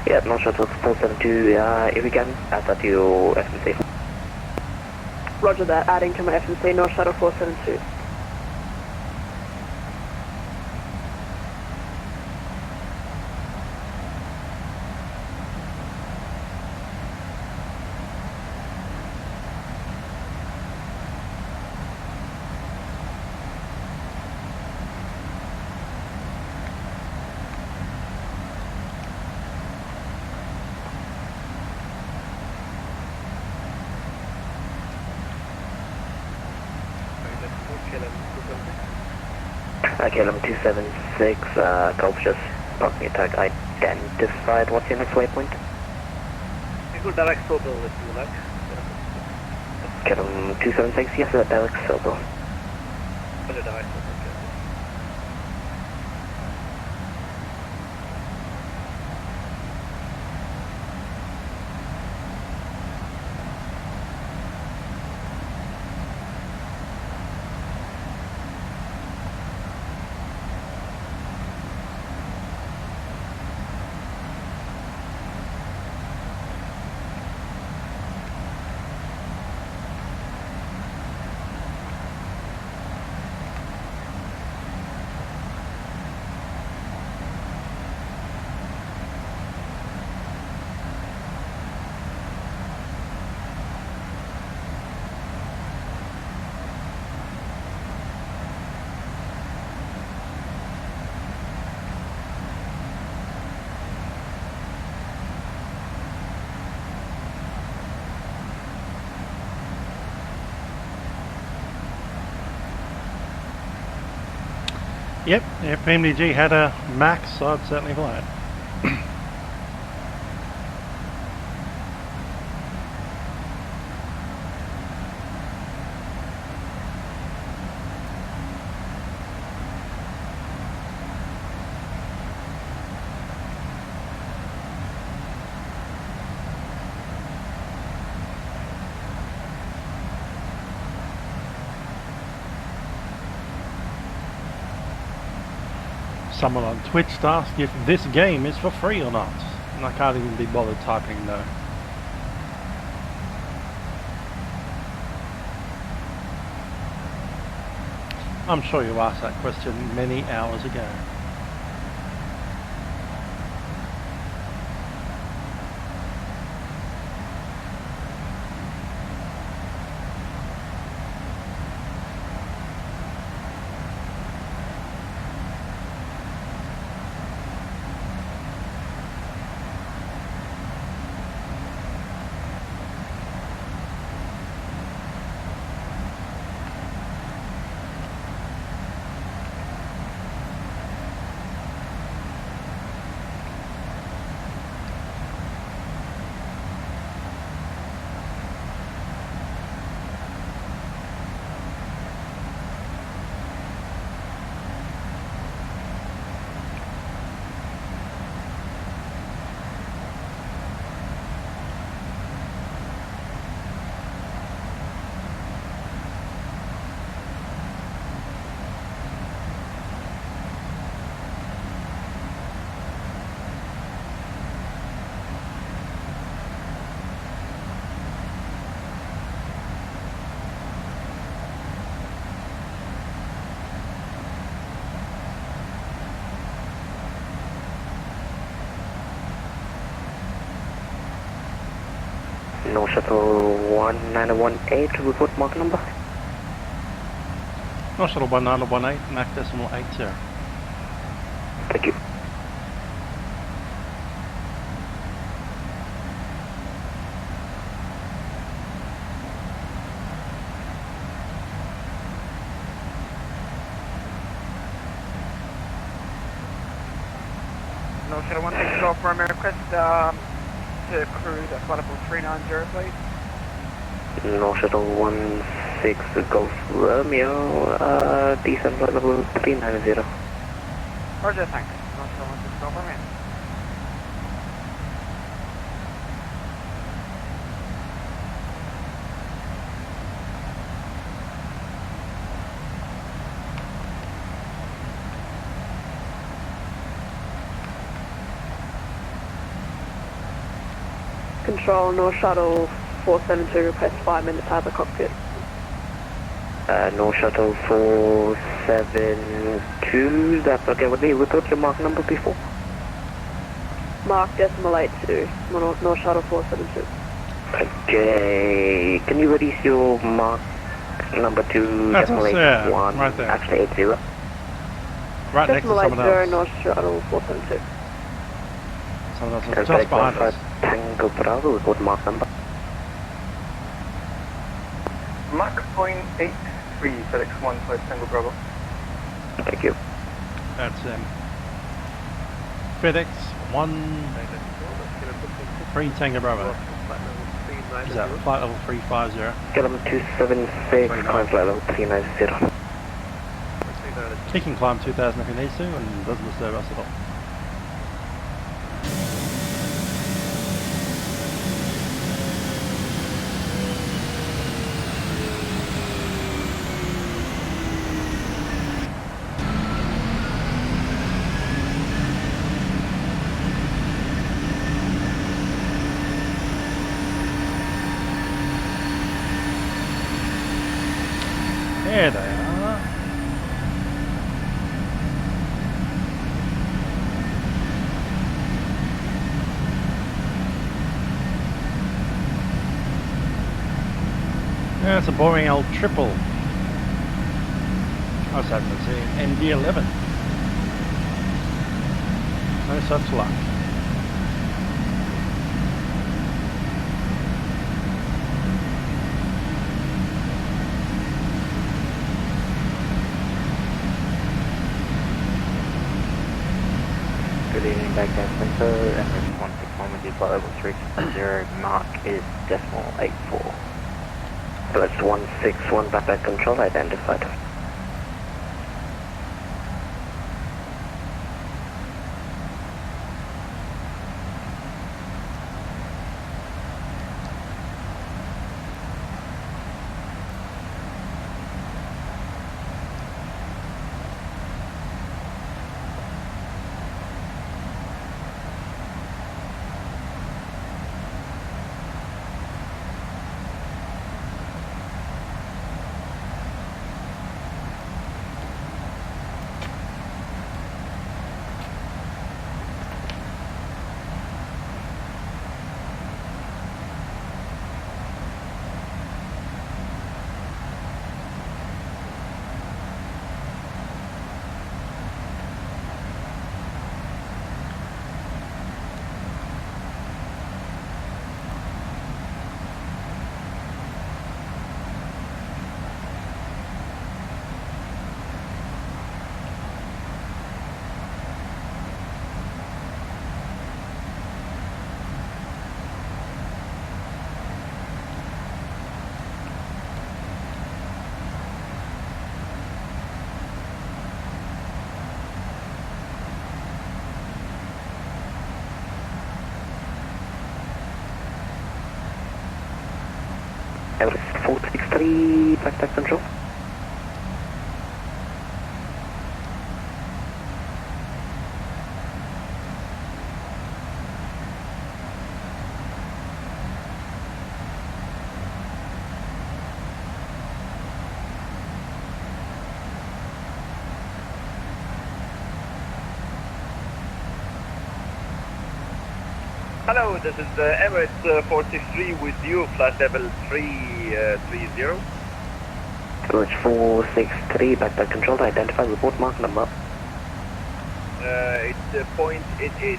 Yeah, North Shuttle 472, if we can, add that to your FMC. Roger that, adding to my FMC, North Shuttle 472. KLM 276, Gulf just parking attack identified. What's your next waypoint? You go direct Sobel if you like. KLM 276, yes, direct Sobel. Put it direct Sobel. Yep, if PMDG had a max, I'd certainly fly it. Someone on Twitch asked if this game is for free or not, and I can't even be bothered typing no. I'm sure you asked that question many hours ago. No shuttle 1918, report mark number. No shuttle 1918, Mach decimal 80. Thank you. No shuttle 160 Golf Romeo request to crew the flight level 390, please. No shuttle 16 Golf Romeo, descent flight level 390. Roger, thanks. No shuttle 16 Golf Romeo. Control, North Shuttle 472, request 5 minutes out of the cockpit. No shuttle 472, that's okay with me. We got your mark number before. Mark decimal 82, North Shuttle 472. Okay, can you release your mark number to That's decimal us, yeah, 81, right there. actually 80? Right next to decimal someone 80, else. North Shuttle 472. Someone else is just behind us. Tango Bravo, report mark number. Mach .83, FedEx 15 Tango Bravo. Thank you. That's FedEx 13 Tango Bravo. Is that flight level 350? Gentlemen 276, climb flight level 390. He can climb 2000 if he needs to and doesn't disturb us at all. There they are. That's a boring old triple. I was hoping to see an ND11. No such luck. November, mark is decimal 84. That's 161 backpack control identified. Everest 463, backpack control. Hello, this is Emirates 463 with you, flight level 330. Approach 463, backpack control, identify, report mark number. It's .880,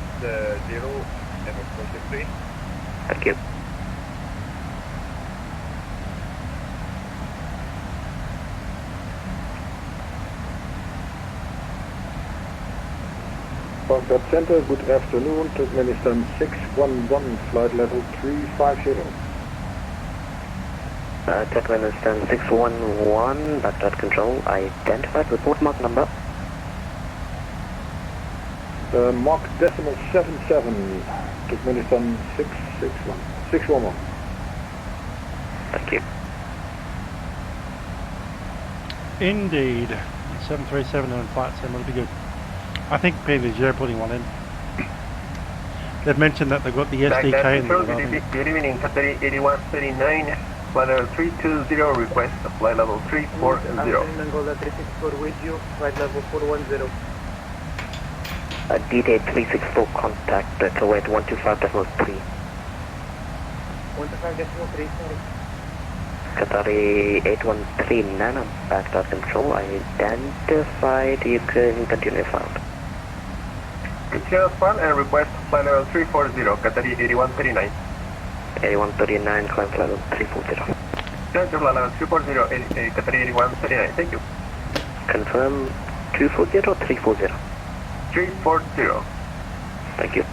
Emirates 463. Thank you. Baghdad Center, good afternoon, Turkmenistan 611, flight level 350. Turkmenistan 611, Baghdad control, identified, report mark number. Mark decimal 77, Turkmenistan 611. Thank you. Indeed. 737 and flight sim will be good. I think PMDG are putting one in. They've mentioned that they've got the SDK in the development. Good evening, Qatari 8139, flight level 320, request flight level 340. Angola 364 with you, flight level 410. D-Day 364, contact Kuwait 125.3. 125.3, sorry. Qatari 813 Nana, Baghdad control, identified, you can continue found. Continue found and request flight level 340, Qatari 8139. 8139, climb flight level 340. Climb flight level 340, Qatari 8139, thank you. Confirm 240 or 340? 340. Thank you.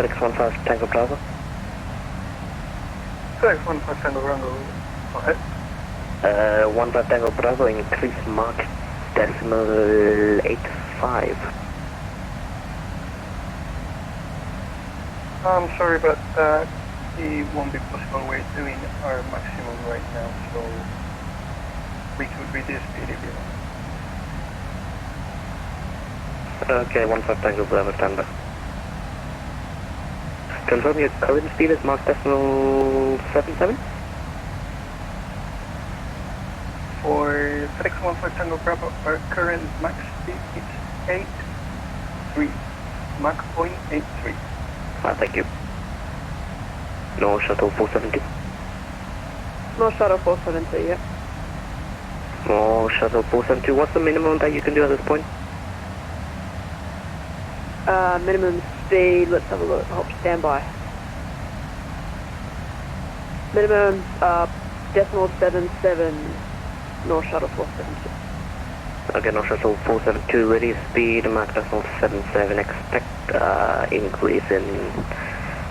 FedEx 15 Tango Bravo. FedEx 15 Tango Bravo, go ahead. 15 Tango Bravo, increase Mach decimal 85. I'm sorry, but it won't be possible. We're doing our maximum right now, so we could reduce speed if you want. Okay, 15 Tango Bravo, standby. Confirm your current speed is Mach decimal 77? For FedEx 15 Tango Bravo, our current max speed is 83. Mach 0.83. Thank you. No shuttle 472. No shuttle 472, yep. No shuttle 472. What's the minimum that you can do at this point? Minimum speed, let's have a look. Hop standby. Minimum decimal 77, North Shuttle 472. Okay, North Shuttle 472, ready speed, Mach decimal 77, expect increase in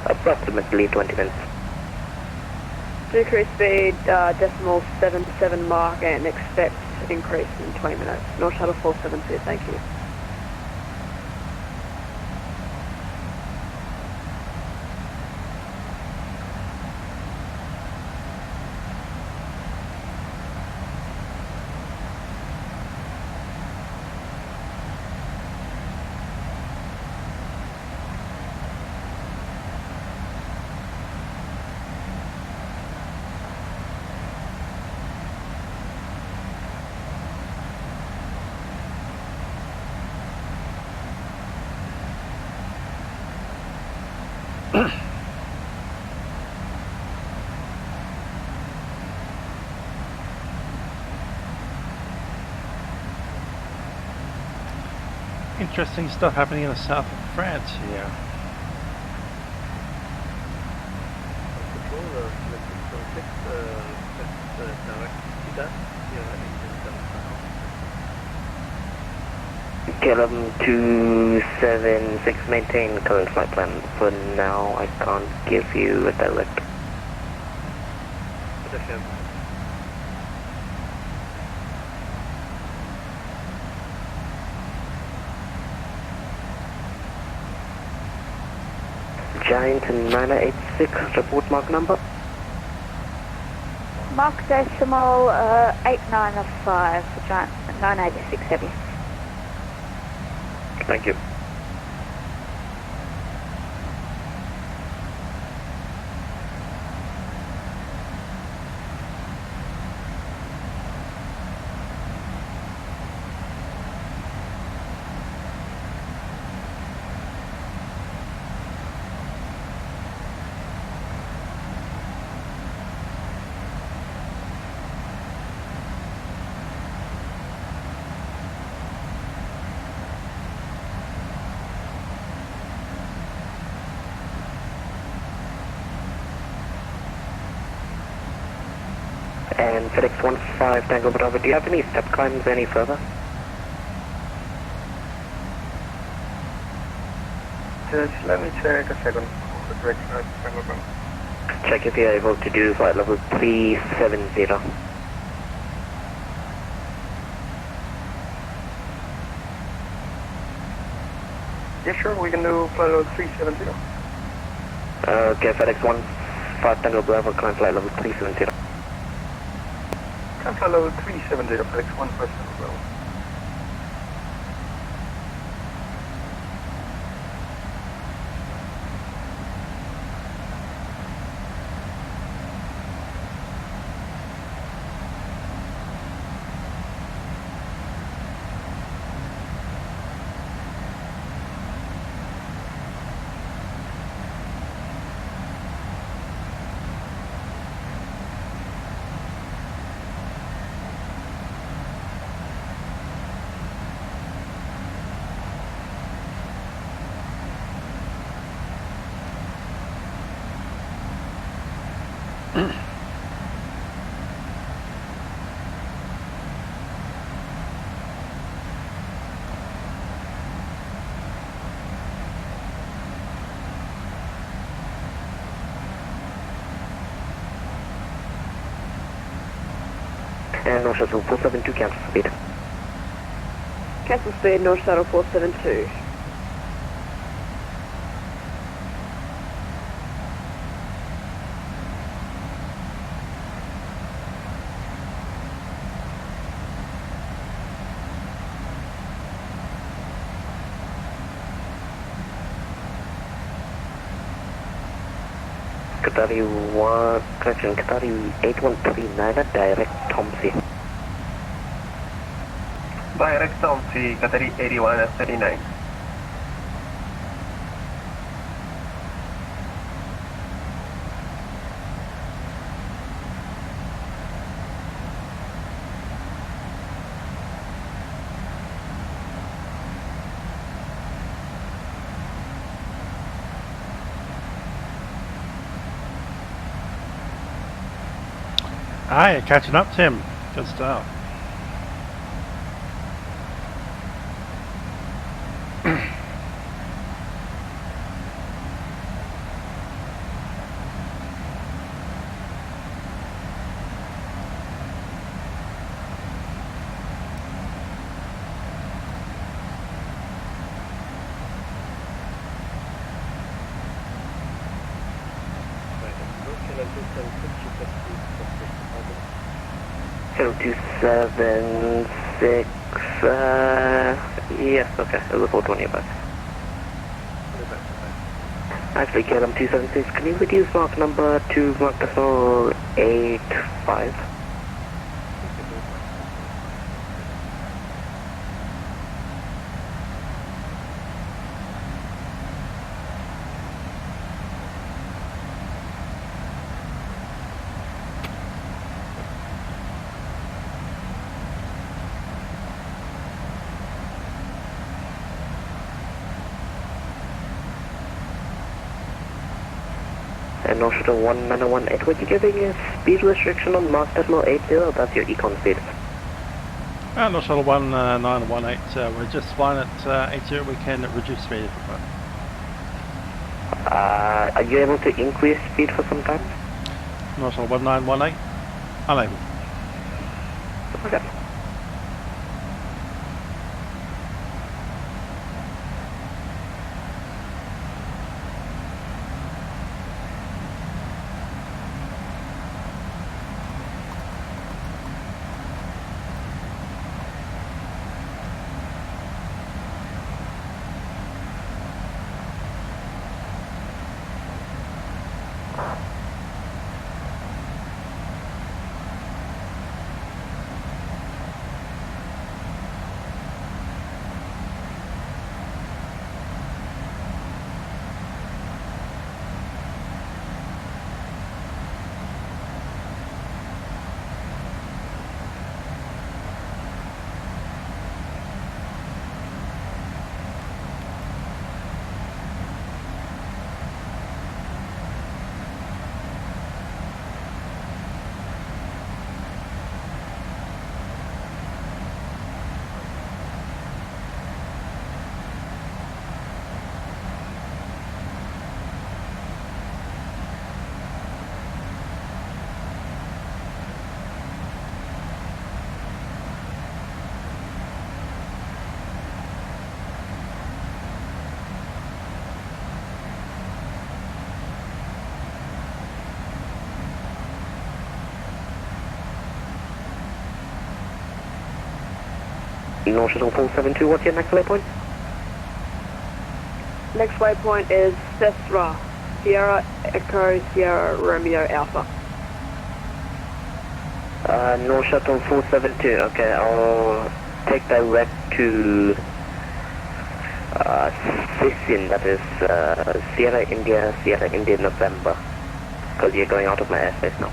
approximately 20 minutes. Decrease speed, decimal 77 Mach, and expect increase in 20 minutes. North Shuttle 472, thank you. Interesting stuff happening in the south of France here. Controller, let's direct to that. KLM 276, maintain current flight plan. For now, I can't give you a direct. Giant 986, report Mach number. Mach decimal 895 for Giant 986 heavy. Thank you. And FedEx 15 Tango Bravo, do you have any step climbs any further? Just let me check a second. Check if you're able to do flight level 370. Yeah, sure, we can do flight level 370. Okay, FedEx 15 Tango Bravo, climb flight level 370. Climb flight level 370, FedEx 15 Tango Bravo. And North Shuttle 472 cancel speed. Cancel speed, North Shuttle 472. Qatari 1, correction, Qatari 8139, direct Tomsey. Direct Tomsey, Qatari 8139. Ah, you're catching up, Tim. Good stuff. Zero 276, yes, okay, it was 420 back. Actually, KLM 276, can you reduce mark number to mark decimal 85? And North Shuttle 1918, would you giving a speed restriction on mark decimal 80? That's your econ speed. North Shuttle 1918, we're just flying at 80, we can reduce speed if we want. Are you able to increase speed for some time? North Shuttle 1918, unable. Okay. North Shuttle 472, what's your next waypoint? Next waypoint is Cessra, Sierra Echo Sierra Romeo Alpha. North Shuttle 472, okay, I'll take direct to Sissin, that is Sierra India November, because you're going out of my airspace now.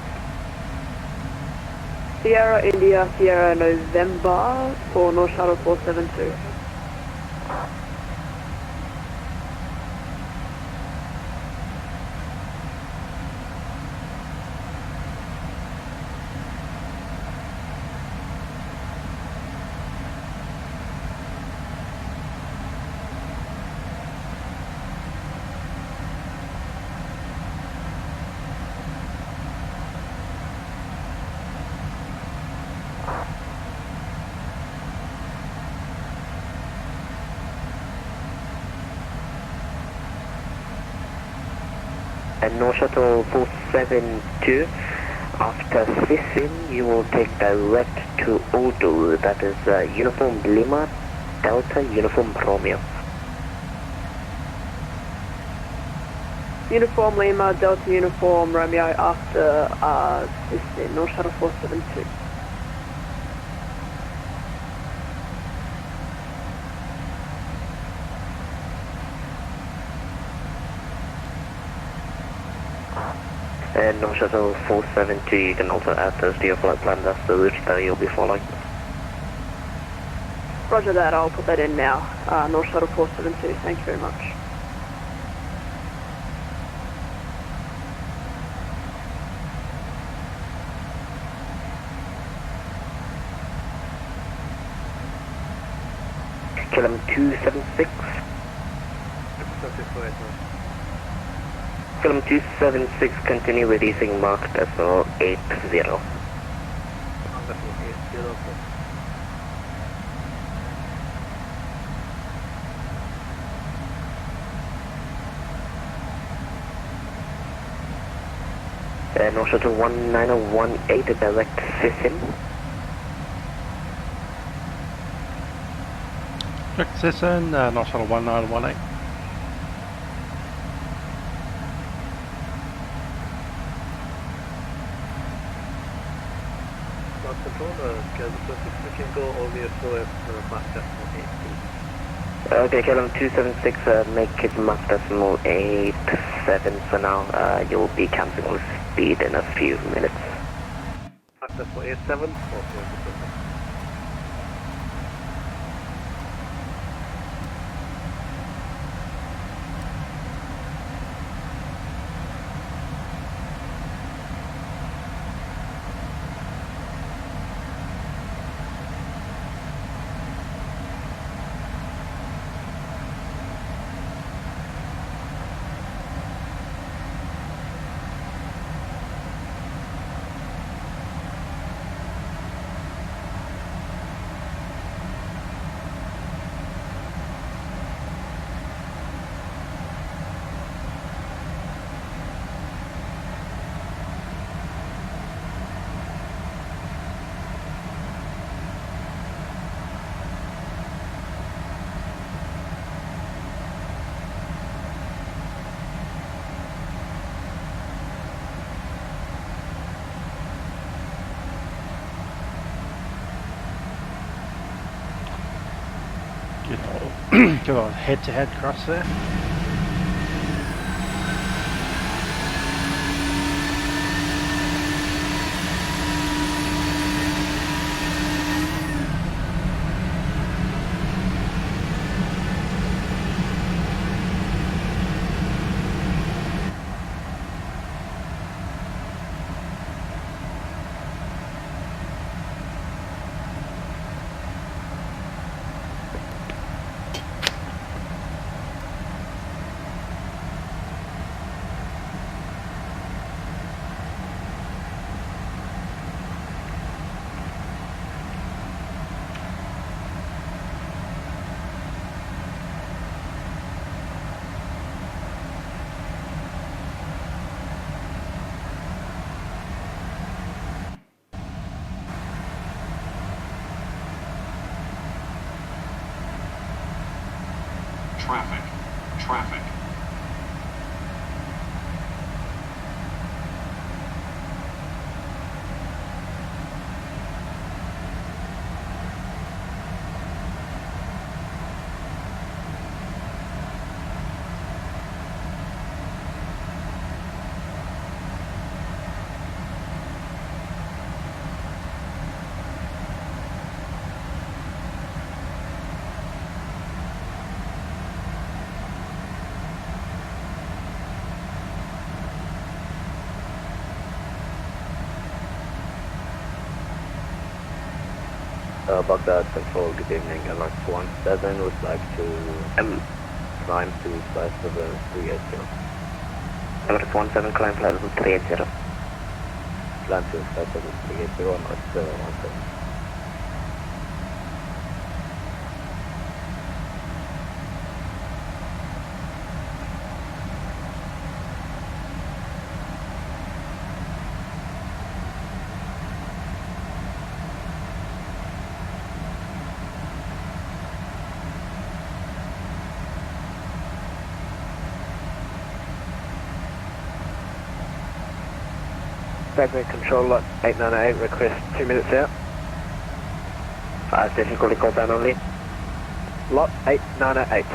Sierra India Sierra November for North Shuttle 472. And no shuttle 472. After Sissin, you will take direct to Odo. That is Uniform Lima, Delta, Uniform Romeo. Uniform Lima, Delta Uniform Romeo after Sissin, no shuttle 472. And no shuttle 472, you can also add those to your flight plan. That's the route that you'll be following. Roger that, I'll put that in now. No shuttle 472, thank you very much. Kilometer 276. Kilometer 276, continue reducing Mark decimal 80. And also to 19018, direct Sissin. Direct Sissin, not shuttle 1918. We can go only as low as Mach decimal 8. Okay, kilometer 276, make it Mach decimal 87 for now. You'll be cancelling with speed in a few minutes. Mach decimal 87, Good old head-to-head cross there. Traffic. Baghdad Control, good evening. Max 17 would like to climb to flight level 380. Max 17, climb flight level 380. Climb to flight level 380 on Max 17. Bagway Control Lot 898, request 2 minutes out. Station calling call down only. Lot 898.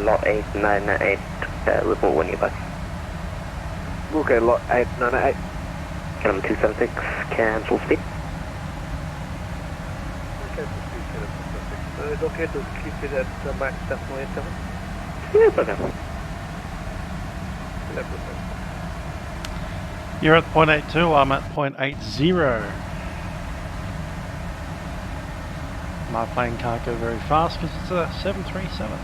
Lot 898, report when you're back. Okay, Lot 898. Kilometer 276, cancel speed. It's okay to keep it at max 7.87? Yes, okay. You're at 0.82, I'm at 0.80. My plane can't go very fast because it's a 737.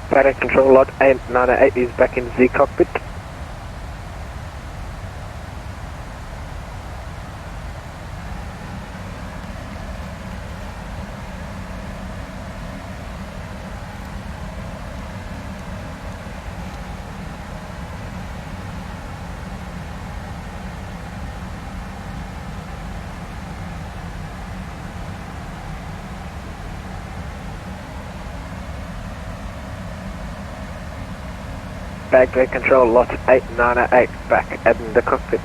Flight Control Lot 898 is back in Z cockpit. Bagway Control Lot 898 back in the cockpit.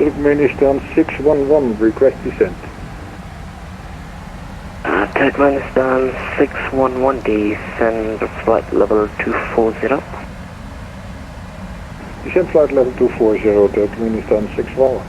Turkmenistan 611, request descent. Turkmenistan 611, descend flight level 240. Descent flight level 240, Turkmenistan 611.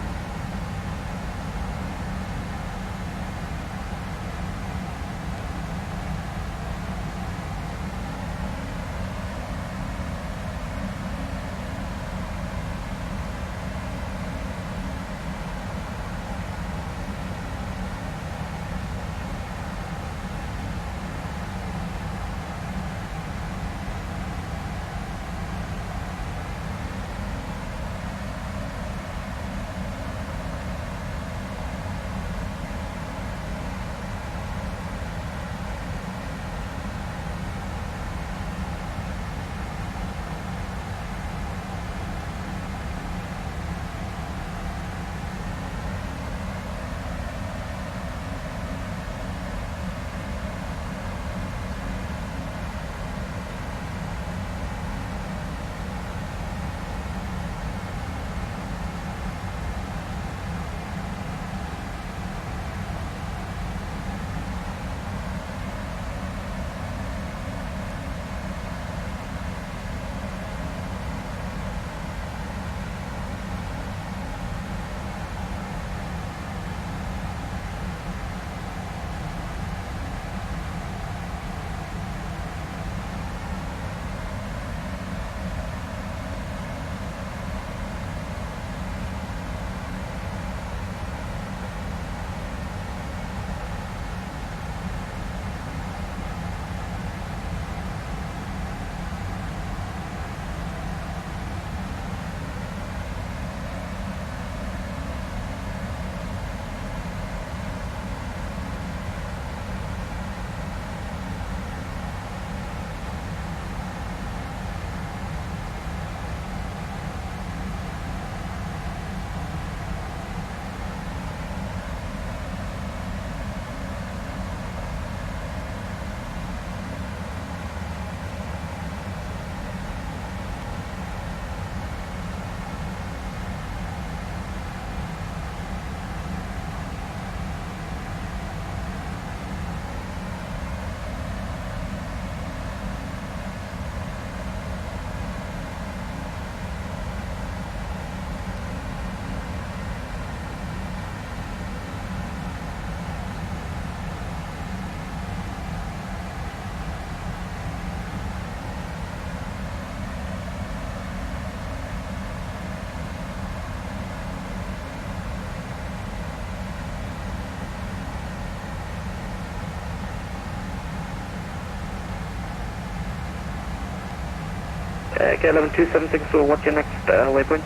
Okay, 11276, so what's your next waypoint?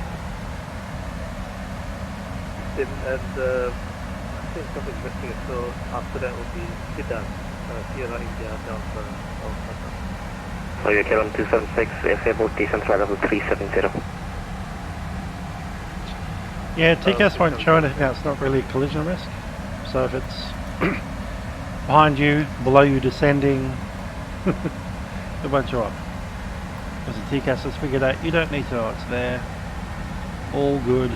And I think something missing, so after that will be Sierra India Delta Alpha. So you're okay on 276, if able to descend flight level 370. Yeah, TCAS won't show anything that's not really a collision risk. So if it's behind you, below you, descending, it won't show up. Because the TCAS has figured out you don't need to know it's there. All good.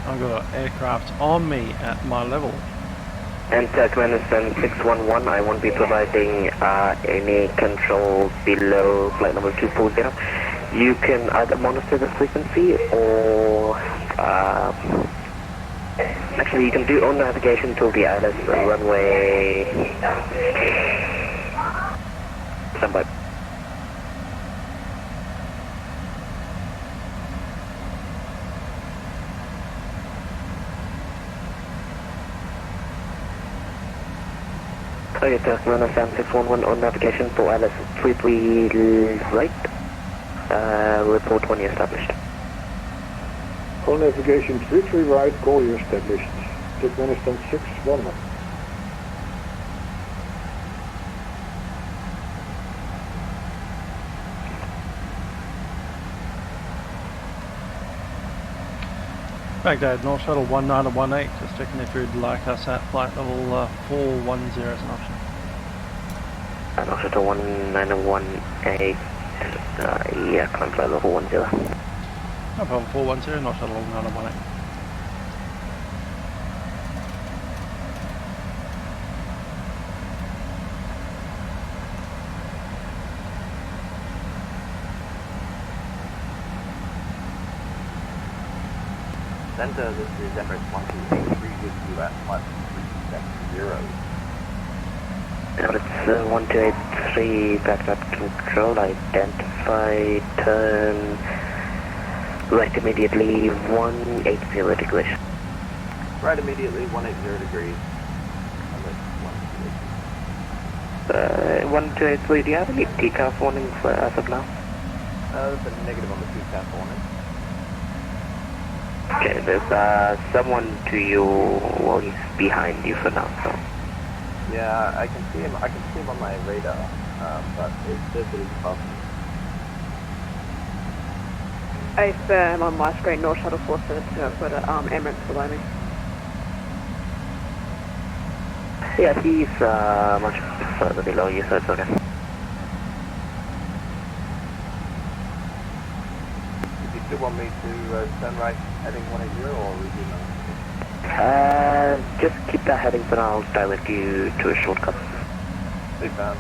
I've got aircraft on me at my level. And Turkmenistan 611, I won't be providing any control below flight number 240. You can either monitor the frequency or actually you can do own navigation till the ILS runway. Standby. Okay, Turkmenistan 611 on navigation for ILS 33 right. Report when you're established. On navigation 33 right, call you established. Turkmenistan 611. Baghdad, North Shuttle 1918, just checking if you'd like us at flight level 410 as an option. North Shuttle 1918, yeah, climb flight level 410. No problem, 410, North Shuttle 1918. Center, this is Emirates 1283 with you at 1370. Emirates 1283, Baghdad control, identify, turn right immediately 180 degrees. Right immediately 180 degrees. 1283, do you have any takeoff warning for as of now? There's a negative on the takeoff warning. Okay, there's someone to you, well, he's behind you for now, so. Yeah, I can see him on my radar, but it says that he's above me. A-firm on my screen, North Shuttle 472, I've got Emirates below me. Yeah, he's much further below you, so it's okay. Do you still want me to turn right heading 180 or would you know? Just keep that heading for now, I'll direct you to a shortcut. Big fan.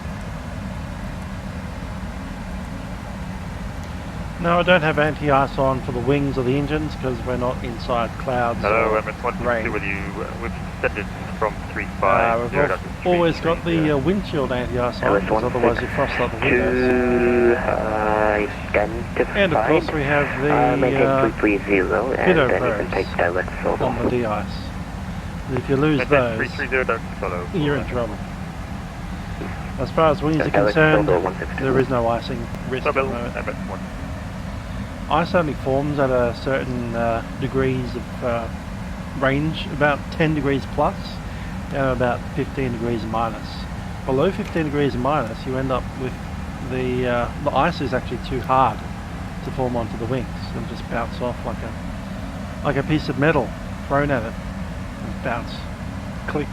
No, I don't have anti-ice on for the wings or the engines because we're not inside clouds. Hello, Emirates 122 with you. We've descended from 350. We've always got the windshield anti-ice on because otherwise you frost out the windows. And of course we have the pitot on the de-ice. If you lose those, you're in trouble. As far as wings are concerned, there is no icing risk at the moment. Ice only forms at a certain degrees of range, about 10 degrees plus, down about 15 degrees minus. Below 15 degrees minus, you end up with the ice is actually too hard to form onto the wings. It'll just bounce off like a piece of metal thrown at it, and bounce, click.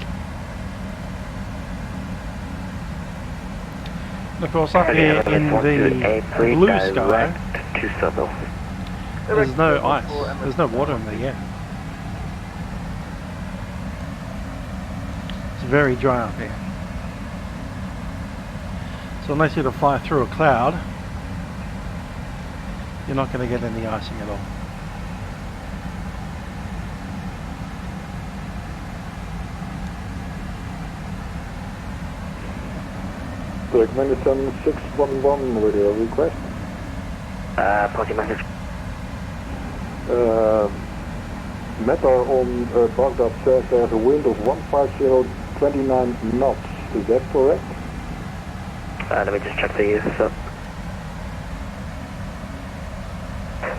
And of course, up here in the blue sky, there's no ice, there's no water in there yet. It's very dry up here. So unless you're to fly through a cloud, you're not going to get any icing at all. Turkmenistan 611 with your request. Party message. Meta on Baghdad says there's a wind of 150, 29 knots. Is that correct? Let me just check for you. So.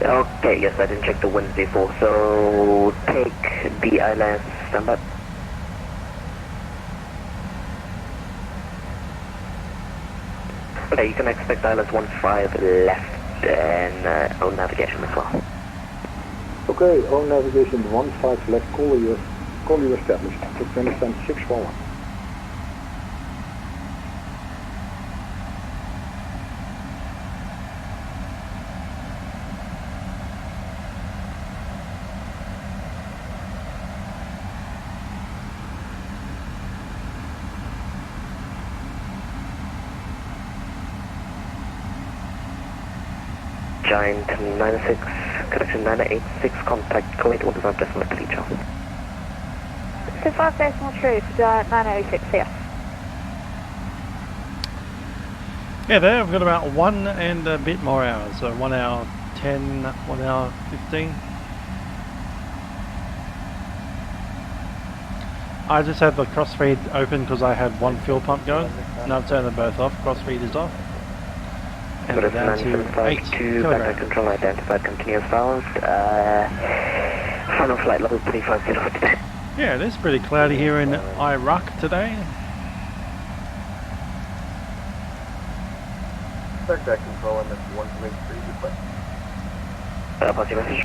Okay, yes, I didn't check the winds before, so take the ILS, stand up. Okay, you can expect ILS 15 left and own navigation as well. Okay, own navigation 15 left, call you established. Take understand 611. Giant 96, correction 986, contact Kuwait 1.5.3 Charles. So 5 decimal true for Giant 986 here. Yeah, there we've got about 1 and a bit more hours, so 1 hour 10, 1 hour 15. I just had the crossfeed open because I had one fuel pump going. Now I've turned them both off, crossfeed is off. And we're down to 8 kilograms. Control identified, continuous balanced. Final flight level 350 for today. Yeah, it is pretty cloudy here in Iraq today. Contact control on this 123 request. Pass your message.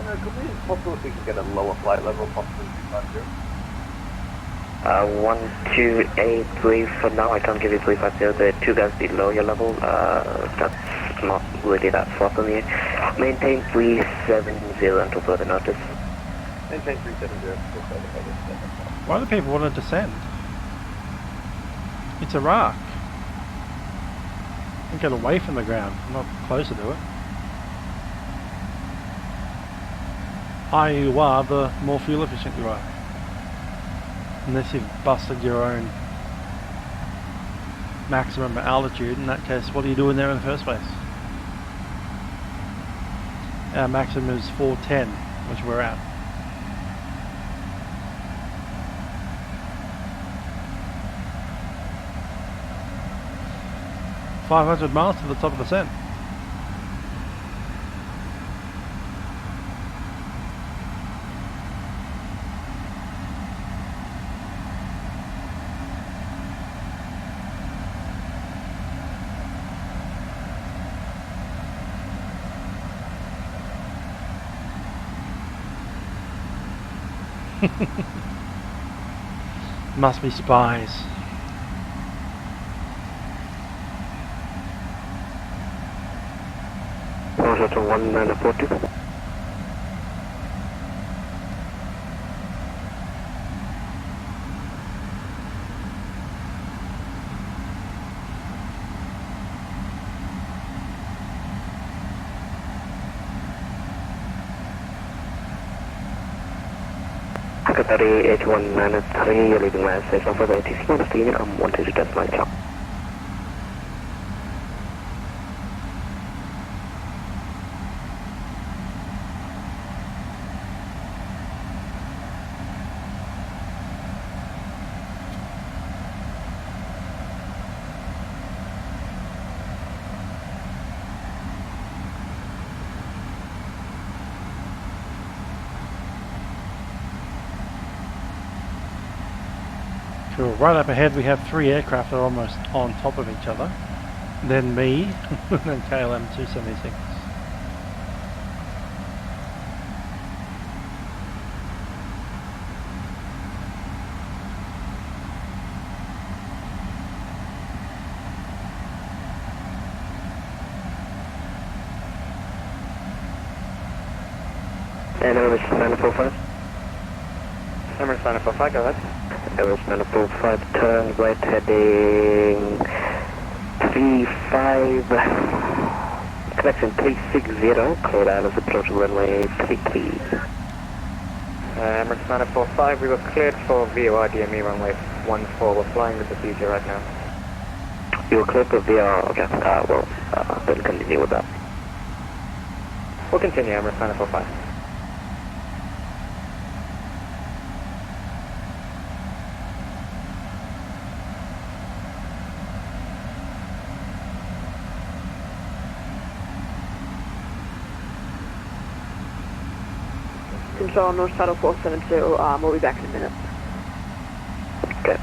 Could we, possible if we can get a lower flight level, possibly 350? 1283 for now, I can't give you 350, the 2 guys below your level, that's not really that far from you. Maintain 370 until further notice. Maintain 370 until further notice. Why do people want to descend? It's Iraq. And get away from the ground, not closer to it. Higher you are, the more fuel efficient you are. Unless you've busted your own maximum altitude, in that case, what are you doing there in the first place? Our maximum is 410, which we're at. $500 miles to the top of the descent. Must be spies. Also to 1940. Qatari H193, you're leaving my station for the ATC minus 3 unit, I'm 1 test my job. Cool. Right up ahead we have 3 aircraft that are almost on top of each other. Then me, and then KLM 276. And Emirates 945. Emirates 945, go ahead. Emirates 945, turn right heading 35, connection 360, clear out as approach runway 33. Emirates 945, we were cleared for VOR DME runway 14, we're flying the procedure right now. You were cleared for VOR, okay, then continue with that. We'll continue, Emirates 945. Control, North Shuttle 472, we'll be back in a minute. Okay.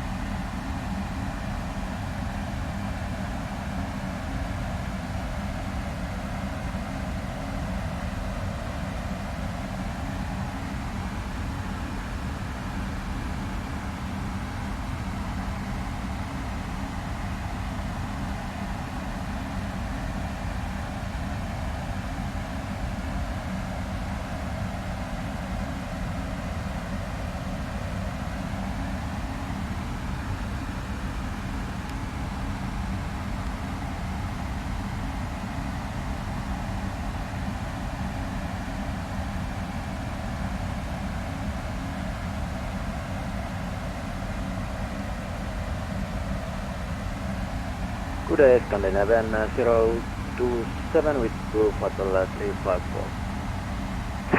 Good day, Scandinavian 027 with Blue Hotel 354.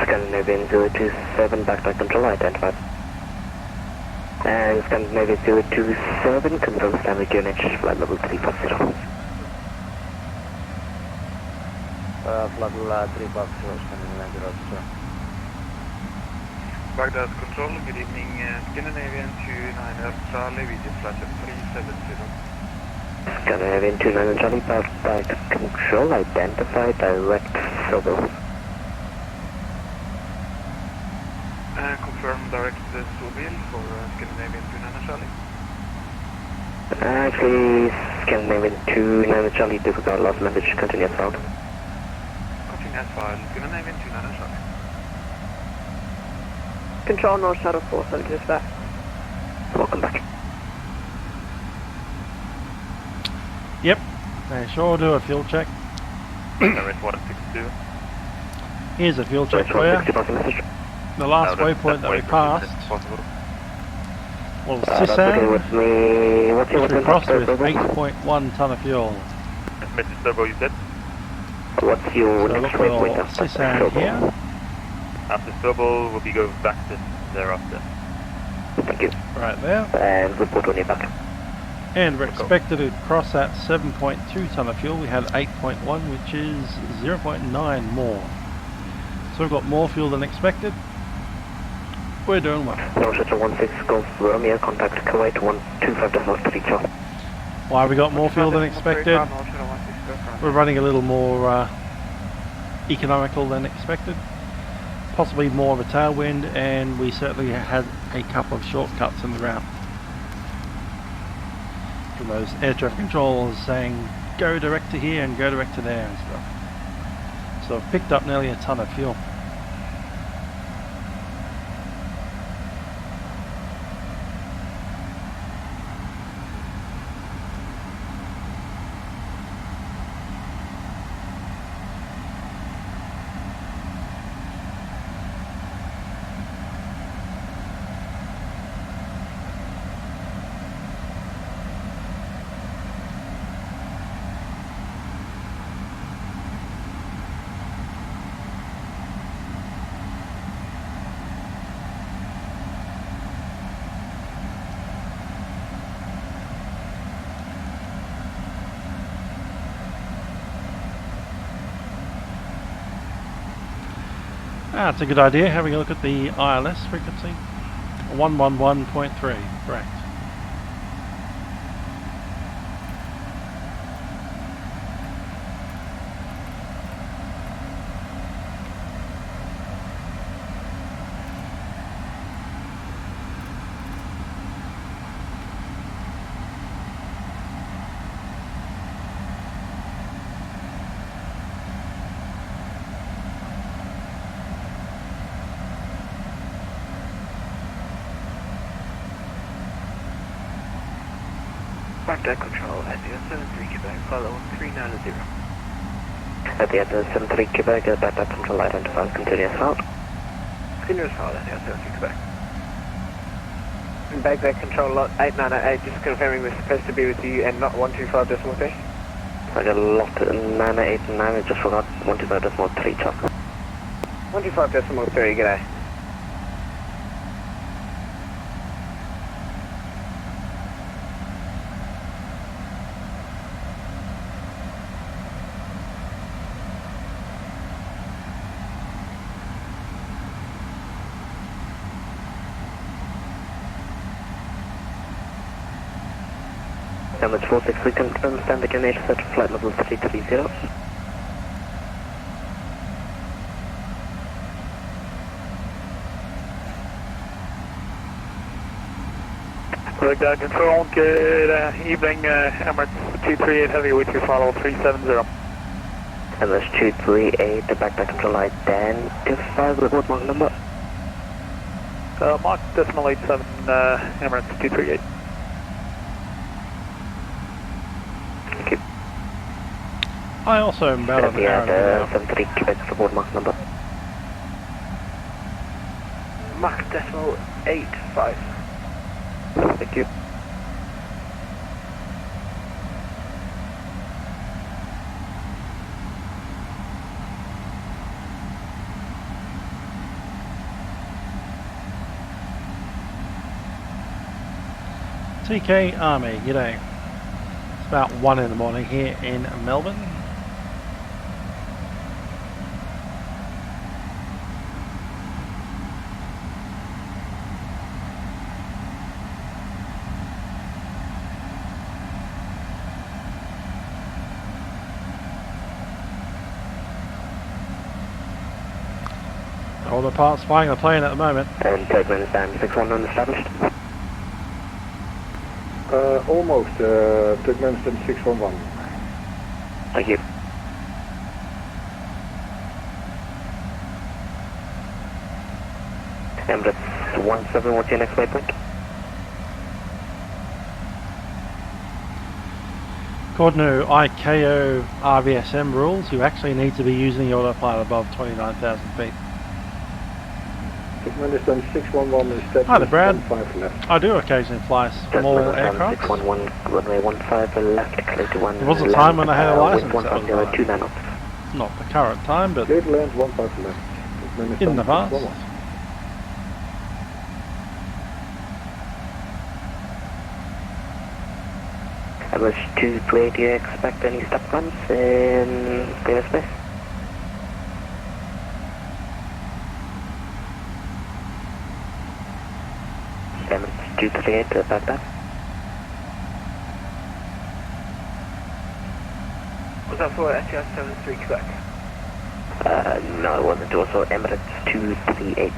Scandinavian 027, backtrack control identified. And Scandinavian 027, confirm standard unit, flight level 350. Flight level 350, Scandinavian 027. Baghdad Control, good evening, Scandinavian 29 Charlie, with flight level 370. Scandinavian 29 Charlie, back control, identify, direct Sobel. Confirm direct Sobel for Scandinavian 29 Charlie. Actually, Scandinavian 29 Charlie, difficult lost message, continue as filed. Continue as filed, Scandinavian 29 Charlie. Control, North Shuttle 472 is back. Welcome back. Yep, they sure do a fuel check. Direct 162. Here's a fuel check for you. The last waypoint that we passed was Sisan, which we crossed with 8.1 tonne of fuel. Message Turbo, you said? What's your So look for Sisan here. After Turbo, we'll be going back to thereafter. Thank you. Right there. And report on your back. And we're expected to cross at 7.2 tonne of fuel. We had 8.1, which is 0.9 more. So we've got more fuel than expected. We're doing well. North Shuttle 16 Golf Romeo, contact Kuwait 125.34. Why we got more fuel than expected? We're running a little more economical than expected. Possibly more of a tailwind, and we certainly had a couple of shortcuts in the route. From those air traffic controllers saying go direct to here and go direct to there and stuff. So I've picked up nearly a tonne of fuel. That's a good idea, having a look at the ILS frequency. 111.3, correct. Baghdad Control, at the 73 Quebec, follow 390. At the 73 Quebec, Baghdad Control identifies continuous route. Continuous route at the 73 Quebec. Baghdad Control, lot 8908, just confirming we're supposed to be with you and not 125.3. I got lot 989, I just forgot 125.3 Chuck. 125.3, g'day. Damage 463, confirm standard coordinates at flight level 330. Lockheed Control, good evening, Emirates 238 Heavy with your follow 370. Emirates 238, the backpack control identify report mark number. Mach decimal 87, Emirates 238. Thank you. I also am about an hour now. 73 Quebec report mark number. Mach decimal 85. Thank you. TK Army, g'day. It's about 1 in the morning here in Melbourne. All the parts flying the plane at the moment. And turbulence time 61 established. Almost, Turkmenistan 611. Thank you. Emirates 17, what's your next waypoint? According to ICAO RVSM rules, you actually need to be using the autopilot above 29,000 feet. Turkmenistan 611 is established. Hi there, Brad. 15 left. I do occasionally fly small aircraft. 611, runway 15 left, clear to 1. There was a time when I had a license. That was 150, 2 knots. not the current time, but Clear to land 15 left. Turkmenistan in the past. 611. I was too clear. Do you expect any stop guns in clear space? Emirates 238, about that. Was that for SES 73 Quebec? No, it wasn't. It was for Emirates 238.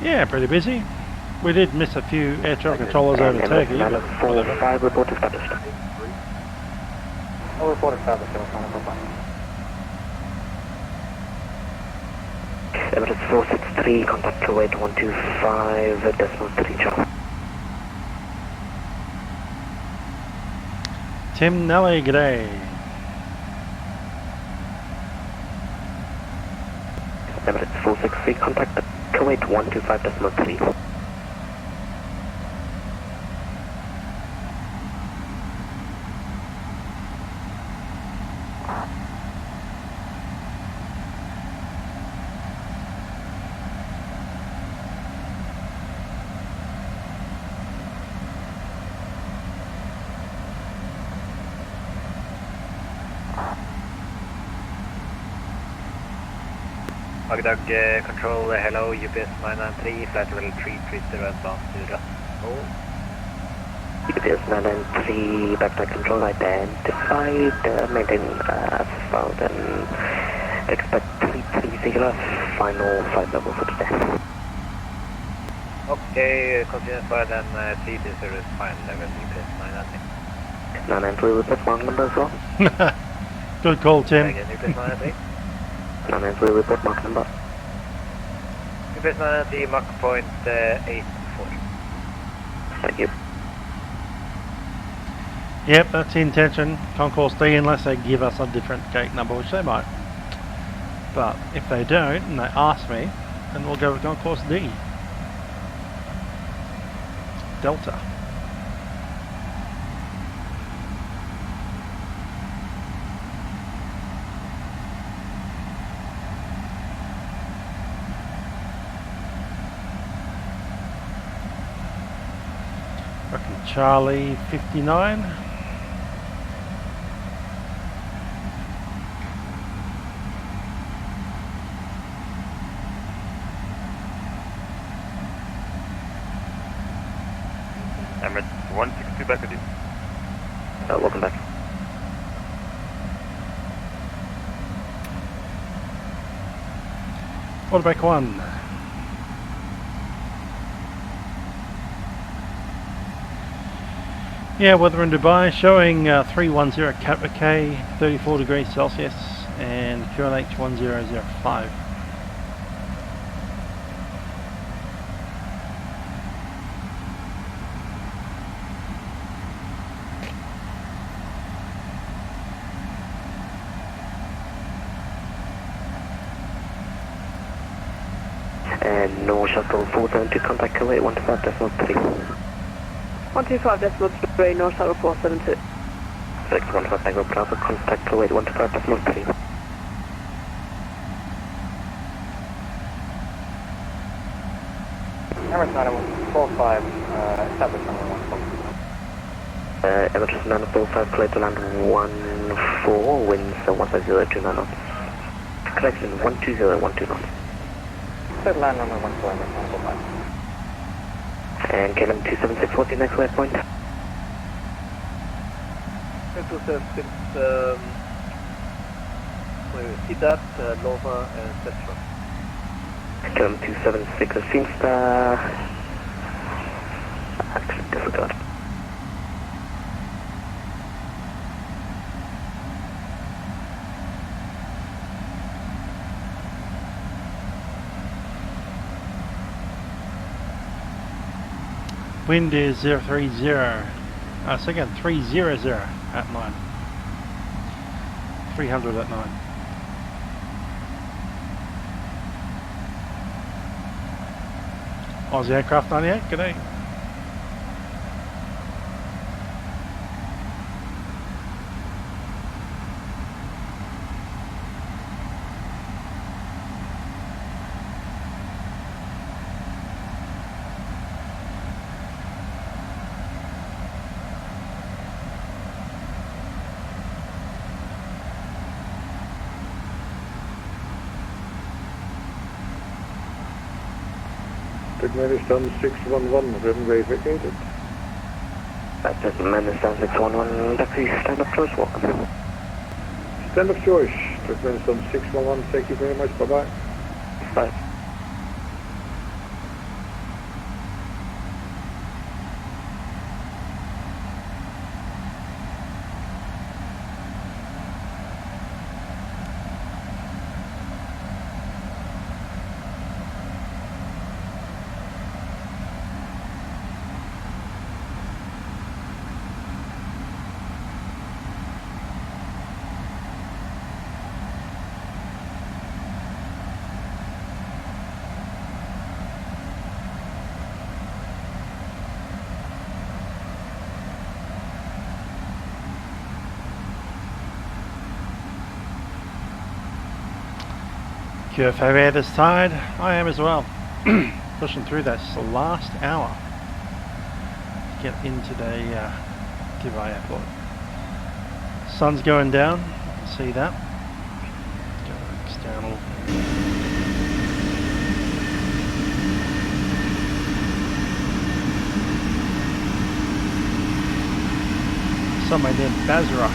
yeah, pretty busy. We did miss a few air traffic controllers over Turkey. But 45 report established. I'll report established. Emirates 463, contact Kuwait 125.3 Charlie. Tim Nelly, g'day. Emirates 463, contact Kuwait 125.3. Bagdad Control, hello, UPS 993, flight level 330 advance to Rathmol. UPS 993, backpack control identified, maintain as found and expect 330, final flight level for today. Okay, continue flight and see the service final level UPS 993. 993 report mark number as well. Good call, Tim. Again, UPS 993. 993 report mark number. UPS 993, Mach point 84. Thank you. Yep, that's the intention. Concourse D, unless they give us a different gate number, which they might. But if they don't, and they ask me, then we'll go with Concourse D. Delta. Charlie 59. 162 back with you. Welcome back. Quarterback 1. Yeah, weather in Dubai showing 310 Kappa K, 34 degrees Celsius, and QNH 1005. And no shuttle 472, contact Kuwait 125.3. 125.3, North Shuttle 472. 615 Tango Bravo, contact Kuwait 125.3. Emirates 9145, establish number 145. Emirates 945, clear to land 14, winds 150, 29 knots. Correction 120, 12 knots. Set land number 14, Emirates 945. And KLM 276, what's your next waypoint? 276, Sidat, Nova, and Tetra. KLM 276, it seems actually disregard. Wind is 030, so again 300 at 9. 300 at 9. Aussie Aircraft 98, g'day. Turkmenistan 611, runway vacated. Turkmenistan 611, taxi, stand up choice, welcome. Stand up choice, Turkmenistan 611, thank you very much, bye-bye. Bye. QFO this side, I am as well. Pushing through this last hour to get into the Dubai airport. Sun's going down, you can see that. Go external. Somewhere near Basra.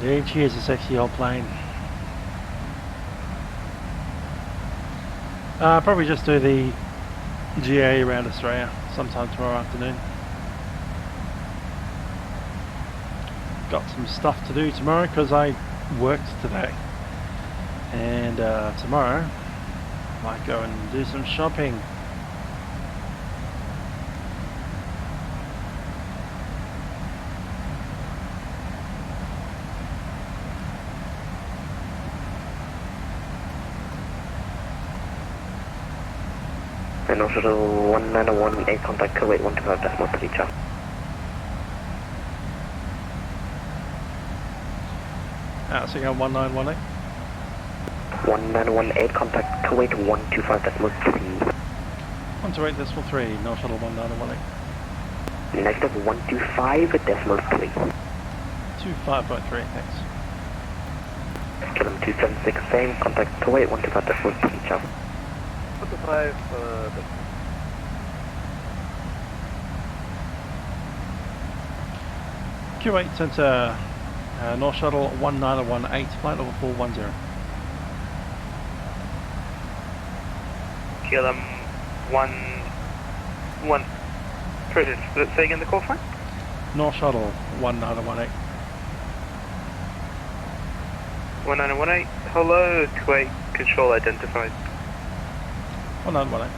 indeed, she is a sexy old plane. Probably just do the GA around Australia sometime tomorrow afternoon. Got some stuff to do tomorrow because I worked today. And tomorrow, might go and do some shopping. And also the 1918 contact Kuwait 125.3 Charlie. So you go 1918. 1918 contact Kuwait 125.3. 128.3, no shuttle 1918. Negative 125.3. 25.3, thanks. Kilometer 276, same contact Kuwait 125.3 Charlie. 45, Q8 Centre, North Shuttle 1918, flight level 410. KLM 1 say again the call sign? North Shuttle 1918. 1918, hello, Kuwait, control identified. 1918.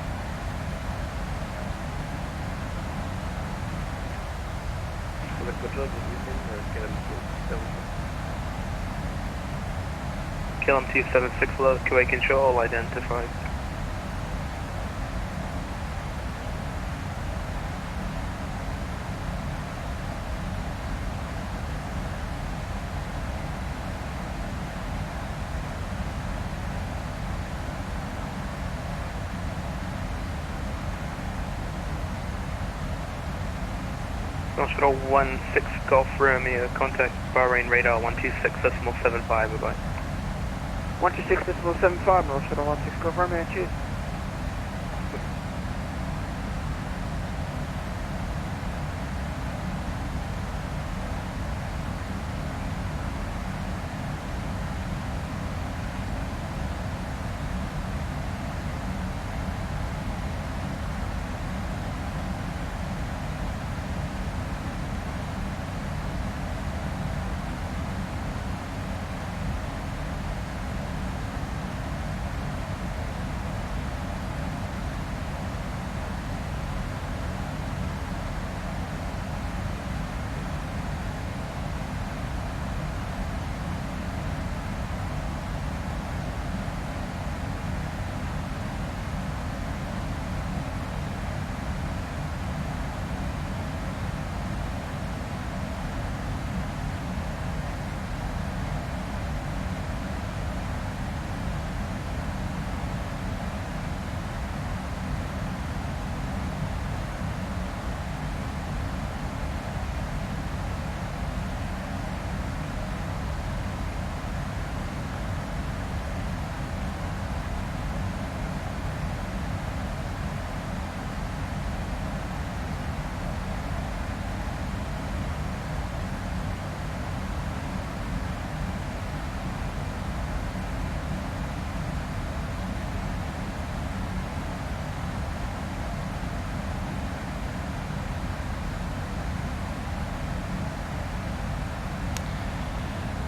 KLM 276, hello, Kuwait, control identified. North Shuttle 16 Golf Romeo, contact Bahrain radar 126.75, bye-bye. 126.75, North Shuttle 16 Golf Romeo, cheers.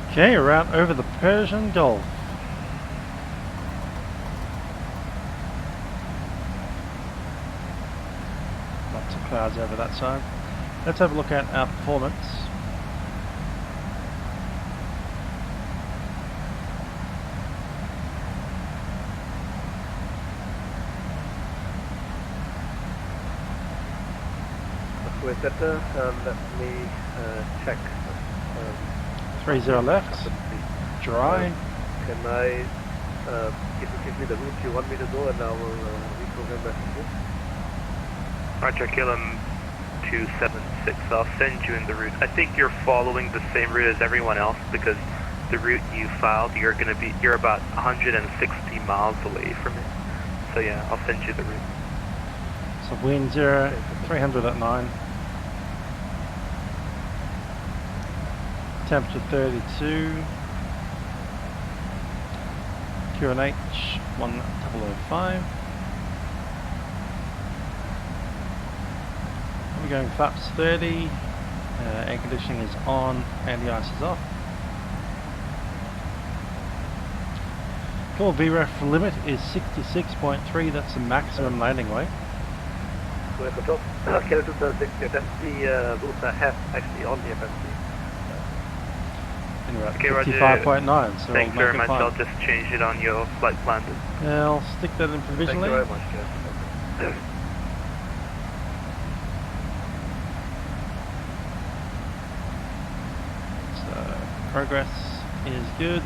Okay, we're out over the Persian Gulf. Lots of clouds over that side. Let's have a look at our performance. Wait, let me check. 30 left. Dry. Can I give me the route you want me to go, and I will reprogram that for you? Roger, KLM 276, I'll send you in the route. I think you're following the same route as everyone else because the route you filed, you're about 160 miles away from it. So yeah, I'll send you the route. So wind 300 at 9. temperature 32, QNH 1005. We're going flaps 30, air conditioning is on, anti-ice is off. Cool, VREF limit is 66.3, that's the maximum landing weight. Go control. Kilo 206, the FFC rules are half actually on the FFC. And we're at Okay, Roger. 55.9, so Thanks we'll very make it much. I'll fine. just change it on your flight plan. Yeah, I'll stick that in provisionally. Thank you very much, guys. So, progress is good.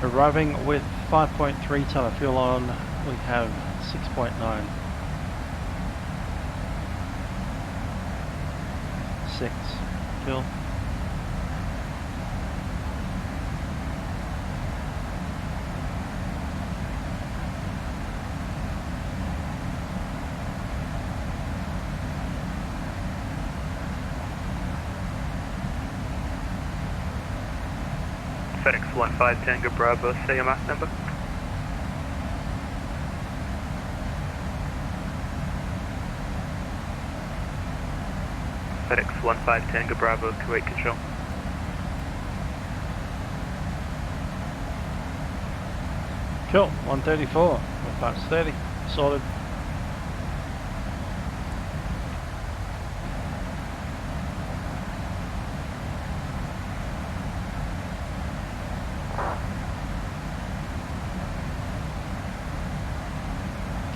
Arriving with 5.3 ton of fuel on, we have 6.9. 6 fuel. FedEx 15 Tango Bravo, say your mass number. FedEx 15 Tango Bravo, Kuwait Control. Cool, 134, with flaps 30, sorted.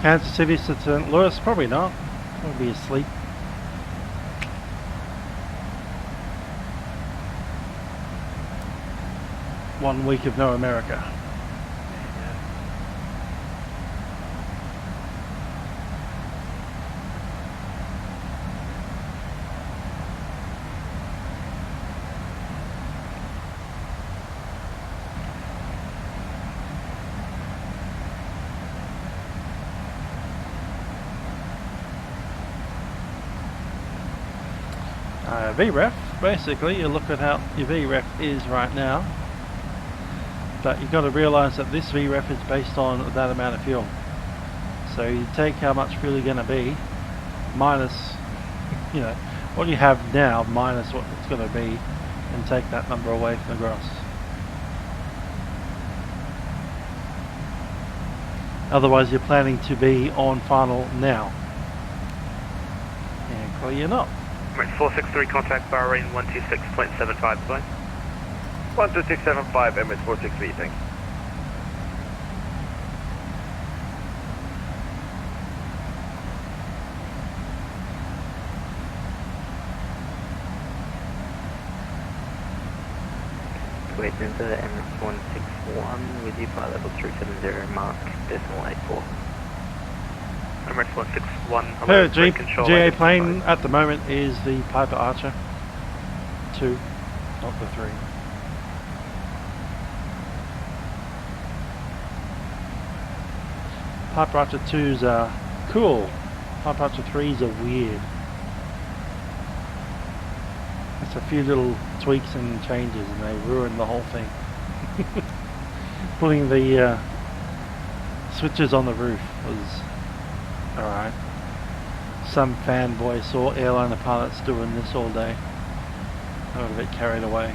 Kansas City to St. Louis, probably not. Probably be asleep. One week of no America. VREF, basically you look at how your VREF is right now, but you've got to realise that this VREF is based on that amount of fuel. So you take how much fuel you're going to be, minus, you know, what you have now, minus what it's going to be, and take that number away from the gross. Otherwise you're planning to be on final now. And clearly you're not. Right, 463, contact Bahrain 126.75, flight. 12675, MS 463, thanks. Kuwait Center MS161 with you flight level 370 Mark decimal 84. Emirates 161, hello, G control. GA plane at the moment is the Piper Archer 2, not the 3. Piper Archer 2s are cool, Piper Archer 3s are weird. It's a few little tweaks and changes and they ruin the whole thing. Putting the switches on the roof was alright. Some fanboy saw airliner pilots doing this all day. I got a bit carried away.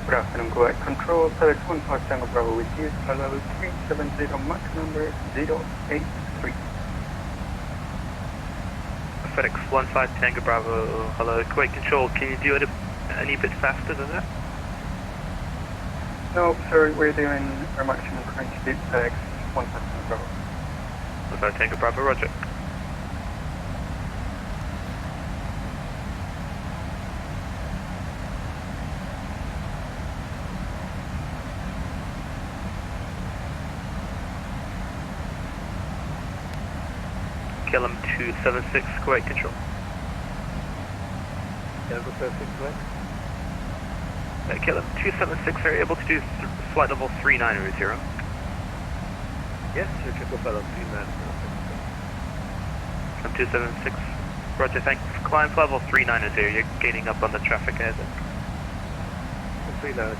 Good afternoon, Kuwait Control, FedEx 15 Tango Bravo with you, flight level 370, Mach number 083. FedEx 15 Tango Bravo, hello, Kuwait Control, can you do it any bit faster than that? No, sir, we're doing our maximum current speed, FedEx 15 Tango Bravo. 15 Tango Bravo, roger. KLM 276, Kuwait Control. KLM 276, Kuwait. KLM 276, are you able to do flight level 3900. Yes, you can go better 3900. 276. Roger, thanks. Climb level 390, you're gaining up on the traffic ahead. 3900.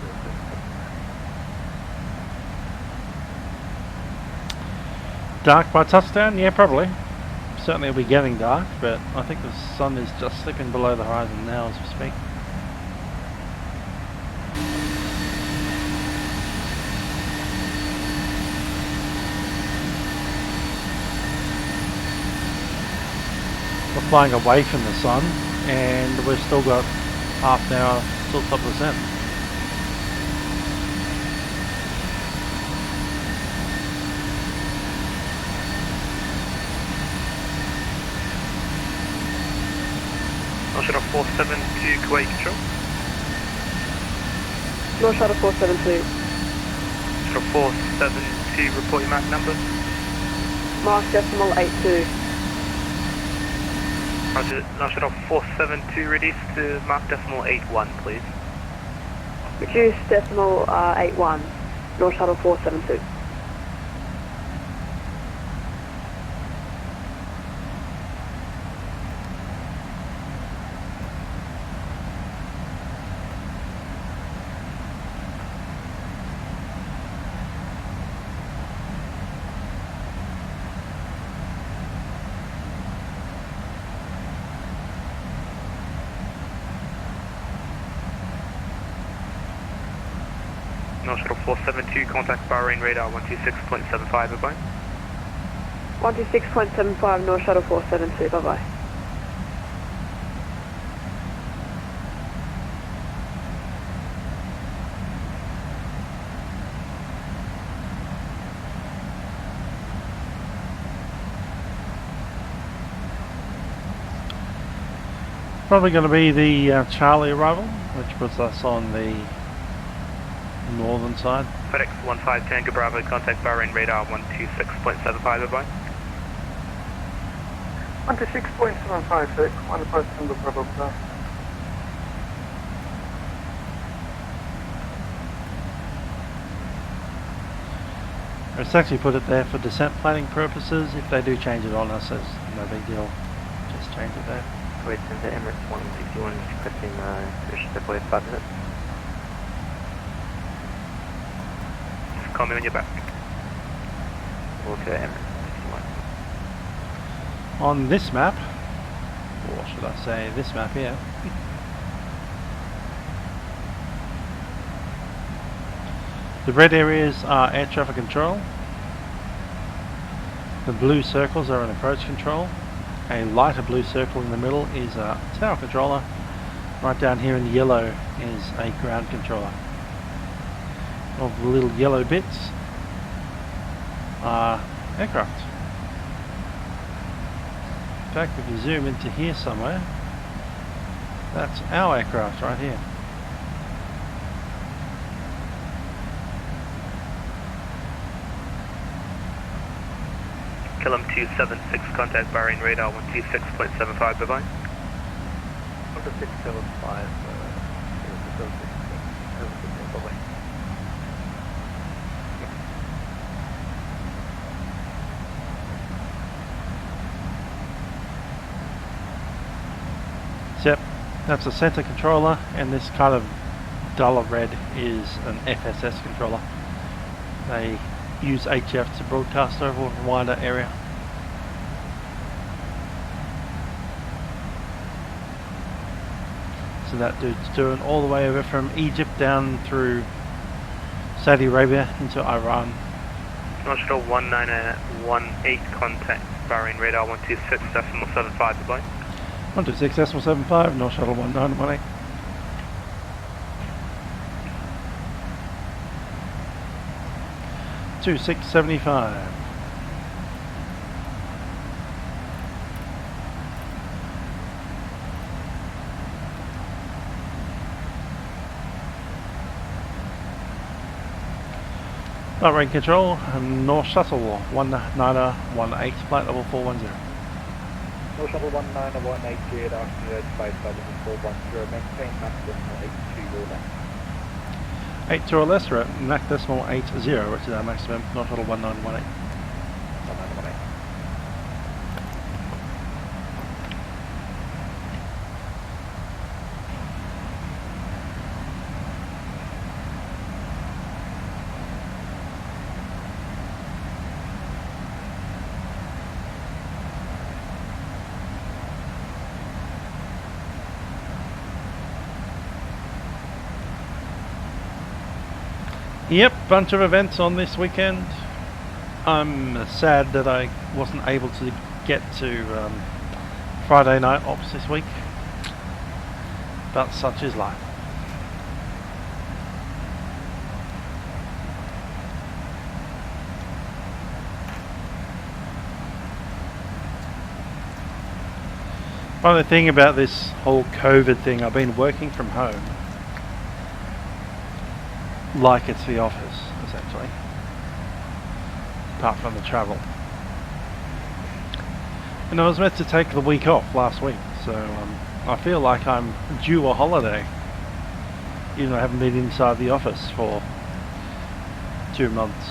Dark by touchdown? Yeah, probably. Certainly it'll be getting dark, but I think the sun is just slipping below the horizon now as we speak. We're flying away from the sun, and we've still got half an hour till top of the descent. North Shuttle 472 Kuwait Control. North Shuttle 472. Shuttle 472, report your Mach number. Mark decimal 82. Roger, North Shuttle 472, reduce to Mach decimal 81, please. Reduce decimal 81. North Shuttle 472. North Shuttle 472, contact Bahrain radar 126.75, bye-bye. 126.75 North Shuttle 472, bye-bye. Probably going to be the Charlie arrival, which puts us on the northern side. FedEx 15 Tango Bravo, contact Bahrain radar 126.75, bye-bye. 126.75, FedEx 15 Tango Bravo. It's actually put it there for descent planning purposes. If they do change it on us, it's no big deal. Just change it there. Wait, into Emirates 161, requesting fish deploy 5 minutes. Just call me when you're back. We'll go Emirates 61. On this map, or should I say this map here, the red areas are air traffic control, the blue circles are an approach control, a lighter blue circle in the middle is a tower controller, right down here in yellow is a ground controller. All the little yellow bits are aircraft. In fact, if you zoom into here somewhere, that's our aircraft right here. Killam 276, contact Bahrain radar 126.75, bye-bye. 126.75, bye-bye. Yep, that's a center controller, and this kind of duller red is an FSS controller. They use HF to broadcast over a wider area. So that dude's doing all the way over from Egypt down through Saudi Arabia into Iran. North Shuttle 1918, contact Bahrain radar 126.75, bye-bye. 126.75, North Shuttle 1918. Two 675. Bahrain control, North Shuttle 1918, flight level 410. North Shuttle 1918, after notified by level 410, maintain maximum 82 your left. 8 or less, we're at Mach decimal 80, which is our maximum, not total 1918. Yep, bunch of events on this weekend. I'm sad that I wasn't able to get to Friday night ops this week, but such is life. Funny thing about this whole COVID thing, I've been working from home like it's the office, essentially, apart from the travel. And I was meant to take the week off last week, so I feel like I'm due a holiday, even though I haven't been inside the office for 2 months.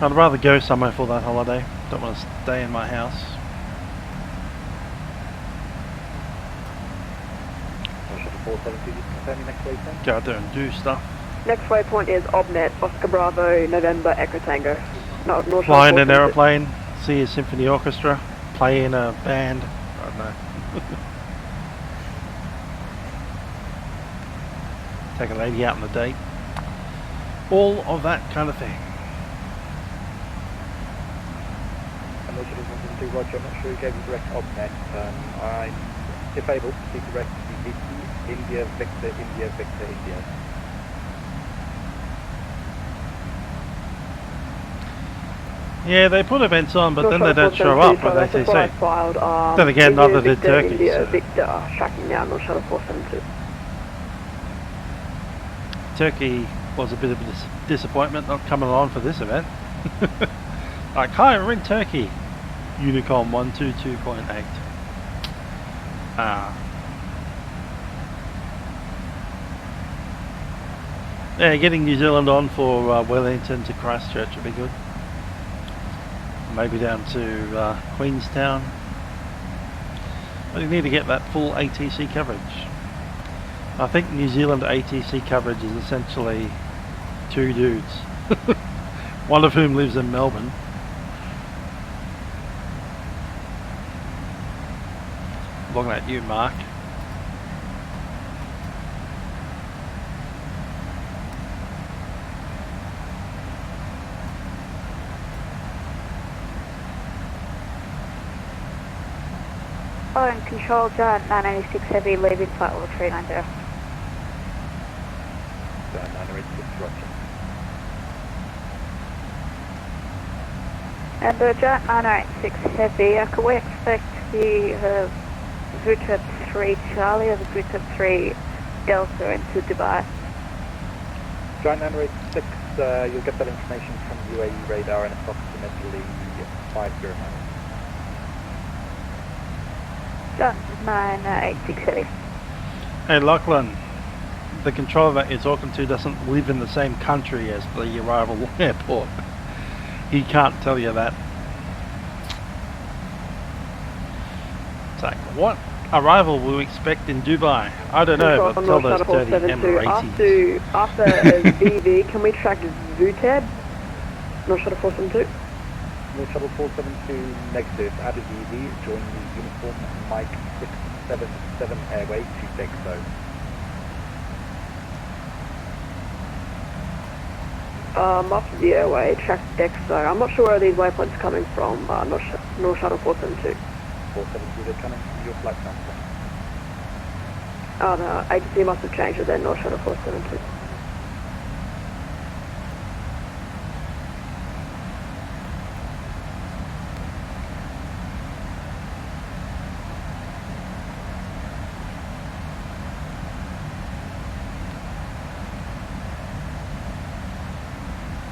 I'd rather go somewhere for that holiday. Don't want to stay in my house. Go out there and do stuff. Next waypoint is Obnet, Oscar Bravo, November, Echo Tango. No, North Fly in an aeroplane, see a symphony orchestra, play in a band. I don't know. Take a lady out on a date. All of that kind of thing. Roger, I'm not sure who gave you direct Obnet. I'm if able to see direct India, Victor, India, Victor, India. Yeah, they put events on, but then they don't show up with ATC. Then again, neither did Turkey. India, Victor, tracking now, North Shuttle 472. Turkey was a bit of a disappointment not coming on for this event. Like, hi, we're in Turkey. Unicom 122.8. Yeah, getting New Zealand on for Wellington to Christchurch would be good. Maybe down to Queenstown. But you need to get that full ATC coverage. I think New Zealand ATC coverage is essentially 2 dudes. One of whom lives in Melbourne. Looking at you, Mark. Oh, and control Giant 986 Heavy, leaving flight level 390. Giant 986, roger. And Giant 986 Heavy, could we expect the VTEP 3 Charlie or the VTEP 3 Delta into Dubai? Giant 986, you'll get that information from UAE radar in approximately 50 minutes. Giant 986 Heavy. Hey Lachlan, the controller that you're talking to doesn't live in the same country as the arrival airport. He can't tell you that. It's like, what arrival will we expect in Dubai? I don't know, but tell those dirty Emiratis. After VV, can we track VTEB? North Shuttle 472? North Shuttle 472 negative, add a VV, join the uniform Mike 677 airway to Dexo. After the airway, track Dexo. I'm not sure where these waypoints are coming from, North Shuttle 472. 472, they're coming from your flight number. Oh no, agency must have changed it then, North Shuttle 472.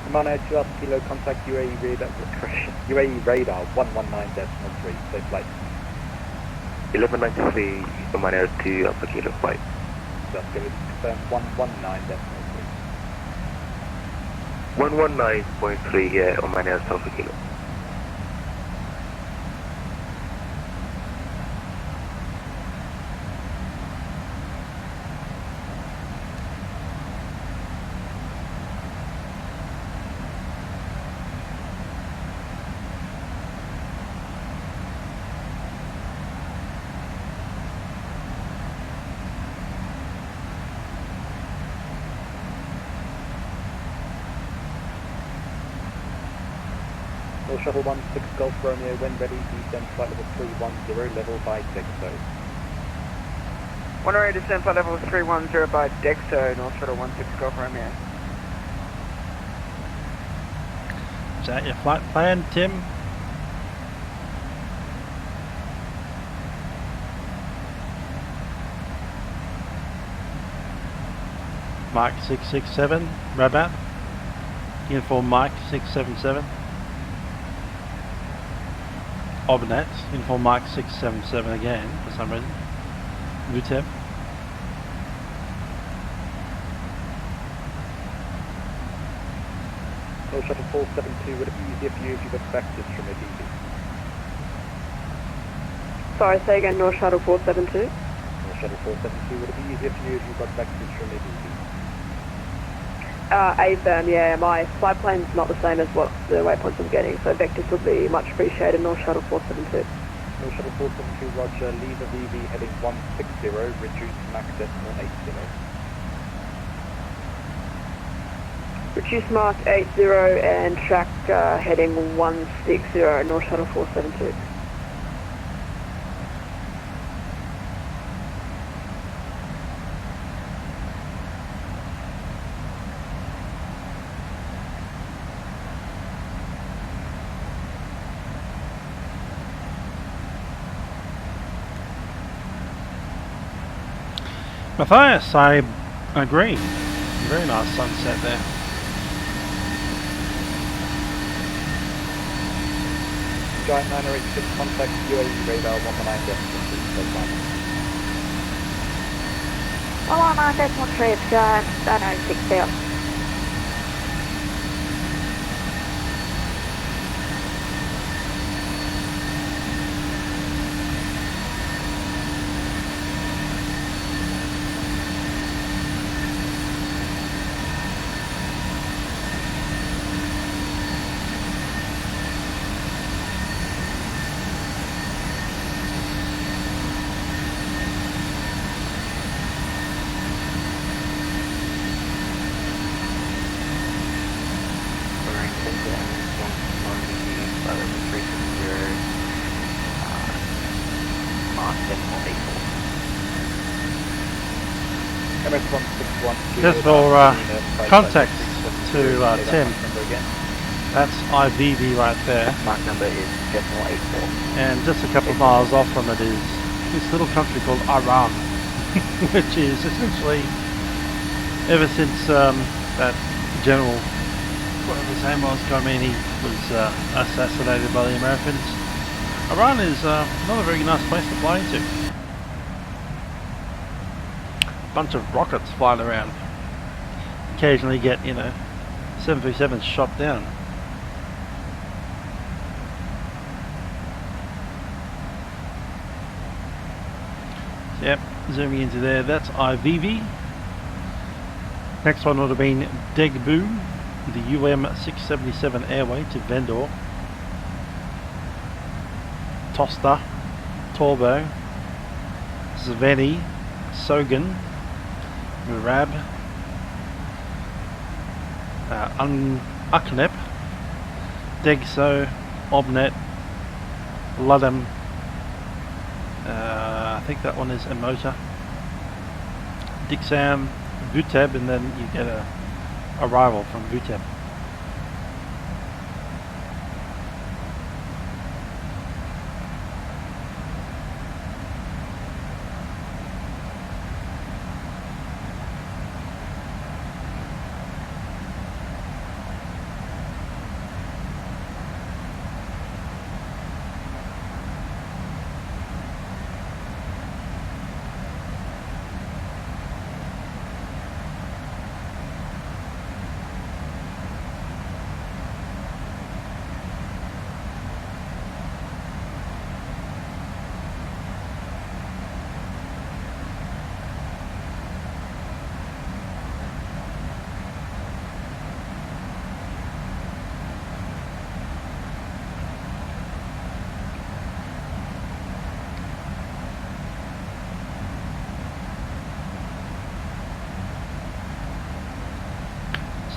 Commander to Alpha Kilo, contact UAE radar, UAE radar 119.3, safe flight. 1193, Commander to Alpha Kilo flight. That's going to confirm 119.3. 119.3, yeah, Commander to Alpha Kilo. Shuttle 16 Golf Romeo, when ready, descend flight level 310, level by Dexo. One ready to descend flight level 310 by Dexo, North Shuttle 16 Golf Romeo. Is that your flight plan, Tim? Mike 667, Rabat. Uniform Mike 677. Obnet, uniform Mike 677 again, for some reason. VTEP. North Shuttle 472, would it be easier for you if you got practice from a DB? Sorry, say again, North Shuttle 472. North Shuttle 472, would it be easier for you if you got practice from a DB? AFIRM, yeah, my flight plane's not the same as what the waypoints I'm getting, so vectors would be much appreciated, North Shuttle 472. North Shuttle 472, roger, leave a VV heading 160, reduce Mach decimal 80. Reduce Mach 80 and track heading 160, North Shuttle 472. Matthias, I agree. Very nice sunset there. Giant 986, contact UAE radar 119.3, 119.3, Giant 986 out. Just for context to Tim, that's IVV right there. Mark number is decimal 84. And just a couple of miles off from it is this little country called Iran, which is essentially, ever since that general, whatever his name was, Khomeini, was assassinated by the Americans, Iran is not a very nice place to fly into. Bunch of rockets flying around. Occasionally get, 737s shot down. Yep, zooming into there, that's IVV. Next one would have been Degbu, the UM677 airway to Vendor. Tosta, Torbo, Zveni, Sogan, Murab, Uknep, Degso, Obnet, Ludham, I think that one is Emota, Dixam, Vuteb, and then you get a arrival from Vuteb.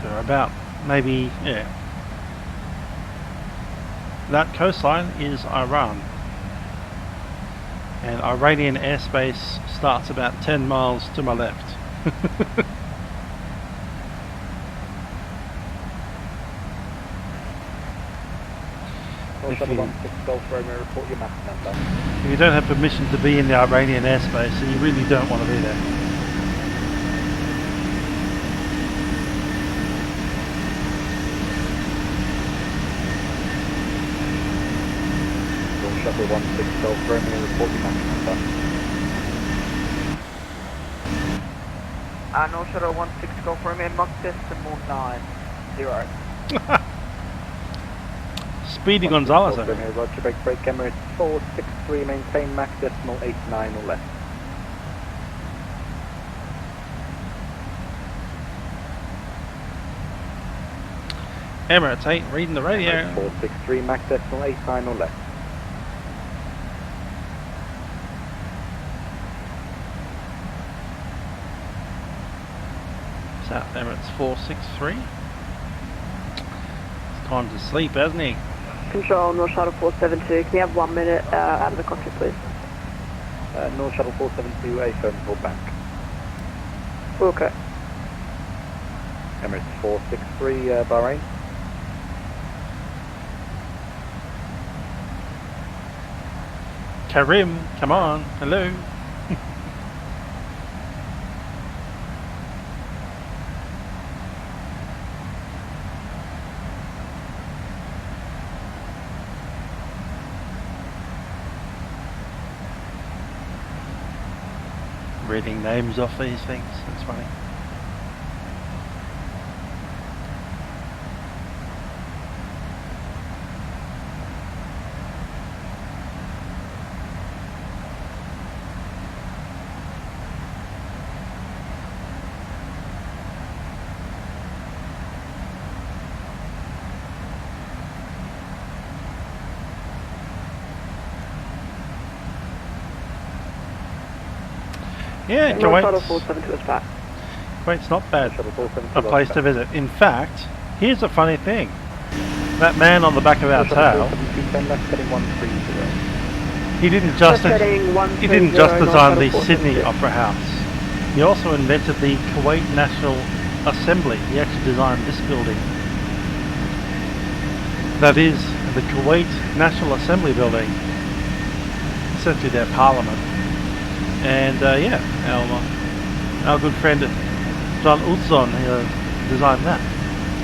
So about maybe, yeah. That coastline is Iran. And Iranian airspace starts about 10 miles to my left. If you don't have permission to be in the Iranian airspace, then you really don't want to be there. Shuttle 16 Golf Romeo, report your match number. No Shuttle 16 Golf Romeo, Mach decimal 90. Speedy Gonzalez. Golf Romeo, Roger, break Emirates 463, maintain Mach decimal 89 or less. Emirates 8, reading the radio. 463, Mach decimal 89 or less. South Emirates 463. It's time to sleep, hasn't he? Control, North Shuttle 472. Can you have 1 minute out of the cockpit, please? North Shuttle 472, a firm pull back. Okay. Emirates 463, Bahrain. Karim, come on, hello. Reading names off these things, that's funny. Yeah, Kuwait's not bad a place to visit. In fact, here's a funny thing. That man on the back of our tail, he didn't just design the Sydney Opera House. He also invented the Kuwait National Assembly. He actually designed this building. That is the Kuwait National Assembly building. Essentially their parliament. And yeah, our good friend John Utzon designed that,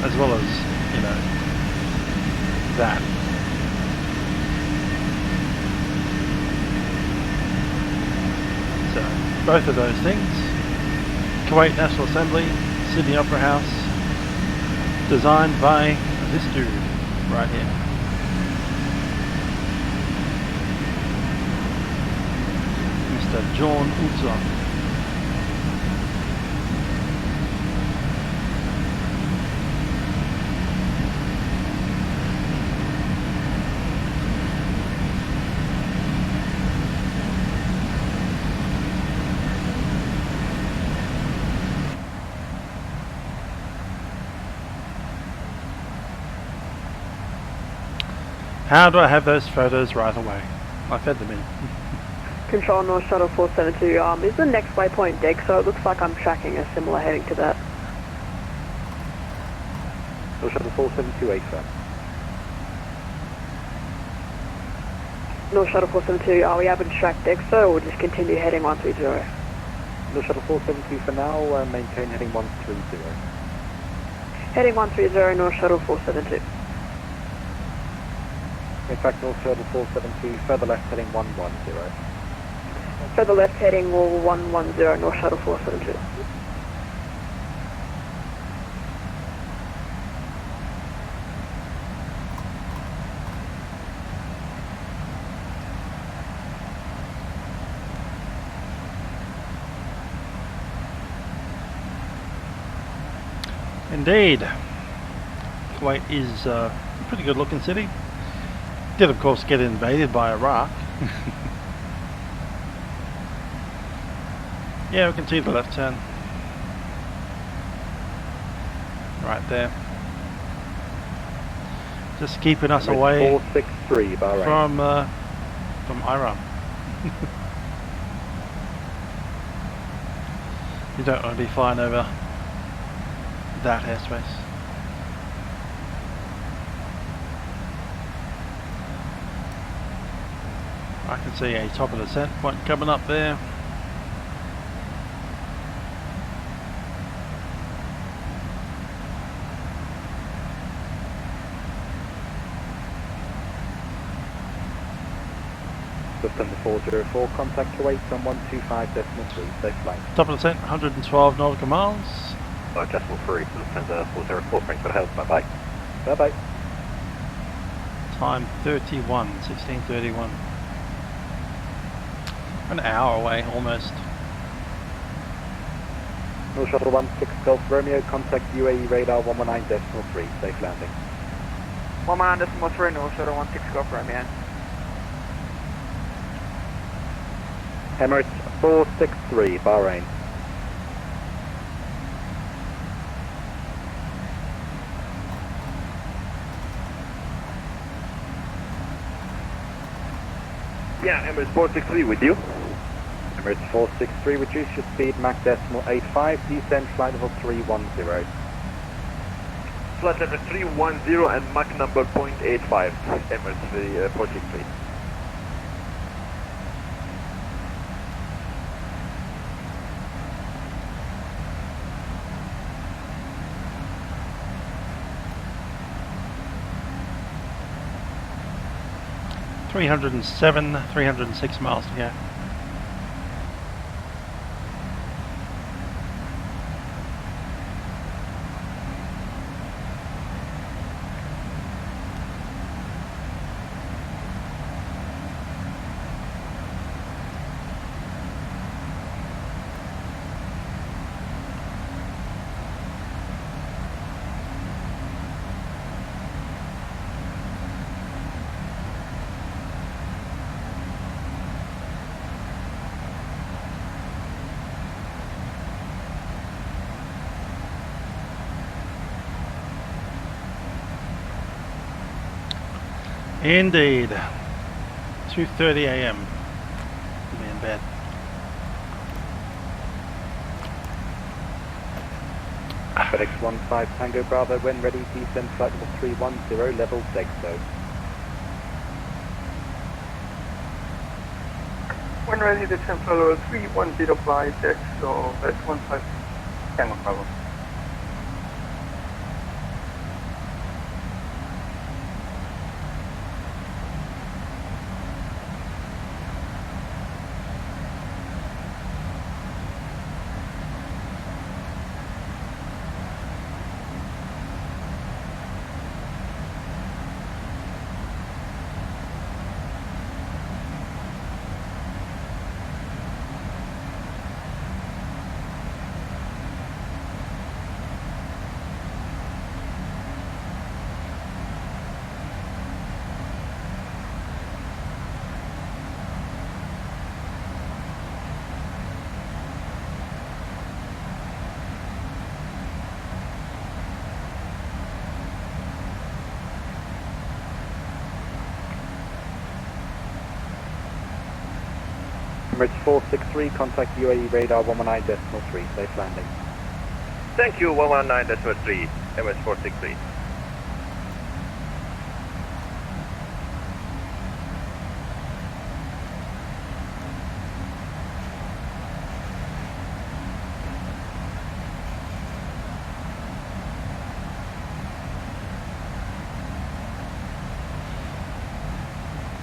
as well as, you know, that. So, both of those things, Kuwait National Assembly, Sydney Opera House, designed by this dude right here. Mr. Jorn Utzon. How do I have those photos right away? I fed them in. Control North Shuttle 472, is the next waypoint deck, so it looks like I'm tracking a similar heading to that. North Shuttle 472, A firm. North Shuttle 472, are we able to track Dexter or just continue heading 130? North Shuttle 472 for now, maintain heading 130. Heading 130, North Shuttle 472. In fact, North Shuttle 472, further left heading 110. Further left heading 110, North Shuttle 472. Indeed. Kuwait is a pretty good looking city. Did of course get invaded by Iraq. Yeah, we can see the left turn. right there. Just keeping us Emirates away 463, Bahrain. from Iran. You don't want to be flying over that airspace. I can see a top of the descent point coming up there. System 404, contact your weight on 125.3, safe flight. Top of the descent, 112 nautical miles. Decimal 3, Lufthansa 404, thanks for the help, bye bye. Bye bye. Time 16:31. An hour away almost. North Shuttle 16 Golf Romeo, contact UAE radar 119.3, safe landing. 119.3, North Shuttle 16 Golf Romeo. Emirates 463, Bahrain. Yeah, Emirates 463 with you. Emirates 463, reduce your speed, Mach decimal 85, descend flight level 310. Flight level 310 and Mach number 0.85, Emirates 463. .307, 306 miles to go. Indeed. 2:30 a.m. Be in bed. FedEx 15 Tango Bravo, when ready, descend flight level 310, level Dexo. When ready, descend flight level 310 by Dexo, S15 Tango Bravo. Emirates 463, contact UAE radar 119.3, safe landing. Thank you, 119.3, Emirates 463.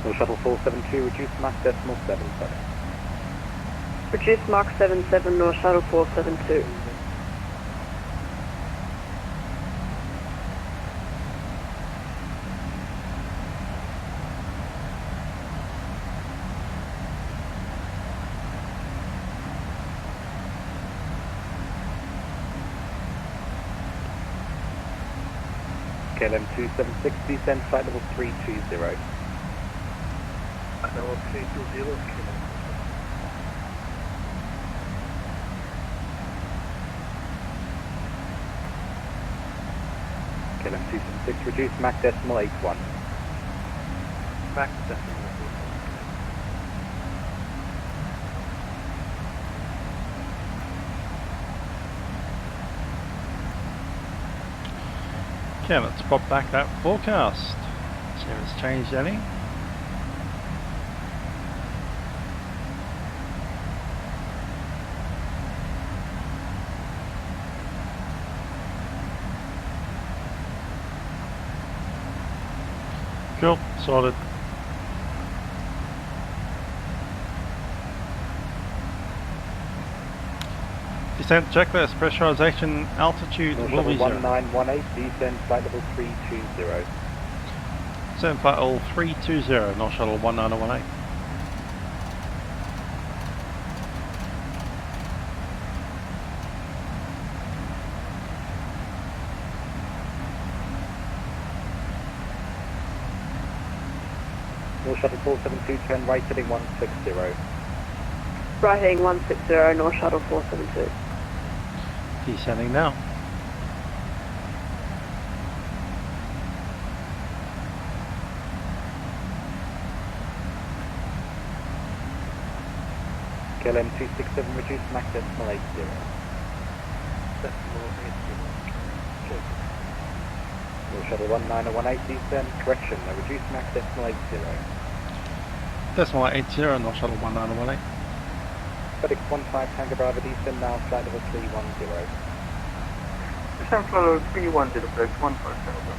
North Shuttle 472, reduce Mach decimal 77. Reduce Mach 77, North Shuttle 472. KLM 276, descend flight level 320. Level 320, KLM 276, reduce Mach decimal 81. Max decimal. Okay, let's pop back that forecast. See if it's changed any. Cool, sorted. Descent checklist, pressurization, altitude will be 0. 1918, descend flight level 320. Descent flight level 320, North Shuttle 1918. North Shuttle 472, turn right heading 160. Right heading 160, North Shuttle 472. Descending now. KLM 267, reduce Mach decimal 80. Decimal 80. North Shuttle 1918, descend, correction, reduce Mach decimal 80. Decimal 80, North Shuttle 1918. FedEx 15 Tango Bravo, descend now, flight level 310. Descent flight level 310, FedEx 15 Tango Bravo.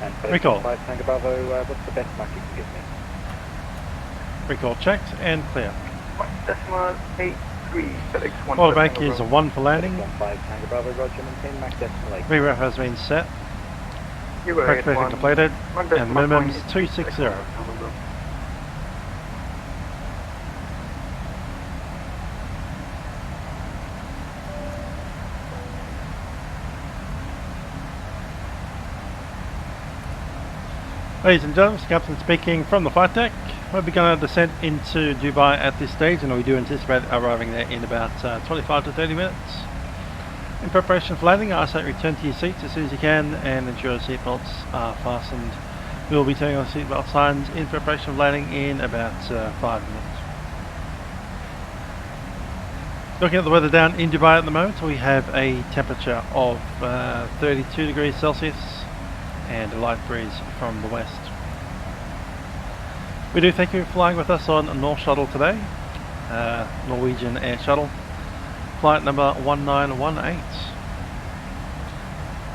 And FedEx Recall. 15 Tango Bravo, what's the best Mach you can give me? Recall checked and clear. Decimal 83, FedEx 15 Quarterback is a 1 for landing. 15 Tango Bravo, roger, maintain Mach decimal 80. Reref has been set. Euro Correct briefing 81, completed. Mach And decimal minimums 20, 260. Ladies and gentlemen, Captain speaking from the flight deck. We'll be going to descend into Dubai at this stage, and we do anticipate arriving there in about 25 to 30 minutes. In preparation for landing, I say return to your seats as soon as you can and ensure your seatbelts are fastened. We will be turning on seatbelt signs in preparation of landing in about 5 minutes. Looking at the weather down in Dubai at the moment, we have a temperature of 32 degrees Celsius and a light breeze from the west. We do thank you for flying with us on North Shuttle today, Norwegian Air Shuttle, flight number 1918.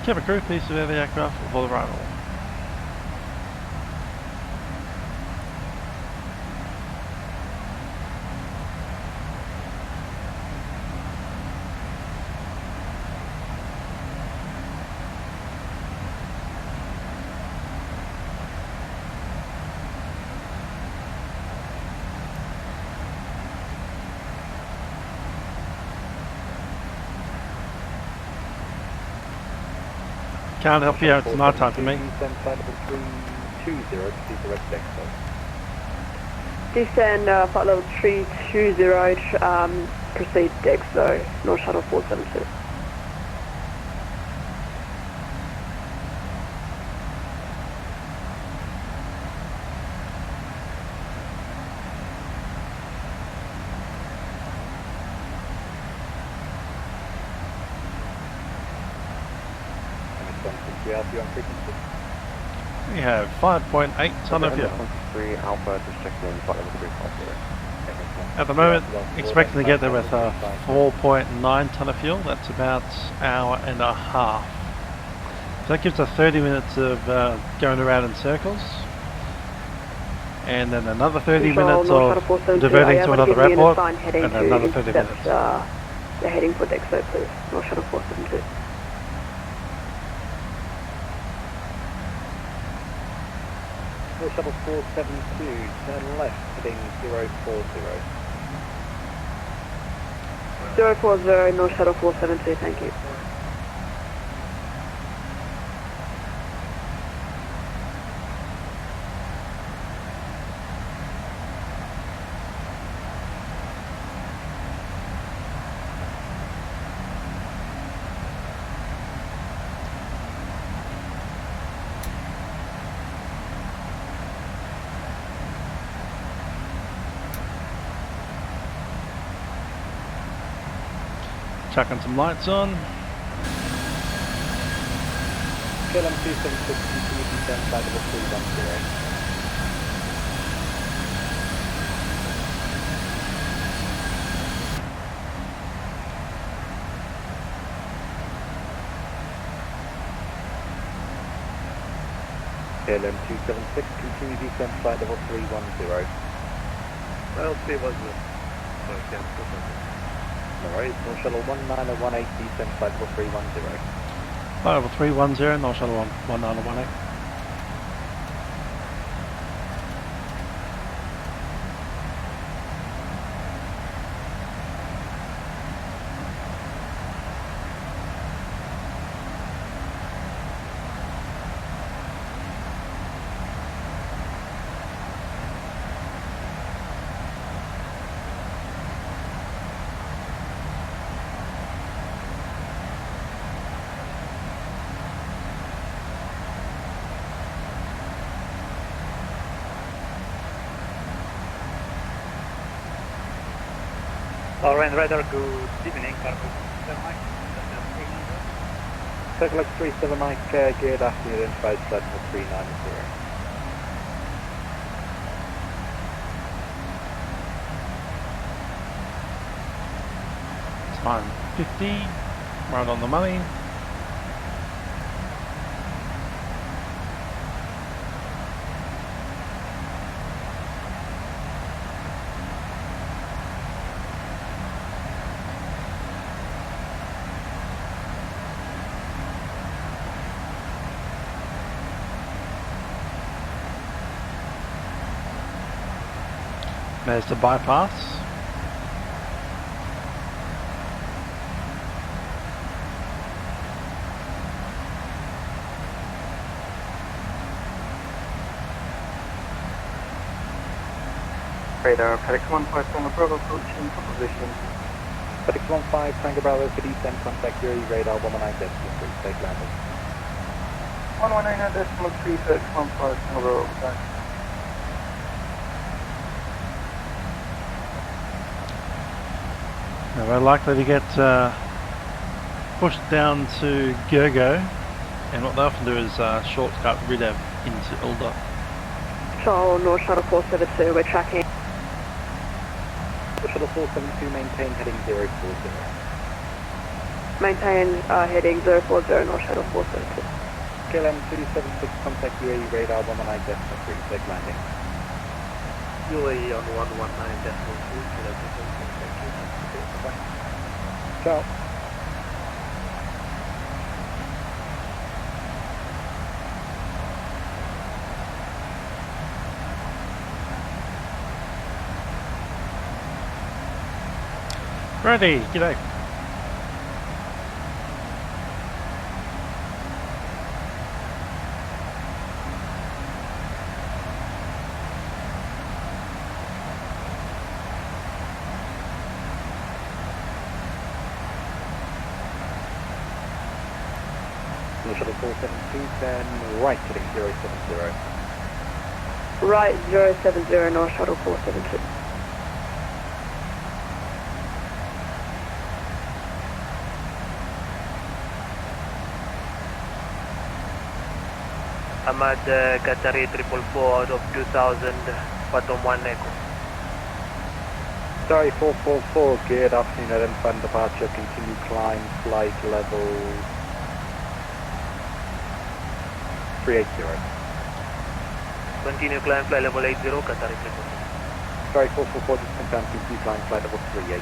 Cabin crew, please prepare the aircraft for arrival. Can't help you out, it's night time for me. Descend flight level 320, proceed to rest deck, Descend flight level 320, proceed deck, so North Shuttle 472. We have 5.8 ton of fuel. 3 Alpha, just checking in, flight level 350. At the moment, expecting to get there with 4.9 ton of fuel. That's about an hour and a half. So that gives us 30 minutes of going around in circles. And then another 30 minutes of diverting to another airport. And another 30 minutes. They're heading for Dexo, please. North Shuttle 472. North Shuttle 472, turn left, heading 040. 040, North Shuttle 472, thank you. chucking some lights on. KLM 276, continue descent flight level 310. KLM 276, continue descent flight level 310. I'll see what's the... Okay, No worries, North Shuttle 19018, descent flight level 310. Flight level 310, North Shuttle 19018. Alright, radar, good evening, Circle X37 Mike, geared after you identified flight level 390. Time 50, right on the money. There's the bypass. Radar, FedEx 15 Tango Bravo, approaching for position. FedEx 15 Tango Bravo for descent, contact your radar 119 decimal 3, take landing. 119 decimal 3, FedEx 15 Tango Bravo, back. Now we're likely to get pushed down to Gergo, and what they often do is shortcut RIDEV into Ilda. Charles, North Shuttle 472, we're tracking. North Shuttle 472, maintain heading 040. Maintain heading 040, North Shuttle 472. KLM 276, contact UAE radar 119 decimal 3, take landing. UAE on 119 decimal 2, thank you. Ciao. Ready, g'day. Shuttle 472, then right heading 070. Right 070, North Shuttle 472. Ahmad Qatari 444 out of 2000, bottom 1 echo. Sorry, 444, geared afternoon, identified departure, continue climb, flight level 380. Continue climb, flight level 80, Qatari 444. Sorry, 444, just confirm, continue climb, flight level 380.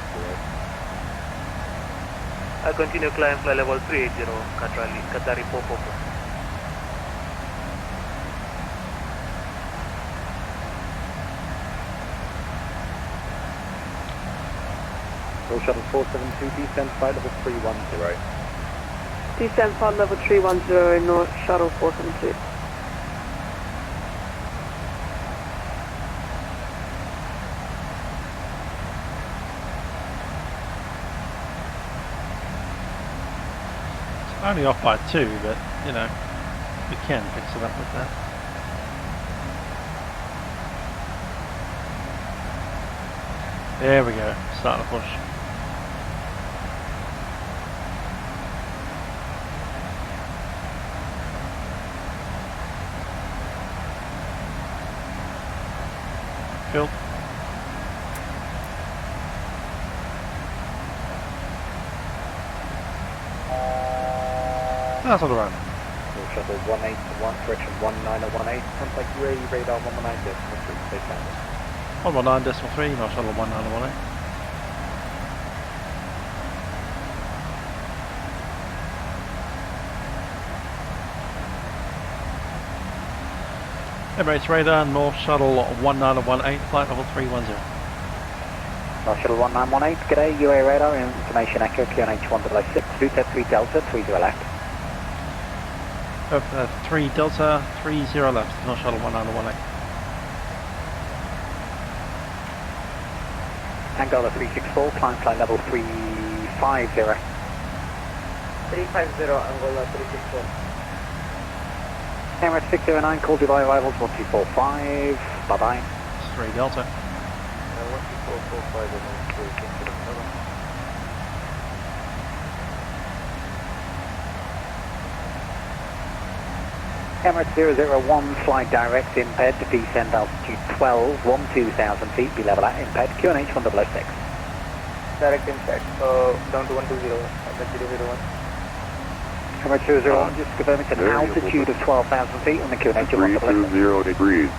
I continue climb, flight level 380, Qatari 444. Shuttle 472, descent flight level 310. Descent flight level 310, North Shuttle 472. It's only off by 2, but you know, we can fix it up with that. There we go, starting to push. airfield. That's all around. Shuttle 181, correction 1918, contact UAE radar 119.3, stay standard. 119.3, North Shuttle 1918. Emirates radar, North Shuttle 1918, flight level 310. North Shuttle 1918, g'day, UAE radar, information echo, QNH 106, VTEP 3 Delta, 30 left. 3 Delta, 30 left, North Shuttle 1918. Angola 364, climb flight level 350. 350, Angola 364. Emirates 609, call Dubai arrivals 1245, bye bye. 3 Delta. 1245 and then cancel another. Emirates 001, fly direct, imped, descend altitude 12, 12,000 feet, be level at imped, QNH 1006. Direct impact, down to 120, that's 001. Emirates 001, just confirming it's an altitude of 12,000 feet on the QNH of 1006. 320 degrees.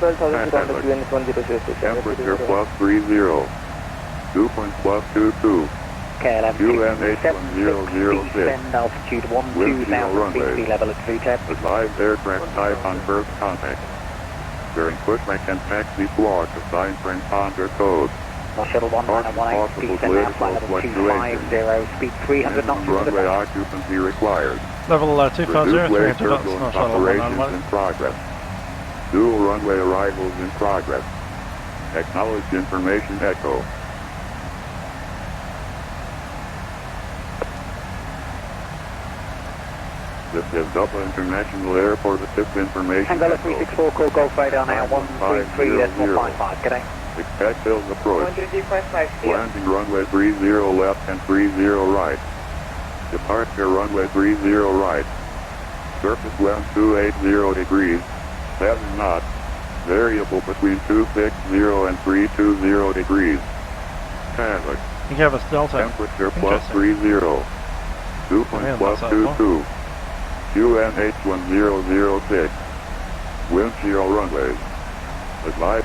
12,000 feet on the QNH 1006. Temperature plus 30. Dew point plus 22. KLM UNH 1006, descend altitude 12,000 feet, be level at VTEP. Advised aircraft type on first contact. During pushback and taxi block, assigned transponder code. North Shuttle 1918, descend now flight level 250, speed 300 knots into the Runway ground. occupancy required. Level 250, 300 knots, North Shuttle Operations 1918. in progress. Dual runway arrivals in progress. Acknowledge information echo. This is Dublin International Airport assist information. Angola 364, call Golf radar now 133.55, g'day. Expect hills approach. 133.5, Landing runway 30 left and 30 right. Departure runway 30 right. Surface wind 280 degrees. 7 knots. Variable between 260 and 320 degrees. Traffic. You have us Delta. Temperature plus 30. Dew point plus 22. QNH 1006. Wind chill runways. Advise.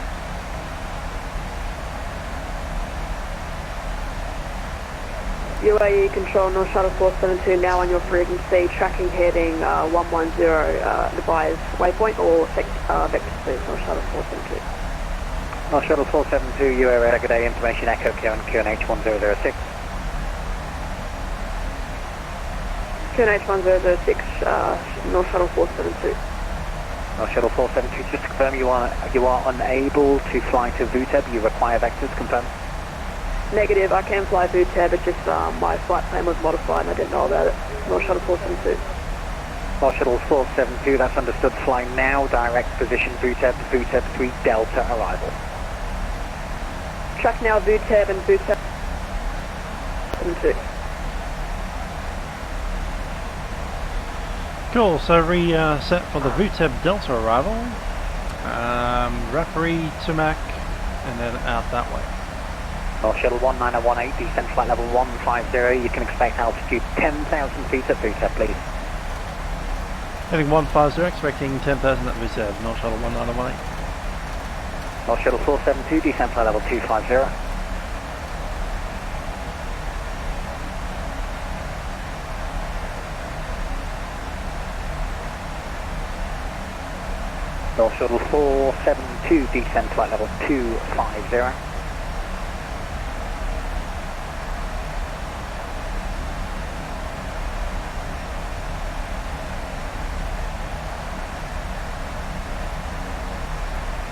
UAE control North Shuttle 472 now on your frequency, tracking heading 110 Dubai's waypoint or vector speed North Shuttle 472. North Shuttle 472, UAE radar, good day, information echo, QNH 1006. QNH 1006, North Shuttle 472. North Shuttle 472, just to confirm you are unable to fly to VTEP, you require vectors, confirm? Negative, I can fly VTEP, but just my flight plan was modified and I didn't know about it. North Shuttle 472. North Shuttle 472, that's understood, fly now, direct position VTEP, VTEP 3 Delta arrival. Track now VTEP and VTEP 72. Cool, so reset for the VTEP Delta arrival. Referee to Mac and then out that way. North Shuttle 1918, descent flight level 150, you can expect altitude 10,000 feet at VTEP, please. Heading 150, expecting 10,000 at VTEP, North Shuttle 1918. North Shuttle 472, descent flight level 250. North Shuttle 472, descent flight level 250.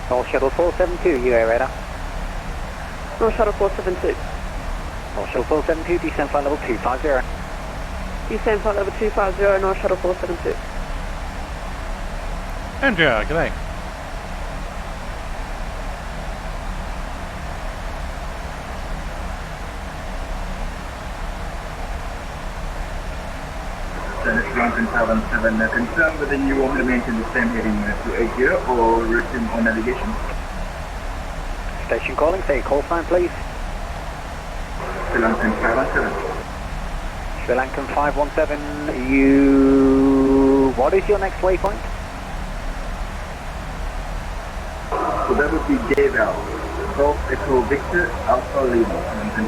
North Shuttle 472, UAE radar. North Shuttle 472. North Shuttle 472, descent flight level 250. Descent flight level 250, North Shuttle 472. Andrea, g'day. London 777, confirm whether you want to maintain the same heading to 80 or resume on navigation. Station calling, say call sign please. Sri Lankan 517. Sri Lankan 517, you... What is your next waypoint? So that would be J-Val. Golf Echo Victor Alpha Lima, Sri Lankan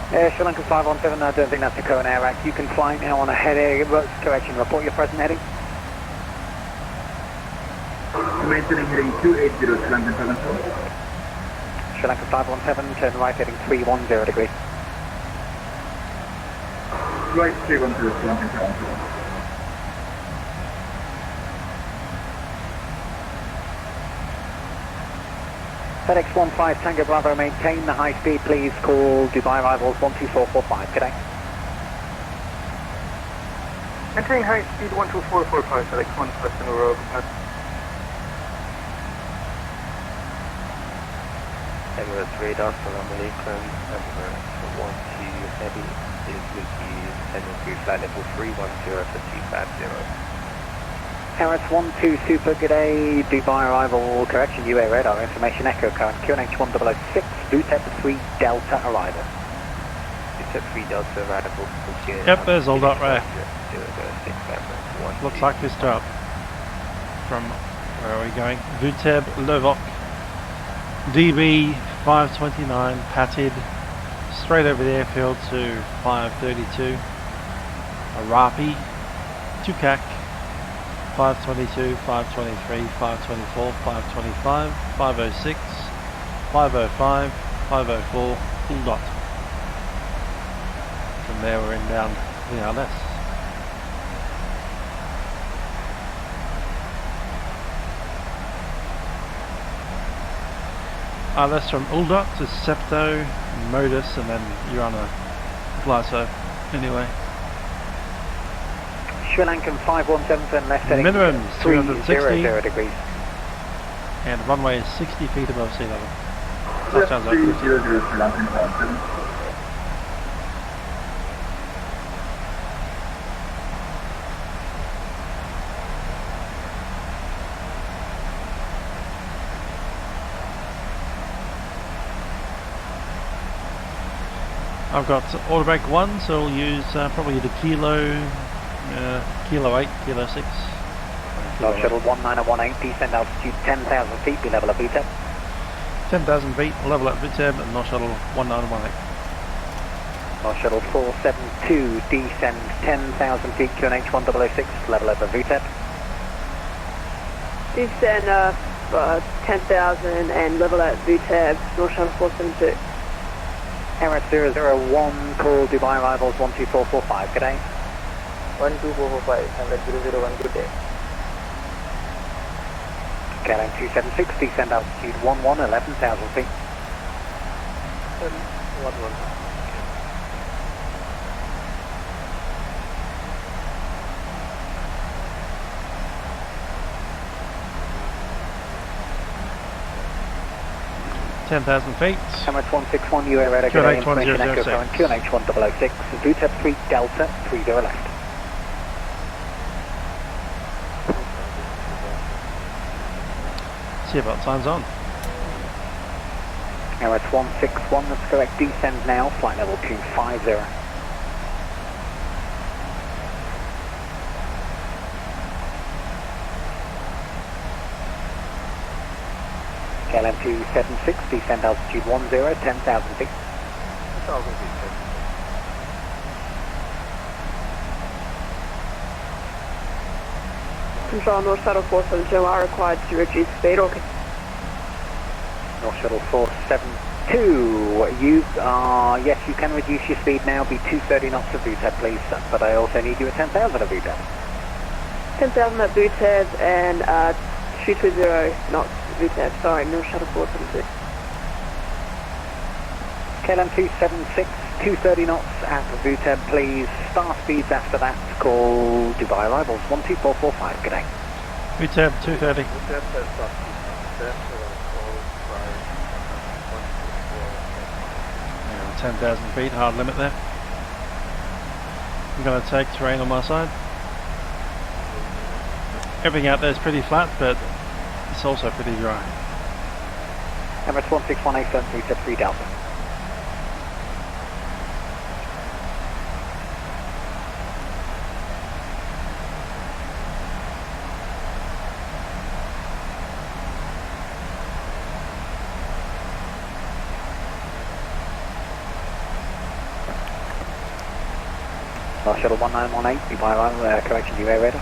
517. Sri Lankan 517, I don't think that's the current air act. You can fly now on a heading, correction, report your present heading. Maintaining heading 280, Sri Lankan 517. Sri Lankan 517, turn right heading 310 degrees. Right 310, Sri Lankan 517. FedEx 15 Tango Bravo, maintain the high speed, please call Dubai arrivals 12445, good day. Maintaining high speed 12445, FedEx 15 Tango Bravo. Emirates radar, Salam Alaikum, Emirates 12 Heavy is with you, sending through flight level 310 for 250. Emirates 12 Super, good day, Dubai arrival, correction, UA radar, information echo, current QNH 1006, VTEP 3 Delta arrival. VTEP 3 Delta arrival. Yep, there's all that right. Looks like this job. From, where are we going? VTEP Lovok, DB 529, patted, straight over the airfield to 532, Arapi, Tukak, 522, 523, 524, 525, 506, 505, 504, full dot. From there we're in down VRLS. RLS from Uldot to Septo, Modus, and then you're on a Glasso anyway. Sri Lankan 517, left heading minimum 360 degrees. And the runway is 60 feet above sea level. That sounds like 300, Sri Lankan 517. I've got auto brake 1, so we'll use probably the Kilo 8, Kilo 6. North Shuttle 1918, descend altitude 10,000 feet, be level at VTEP. 10,000 feet, level at VTEP, and North Shuttle 1918. North Shuttle 472, descend 10,000 feet, QNH 1006, level at VTEP. Descend 10,000 and level at VTEP, North Shuttle 472. Emirates 001, call Dubai arrivals 12445, good day. 12445, Emirates 001, good day. KLM 276, descend altitude 11,000 feet. 10,000 feet. Emirates 161, UA radar, good day, information echo current QNH 1006, VTEP 3 Delta, 30 left. Seatbelt signs on. Emirates 161, that's correct, descend now, flight level 250. KLM 276, descend altitude 10, 10,000 feet. 10,000 feet. Control North Shuttle 472 are required to reduce speed or... North Shuttle 472, yes, you can reduce your speed now, be 230 knots of VTEP please, but I also need you at 10,000 of VTEP. 10,000 at VTEP and 220 knots VTEP, sorry, North Shuttle 472. KLM 276, 230 knots at VTEP please, star speeds after that, call Dubai arrivals 12445, good day. VTEP 230. VTEP has star speed. 10,000 feet, hard limit there. I'm going to take terrain on my side. Everything out there is pretty flat, but it's also pretty dry. Emirates 161873 Delta. Last shuttle 1918, Dubai line, correction, UA radar.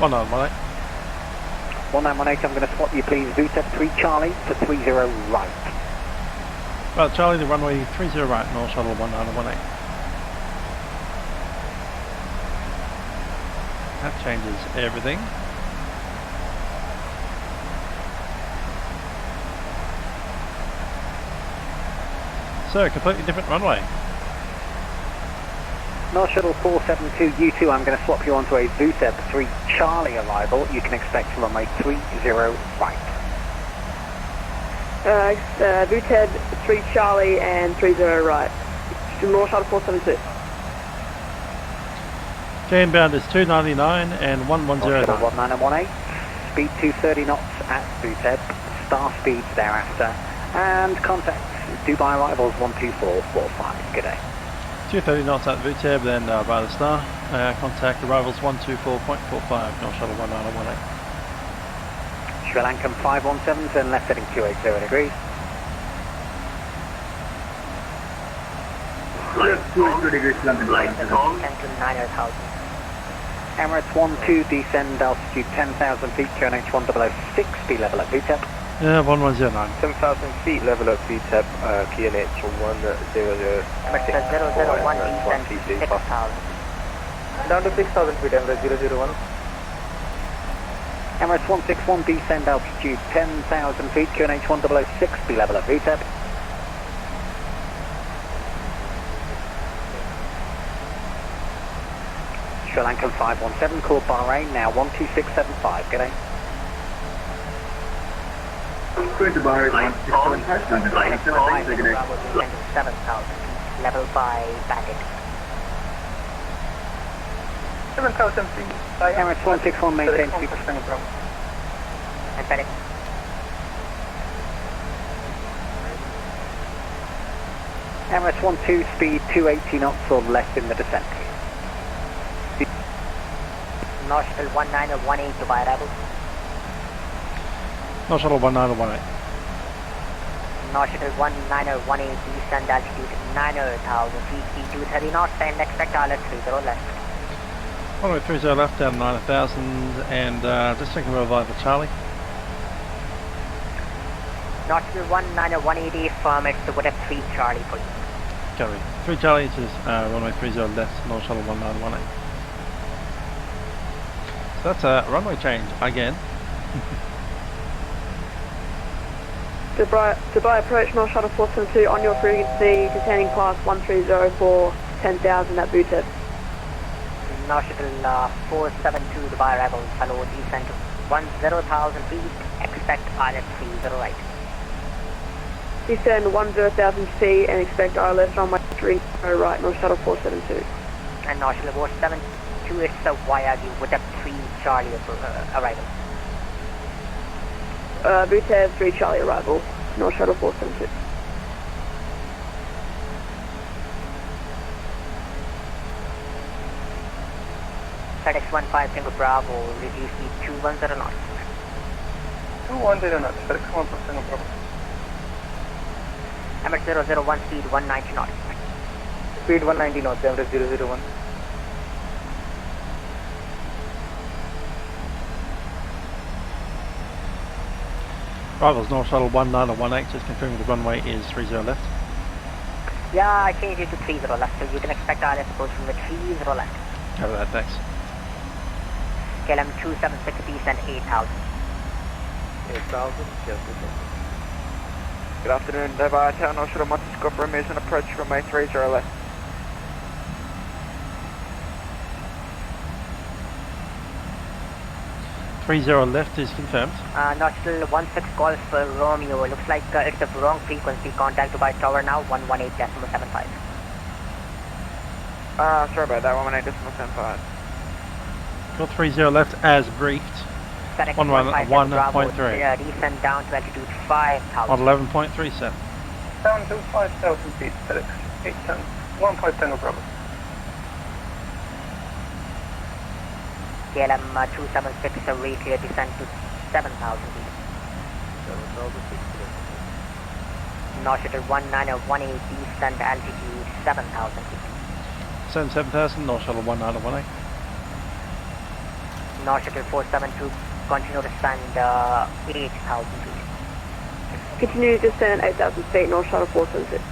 1918. 1918, I'm going to swap you please, VTEP 3 Charlie to 30 right. Well, Charlie, the runway 30 right, North Shuttle 1918. That changes everything. So, completely different runway. North Shuttle 472 U2, I'm going to swap you onto a VTEP 3 Charlie arrival. You can expect runway 30 right. VTEP 3 Charlie and 30 right. North Shuttle 472. Okay, inbound is 299 and 110. North Shuttle 1918, speed 230 knots at VTEP, star speeds thereafter, and contact Dubai arrivals 12445. Good day. 230 knots at VTEB, then by the star. Contact arrivals 124.45, North Shuttle 1918. Sri Lankan 517, turn left heading 280 degrees. Left 280 degrees, London. Emirates 12, descend altitude 10,000 feet, QNH 1006, speed level at VTEP. Yeah, 1109. 10,000 feet level at VTEP, QNH 100. Emirates 001, descend 6,000. Down to 6,000 feet, Emirates 001. Emirates 161, descend altitude 10,000 feet, QNH 1006, speed level at VTEP. Sri Lankan 517, called Bahrain, now 12675, good day. Going to Bahrain 1675, London. 7,000, level by bandit. 7,000 feet. Emirates 161, maintain speed. And bandit. Emirates 12, speed 280 knots or less in the descent. North Shuttle 1918 Dubai arrival. North Shuttle 1918. North Shuttle 1918, descend altitude 9,000 feet, speed 230 knots, and expect ILS 30 left. Runway 30 left, down 9,000, and just taking revive for Charlie. North Shuttle 1918, firm, it's the VTEP 3 Charlie for you. Copy. 3 Charlie to runway 30 left, North Shuttle 1918. So that's a runway change again. Dubai approach, North Shuttle 472 on your frequency, descending past 1304, 10,000 at VTEP. North Shuttle 472 Dubai arrival, hello, descent 10,000 feet, expect ILS 30 right. Descend 10,000 feet and expect ILS runway 30 right, North Shuttle 472. And North Shuttle 472, it's the YRU VTEP 3 Charlie arrival. VTEP 3 Charlie arrival, North Shuttle 472. FedEx 15 Tango Bravo, reduce speed 210 knots. 210 knots, FedEx 15 Tango Bravo. Emirates 001, speed 190 knots. Speed 190 knots, Emirates 001. Arrivals North Shuttle 1918, just confirming the runway is 30 left. Yeah, I changed it to 30 left, so you can expect ILS approach from the 30 left. Cover that, thanks. KLM 276, descend 8,000. 8,000, yes, good afternoon, Dubai Town, North Shuttle Montevideo formation approach from my 30 left. Left is confirmed. North Shuttle 16 Golf Romeo, looks like it's the wrong frequency, contact Dubai Tower now, 118.75. Sorry about that, 118.75. Got 30 left as briefed. FedEx 1.3. Descend down to altitude 5,000. On 11.37. Down to 5,000 feet, FedEx 810, 1510 Bravo. KLM 276, clear descent to 7,000 feet. 7,000 feet. North Shuttle 1918, descend altitude 7,000 feet. 7,000, North Shuttle 1918. North Shuttle 472, continue to descend 8,000 feet. Continue to descend 8,000 feet, North Shuttle 472.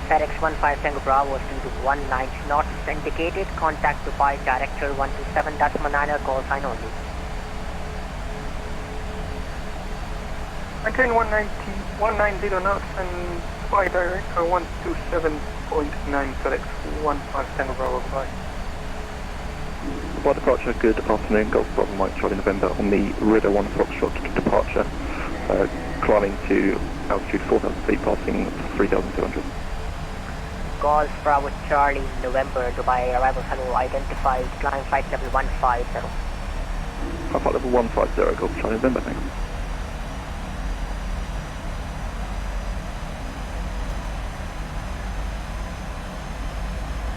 FedEx 15 Tango Bravo, speed 19 knots indicated. Contact Dubai Director 127.9, call sign only. Maintain 190 knots and Dubai Director 127.9, FedEx 15 Bravo, goodbye. Dubai departure, good afternoon, Golf Bravo Mike Charlie November on the Ridder 1 Foxtrot departure, climbing to altitude 4,000 feet, passing 3,200. Golf Bravo Charlie November, Dubai arrival hello identified, climb flight level 150. Flight level 150, Golf Charlie November, thanks.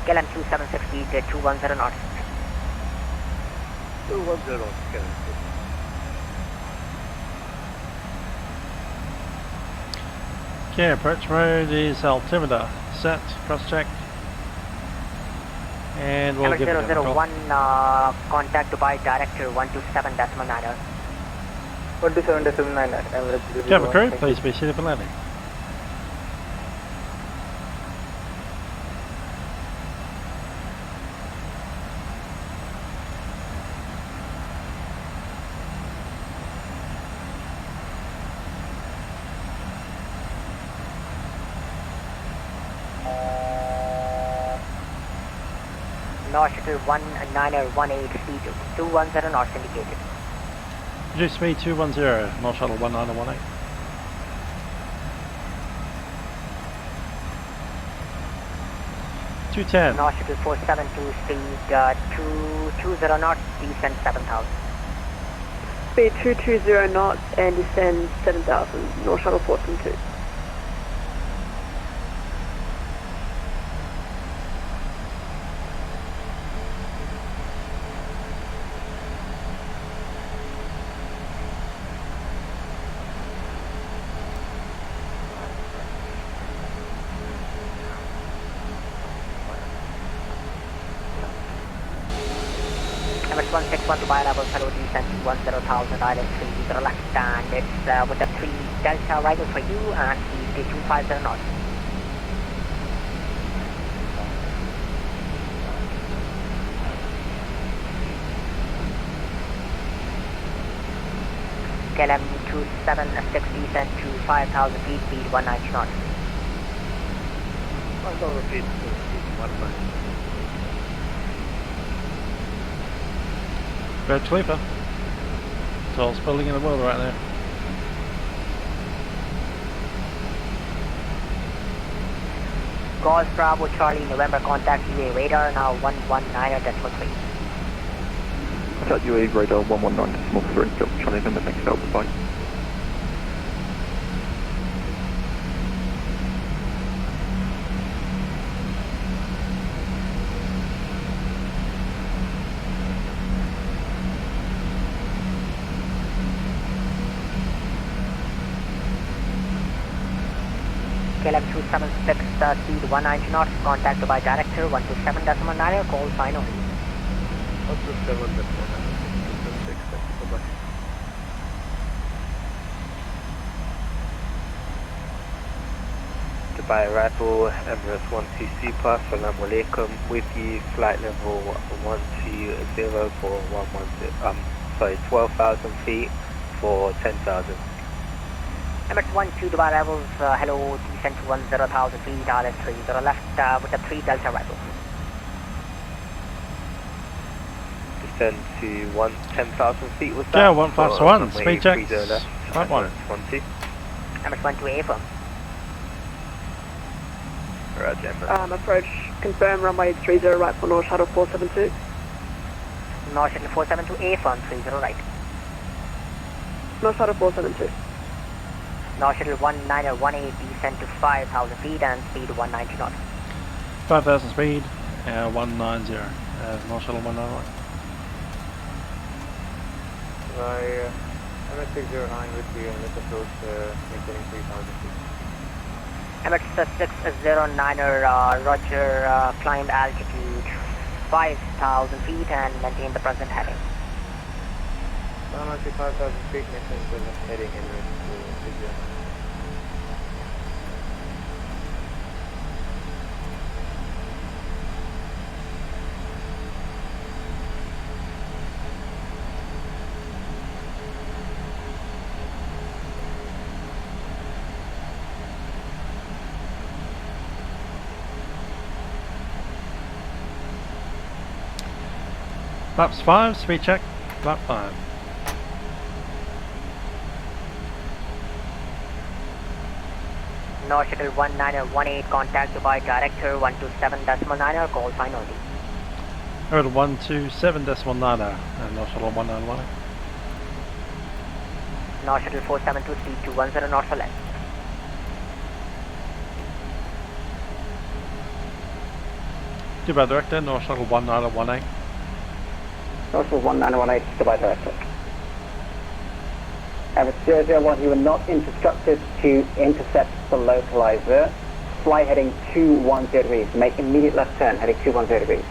KLM 276 speed 210 knots. 210 knots, KLM. Okay, approach mode is altimeter. Set, cross check. And we'll give it a 001, contact Dubai Director 127.9. 127.9 at average. Cabin crew, please be seated for landing. North Shuttle 1918, speed 210 knots indicated. Reduce speed 210, North Shuttle 1918. .210. North Shuttle 472, speed 220 knots, descend 7,000. Speed 220 knots and descend 7,000, North Shuttle 472. MS 161 Dubai level, hello descent 10,000, island 30 left, and it's with a 3 Delta arrival for you and speed 250 knots. KLM 276 descent to 5,000 feet, speed 190 knots. 5,000 feet, speed 190. Red Sleeper. Tallest building in the world right there. Golf Bravo Charlie November, contact UA radar now 119.3. Contact UA radar 119.3, Golf Charlie November, thanks for help, bye. KLM 276, speed 190 knots, contact Dubai Director 127.9, call sign only. 127.9, 276, bye-bye. Dubai arrival, Emirates 1TC pass, Assalamu alaikum, with you, flight level 120 for 110, sorry, 12,000 feet for 10,000. MX-12 Dubai levels, hello, descent to 10,000 feet, RS30 left with a 3 Delta arrival. Descend to 10,000 feet was that? Yeah, 151, speed checks. That one. 20. MX-12 A firm. Roger. Approach, confirm runway 30 right for North Shuttle 472. North Shuttle 472 A firm, 30 right. North Shuttle 472. North Shuttle 1918, descend to 5,000 feet and speed 190 knots. 5,000 speed, 190. North Shuttle 191. MX609 with you, let's approach maintaining 3,000 feet. MX609er, roger, climb altitude 5,000 feet and maintain the present heading. 5,000 feet, maintain the present heading in Visual. Flaps 5, speed check, flap 5. North Shuttle 1918, contact Dubai Director 127.9er, call sign only. Over to 127.9, North Shuttle 191. North Shuttle 472, speed 210 knots for left. Dubai Director, North Shuttle 1918. North Shuttle 1918, Dubai Director. Average 001, you were not instructed to intercept the localizer. Fly heading 210 degrees. Make immediate left turn heading 210 degrees.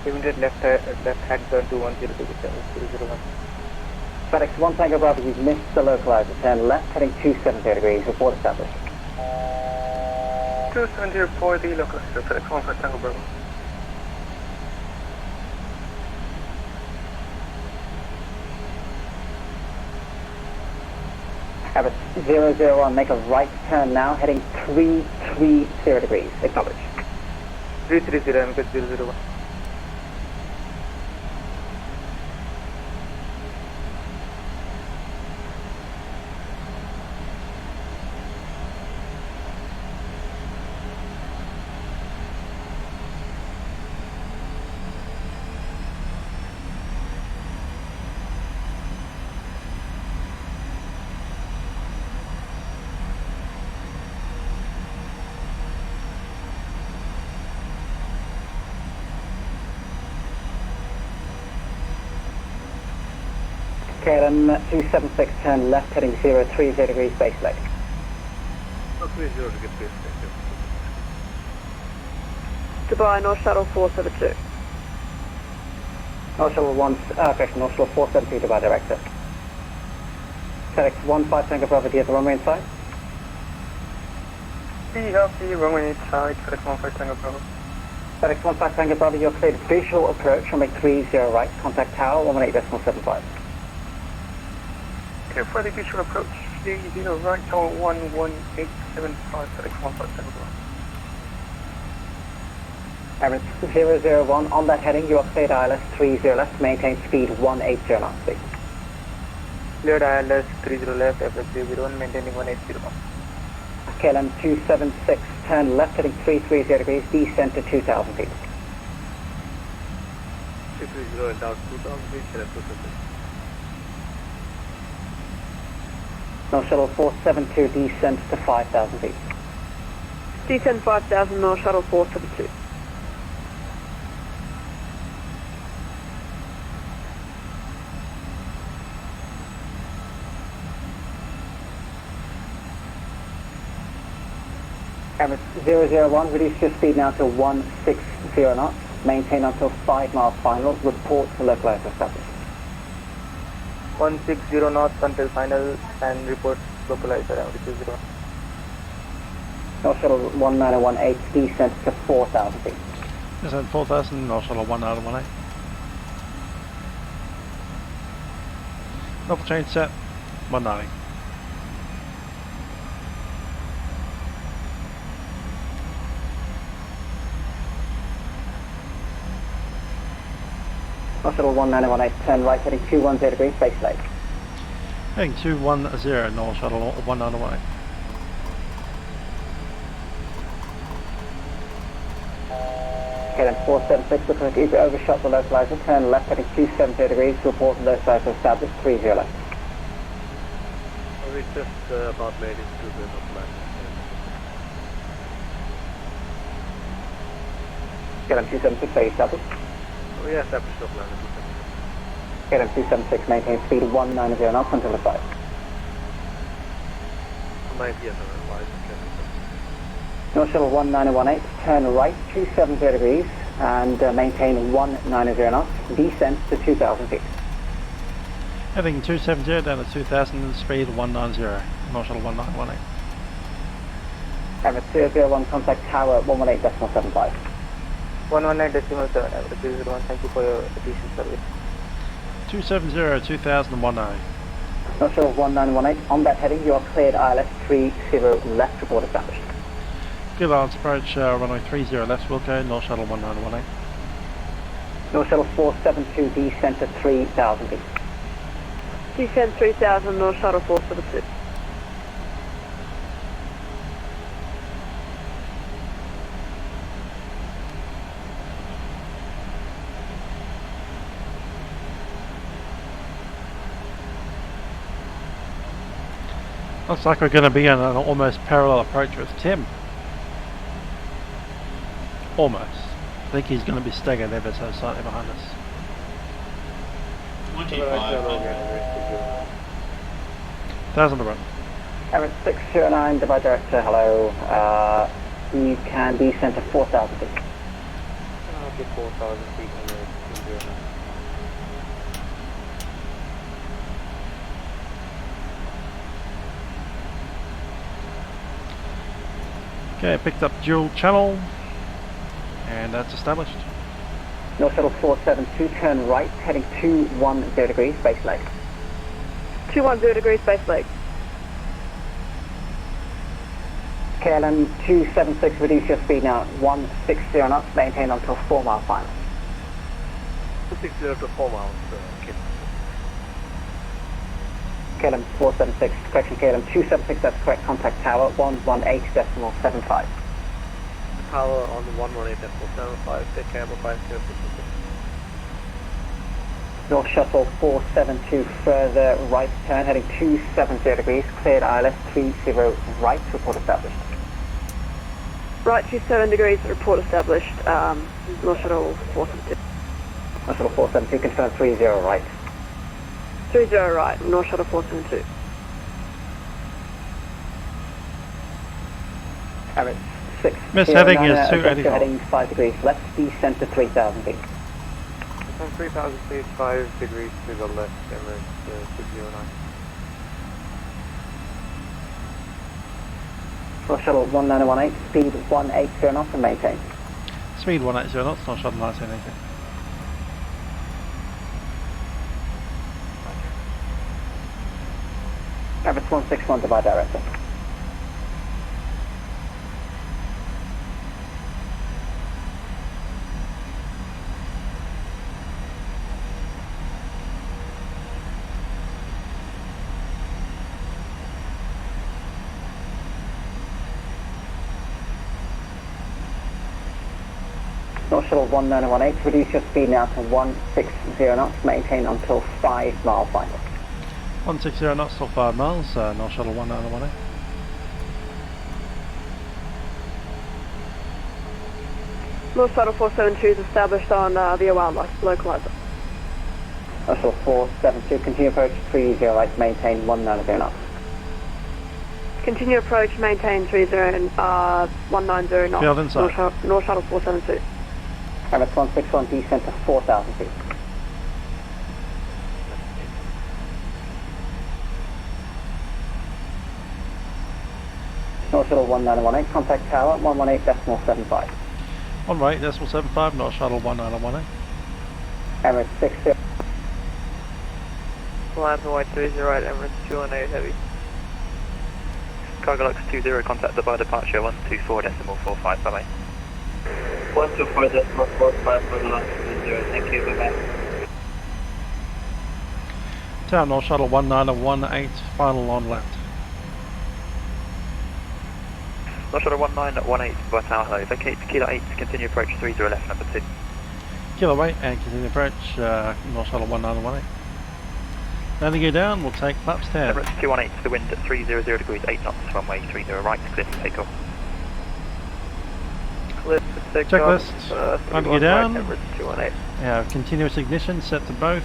Immediate left hand turn 210 degrees, 001. FedEx 1 Tango Bravo, you've missed the localizer. Turn left heading 270 degrees. Report established. 270 for the localizer, FedEx 1 for Tango Bravo. Average 001, make a right turn now, heading 330 degrees. Acknowledge. 330, MX 001. KLM 276, turn left heading 030 degrees, base leg. 30 to get base leg. Dubai, North Shuttle 472. North Shuttle 1, correction, North Shuttle 472, Dubai Director. FedEx 15 Tango Bravo, do you have the runway inside? We have the runway inside, FedEx 15 Tango Bravo. FedEx 15 Tango Bravo, you're cleared visual approach, runway 30 right, contact tower 118.75. Clear for the visual approach, 30 right, tower 11875, FedEx 15 Tango Bravo. Average 001, on that heading, you are cleared ILS 30 left, maintain speed 180 knots, please. Cleared ILS 30 left, average 001, maintaining 180 knots. KLM 276, turn left heading 330 degrees, descend to 2,000 feet. 330 and down 2,000 feet, KLM 276. North Shuttle 472, descend to 5,000 feet. Descend 5,000, North Shuttle 472. Average 001, reduce your speed now to 160 knots. Maintain until 5 miles final. Report to localizer established. 160 knots until final and report localizer average 0. North Shuttle 1918, descent to 4,000 feet. Descent 4,000, North Shuttle 1918. Level change set, 190. Shuttle 1918, turn right heading 210 degrees, base leg. Heading 210, North Shuttle 1918. KLM 476, looking like you've overshot the localizer, turn left heading 270 degrees, report low side for established 30 left. We just about made it to the localizer. KLM 276, are you established? We established localizer. KLM 276, maintain speed 190 knots until the 5. 90 yes, otherwise. North Shuttle 1918, turn right 270 degrees and maintain 190 knots, descent to 2,000 feet. Heading 270 down to 2000, speed 190, North Shuttle 1918. Emirates 001, contact tower 118.75. 118.7, Emirates 001, thank you for your decent service. 270, 2000, 190. North Shuttle 1918, on that heading you are cleared ILS 30 left, report established. Good answer, approach runway 30 left, Wilco, North Shuttle 1918. North Shuttle 472, descent to 3,000 feet. Descent 3000, North Shuttle 472. Looks like we're going to be on an almost parallel approach with Tim. Almost. I think he's going to be staggered ever so slightly behind us. 1000 to run. Emirates 609, divide director, hello. You can descend to 4,000 feet. I'll get 4,000 feet on the 209. Okay, picked up dual channel, and that's established. North Shuttle 472, turn right, heading 210 degrees, base leg. 210 degrees, base leg. KLM 276, reduce your speed now, 160 knots, maintain until 4 mile final. 260 to 4 miles, okay. KLM 476, correction, KLM 276, that's correct, contact tower 118.75. Tower on the 118.75, take care of 50. North Shuttle 472, further right turn, heading 270 degrees, cleared ILS 30 right, report established. Right 27 degrees, report established, North Shuttle 472. North Shuttle 472, confirm 30 right. 30 right, North Shuttle 472. Emirates 6. Miss heading is 284. Heading 5 degrees left, descent to 3,000 feet. From 3,000 feet, 5 degrees to the left, Emirates 609. North Shuttle 1918, speed 180 knots and maintain. Speed 180 knots, North Shuttle 1918. Emirates 161, divide director. North Shuttle 1918, reduce your speed now to 160 knots, maintain until 5 mile final. 160 knots till 5 miles, North Shuttle 1918. North Shuttle 472 is established on VOR localizer. North Shuttle 472, continue approach 30 right, maintain 190 knots. Continue approach, maintain 190 knots. Field inside. North Shuttle 472. Emirates 161, descent to 4,000 feet. North Shuttle 1918, contact tower 118.75. 118.75, North Shuttle 1918. Emirates 60. Land Hawaii 30 right, Emirates 218 heavy. Cargo Lux 20, contact Dubai departure 124.45, bye bye. 124.45 for the last 20, thank you, bye bye. Tower North Shuttle 1918, final on left. North Shuttle 1918, Dubai Tower, hello. Vacate Kilo 8, continue approach 30 left, number 2. Kilo 8 and continue approach, North Shuttle 1918. Landing gear down, we'll take flaps 10. Emirates 218 to the wind at 300 degrees, 8 knots, runway 30 right, clear for takeoff. Clear for takeoff. Checklist, landing gear down. Emirates 218. Yeah, continuous ignition set to both.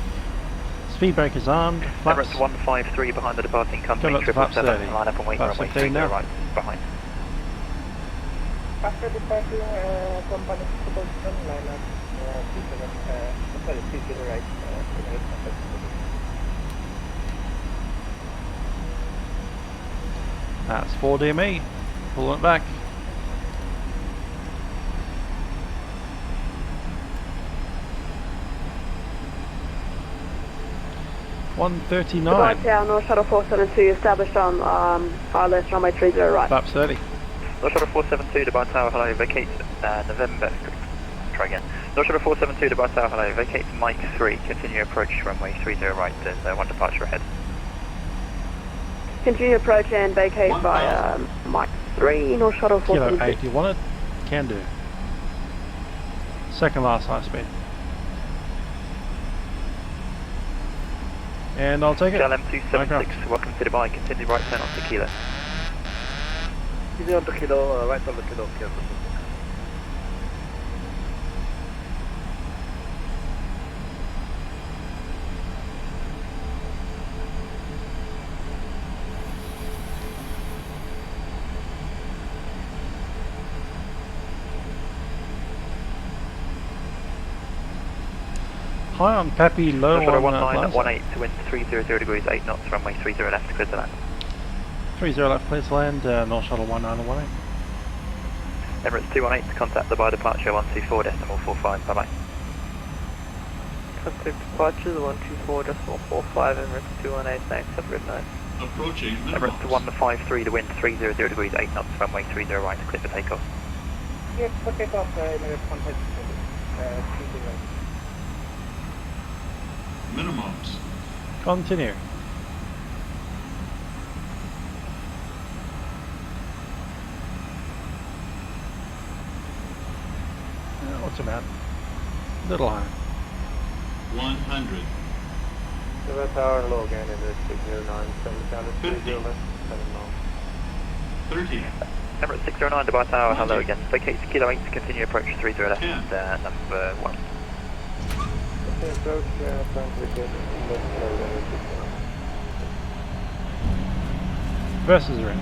Speed breakers armed. Flaps. Emirates 153 behind the departing company, Go up to flaps 30. line up and wait, Flaps runway 15 30 now. right, behind. After departing company position, line up, sorry, 30 right, That's 4 DME. Pulling it back. Dubai 139. Tower, North Shuttle 472 established on ILS runway 30 right. Flaps 30. North Shuttle 472 Dubai Tower, hello, vacate November. Try again. North Shuttle 472 Dubai Tower, hello, vacate Mike 3, continue approach runway 30 right, there's one departure ahead. Continue approach and vacate by Mike 3, North Shuttle Kilo 472. 8, you want it? Can do. Second last high speed. And I'll take it. LM276, welcome to Dubai, continue right turn on to Kilo. Continue on to Kilo, right on the Kilo, careful. High on Pappy, low North Shuttle on Plaza. 1918 to wind 300 degrees, 8 knots, runway 30 left, clear to land. 30 left, clear to land, North Shuttle 1918. Emirates 218 to contact Dubai departure 124.45, bye bye. Contact departure 124.45, Emirates 218, thanks, have a good night. Approaching Emirates 153 to wind 300 degrees, 8 knots, runway 30 right, clear for takeoff. Yes, for takeoff, Emirates contact 30 right. minimums. Continue. What's about? Little high. 100. Dubai Tower, hello again, Emirates 609, 50. 30. Emirates 609 Dubai Tower, hello again. Vacate Kilo 8 to continue approach 30 left, number 1. Approach, trying to get Versus are in.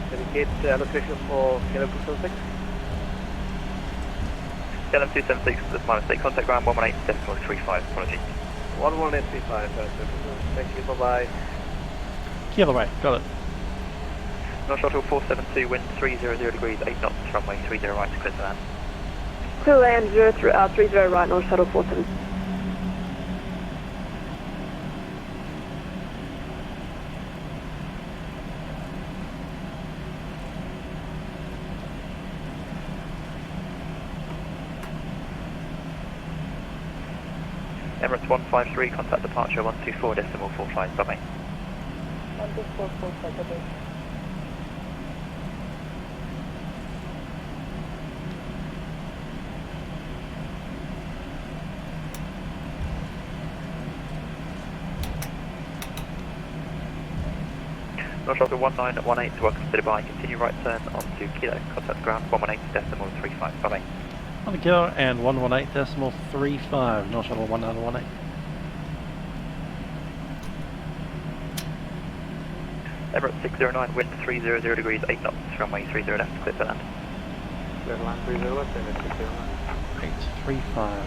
Dedicate allocation for Kilo 276. LM276, that's my mistake. Contact ground 118.35, apologies. 11835, thank you, bye-bye. Kilo 8, got it. North Shuttle 472, wind 300 degrees, 8 knots, runway 30 right, clear to land. Clear land 30 right, North Shuttle 47. Emirates 153, contact departure 124.45, bye-bye. 124.45, bye-bye. North Shuttle 1918, welcome to Dubai, continue right turn onto Kilo, contact ground 118.35, bye-bye. On the Kilo and 118.35, North Shuttle 1918. Emirates 609, wind 300 degrees, 8 knots, runway 30 left, clear to land. Clear to land 30 left, Emirates 609. 835.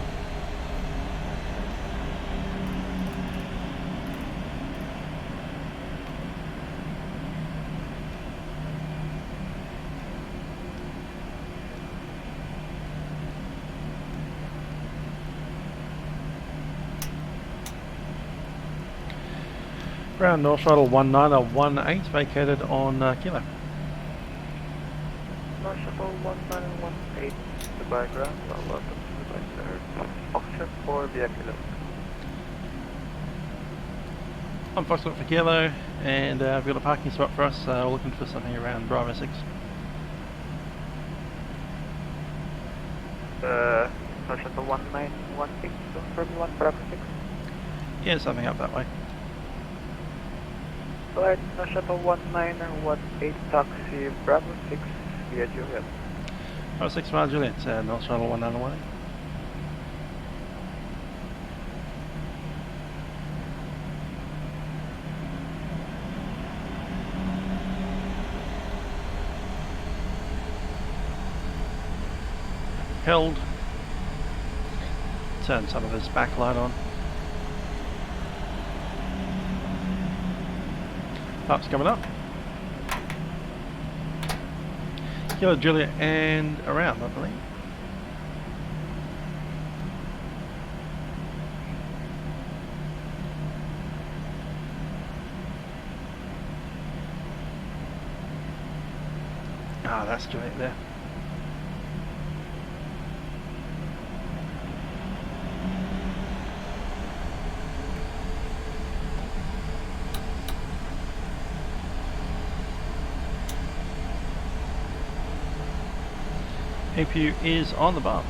Ground North Shuttle 1918 vacated on Kilo. North Shuttle 1918, Dubai ground, welcome to Dubai Center. Foxtrot for via Kilo. I'm Foxtrot for Kilo, and we've got a parking spot for us, we're looking for something around Bravo 6. North Shuttle 1918, confirm 1 Bravo 6. Yeah, something up that way. Alright, North Shuttle 1918, taxi Bravo 6 via Juliet. Bravo 6 mile Juliet, North Shuttle 1918. Held. Turn some of his backlight on. Flaps coming up. Kilo Juliet and around, I believe. Ah, that's Juliet there. APU is on the bus.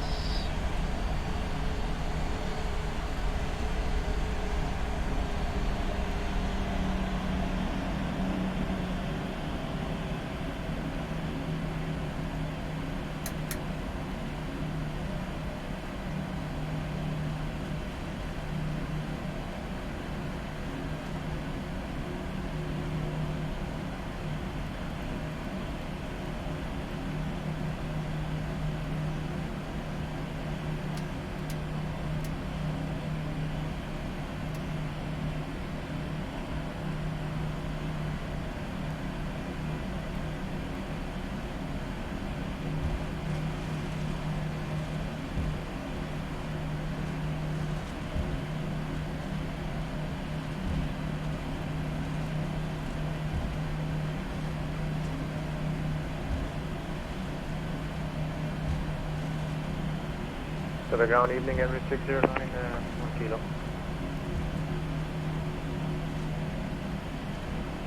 To the ground, evening, every 609, 1 kilo.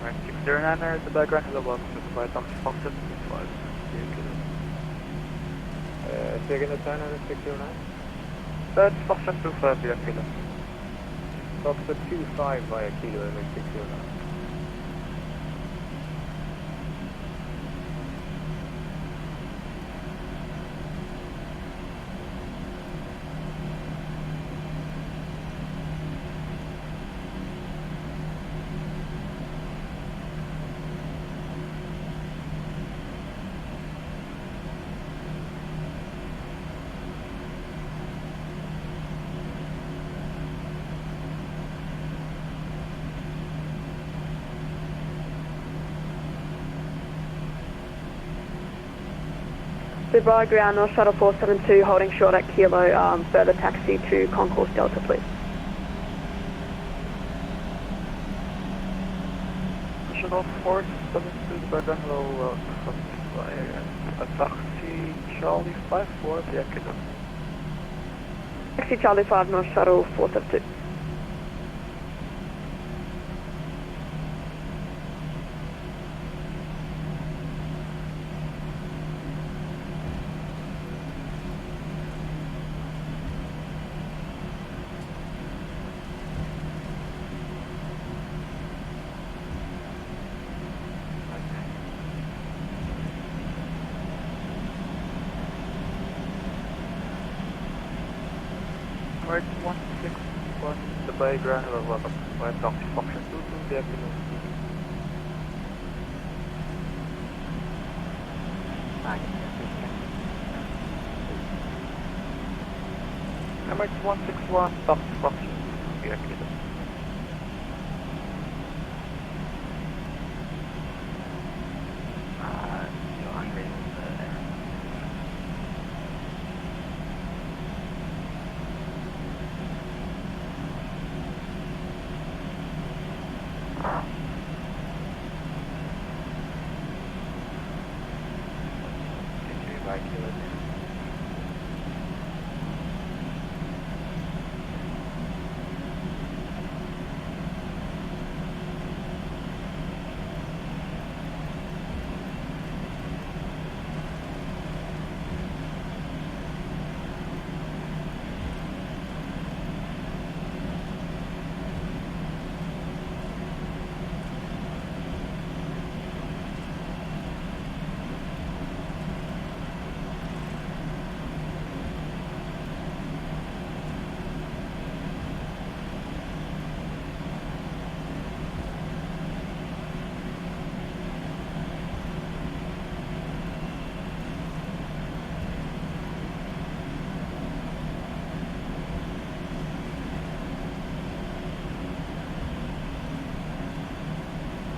Right, 609 is the background, hello, welcome to Dubai, Thompson Foxtrot, 5 kilo. Say again the turn on 609? That's Foxtrot 25 via kilo. Foxtrot 25 via kilo, every 609. Dubai ground, North Shuttle 472, holding short at Kilo, further taxi to Concourse Delta, please. Shuttle 472, Dubai hello, a taxi Charlie 54 via kilo. Taxi Charlie 5, North Shuttle 472. Right, 161, Dubai ground, hello, welcome to Dubai, taxi function 22 via kilo. Emirates 161, taxi function via kilo. calculate.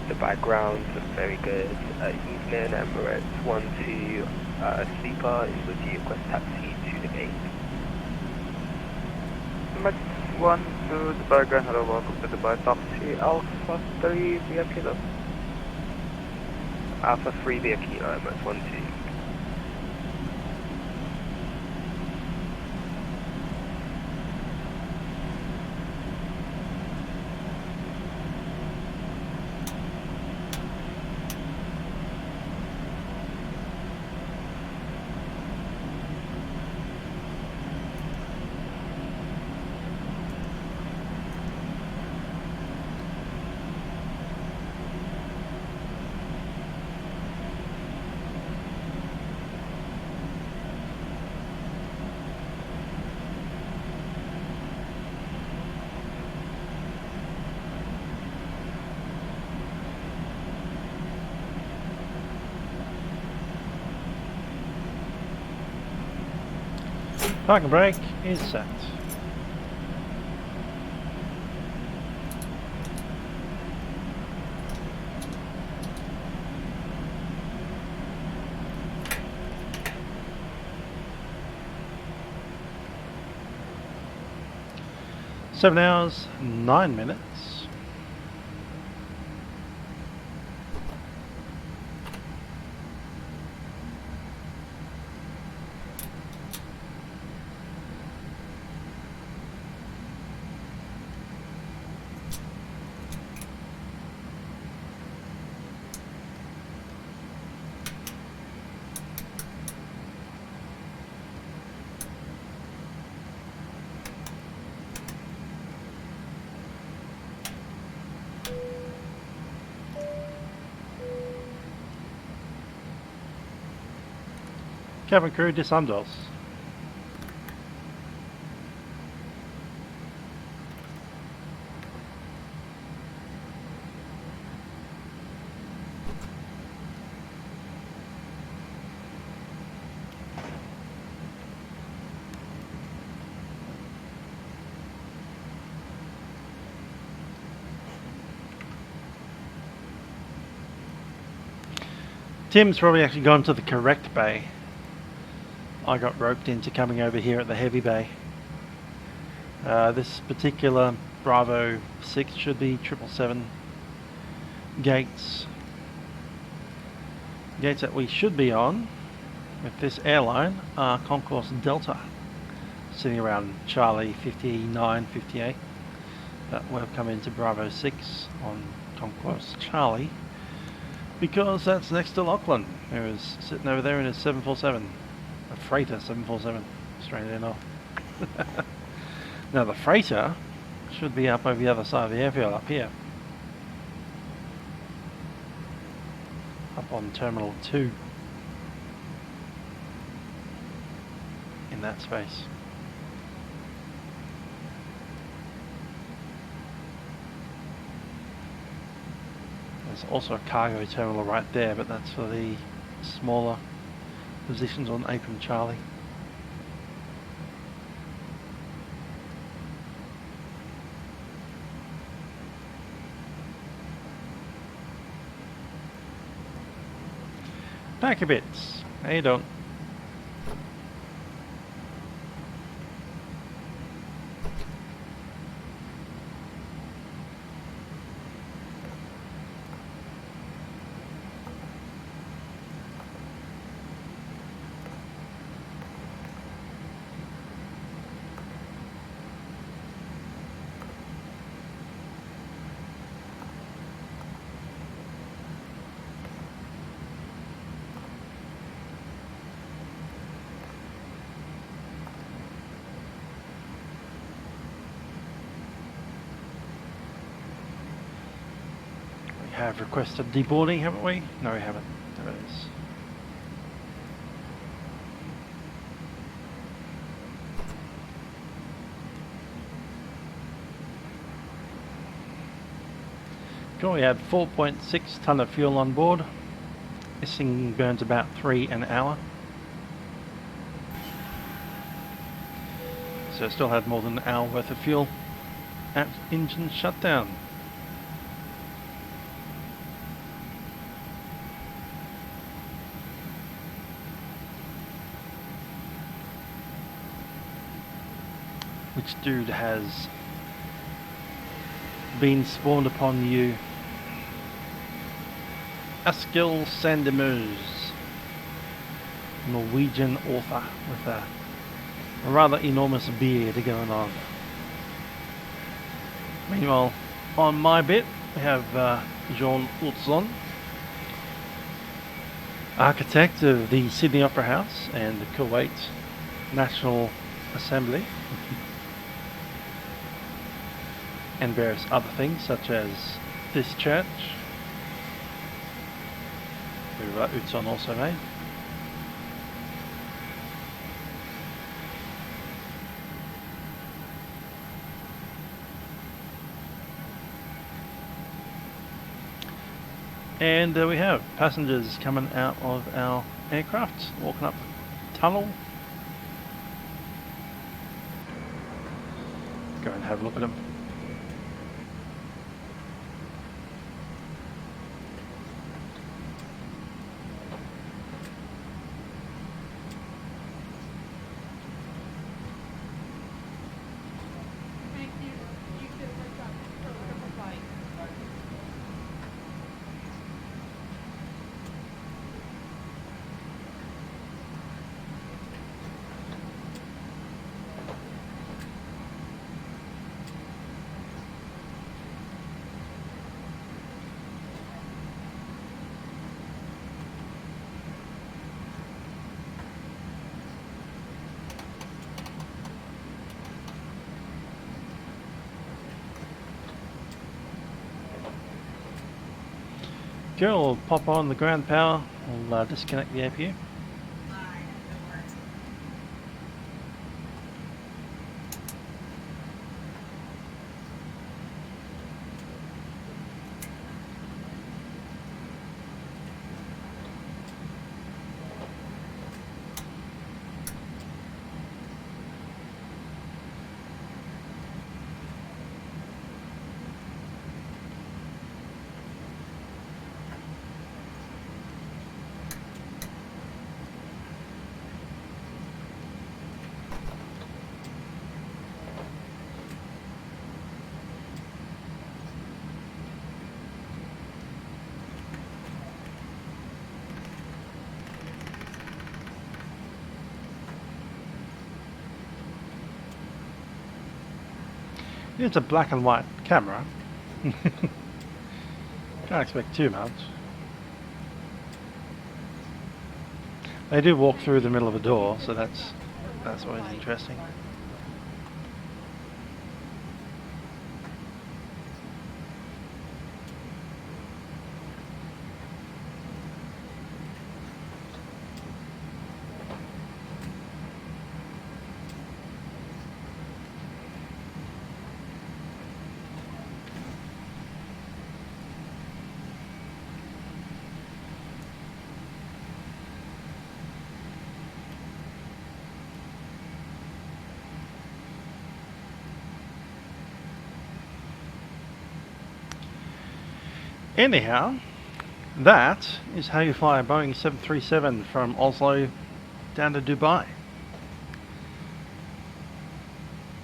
The background looks very good. Evening, Emirates 1-2, sleeper is with you, request taxi to the gate. Emirates 1-2, the background, hello, welcome to Dubai, taxi Alpha 3 via Kilo. Alpha 3 via Kilo, Emirates 1-2. Parking brake is set. Seven hours, 9 minutes. Cabin crew descenders. Tim's probably actually gone to the correct bay. I got roped into coming over here at the heavy bay. This particular Bravo 6 should be 777 gates. Gates that we should be on with this airline are Concourse Delta, sitting around Charlie 59, 58. But we've come into Bravo 6 on Concourse Charlie because that's next to Lachlan, who is sitting over there in his 747. A freighter 747, strangely enough. Now the freighter should be up over the other side of the airfield, up here. Up on Terminal 2. In that space. There's also a cargo terminal right there, but that's for the smaller positions on Apron Charlie. Back a bit. How you doing? have requested deboarding, haven't we? No, we haven't. There it is. Cool, we had 4.6 tonne of fuel on board. This thing burns about 3 an hour. So it still had more than an hour worth of fuel at engine shutdown. Which dude has been spawned upon you? Askill Sandemose, Norwegian author with a rather enormous beard going on. Meanwhile, on my bit, we have Jorn Utzon, architect of the Sydney Opera House and the Kuwait National Assembly, and various other things such as this church, who Utzon also made. And we have passengers coming out of our aircraft, walking up the tunnel. Go and have a look at them. Cool, we'll pop on the ground power, we'll disconnect the APU. It's a black and white camera. Can't expect too much. They do walk through the middle of a door, so that's always interesting. Anyhow, that is how you fly a Boeing 737 from Oslo down to Dubai.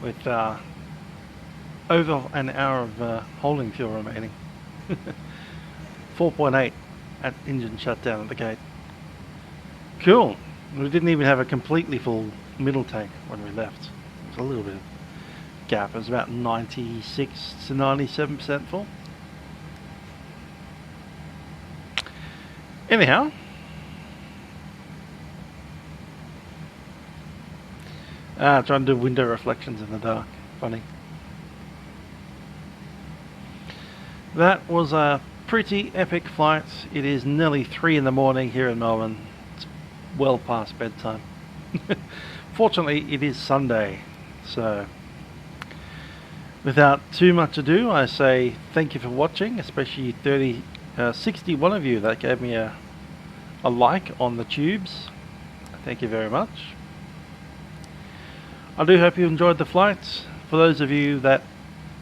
With over an hour of holding fuel remaining. 4.8 at engine shutdown at the gate. Cool. We didn't even have a completely full middle tank when we left. It was a little bit of gap. It was about 96 to 97% full. Anyhow, trying to do window reflections in the dark. Funny. That was a pretty epic flights. It is nearly 3 in the morning here in Melbourne. It's well past bedtime. Fortunately, it is Sunday, so without too much ado, I say thank you for watching, especially 61 of you that gave me a like on the tubes. Thank you very much. I do hope you enjoyed the flights. For those of you that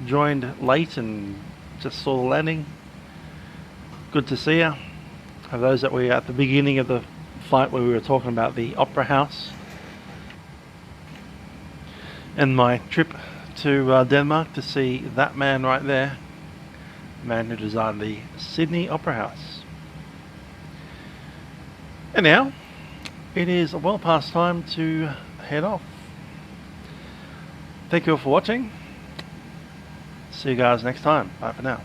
joined late and just saw the landing, good to see you. For those that were at the beginning of the flight where we were talking about the Opera House and my trip to Denmark to see that man right there, the man who designed the Sydney Opera House. And now it is well past time to head off. Thank you all for watching. See you guys next time. Bye for now.